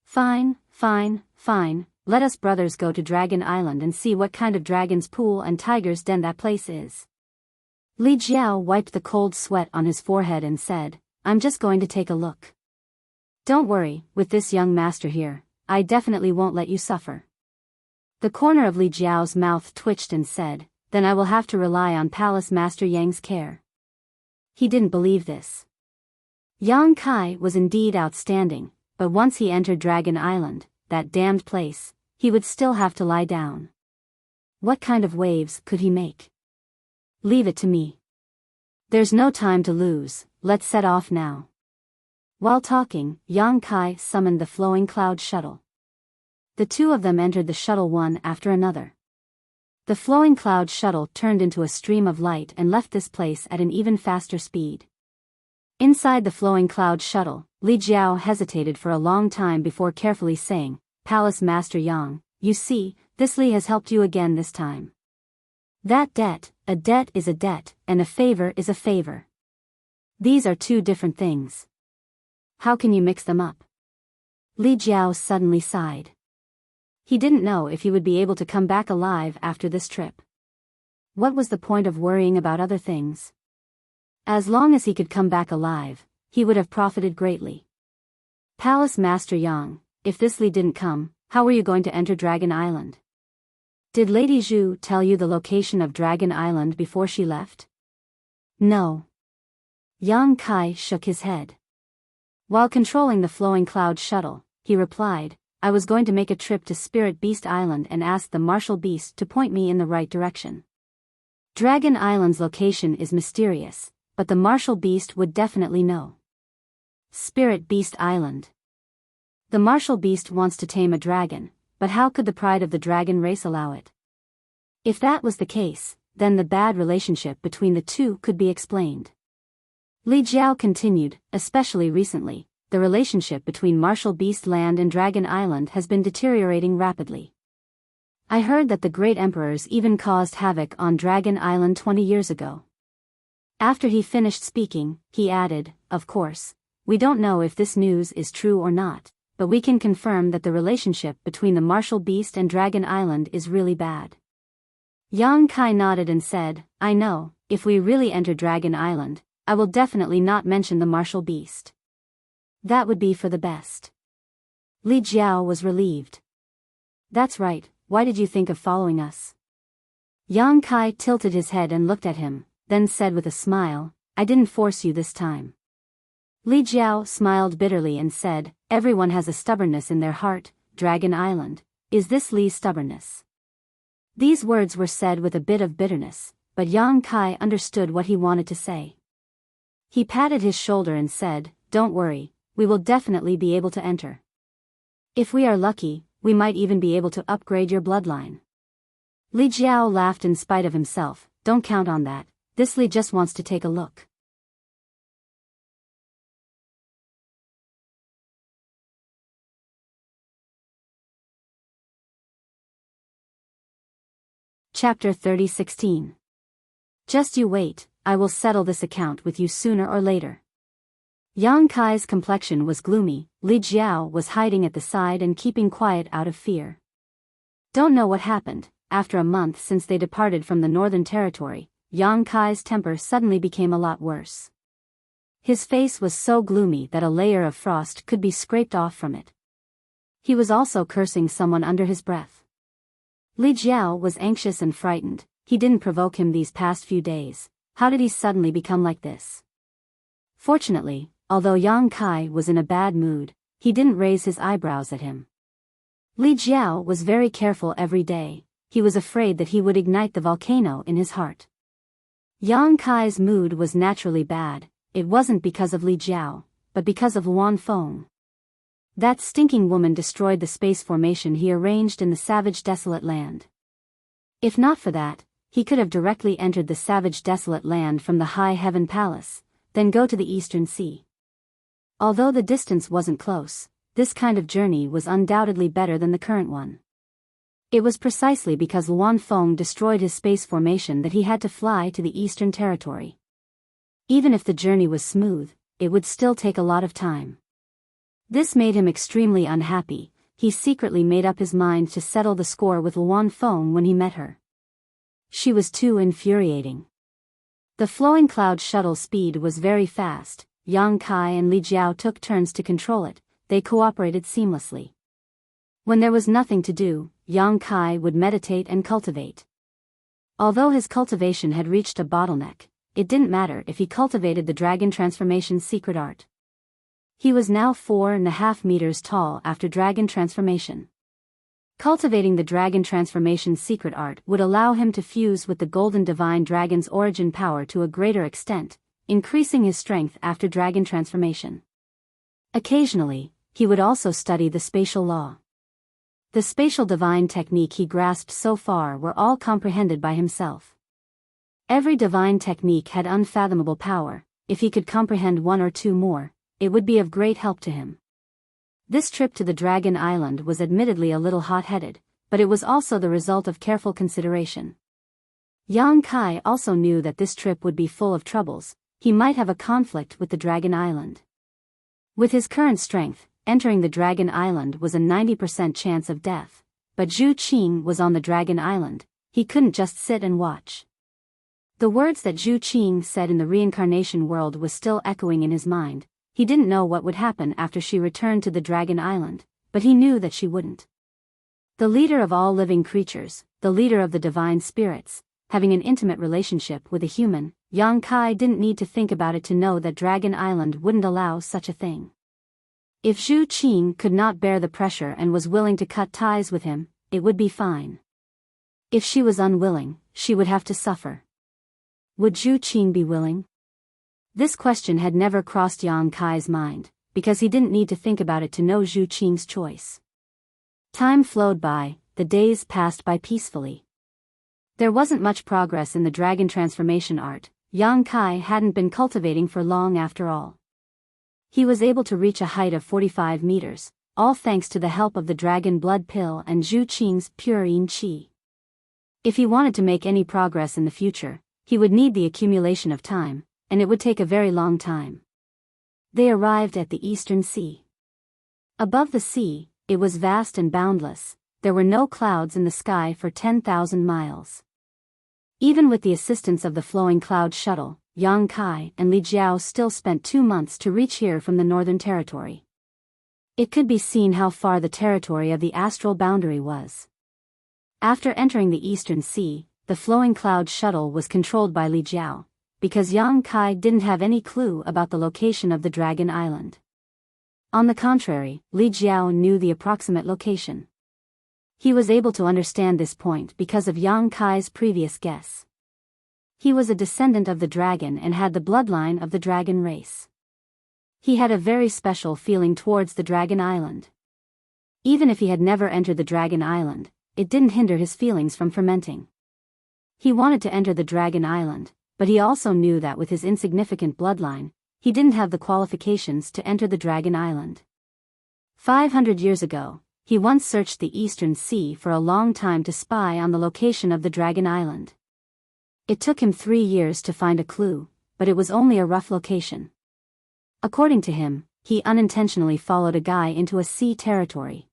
Fine, fine, fine, let us brothers go to Dragon Island and see what kind of dragon's pool and tiger's den that place is. Li Jiao wiped the cold sweat on his forehead and said, I'm just going to take a look. Don't worry, with this young master here, I definitely won't let you suffer. The corner of Li Jiao's mouth twitched and said, then I will have to rely on Palace Master Yang's care. He didn't believe this. Yang Kai was indeed outstanding, but once he entered Dragon Island, that damned place, he would still have to lie down. What kind of waves could he make? Leave it to me. There's no time to lose, let's set off now. While talking, Yang Kai summoned the flowing cloud shuttle. The two of them entered the shuttle one after another. The flowing cloud shuttle turned into a stream of light and left this place at an even faster speed. Inside the flowing cloud shuttle, Li Jiao hesitated for a long time before carefully saying, Palace Master Yang, you see, this Li has helped you again this time. That debt, a debt is a debt, and a favor is a favor. These are two different things. How can you mix them up? Li Jiao suddenly sighed. He didn't know if he would be able to come back alive after this trip. What was the point of worrying about other things? As long as he could come back alive, he would have profited greatly. Palace Master Yang, if this Li didn't come, how were you going to enter Dragon Island? Did Lady Zhu tell you the location of Dragon Island before she left? No. Yang Kai shook his head. While controlling the flowing cloud shuttle, he replied, I was going to make a trip to Spirit Beast Island and ask the martial beast to point me in the right direction. Dragon Island's location is mysterious, but the martial beast would definitely know. Spirit Beast Island. The martial beast wants to tame a dragon, but how could the pride of the dragon race allow it? If that was the case, then the bad relationship between the two could be explained. Li Jiao continued, especially recently, the relationship between Martial Beast Land and Dragon Island has been deteriorating rapidly. I heard that the great emperors even caused havoc on Dragon Island 20 years ago. After he finished speaking, he added, of course, we don't know if this news is true or not, but we can confirm that the relationship between the Martial Beast and Dragon Island is really bad. Yang Kai nodded and said, I know, if we really enter Dragon Island, I will definitely not mention the Martial Beast. That would be for the best. Li Jiao was relieved. That's right, why did you think of following us? Yang Kai tilted his head and looked at him, then said with a smile, I didn't force you this time. Li Jiao smiled bitterly and said, everyone has a stubbornness in their heart, Dragon Island. Is this Li's stubbornness? These words were said with a bit of bitterness, but Yang Kai understood what he wanted to say. He patted his shoulder and said, don't worry, we will definitely be able to enter. If we are lucky, we might even be able to upgrade your bloodline. Li Jiao laughed in spite of himself, don't count on that, this Li just wants to take a look. Chapter 30:16. Just you wait, I will settle this account with you sooner or later. Yang Kai's complexion was gloomy, Li Jiao was hiding at the side and keeping quiet out of fear. Don't know what happened, after a month since they departed from the Northern Territory, Yang Kai's temper suddenly became a lot worse. His face was so gloomy that a layer of frost could be scraped off from it. He was also cursing someone under his breath. Li Jiao was anxious and frightened, he didn't provoke him these past few days, how did he suddenly become like this? Fortunately, although Yang Kai was in a bad mood, he didn't raise his eyebrows at him. Li Jiao was very careful every day, he was afraid that he would ignite the volcano in his heart. Yang Kai's mood was naturally bad, it wasn't because of Li Jiao, but because of Luan Feng. That stinking woman destroyed the space formation he arranged in the savage desolate land. If not for that, he could have directly entered the savage desolate land from the High Heaven Palace, then go to the Eastern Sea. Although the distance wasn't close, this kind of journey was undoubtedly better than the current one. It was precisely because Luan Feng destroyed his space formation that he had to fly to the Eastern Territory. Even if the journey was smooth, it would still take a lot of time. This made him extremely unhappy. He secretly made up his mind to settle the score with Luan Feng when he met her. She was too infuriating. The flowing cloud shuttle speed was very fast. Yang Kai and Li Jiao took turns to control it. They cooperated seamlessly. When there was nothing to do, Yang Kai would meditate and cultivate. Although his cultivation had reached a bottleneck, it didn't matter if he cultivated the dragon transformation secret art. He was now 4.5 meters tall after dragon transformation. Cultivating the dragon transformation secret art would allow him to fuse with the golden divine dragon's origin power to a greater extent, increasing his strength after dragon transformation. Occasionally, he would also study the spatial law. The spatial divine technique he grasped so far were all comprehended by himself. Every divine technique had unfathomable power. If he could comprehend one or two more, it would be of great help to him. This trip to the Dragon Island was admittedly a little hot-headed, but it was also the result of careful consideration. Yang Kai also knew that this trip would be full of troubles. He might have a conflict with the Dragon Island. With his current strength, entering the Dragon Island was a 90% chance of death, but Zhu Qing was on the Dragon Island. He couldn't just sit and watch. The words that Zhu Qing said in the reincarnation world was still echoing in his mind. He didn't know what would happen after she returned to the Dragon Island, but he knew that she wouldn't. The leader of all living creatures, the leader of the divine spirits, having an intimate relationship with a human, Yang Kai didn't need to think about it to know that Dragon Island wouldn't allow such a thing. If Zhu Qing could not bear the pressure and was willing to cut ties with him, it would be fine. If she was unwilling, she would have to suffer. Would Zhu Qing be willing? This question had never crossed Yang Kai's mind, because he didn't need to think about it to know Zhu Qing's choice. Time flowed by, the days passed by peacefully. There wasn't much progress in the dragon transformation art. Yang Kai hadn't been cultivating for long after all. He was able to reach a height of 45 meters, all thanks to the help of the dragon blood pill and Zhu Qing's pure yin qi. If he wanted to make any progress in the future, he would need the accumulation of time, and it would take a very long time. They arrived at the Eastern Sea. Above the sea, it was vast and boundless. There were no clouds in the sky for 10,000 miles. Even with the assistance of the flowing cloud shuttle, Yang Kai and Li Jiao still spent 2 months to reach here from the Northern Territory. It could be seen how far the territory of the astral boundary was. After entering the Eastern Sea, the flowing cloud shuttle was controlled by Li Jiao, because Yang Kai didn't have any clue about the location of the Dragon Island. On the contrary, Li Jiao knew the approximate location. He was able to understand this point because of Yang Kai's previous guess. He was a descendant of the dragon and had the bloodline of the dragon race. He had a very special feeling towards the Dragon Island. Even if he had never entered the Dragon Island, it didn't hinder his feelings from fermenting. He wanted to enter the Dragon Island, but he also knew that with his insignificant bloodline, he didn't have the qualifications to enter the Dragon Island. 500 years ago, he once searched the Eastern Sea for a long time to spy on the location of the Dragon Island. It took him 3 years to find a clue, but it was only a rough location. According to him, he unintentionally followed a guy into a sea territory.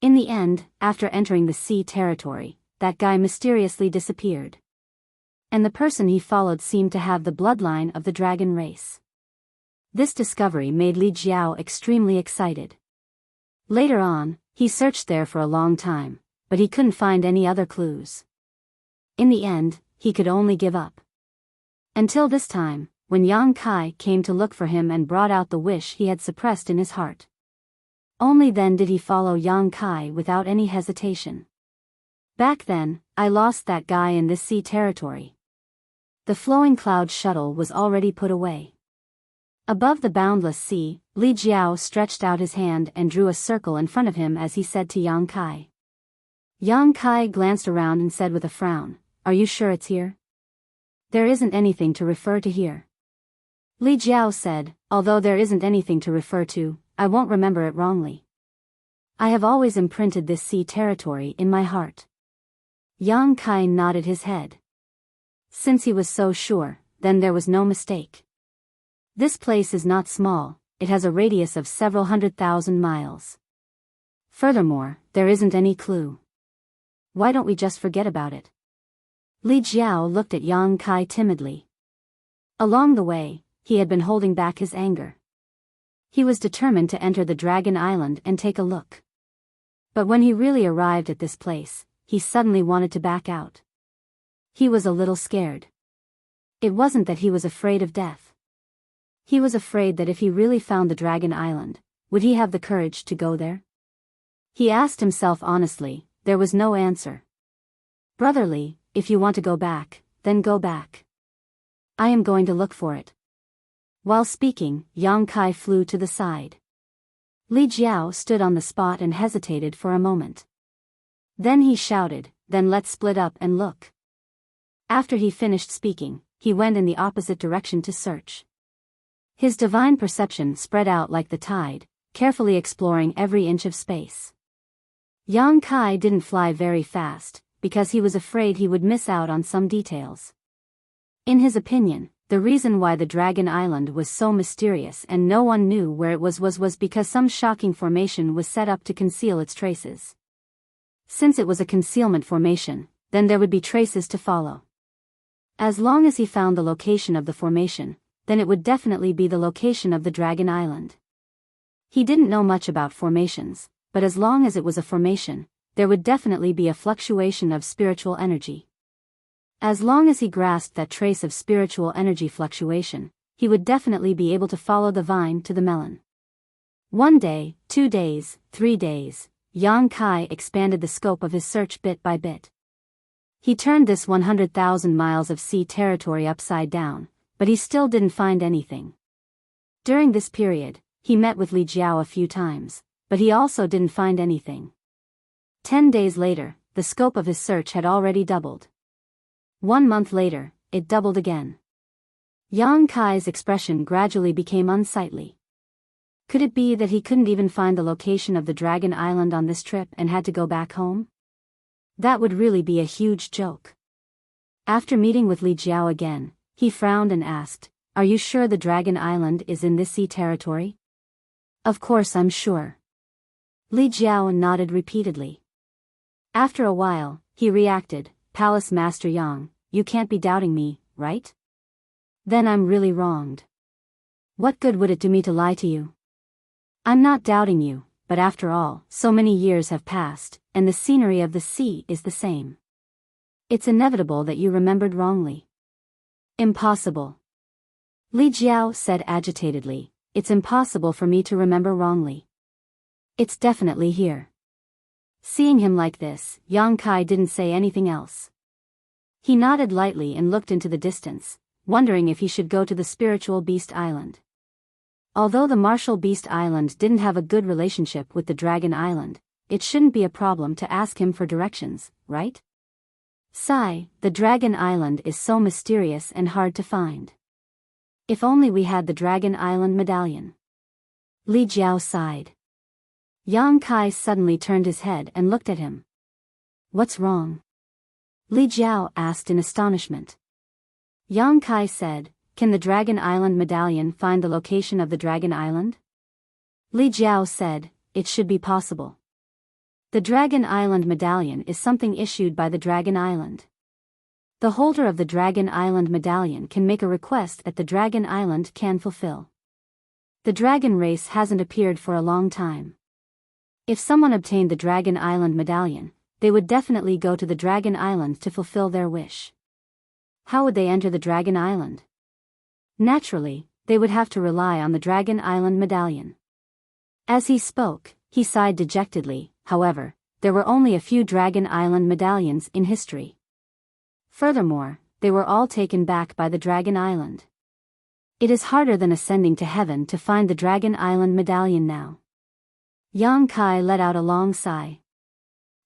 In the end, after entering the sea territory, that guy mysteriously disappeared. And the person he followed seemed to have the bloodline of the dragon race. This discovery made Li Jiao extremely excited. Later on, he searched there for a long time, but he couldn't find any other clues. In the end, he could only give up. Until this time, when Yang Kai came to look for him and brought out the wish he had suppressed in his heart. Only then did he follow Yang Kai without any hesitation. Back then, I lost that guy in this sea territory. The flowing cloud shuttle was already put away. Above the boundless sea, Li Jiao stretched out his hand and drew a circle in front of him as he said to Yang Kai. Yang Kai glanced around and said with a frown, "Are you sure it's here? There isn't anything to refer to here." Li Jiao said, "Although there isn't anything to refer to, I won't remember it wrongly. I have always imprinted this sea territory in my heart. Yang Kai nodded his head. Since he was so sure, then there was no mistake. This place is not small, it has a radius of several 100,000 miles. Furthermore, there isn't any clue. Why don't we just forget about it? Li Jiao looked at Yang Kai timidly. Along the way, he had been holding back his anger. He was determined to enter the Dragon Island and take a look. But when he really arrived at this place, he suddenly wanted to back out. He was a little scared. It wasn't that he was afraid of death. He was afraid that if he really found the Dragon Island, would he have the courage to go there? He asked himself honestly. There was no answer. Brotherly, if you want to go back, then go back. I am going to look for it. While speaking, Yang Kai flew to the side. Li Jiao stood on the spot and hesitated for a moment. Then he shouted, then let's split up and look. After he finished speaking, he went in the opposite direction to search. His divine perception spread out like the tide, carefully exploring every inch of space. Yang Kai didn't fly very fast, because he was afraid he would miss out on some details. In his opinion, the reason why the Dragon Island was so mysterious and no one knew where it was because some shocking formation was set up to conceal its traces. Since it was a concealment formation, then there would be traces to follow. As long as he found the location of the formation, then it would definitely be the location of the Dragon Island. He didn't know much about formations, but as long as it was a formation, there would definitely be a fluctuation of spiritual energy. As long as he grasped that trace of spiritual energy fluctuation, he would definitely be able to follow the vine to the melon. 1 day, 2 days, 3 days, Yang Kai expanded the scope of his search bit by bit. He turned this 100,000 miles of sea territory upside down, but he still didn't find anything. During this period, he met with Li Jiao a few times, but he also didn't find anything. 10 days later, the scope of his search had already doubled. 1 month later, it doubled again. Yang Kai's expression gradually became unsightly. Could it be that he couldn't even find the location of the Dragon Island on this trip and had to go back home? That would really be a huge joke. After meeting with Li Jiao again, he frowned and asked, "Are you sure the Dragon Island is in this sea territory?" "Of course I'm sure." Li Jiao nodded repeatedly. After a while, he reacted, "Palace Master Yang, you can't be doubting me, right? Then I'm really wronged. What good would it do me to lie to you? I'm not doubting you, but after all, so many years have passed, and the scenery of the sea is the same. It's inevitable that you remembered wrongly." "Impossible." Li Jiao said agitatedly, "It's impossible for me to remember wrongly. It's definitely here." Seeing him like this, Yang Kai didn't say anything else. He nodded lightly and looked into the distance, wondering if he should go to the spiritual beast island. Although the martial beast island didn't have a good relationship with the Dragon Island, it shouldn't be a problem to ask him for directions, right? Sigh, the Dragon Island is so mysterious and hard to find. If only we had the Dragon Island medallion. Li Jiao sighed. Yang Kai suddenly turned his head and looked at him. "What's wrong?" Li Jiao asked in astonishment. Yang Kai said, "Can the Dragon Island medallion find the location of the Dragon Island?" Li Jiao said, "It should be possible. The Dragon Island medallion is something issued by the Dragon Island. The holder of the Dragon Island medallion can make a request that the Dragon Island can fulfill. The dragon race hasn't appeared for a long time. If someone obtained the Dragon Island medallion, they would definitely go to the Dragon Island to fulfill their wish. How would they enter the Dragon Island? Naturally, they would have to rely on the Dragon Island medallion." As he spoke, he sighed dejectedly. However, there were only a few Dragon Island medallions in history. Furthermore, they were all taken back by the Dragon Island. It is harder than ascending to heaven to find the Dragon Island medallion now. Yang Kai let out a long sigh.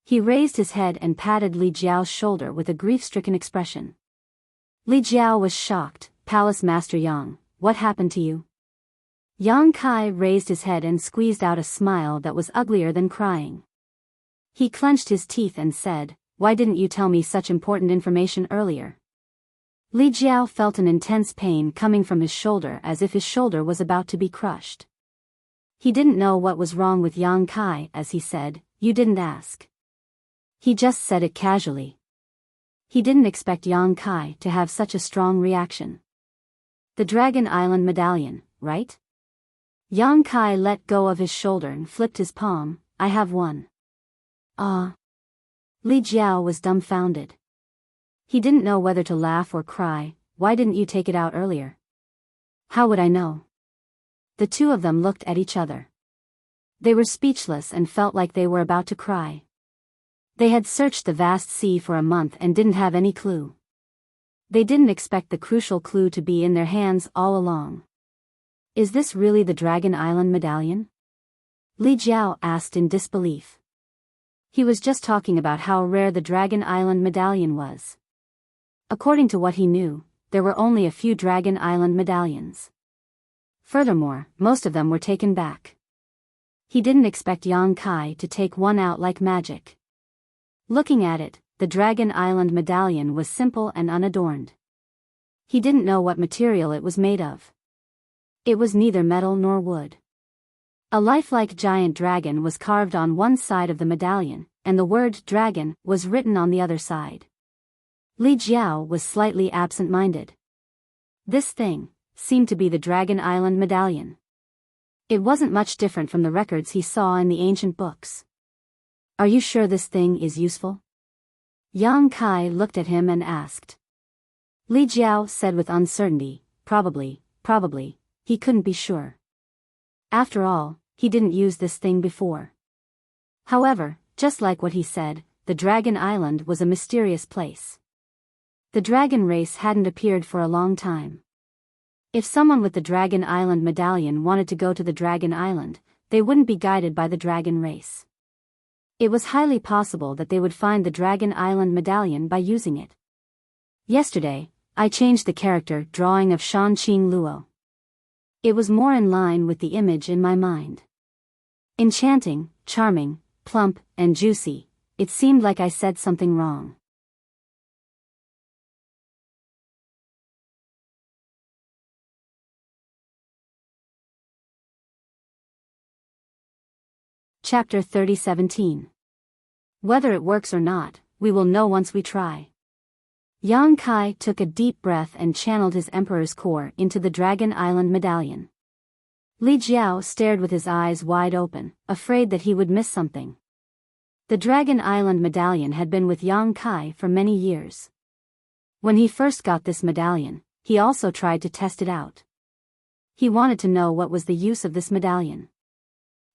He raised his head and patted Li Jiao's shoulder with a grief-stricken expression. Li Jiao was shocked. "Palace Master Yang, what happened to you?" Yang Kai raised his head and squeezed out a smile that was uglier than crying. He clenched his teeth and said, "Why didn't you tell me such important information earlier?" Li Jiao felt an intense pain coming from his shoulder as if his shoulder was about to be crushed. He didn't know what was wrong with Yang Kai as he said, "You didn't ask." He just said it casually. He didn't expect Yang Kai to have such a strong reaction. The Dragon Island medallion, right? Yang Kai let go of his shoulder and flipped his palm. "I have one." "Ah." Li Jiao was dumbfounded. He didn't know whether to laugh or cry. "Why didn't you take it out earlier?" "How would I know?" The two of them looked at each other. They were speechless and felt like they were about to cry. They had searched the vast sea for a month and didn't have any clue. They didn't expect the crucial clue to be in their hands all along. "Is this really the Dragon Island medallion?" Li Jiao asked in disbelief. He was just talking about how rare the Dragon Island medallion was. According to what he knew, there were only a few Dragon Island medallions. Furthermore, most of them were taken back. He didn't expect Yang Kai to take one out like magic. Looking at it, the Dragon Island medallion was simple and unadorned. He didn't know what material it was made of. It was neither metal nor wood. A lifelike giant dragon was carved on one side of the medallion, and the word dragon was written on the other side. Li Jiao was slightly absent-minded. This thing seemed to be the Dragon Island medallion. It wasn't much different from the records he saw in the ancient books. "Are you sure this thing is useful?" Yang Kai looked at him and asked. Li Jiao said with uncertainty, Probably. He couldn't be sure. After all, he didn't use this thing before. However, just like what he said, the Dragon Island was a mysterious place. The dragon race hadn't appeared for a long time. If someone with the Dragon Island medallion wanted to go to the Dragon Island, they wouldn't be guided by the dragon race. It was highly possible that they would find the Dragon Island medallion by using it. Yesterday, I changed the character drawing of Shanqing Luo. It was more in line with the image in my mind. Enchanting, charming, plump, and juicy. It seemed like I said something wrong. Chapter 30:17. Whether it works or not, we will know once we try. Yang Kai took a deep breath and channeled his Emperor's core into the Dragon Island medallion. Li Jiao stared with his eyes wide open, afraid that he would miss something. The Dragon Island medallion had been with Yang Kai for many years. When he first got this medallion, he also tried to test it out. He wanted to know what was the use of this medallion.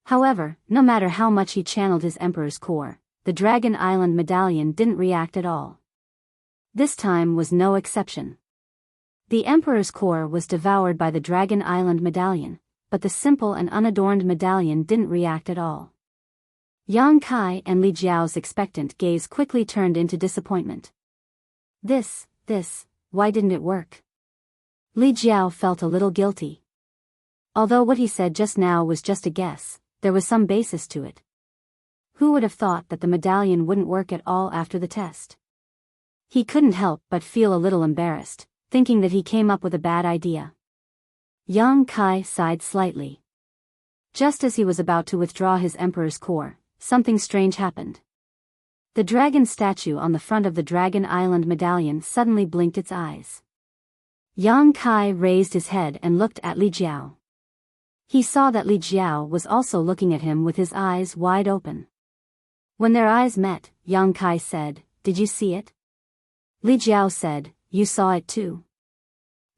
However, no matter how much he channeled his Emperor's core, the Dragon Island medallion didn't react at all. This time was no exception. The Emperor's core was devoured by the Dragon Island medallion, but the simple and unadorned medallion didn't react at all. Yang Kai and Li Jiao's expectant gaze quickly turned into disappointment. This, why didn't it work? Li Jiao felt a little guilty. Although what he said just now was just a guess, there was some basis to it. Who would have thought that the medallion wouldn't work at all after the test? He couldn't help but feel a little embarrassed, thinking that he came up with a bad idea. Yang Kai sighed slightly. Just as he was about to withdraw his Emperor's core, something strange happened. The dragon statue on the front of the Dragon Island medallion suddenly blinked its eyes. Yang Kai raised his head and looked at Li Jiao. He saw that Li Jiao was also looking at him with his eyes wide open. When their eyes met, Yang Kai said, "Did you see it?" Li Jiao said, "You saw it too."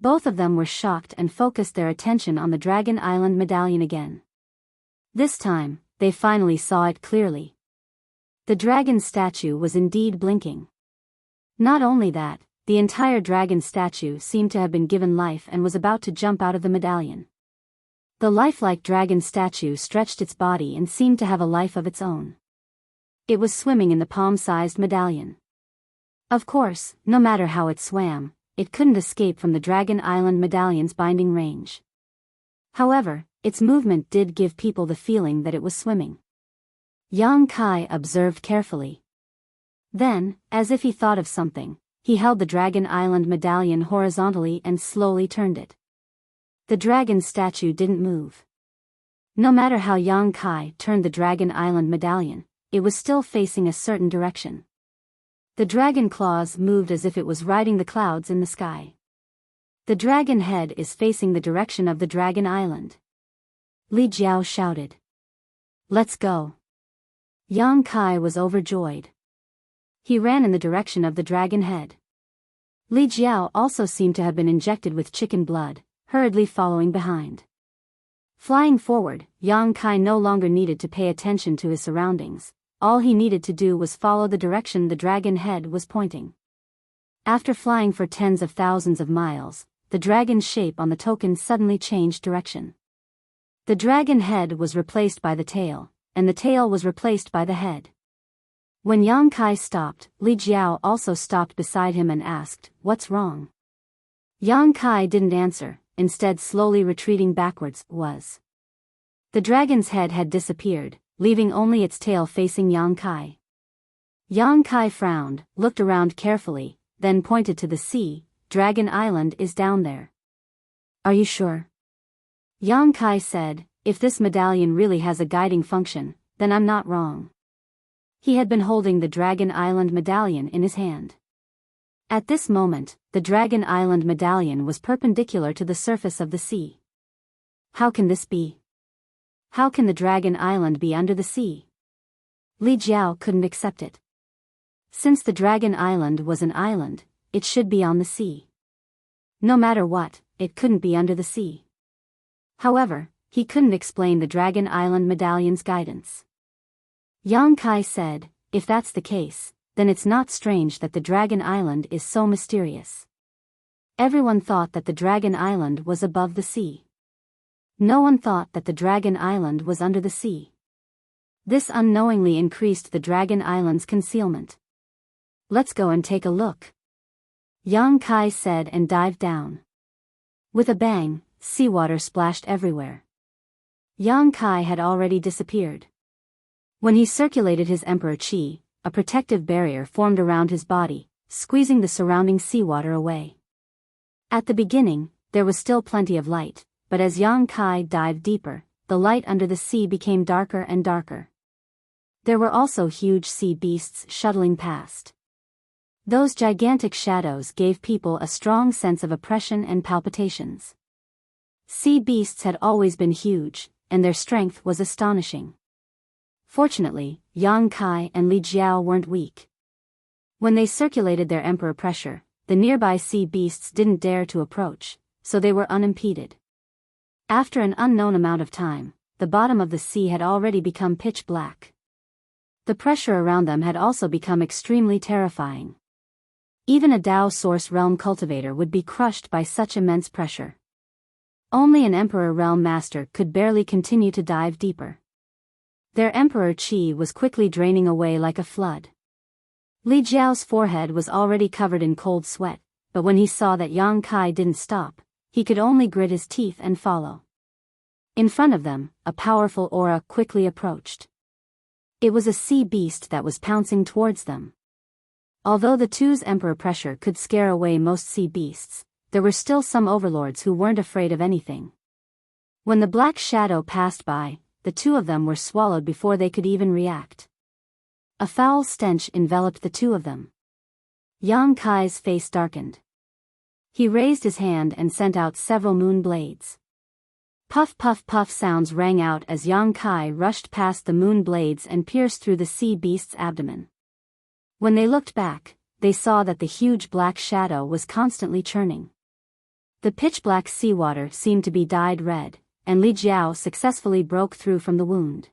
Both of them were shocked and focused their attention on the Dragon Island medallion again. This time, they finally saw it clearly. The dragon statue was indeed blinking. Not only that, the entire dragon statue seemed to have been given life and was about to jump out of the medallion. The lifelike dragon statue stretched its body and seemed to have a life of its own. It was swimming in the palm-sized medallion. Of course, no matter how it swam, it couldn't escape from the Dragon Island medallion's binding range. However, its movement did give people the feeling that it was swimming. Yang Kai observed carefully. Then, as if he thought of something, he held the Dragon Island medallion horizontally and slowly turned it. The dragon statue didn't move. No matter how Yang Kai turned the Dragon Island medallion, it was still facing a certain direction. The dragon claws moved as if it was riding the clouds in the sky. The dragon head is facing the direction of the Dragon Island. Li Jiao shouted. Let's go. Yang Kai was overjoyed. He ran in the direction of the dragon head. Li Jiao also seemed to have been injected with chicken blood, hurriedly following behind. Flying forward, Yang Kai no longer needed to pay attention to his surroundings. All he needed to do was follow the direction the dragon head was pointing. After flying for tens of thousands of miles, the dragon's shape on the token suddenly changed direction. The dragon head was replaced by the tail, and the tail was replaced by the head. When Yang Kai stopped, Li Jiao also stopped beside him and asked, "What's wrong?" Yang Kai didn't answer, instead slowly retreating backwards, was. The dragon's head had disappeared, leaving only its tail facing Yang Kai. Yang Kai frowned, looked around carefully, then pointed to the sea. Dragon Island is down there. Are you sure? Yang Kai said, if this medallion really has a guiding function, then I'm not wrong. He had been holding the Dragon Island medallion in his hand. At this moment, the Dragon Island medallion was perpendicular to the surface of the sea. How can this be? How can the Dragon Island be under the sea? Li Jiao couldn't accept it. Since the Dragon Island was an island, it should be on the sea. No matter what, it couldn't be under the sea. However, he couldn't explain the Dragon Island medallion's guidance. Yang Kai said, if that's the case, then it's not strange that the Dragon Island is so mysterious. Everyone thought that the Dragon Island was above the sea. No one thought that the Dragon Island was under the sea. This unknowingly increased the Dragon Island's concealment. Let's go and take a look. Yang Kai said and dived down. With a bang, seawater splashed everywhere. Yang Kai had already disappeared. When he circulated his Emperor Qi, a protective barrier formed around his body, squeezing the surrounding seawater away. At the beginning, there was still plenty of light, but as Yang Kai dived deeper, the light under the sea became darker and darker. There were also huge sea beasts shuttling past. Those gigantic shadows gave people a strong sense of oppression and palpitations. Sea beasts had always been huge, and their strength was astonishing. Fortunately, Yang Kai and Li Jiao weren't weak. When they circulated their emperor pressure, the nearby sea beasts didn't dare to approach, so they were unimpeded. After an unknown amount of time, the bottom of the sea had already become pitch black. The pressure around them had also become extremely terrifying. Even a Dao Source Realm cultivator would be crushed by such immense pressure. Only an Emperor Realm Master could barely continue to dive deeper. Their Emperor Qi was quickly draining away like a flood. Li Jiao's forehead was already covered in cold sweat, but when he saw that Yang Kai didn't stop, he could only grit his teeth and follow. In front of them, a powerful aura quickly approached. It was a sea beast that was pouncing towards them. Although the two's emperor pressure could scare away most sea beasts, there were still some overlords who weren't afraid of anything. When the black shadow passed by, the two of them were swallowed before they could even react. A foul stench enveloped the two of them. Yang Kai's face darkened. He raised his hand and sent out several moon blades. Puff puff puff sounds rang out as Yang Kai rushed past the moon blades and pierced through the sea beast's abdomen. When they looked back, they saw that the huge black shadow was constantly churning. The pitch-black seawater seemed to be dyed red, and Li Jiao successfully broke through from the wound.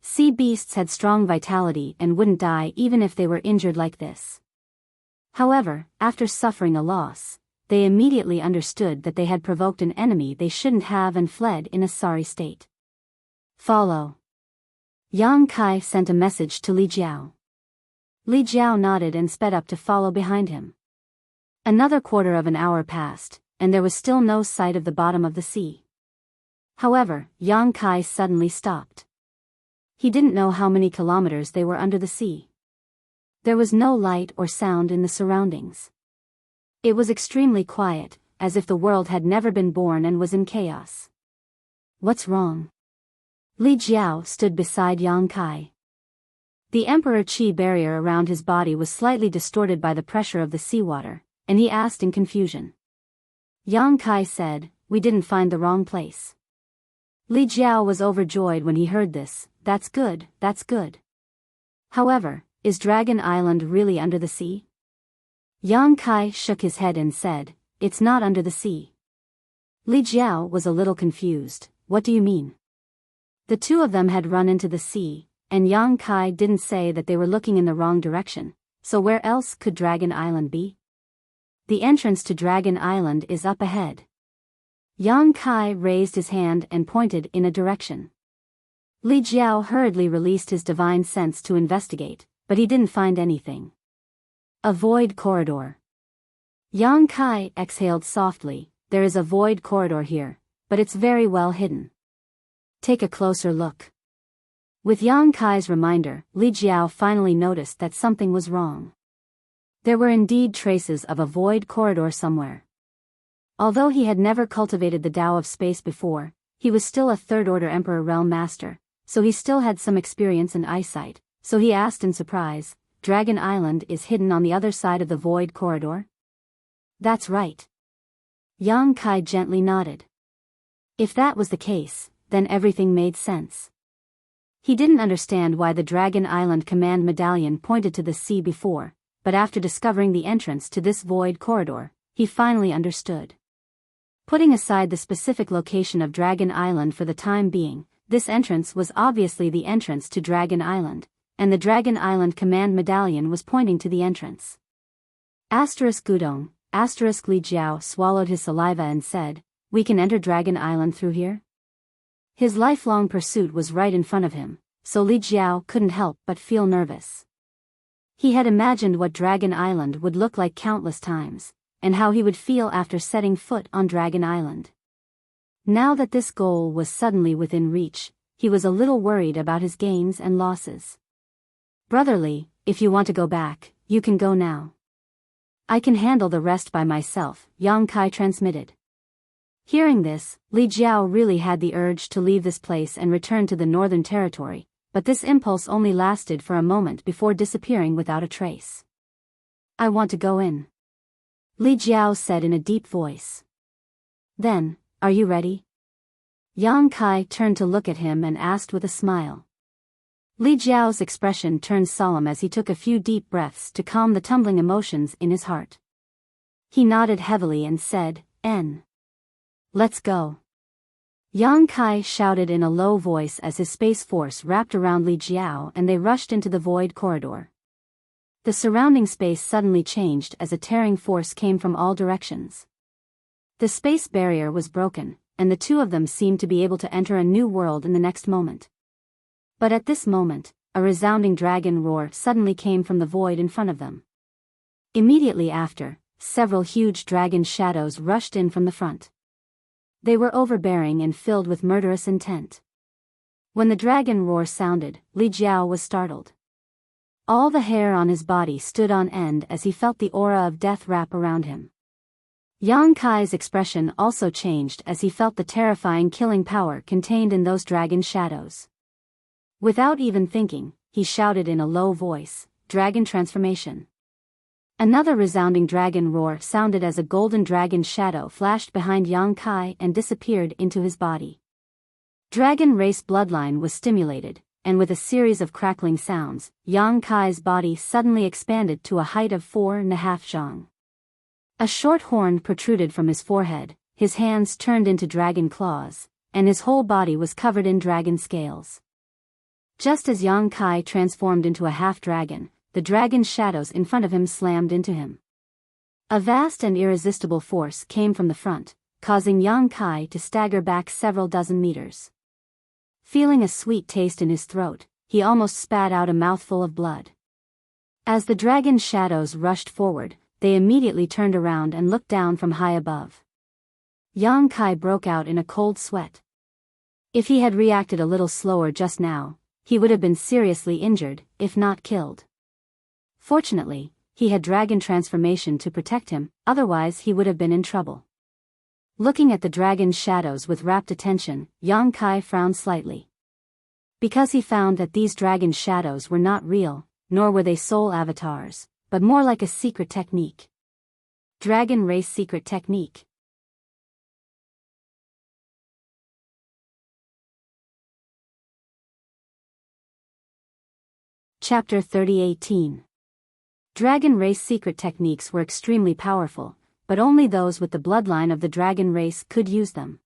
Sea beasts had strong vitality and wouldn't die even if they were injured like this. However, after suffering a loss, they immediately understood that they had provoked an enemy they shouldn't have and fled in a sorry state. Follow. Yang Kai sent a message to Li Jiao. Li Jiao nodded and sped up to follow behind him. Another quarter of an hour passed, and there was still no sight of the bottom of the sea. However, Yang Kai suddenly stopped. He didn't know how many kilometers they were under the sea. There was no light or sound in the surroundings. It was extremely quiet, as if the world had never been born and was in chaos. What's wrong? Li Jiao stood beside Yang Kai. The Emperor Qi barrier around his body was slightly distorted by the pressure of the seawater, and he asked in confusion. Yang Kai said, "We didn't find the wrong place." Li Jiao was overjoyed when he heard this. That's good, that's good. However, is Dragon Island really under the sea? Yang Kai shook his head and said, "It's not under the sea." Li Jiao was a little confused. What do you mean? The two of them had run into the sea, and Yang Kai didn't say that they were looking in the wrong direction, so where else could Dragon Island be? The entrance to Dragon Island is up ahead. Yang Kai raised his hand and pointed in a direction. Li Jiao hurriedly released his divine sense to investigate, but he didn't find anything. A void corridor. Yang Kai exhaled softly. There is a void corridor here, but it's very well hidden. Take a closer look. With Yang Kai's reminder, Li Jiao finally noticed that something was wrong. There were indeed traces of a void corridor somewhere. Although he had never cultivated the Tao of space before, he was still a third-order Emperor Realm Master, so he still had some experience and eyesight, so he asked in surprise, "Dragon Island is hidden on the other side of the void corridor?" "That's right." Yang Kai gently nodded. If that was the case, then everything made sense. He didn't understand why the Dragon Island command medallion pointed to the sea before, but after discovering the entrance to this void corridor, he finally understood. Putting aside the specific location of Dragon Island for the time being, this entrance was obviously the entrance to Dragon Island, and the Dragon Island command medallion was pointing to the entrance. Gudong, Li Jiao swallowed his saliva and said, "We can enter Dragon Island through here?" His lifelong pursuit was right in front of him, so Li Jiao couldn't help but feel nervous. He had imagined what Dragon Island would look like countless times, and how he would feel after setting foot on Dragon Island. Now that this goal was suddenly within reach, he was a little worried about his gains and losses. "Brotherly, if you want to go back, you can go now. I can handle the rest by myself," Yang Kai transmitted. Hearing this, Li Jiao really had the urge to leave this place and return to the Northern Territory, but this impulse only lasted for a moment before disappearing without a trace. "I want to go in," Li Jiao said in a deep voice. "Then, are you ready?" Yang Kai turned to look at him and asked with a smile. Li Jiao's expression turned solemn as he took a few deep breaths to calm the tumbling emotions in his heart. He nodded heavily and said, "N. Let's go." Yang Kai shouted in a low voice as his space force wrapped around Li Jiao and they rushed into the void corridor. The surrounding space suddenly changed as a tearing force came from all directions. The space barrier was broken, and the two of them seemed to be able to enter a new world in the next moment. But at this moment, a resounding dragon roar suddenly came from the void in front of them. Immediately after, several huge dragon shadows rushed in from the front. They were overbearing and filled with murderous intent. When the dragon roar sounded, Li Jiao was startled. All the hair on his body stood on end as he felt the aura of death wrap around him. Yang Kai's expression also changed as he felt the terrifying killing power contained in those dragon shadows. Without even thinking, he shouted in a low voice, "Dragon transformation." Another resounding dragon roar sounded as a golden dragon shadow flashed behind Yang Kai and disappeared into his body. Dragon race bloodline was stimulated, and with a series of crackling sounds, Yang Kai's body suddenly expanded to a height of 4.5 zhang. A short horn protruded from his forehead, his hands turned into dragon claws, and his whole body was covered in dragon scales. Just as Yang Kai transformed into a half-dragon, the dragon shadows in front of him slammed into him. A vast and irresistible force came from the front, causing Yang Kai to stagger back several dozen meters. Feeling a sweet taste in his throat, he almost spat out a mouthful of blood. As the dragon shadows rushed forward, they immediately turned around and looked down from high above. Yang Kai broke out in a cold sweat. If he had reacted a little slower just now, he would have been seriously injured, if not killed. Fortunately, he had dragon transformation to protect him, otherwise he would have been in trouble. Looking at the dragon's shadows with rapt attention, Yang Kai frowned slightly. Because he found that these dragon shadows were not real, nor were they soul avatars, but more like a secret technique. Dragon Race Secret Technique. Chapter 30:18. Dragon Race Secret Techniques were extremely powerful, but only those with the bloodline of the dragon race could use them.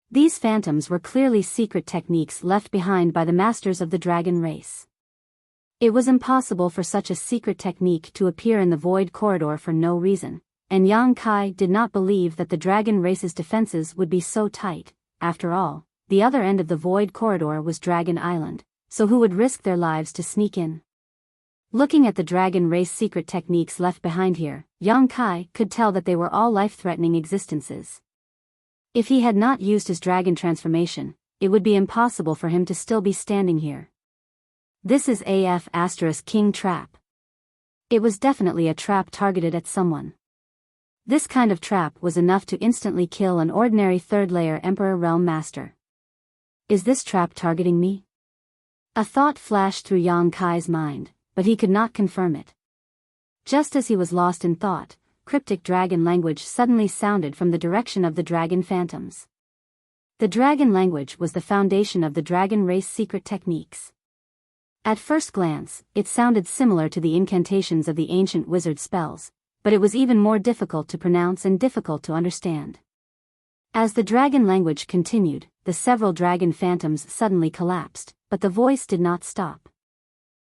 These phantoms were clearly secret techniques left behind by the masters of the dragon race. It was impossible for such a secret technique to appear in the void corridor for no reason, and Yang Kai did not believe that the dragon race's defenses would be so tight. After all, the other end of the void corridor was Dragon Island, so who would risk their lives to sneak in? Looking at the dragon race secret techniques left behind here, Yang Kai could tell that they were all life-threatening existences. If he had not used his dragon transformation, it would be impossible for him to still be standing here. This is King trap. It was definitely a trap targeted at someone. This kind of trap was enough to instantly kill an ordinary third-layer Emperor Realm Master. Is this trap targeting me? A thought flashed through Yang Kai's mind, but he could not confirm it. Just as he was lost in thought, cryptic dragon language suddenly sounded from the direction of the dragon phantoms. The dragon language was the foundation of the dragon race secret techniques. At first glance, it sounded similar to the incantations of the ancient wizard spells, but it was even more difficult to pronounce and difficult to understand. As the dragon language continued, the several dragon phantoms suddenly collapsed, but the voice did not stop.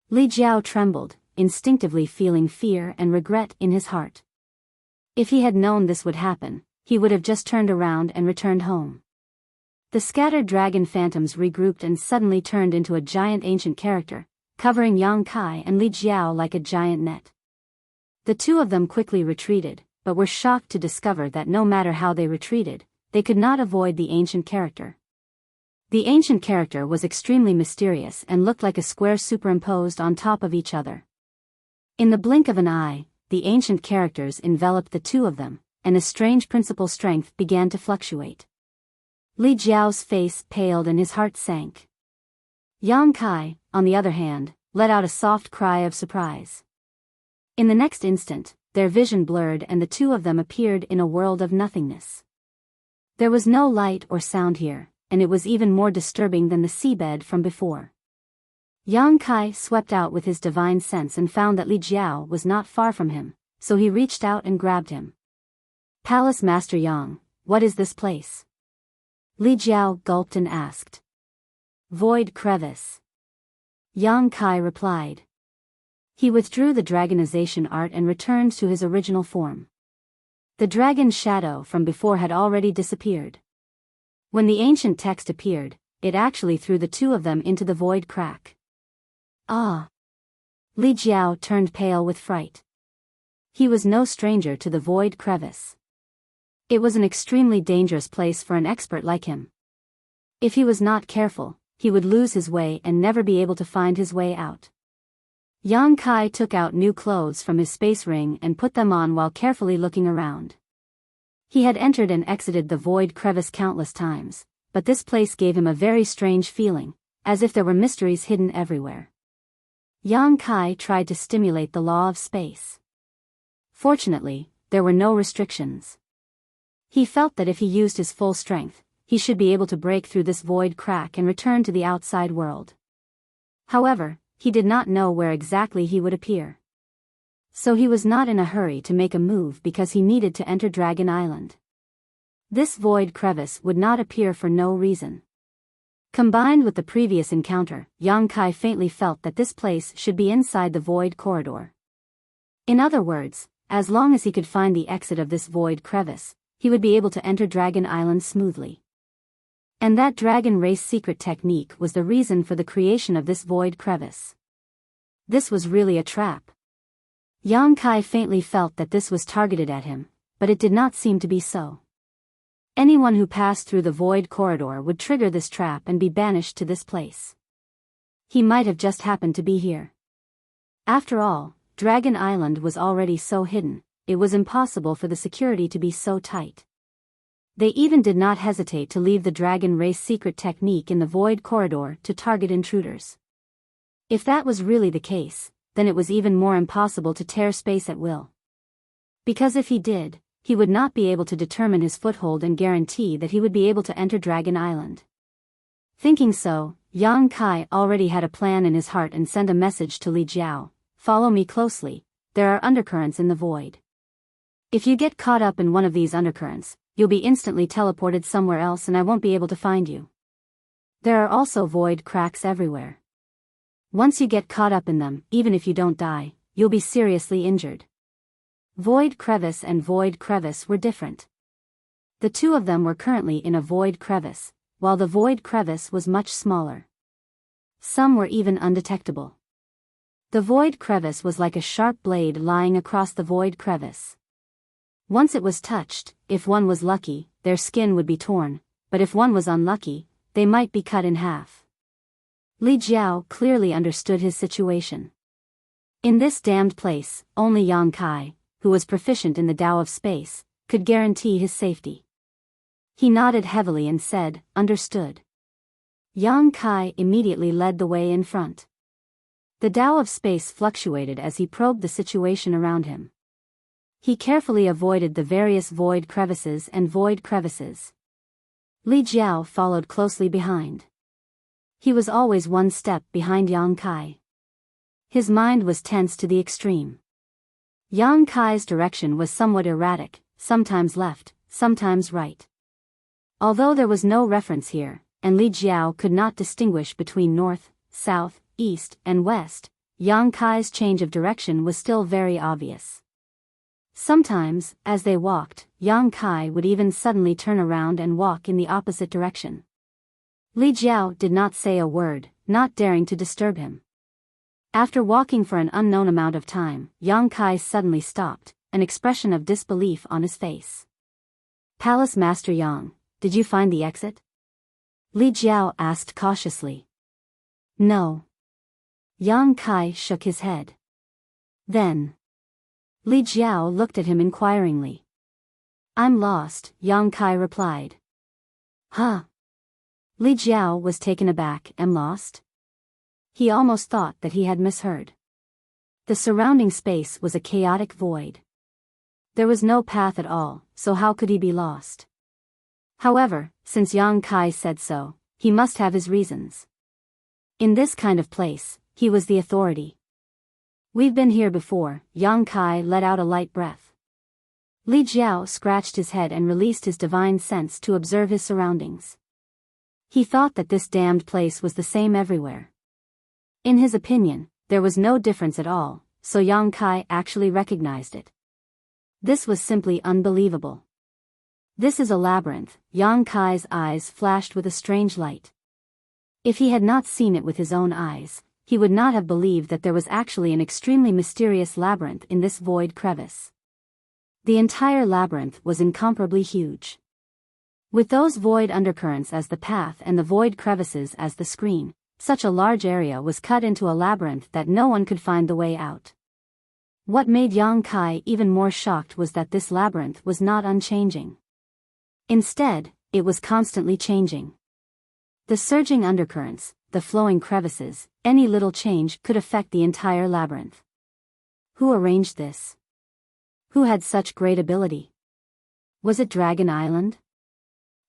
Li Jiao trembled, instinctively feeling fear and regret in his heart. If he had known this would happen, he would have just turned around and returned home. The scattered dragon phantoms regrouped and suddenly turned into a giant ancient character, covering Yang Kai and Li Jiao like a giant net. The two of them quickly retreated, but were shocked to discover that no matter how they retreated, they could not avoid the ancient character. The ancient character was extremely mysterious and looked like a square superimposed on top of each other. In the blink of an eye, the ancient characters enveloped the two of them, and a strange principal strength began to fluctuate. Li Jiao's face paled and his heart sank. Yang Kai, on the other hand, let out a soft cry of surprise. In the next instant, their vision blurred and the two of them appeared in a world of nothingness. There was no light or sound here, and it was even more disturbing than the seabed from before. Yang Kai swept out with his divine sense and found that Li Jiao was not far from him, so he reached out and grabbed him. "Palace Master Yang, what is this place?" Li Jiao gulped and asked. "Void Crevice." Yang Kai replied. He withdrew the dragonization art and returned to his original form. The dragon's shadow from before had already disappeared. When the ancient text appeared, it actually threw the two of them into the void crack. Ah! Li Jiao turned pale with fright. He was no stranger to the void crevice. It was an extremely dangerous place for an expert like him. If he was not careful, he would lose his way and never be able to find his way out. Yang Kai took out new clothes from his space ring and put them on while carefully looking around. He had entered and exited the void crevice countless times, but this place gave him a very strange feeling, as if there were mysteries hidden everywhere. Yang Kai tried to stimulate the law of space. Fortunately, there were no restrictions. He felt that if he used his full strength, he should be able to break through this void crack and return to the outside world. However, he did not know where exactly he would appear. So he was not in a hurry to make a move because he needed to enter Dragon Island. This void crevice would not appear for no reason. Combined with the previous encounter, Yang Kai faintly felt that this place should be inside the void corridor. In other words, as long as he could find the exit of this void crevice, he would be able to enter Dragon Island smoothly. And that dragon race secret technique was the reason for the creation of this void crevice. This was really a trap. Yang Kai faintly felt that this was targeted at him, but it did not seem to be so. Anyone who passed through the void corridor would trigger this trap and be banished to this place. He might have just happened to be here. After all, Dragon Island was already so hidden, it was impossible for the security to be so tight. They even did not hesitate to leave the dragon race secret technique in the void corridor to target intruders. If that was really the case, then it was even more impossible to tear space at will. Because if he did, he would not be able to determine his foothold and guarantee that he would be able to enter Dragon Island. Thinking so, Yang Kai already had a plan in his heart and sent a message to Li Jiao, "Follow me closely, there are undercurrents in the void. If you get caught up in one of these undercurrents, you'll be instantly teleported somewhere else and I won't be able to find you. There are also void cracks everywhere. Once you get caught up in them, even if you don't die, you'll be seriously injured." Void crevice and void crevice were different. The two of them were currently in a void crevice, while the void crevice was much smaller. Some were even undetectable. The void crevice was like a sharp blade lying across the void crevice. Once it was touched, if one was lucky, their skin would be torn, but if one was unlucky, they might be cut in half. Li Jiao clearly understood his situation. In this damned place, only Yang Kai, who was proficient in the Tao of space, could guarantee his safety. He nodded heavily and said, "Understood." Yang Kai immediately led the way in front. The Tao of space fluctuated as he probed the situation around him. He carefully avoided the various void crevices and void crevices. Li Jiao followed closely behind. He was always one step behind Yang Kai. His mind was tense to the extreme. Yang Kai's direction was somewhat erratic, sometimes left, sometimes right. Although there was no reference here, and Li Jiao could not distinguish between north, south, east, and west, Yang Kai's change of direction was still very obvious. Sometimes, as they walked, Yang Kai would even suddenly turn around and walk in the opposite direction. Li Jiao did not say a word, not daring to disturb him. After walking for an unknown amount of time, Yang Kai suddenly stopped, an expression of disbelief on his face. "Palace Master Yang, did you find the exit?" Li Jiao asked cautiously. "No." Yang Kai shook his head. "Then." Li Jiao looked at him inquiringly. "I'm lost," Yang Kai replied. "Huh?" Li Jiao was taken aback. "Am lost?" He almost thought that he had misheard. The surrounding space was a chaotic void. There was no path at all, so how could he be lost? However, since Yang Kai said so, he must have his reasons. In this kind of place, he was the authority. "We've been here before," Yang Kai let out a light breath. Li Jiao scratched his head and released his divine sense to observe his surroundings. He thought that this damned place was the same everywhere. In his opinion, there was no difference at all, so Yang Kai actually recognized it. This was simply unbelievable. "This is a labyrinth," Yang Kai's eyes flashed with a strange light. If he had not seen it with his own eyes, he would not have believed that there was actually an extremely mysterious labyrinth in this void crevice. The entire labyrinth was incomparably huge. With those void undercurrents as the path and the void crevices as the screen, such a large area was cut into a labyrinth that no one could find the way out. What made Yang Kai even more shocked was that this labyrinth was not unchanging. Instead, it was constantly changing. The surging undercurrents, the flowing crevices, any little change could affect the entire labyrinth. Who arranged this? Who had such great ability? Was it Dragon Island?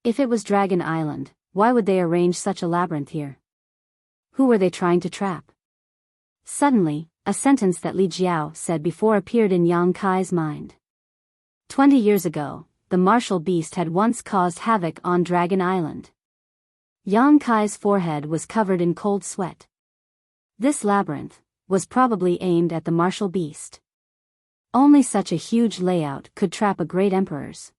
If it was Dragon Island, why would they arrange such a labyrinth here? Who were they trying to trap? Suddenly, a sentence that Li Jiao said before appeared in Yang Kai's mind. 20 years ago, the martial beast had once caused havoc on Dragon Island. Yang Kai's forehead was covered in cold sweat. This labyrinth was probably aimed at the martial beast. Only such a huge layout could trap a great emperor's.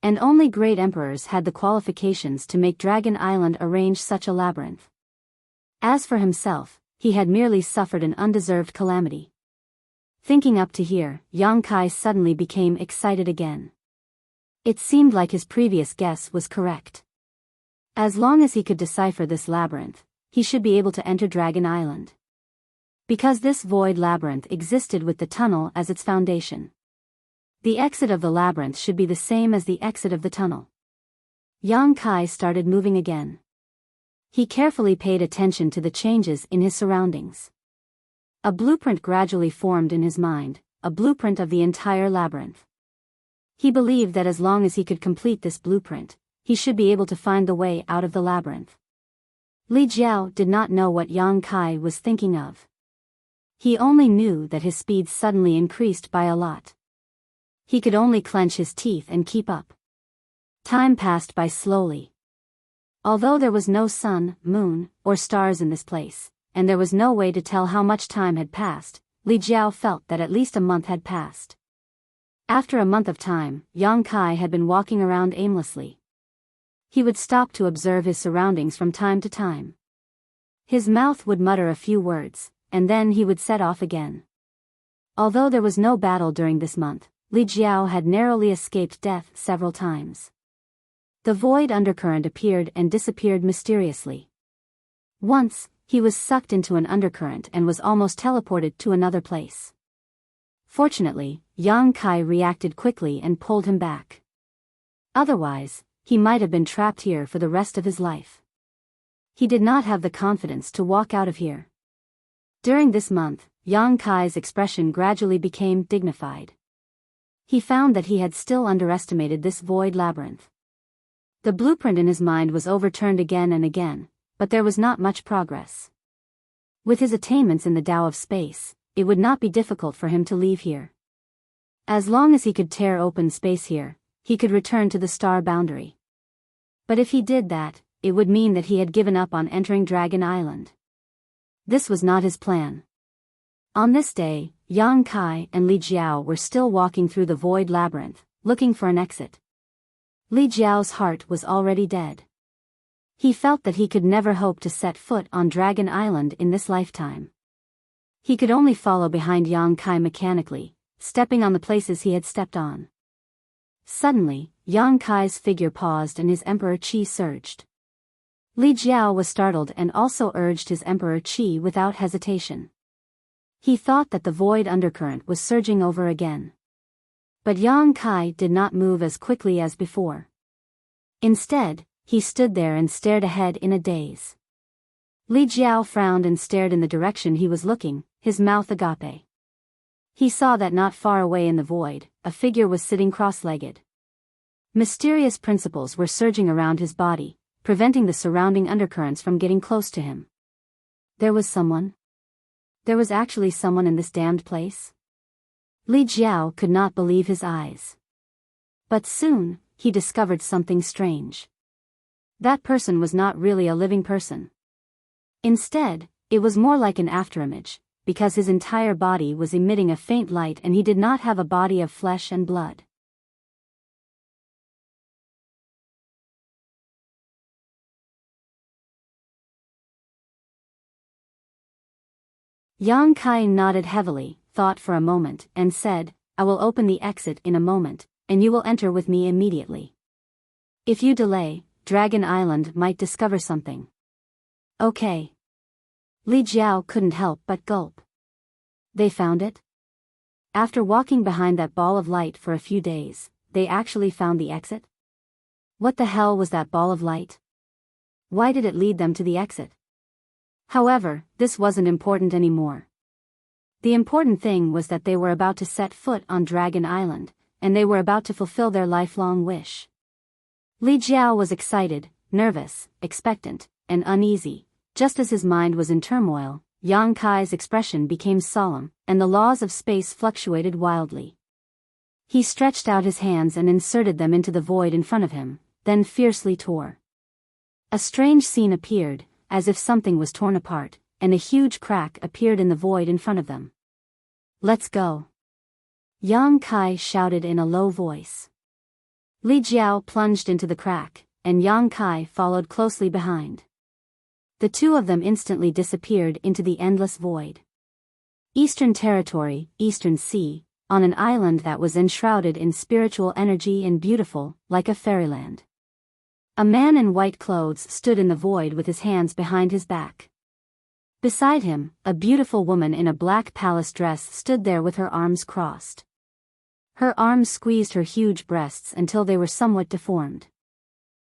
And only great emperors had the qualifications to make Dragon Island arrange such a labyrinth. As for himself, he had merely suffered an undeserved calamity. Thinking up to here, Yang Kai suddenly became excited again. It seemed like his previous guess was correct. As long as he could decipher this labyrinth, he should be able to enter Dragon Island. Because this void labyrinth existed with the tunnel as its foundation. The exit of the labyrinth should be the same as the exit of the tunnel. Yang Kai started moving again. He carefully paid attention to the changes in his surroundings. A blueprint gradually formed in his mind, a blueprint of the entire labyrinth. He believed that as long as he could complete this blueprint, he should be able to find the way out of the labyrinth. Li Jiao did not know what Yang Kai was thinking of. He only knew that his speed suddenly increased by a lot. He could only clench his teeth and keep up. Time passed by slowly. Although there was no sun, moon, or stars in this place, and there was no way to tell how much time had passed, Li Jiao felt that at least a month had passed. After a month of time, Yang Kai had been walking around aimlessly. He would stop to observe his surroundings from time to time. His mouth would mutter a few words, and then he would set off again. Although there was no battle during this month, Li Jiao had narrowly escaped death several times. The void undercurrent appeared and disappeared mysteriously. Once, he was sucked into an undercurrent and was almost teleported to another place. Fortunately, Yang Kai reacted quickly and pulled him back. Otherwise, he might have been trapped here for the rest of his life. He did not have the confidence to walk out of here. During this month, Yang Kai's expression gradually became dignified. He found that he had still underestimated this void labyrinth. The blueprint in his mind was overturned again and again, but there was not much progress. With his attainments in the Tao of space, it would not be difficult for him to leave here. As long as he could tear open space here, he could return to the star boundary. But if he did that, it would mean that he had given up on entering Dragon Island. This was not his plan. On this day, Yang Kai and Li Jiao were still walking through the void labyrinth, looking for an exit. Li Jiao's heart was already dead. He felt that he could never hope to set foot on Dragon Island in this lifetime. He could only follow behind Yang Kai mechanically, stepping on the places he had stepped on. Suddenly, Yang Kai's figure paused and his Emperor Qi surged. Li Jiao was startled and also urged his Emperor Qi without hesitation. He thought that the void undercurrent was surging over again. But Yang Kai did not move as quickly as before. Instead, he stood there and stared ahead in a daze. Li Jiao frowned and stared in the direction he was looking, his mouth agape. He saw that not far away in the void, a figure was sitting cross-legged. Mysterious principles were surging around his body, preventing the surrounding undercurrents from getting close to him. There was someone? There was actually someone in this damned place? Li Jiao could not believe his eyes. But soon, he discovered something strange. That person was not really a living person. Instead, it was more like an afterimage, because his entire body was emitting a faint light and he did not have a body of flesh and blood. Yang Kai nodded heavily, thought for a moment, and said, "I will open the exit in a moment, and you will enter with me immediately. If you delay, Dragon Island might discover something." "Okay." Li Jiao couldn't help but gulp. They found it? After walking behind that ball of light for a few days, they actually found the exit? What the hell was that ball of light? Why did it lead them to the exit? However, this wasn't important anymore. The important thing was that they were about to set foot on Dragon Island, and they were about to fulfill their lifelong wish. Li Jiao was excited, nervous, expectant, and uneasy. Just as his mind was in turmoil, Yang Kai's expression became solemn, and the laws of space fluctuated wildly. He stretched out his hands and inserted them into the void in front of him, then fiercely tore. A strange scene appeared, as if something was torn apart, and a huge crack appeared in the void in front of them. "Let's go!" Yang Kai shouted in a low voice. Li Jiao plunged into the crack, and Yang Kai followed closely behind. The two of them instantly disappeared into the endless void. Eastern Territory, Eastern Sea, on an island that was enshrouded in spiritual energy and beautiful, like a fairyland. A man in white clothes stood in the void with his hands behind his back. Beside him, a beautiful woman in a black palace dress stood there with her arms crossed. Her arms squeezed her huge breasts until they were somewhat deformed.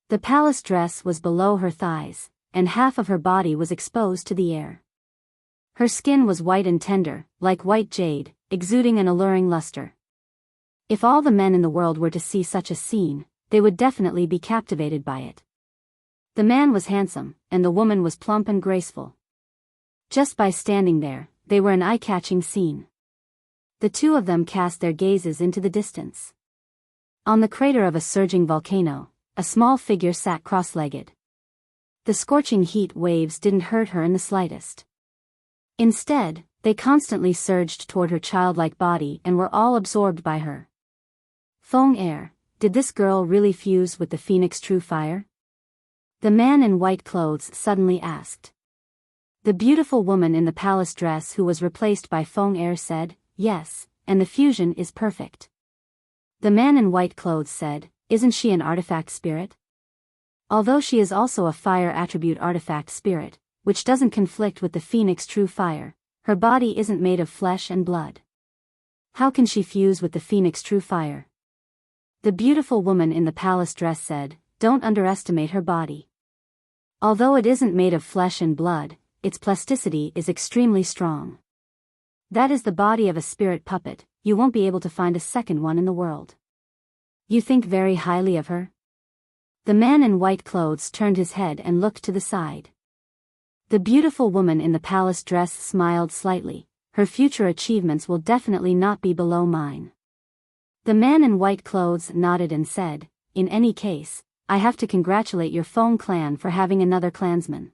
The palace dress was below her thighs, and half of her body was exposed to the air. Her skin was white and tender, like white jade, exuding an alluring luster. If all the men in the world were to see such a scene, they would definitely be captivated by it. The man was handsome, and the woman was plump and graceful. Just by standing there, they were an eye-catching scene. The two of them cast their gazes into the distance. On the crater of a surging volcano, a small figure sat cross-legged. The scorching heat waves didn't hurt her in the slightest. Instead, they constantly surged toward her childlike body and were all absorbed by her. Feng Er, did this girl really fuse with the phoenix true fire? The man in white clothes suddenly asked. The beautiful woman in the palace dress who was replaced by Feng Er said, yes, and the fusion is perfect. The man in white clothes said, isn't she an artifact spirit? Although she is also a fire attribute artifact spirit, which doesn't conflict with the phoenix true fire, her body isn't made of flesh and blood. How can she fuse with the phoenix true fire? The beautiful woman in the palace dress said, don't underestimate her body. Although it isn't made of flesh and blood, its plasticity is extremely strong. That is the body of a spirit puppet, you won't be able to find a second one in the world. You think very highly of her? The man in white clothes turned his head and looked to the side. The beautiful woman in the palace dress smiled slightly, her future achievements will definitely not be below mine. The man in white clothes nodded and said, in any case, I have to congratulate your Feng clan for having another clansman.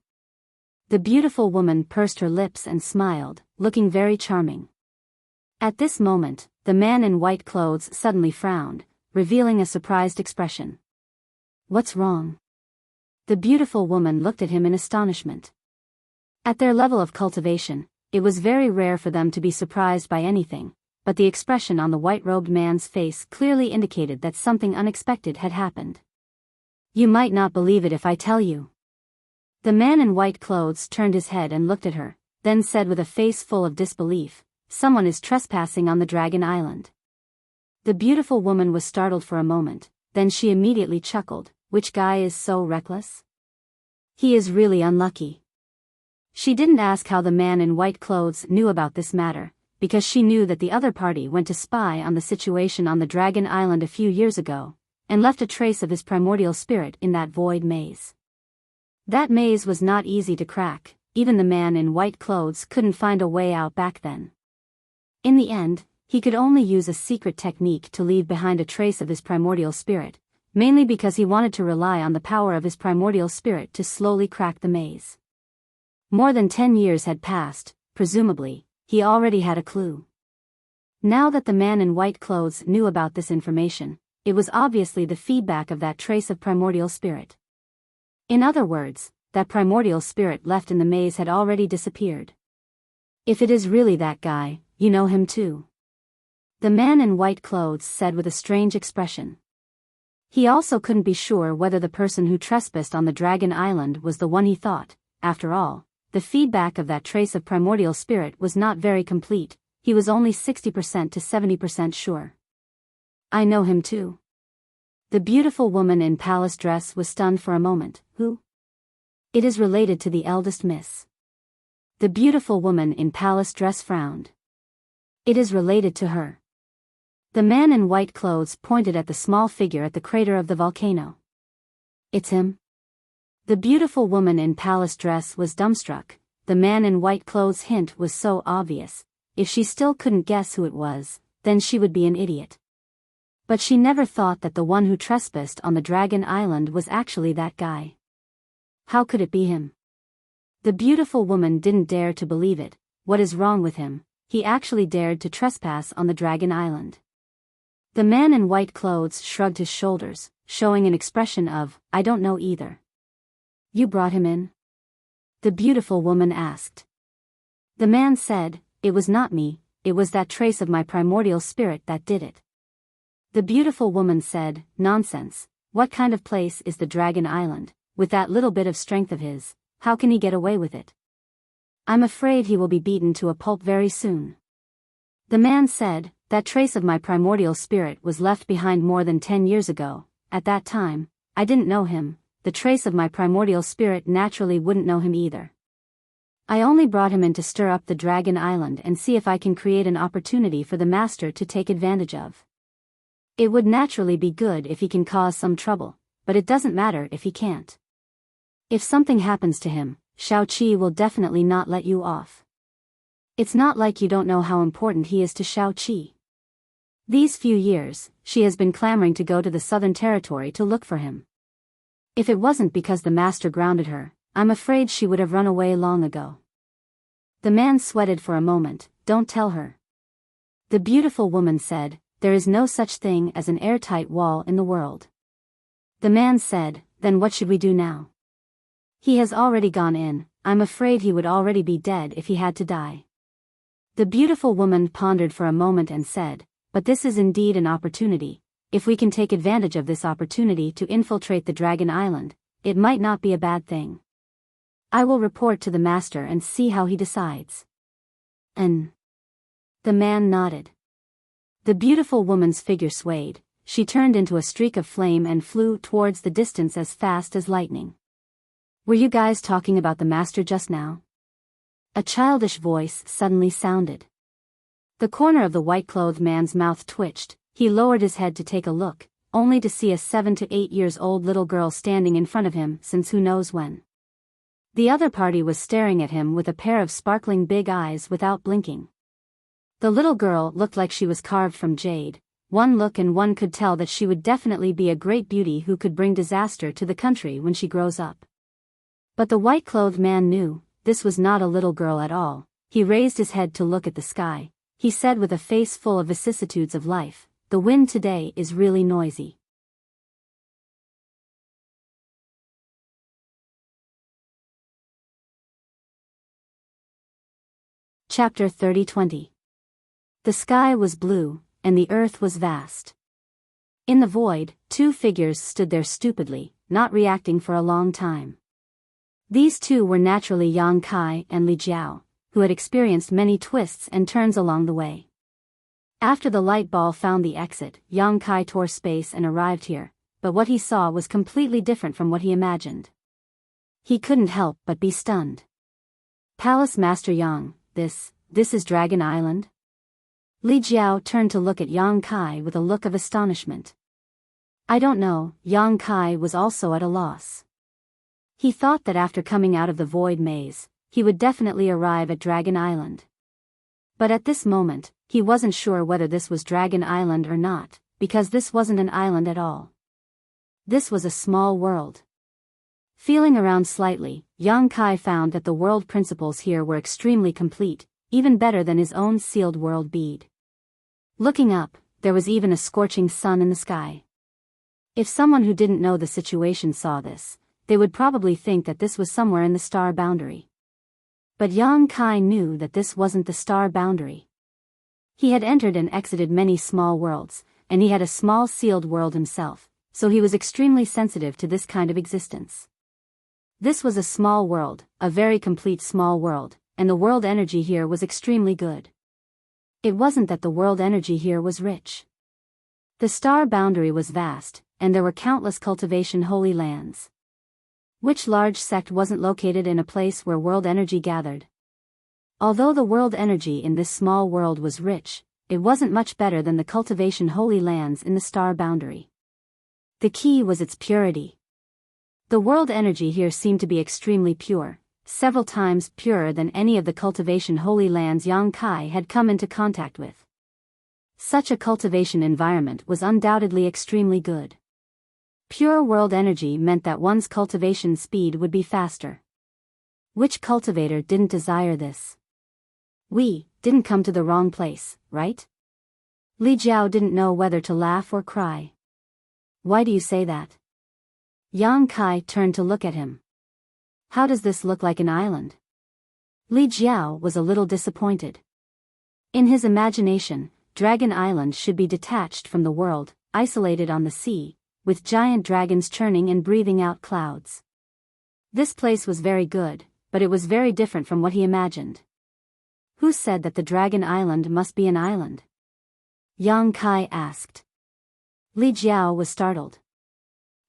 The beautiful woman pursed her lips and smiled, looking very charming. At this moment, the man in white clothes suddenly frowned, revealing a surprised expression. What's wrong? The beautiful woman looked at him in astonishment. At their level of cultivation, it was very rare for them to be surprised by anything, but the expression on the white-robed man's face clearly indicated that something unexpected had happened. You might not believe it if I tell you. The man in white clothes turned his head and looked at her, then said with a face full of disbelief, someone is trespassing on the Dragon Island. The beautiful woman was startled for a moment, then she immediately chuckled, which guy is so reckless? He is really unlucky. She didn't ask how the man in white clothes knew about this matter, because she knew that the other party went to spy on the situation on the Dragon Island a few years ago, and left a trace of his primordial spirit in that void maze. That maze was not easy to crack, even the man in white clothes couldn't find a way out back then. In the end, he could only use a secret technique to leave behind a trace of his primordial spirit, mainly because he wanted to rely on the power of his primordial spirit to slowly crack the maze. More than 10 years had passed, presumably, he already had a clue. Now that the man in white clothes knew about this information, it was obviously the feedback of that trace of primordial spirit. In other words, that primordial spirit left in the maze had already disappeared. If it is really that guy, you know him too. The man in white clothes said with a strange expression. He also couldn't be sure whether the person who trespassed on the Dragon Island was the one he thought. After all, the feedback of that trace of primordial spirit was not very complete, he was only 60% to 70% sure. I know him too. The beautiful woman in palace dress was stunned for a moment. Who? It is related to the eldest miss. The beautiful woman in palace dress frowned. It is related to her. The man in white clothes pointed at the small figure at the crater of the volcano. It's him. The beautiful woman in palace dress was dumbstruck. The man in white clothes' hint was so obvious. If she still couldn't guess who it was, then she would be an idiot. But she never thought that the one who trespassed on the Dragon Island was actually that guy. How could it be him? The beautiful woman didn't dare to believe it. What is wrong with him? He actually dared to trespass on the Dragon Island. The man in white clothes shrugged his shoulders, showing an expression of, I don't know either. You brought him in? The beautiful woman asked. The man said, it was not me, it was that trace of my primordial spirit that did it. The beautiful woman said, "Nonsense, what kind of place is the Dragon Island? With that little bit of strength of his, how can he get away with it? I'm afraid he will be beaten to a pulp very soon." The man said, "That trace of my primordial spirit was left behind more than 10 years ago. At that time, I didn't know him. The trace of my primordial spirit naturally wouldn't know him either. I only brought him in to stir up the Dragon Island and see if I can create an opportunity for the master to take advantage of. It would naturally be good if he can cause some trouble, but it doesn't matter if he can't. If something happens to him, Shao-Chi will definitely not let you off. It's not like you don't know how important he is to Shao-Chi. These few years, she has been clamoring to go to the Southern Territory to look for him. If it wasn't because the master grounded her, I'm afraid she would have run away long ago." The man sweated for a moment. "Don't tell her." The beautiful woman said, "There is no such thing as an airtight wall in the world." The man said, "Then what should we do now?" "He has already gone in. I'm afraid he would already be dead if he had to die." The beautiful woman pondered for a moment and said, "But this is indeed an opportunity. If we can take advantage of this opportunity to infiltrate the Dragon Island, it might not be a bad thing. I will report to the master and see how he decides." And the man nodded. The beautiful woman's figure swayed. She turned into a streak of flame and flew towards the distance as fast as lightning. "Were you guys talking about the master just now?" A childish voice suddenly sounded. The corner of the white-clothed man's mouth twitched. He lowered his head to take a look, only to see a 7 to 8 years old little girl standing in front of him since who knows when. The other party was staring at him with a pair of sparkling big eyes without blinking. The little girl looked like she was carved from jade. One look and one could tell that she would definitely be a great beauty who could bring disaster to the country when she grows up. But the white-clothed man knew, this was not a little girl at all. He raised his head to look at the sky. He said with a face full of vicissitudes of life, "The wind today is really noisy." Chapter 30-20. The sky was blue, and the earth was vast. In the void, two figures stood there stupidly, not reacting for a long time. These two were naturally Yang Kai and Li Jiao, who had experienced many twists and turns along the way. After the light ball found the exit, Yang Kai tore space and arrived here, but what he saw was completely different from what he imagined. He couldn't help but be stunned. "Palace Master Yang, this is Dragon Island?" Li Jiao turned to look at Yang Kai with a look of astonishment. "I don't know." Yang Kai was also at a loss. He thought that after coming out of the void maze, he would definitely arrive at Dragon Island. But at this moment, he wasn't sure whether this was Dragon Island or not, because this wasn't an island at all. This was a small world. Feeling around slightly, Yang Kai found that the world principles here were extremely complete, even better than his own sealed world bead. Looking up, there was even a scorching sun in the sky. If someone who didn't know the situation saw this, they would probably think that this was somewhere in the star boundary. But Yang Kai knew that this wasn't the star boundary. He had entered and exited many small worlds, and he had a small sealed world himself, so he was extremely sensitive to this kind of existence. This was a small world, a very complete small world, and the world energy here was extremely good. It wasn't that the world energy here was rich. The star boundary was vast, and there were countless cultivation holy lands. Which large sect wasn't located in a place where world energy gathered? Although the world energy in this small world was rich, it wasn't much better than the cultivation holy lands in the star boundary. The key was its purity. The world energy here seemed to be extremely pure, several times purer than any of the cultivation holy lands Yang Kai had come into contact with. Such a cultivation environment was undoubtedly extremely good. Pure world energy meant that one's cultivation speed would be faster. Which cultivator didn't desire this? We didn't come to the wrong place, right? Li Jiao didn't know whether to laugh or cry. Why do you say that? Yang Kai turned to look at him. How does this look like an island? Li Jiao was a little disappointed. In his imagination, Dragon Island should be detached from the world, isolated on the sea, with giant dragons churning and breathing out clouds. This place was very good, but it was very different from what he imagined. Who said that the Dragon Island must be an island? Yang Kai asked. Li Jiao was startled.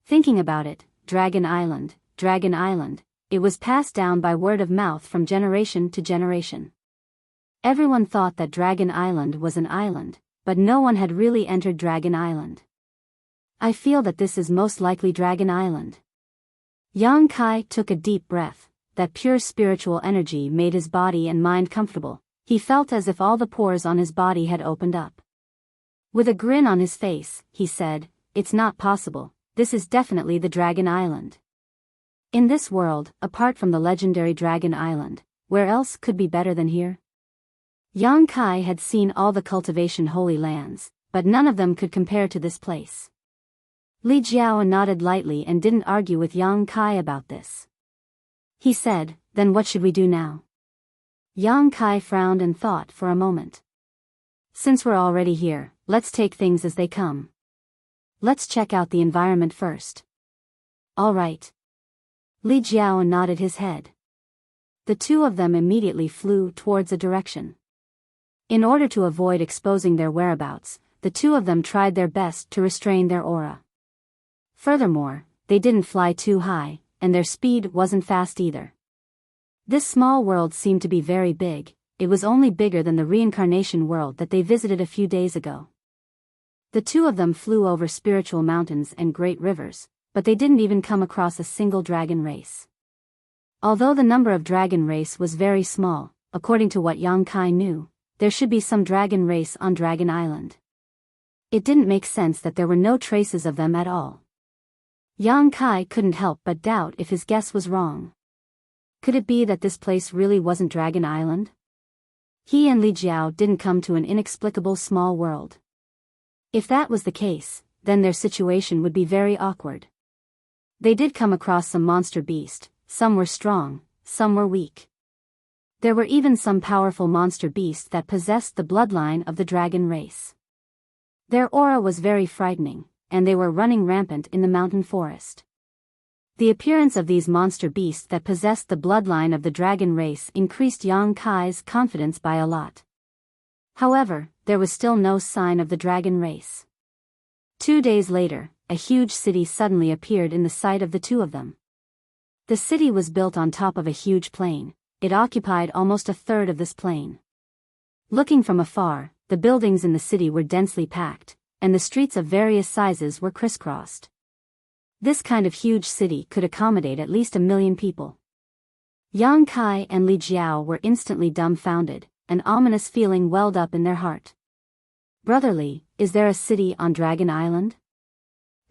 Thinking about it, Dragon Island, it was passed down by word of mouth from generation to generation. Everyone thought that Dragon Island was an island, but no one had really entered Dragon Island. I feel that this is most likely Dragon Island. Yang Kai took a deep breath. That pure spiritual energy made his body and mind comfortable. He felt as if all the pores on his body had opened up. With a grin on his face, he said, "It's not possible, this is definitely the Dragon Island. In this world, apart from the legendary Dragon Island, where else could be better than here?" Yang Kai had seen all the cultivation holy lands, but none of them could compare to this place. Li Jiao nodded lightly and didn't argue with Yang Kai about this. He said, "Then what should we do now?" Yang Kai frowned and thought for a moment. "Since we're already here, let's take things as they come. Let's check out the environment first." "All right." Li Jiao nodded his head. The two of them immediately flew towards a direction. In order to avoid exposing their whereabouts, the two of them tried their best to restrain their aura. Furthermore, they didn't fly too high, and their speed wasn't fast either. This small world seemed to be very big. It was only bigger than the reincarnation world that they visited a few days ago. The two of them flew over spiritual mountains and great rivers, but they didn't even come across a single dragon race. Although the number of dragon race was very small, according to what Yang Kai knew, there should be some dragon race on Dragon Island. It didn't make sense that there were no traces of them at all. Yang Kai couldn't help but doubt if his guess was wrong. Could it be that this place really wasn't Dragon Island? He and Li Jiao didn't come to an inexplicable small world. If that was the case, then their situation would be very awkward. They did come across some monster beast, some were strong, some were weak. There were even some powerful monster beasts that possessed the bloodline of the dragon race. Their aura was very frightening, and they were running rampant in the mountain forest. The appearance of these monster beasts that possessed the bloodline of the dragon race increased Yang Kai's confidence by a lot. However, there was still no sign of the dragon race. 2 days later, a huge city suddenly appeared in the sight of the two of them. The city was built on top of a huge plain. It occupied almost a third of this plain. Looking from afar, the buildings in the city were densely packed, and the streets of various sizes were crisscrossed. This kind of huge city could accommodate at least 1 million people. Yang Kai and Li Jiao were instantly dumbfounded. An ominous feeling welled up in their heart. "Brotherly, is there a city on Dragon Island?"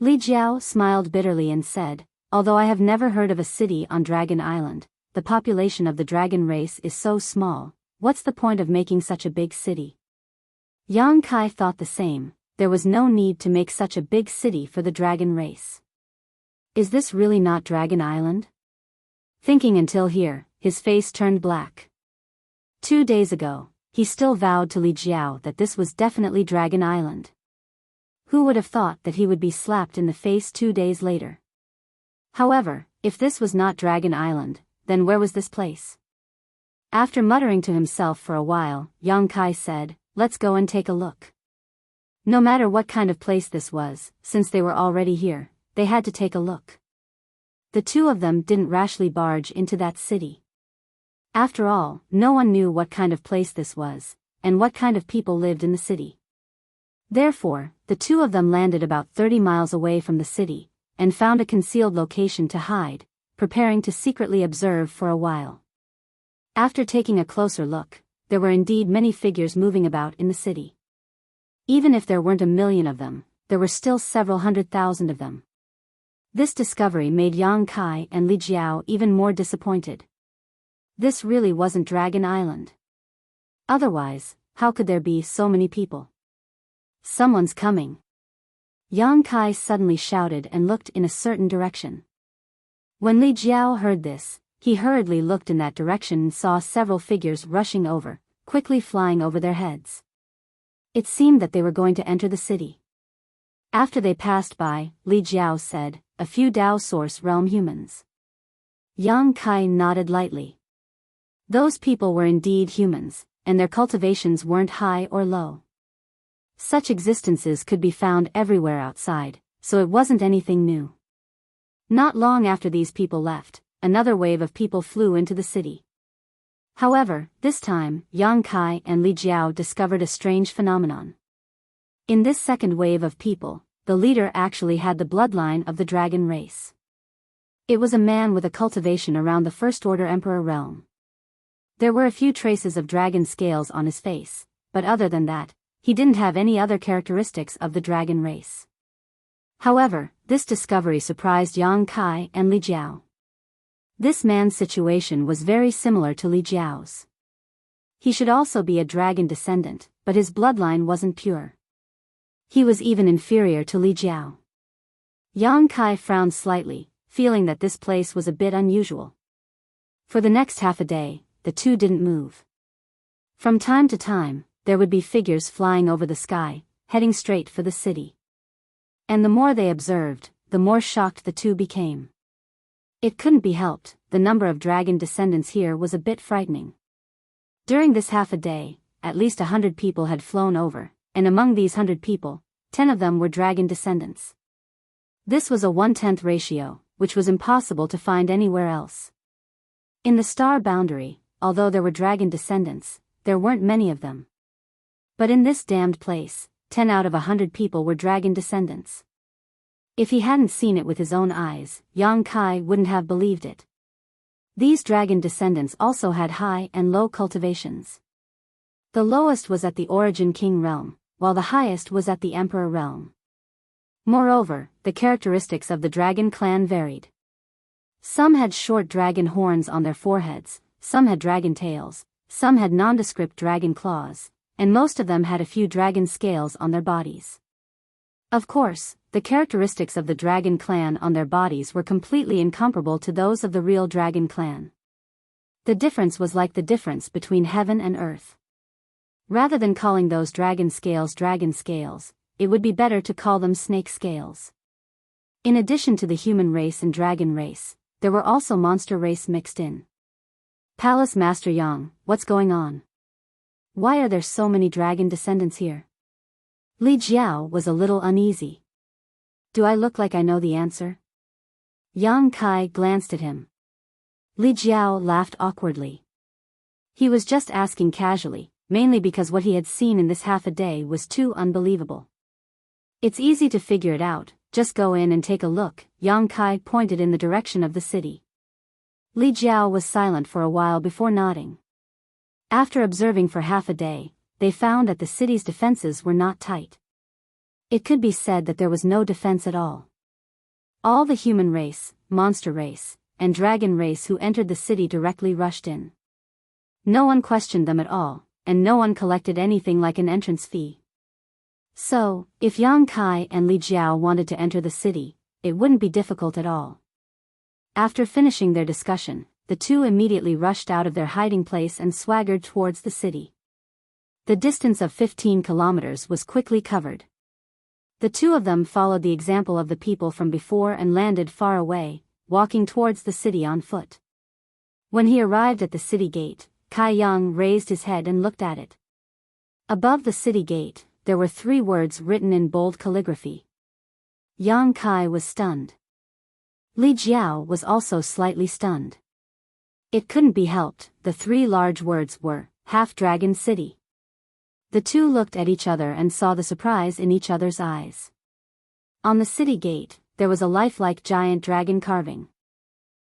Li Jiao smiled bitterly and said, "Although I have never heard of a city on Dragon Island, the population of the dragon race is so small, what's the point of making such a big city?" Yang Kai thought the same. There was no need to make such a big city for the dragon race. Is this really not Dragon Island? Thinking until here, his face turned black. 2 days ago, he still vowed to Li Jiao that this was definitely Dragon Island. Who would have thought that he would be slapped in the face 2 days later? However, if this was not Dragon Island, then where was this place? After muttering to himself for a while, Yang Kai said, "Let's go and take a look." No matter what kind of place this was, since they were already here, they had to take a look. The two of them didn't rashly barge into that city. After all, no one knew what kind of place this was, and what kind of people lived in the city. Therefore, the two of them landed about 30 miles away from the city, and found a concealed location to hide, preparing to secretly observe for a while. After taking a closer look, there were indeed many figures moving about in the city. Even if there weren't 1 million of them, there were still several 100,000 of them. This discovery made Yang Kai and Li Jiao even more disappointed. This really wasn't Dragon Island. Otherwise, how could there be so many people? "Someone's coming." Yang Kai suddenly shouted and looked in a certain direction. When Li Jiao heard this, he hurriedly looked in that direction and saw several figures rushing over, quickly flying over their heads. It seemed that they were going to enter the city. After they passed by, Li Jiao said, "A few Dao Source Realm humans." Yang Kai nodded lightly. Those people were indeed humans, and their cultivations weren't high or low. Such existences could be found everywhere outside, so it wasn't anything new. Not long after these people left, another wave of people flew into the city. However, this time, Yang Kai and Li Jiao discovered a strange phenomenon. In this second wave of people, the leader actually had the bloodline of the dragon race. It was a man with a cultivation around the First Order Emperor realm. There were a few traces of dragon scales on his face, but other than that, he didn't have any other characteristics of the dragon race. However, this discovery surprised Yang Kai and Li Jiao. This man's situation was very similar to Li Jiao's. He should also be a dragon descendant, but his bloodline wasn't pure. He was even inferior to Li Jiao. Yang Kai frowned slightly, feeling that this place was a bit unusual. For the next half a day, the two didn't move. From time to time, there would be figures flying over the sky, heading straight for the city. And the more they observed, the more shocked the two became. It couldn't be helped, the number of dragon descendants here was a bit frightening. During this half a day, at least 100 people had flown over, and among these 100 people, 10 of them were dragon descendants. This was a 1/10 ratio, which was impossible to find anywhere else. In the star boundary, although there were dragon descendants, there weren't many of them. But in this damned place, 10 out of 100 people were dragon descendants. If he hadn't seen it with his own eyes, Yang Kai wouldn't have believed it. These dragon descendants also had high and low cultivations. The lowest was at the Origin King realm, while the highest was at the Emperor realm. Moreover, the characteristics of the dragon clan varied. Some had short dragon horns on their foreheads, some had dragon tails, some had nondescript dragon claws, and most of them had a few dragon scales on their bodies. Of course, the characteristics of the dragon clan on their bodies were completely incomparable to those of the real dragon clan. The difference was like the difference between heaven and earth. Rather than calling those dragon scales, it would be better to call them snake scales. In addition to the human race and dragon race, there were also monster race mixed in. Palace Master Yang, what's going on? Why are there so many dragon descendants here? Li Jiao was a little uneasy. Do I look like I know the answer? Yang Kai glanced at him. Li Jiao laughed awkwardly. He was just asking casually, mainly because what he had seen in this half a day was too unbelievable. It's easy to figure it out, just go in and take a look. Yang Kai pointed in the direction of the city. Li Jiao was silent for a while before nodding. After observing for half a day, they found that the city's defenses were not tight. It could be said that there was no defense at all. All the human race, monster race, and dragon race who entered the city directly rushed in. No one questioned them at all, and no one collected anything like an entrance fee. So, if Yang Kai and Li Jiao wanted to enter the city, it wouldn't be difficult at all. After finishing their discussion, the two immediately rushed out of their hiding place and swaggered towards the city. The distance of 15 kilometers was quickly covered. The two of them followed the example of the people from before and landed far away, walking towards the city on foot. When he arrived at the city gate, Kai Yang raised his head and looked at it. Above the city gate, there were 3 words written in bold calligraphy. Yang Kai was stunned. Li Jiao was also slightly stunned. It couldn't be helped, the 3 large words were, Half-Dragon City. The two looked at each other and saw the surprise in each other's eyes. On the city gate, there was a lifelike giant dragon carving.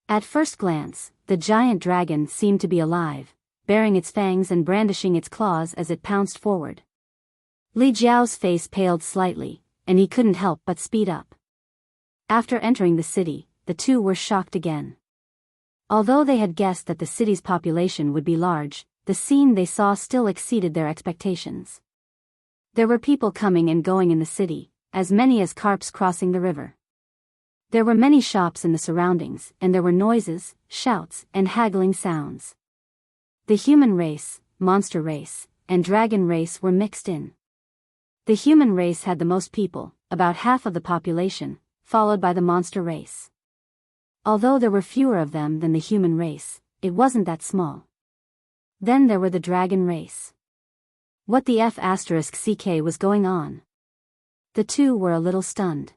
At first glance, the giant dragon seemed to be alive, baring its fangs and brandishing its claws as it pounced forward. Li Jiao's face paled slightly, and he couldn't help but speed up. After entering the city, the two were shocked again. Although they had guessed that the city's population would be large, the scene they saw still exceeded their expectations. There were people coming and going in the city, as many as carps crossing the river. There were many shops in the surroundings, and there were noises, shouts, and haggling sounds. The human race, monster race, and dragon race were mixed in. The human race had the most people, about half of the population, followed by the monster race. Although there were fewer of them than the human race, it wasn't that small. Then there were the dragon race. What the F***ck was going on? The two were a little stunned.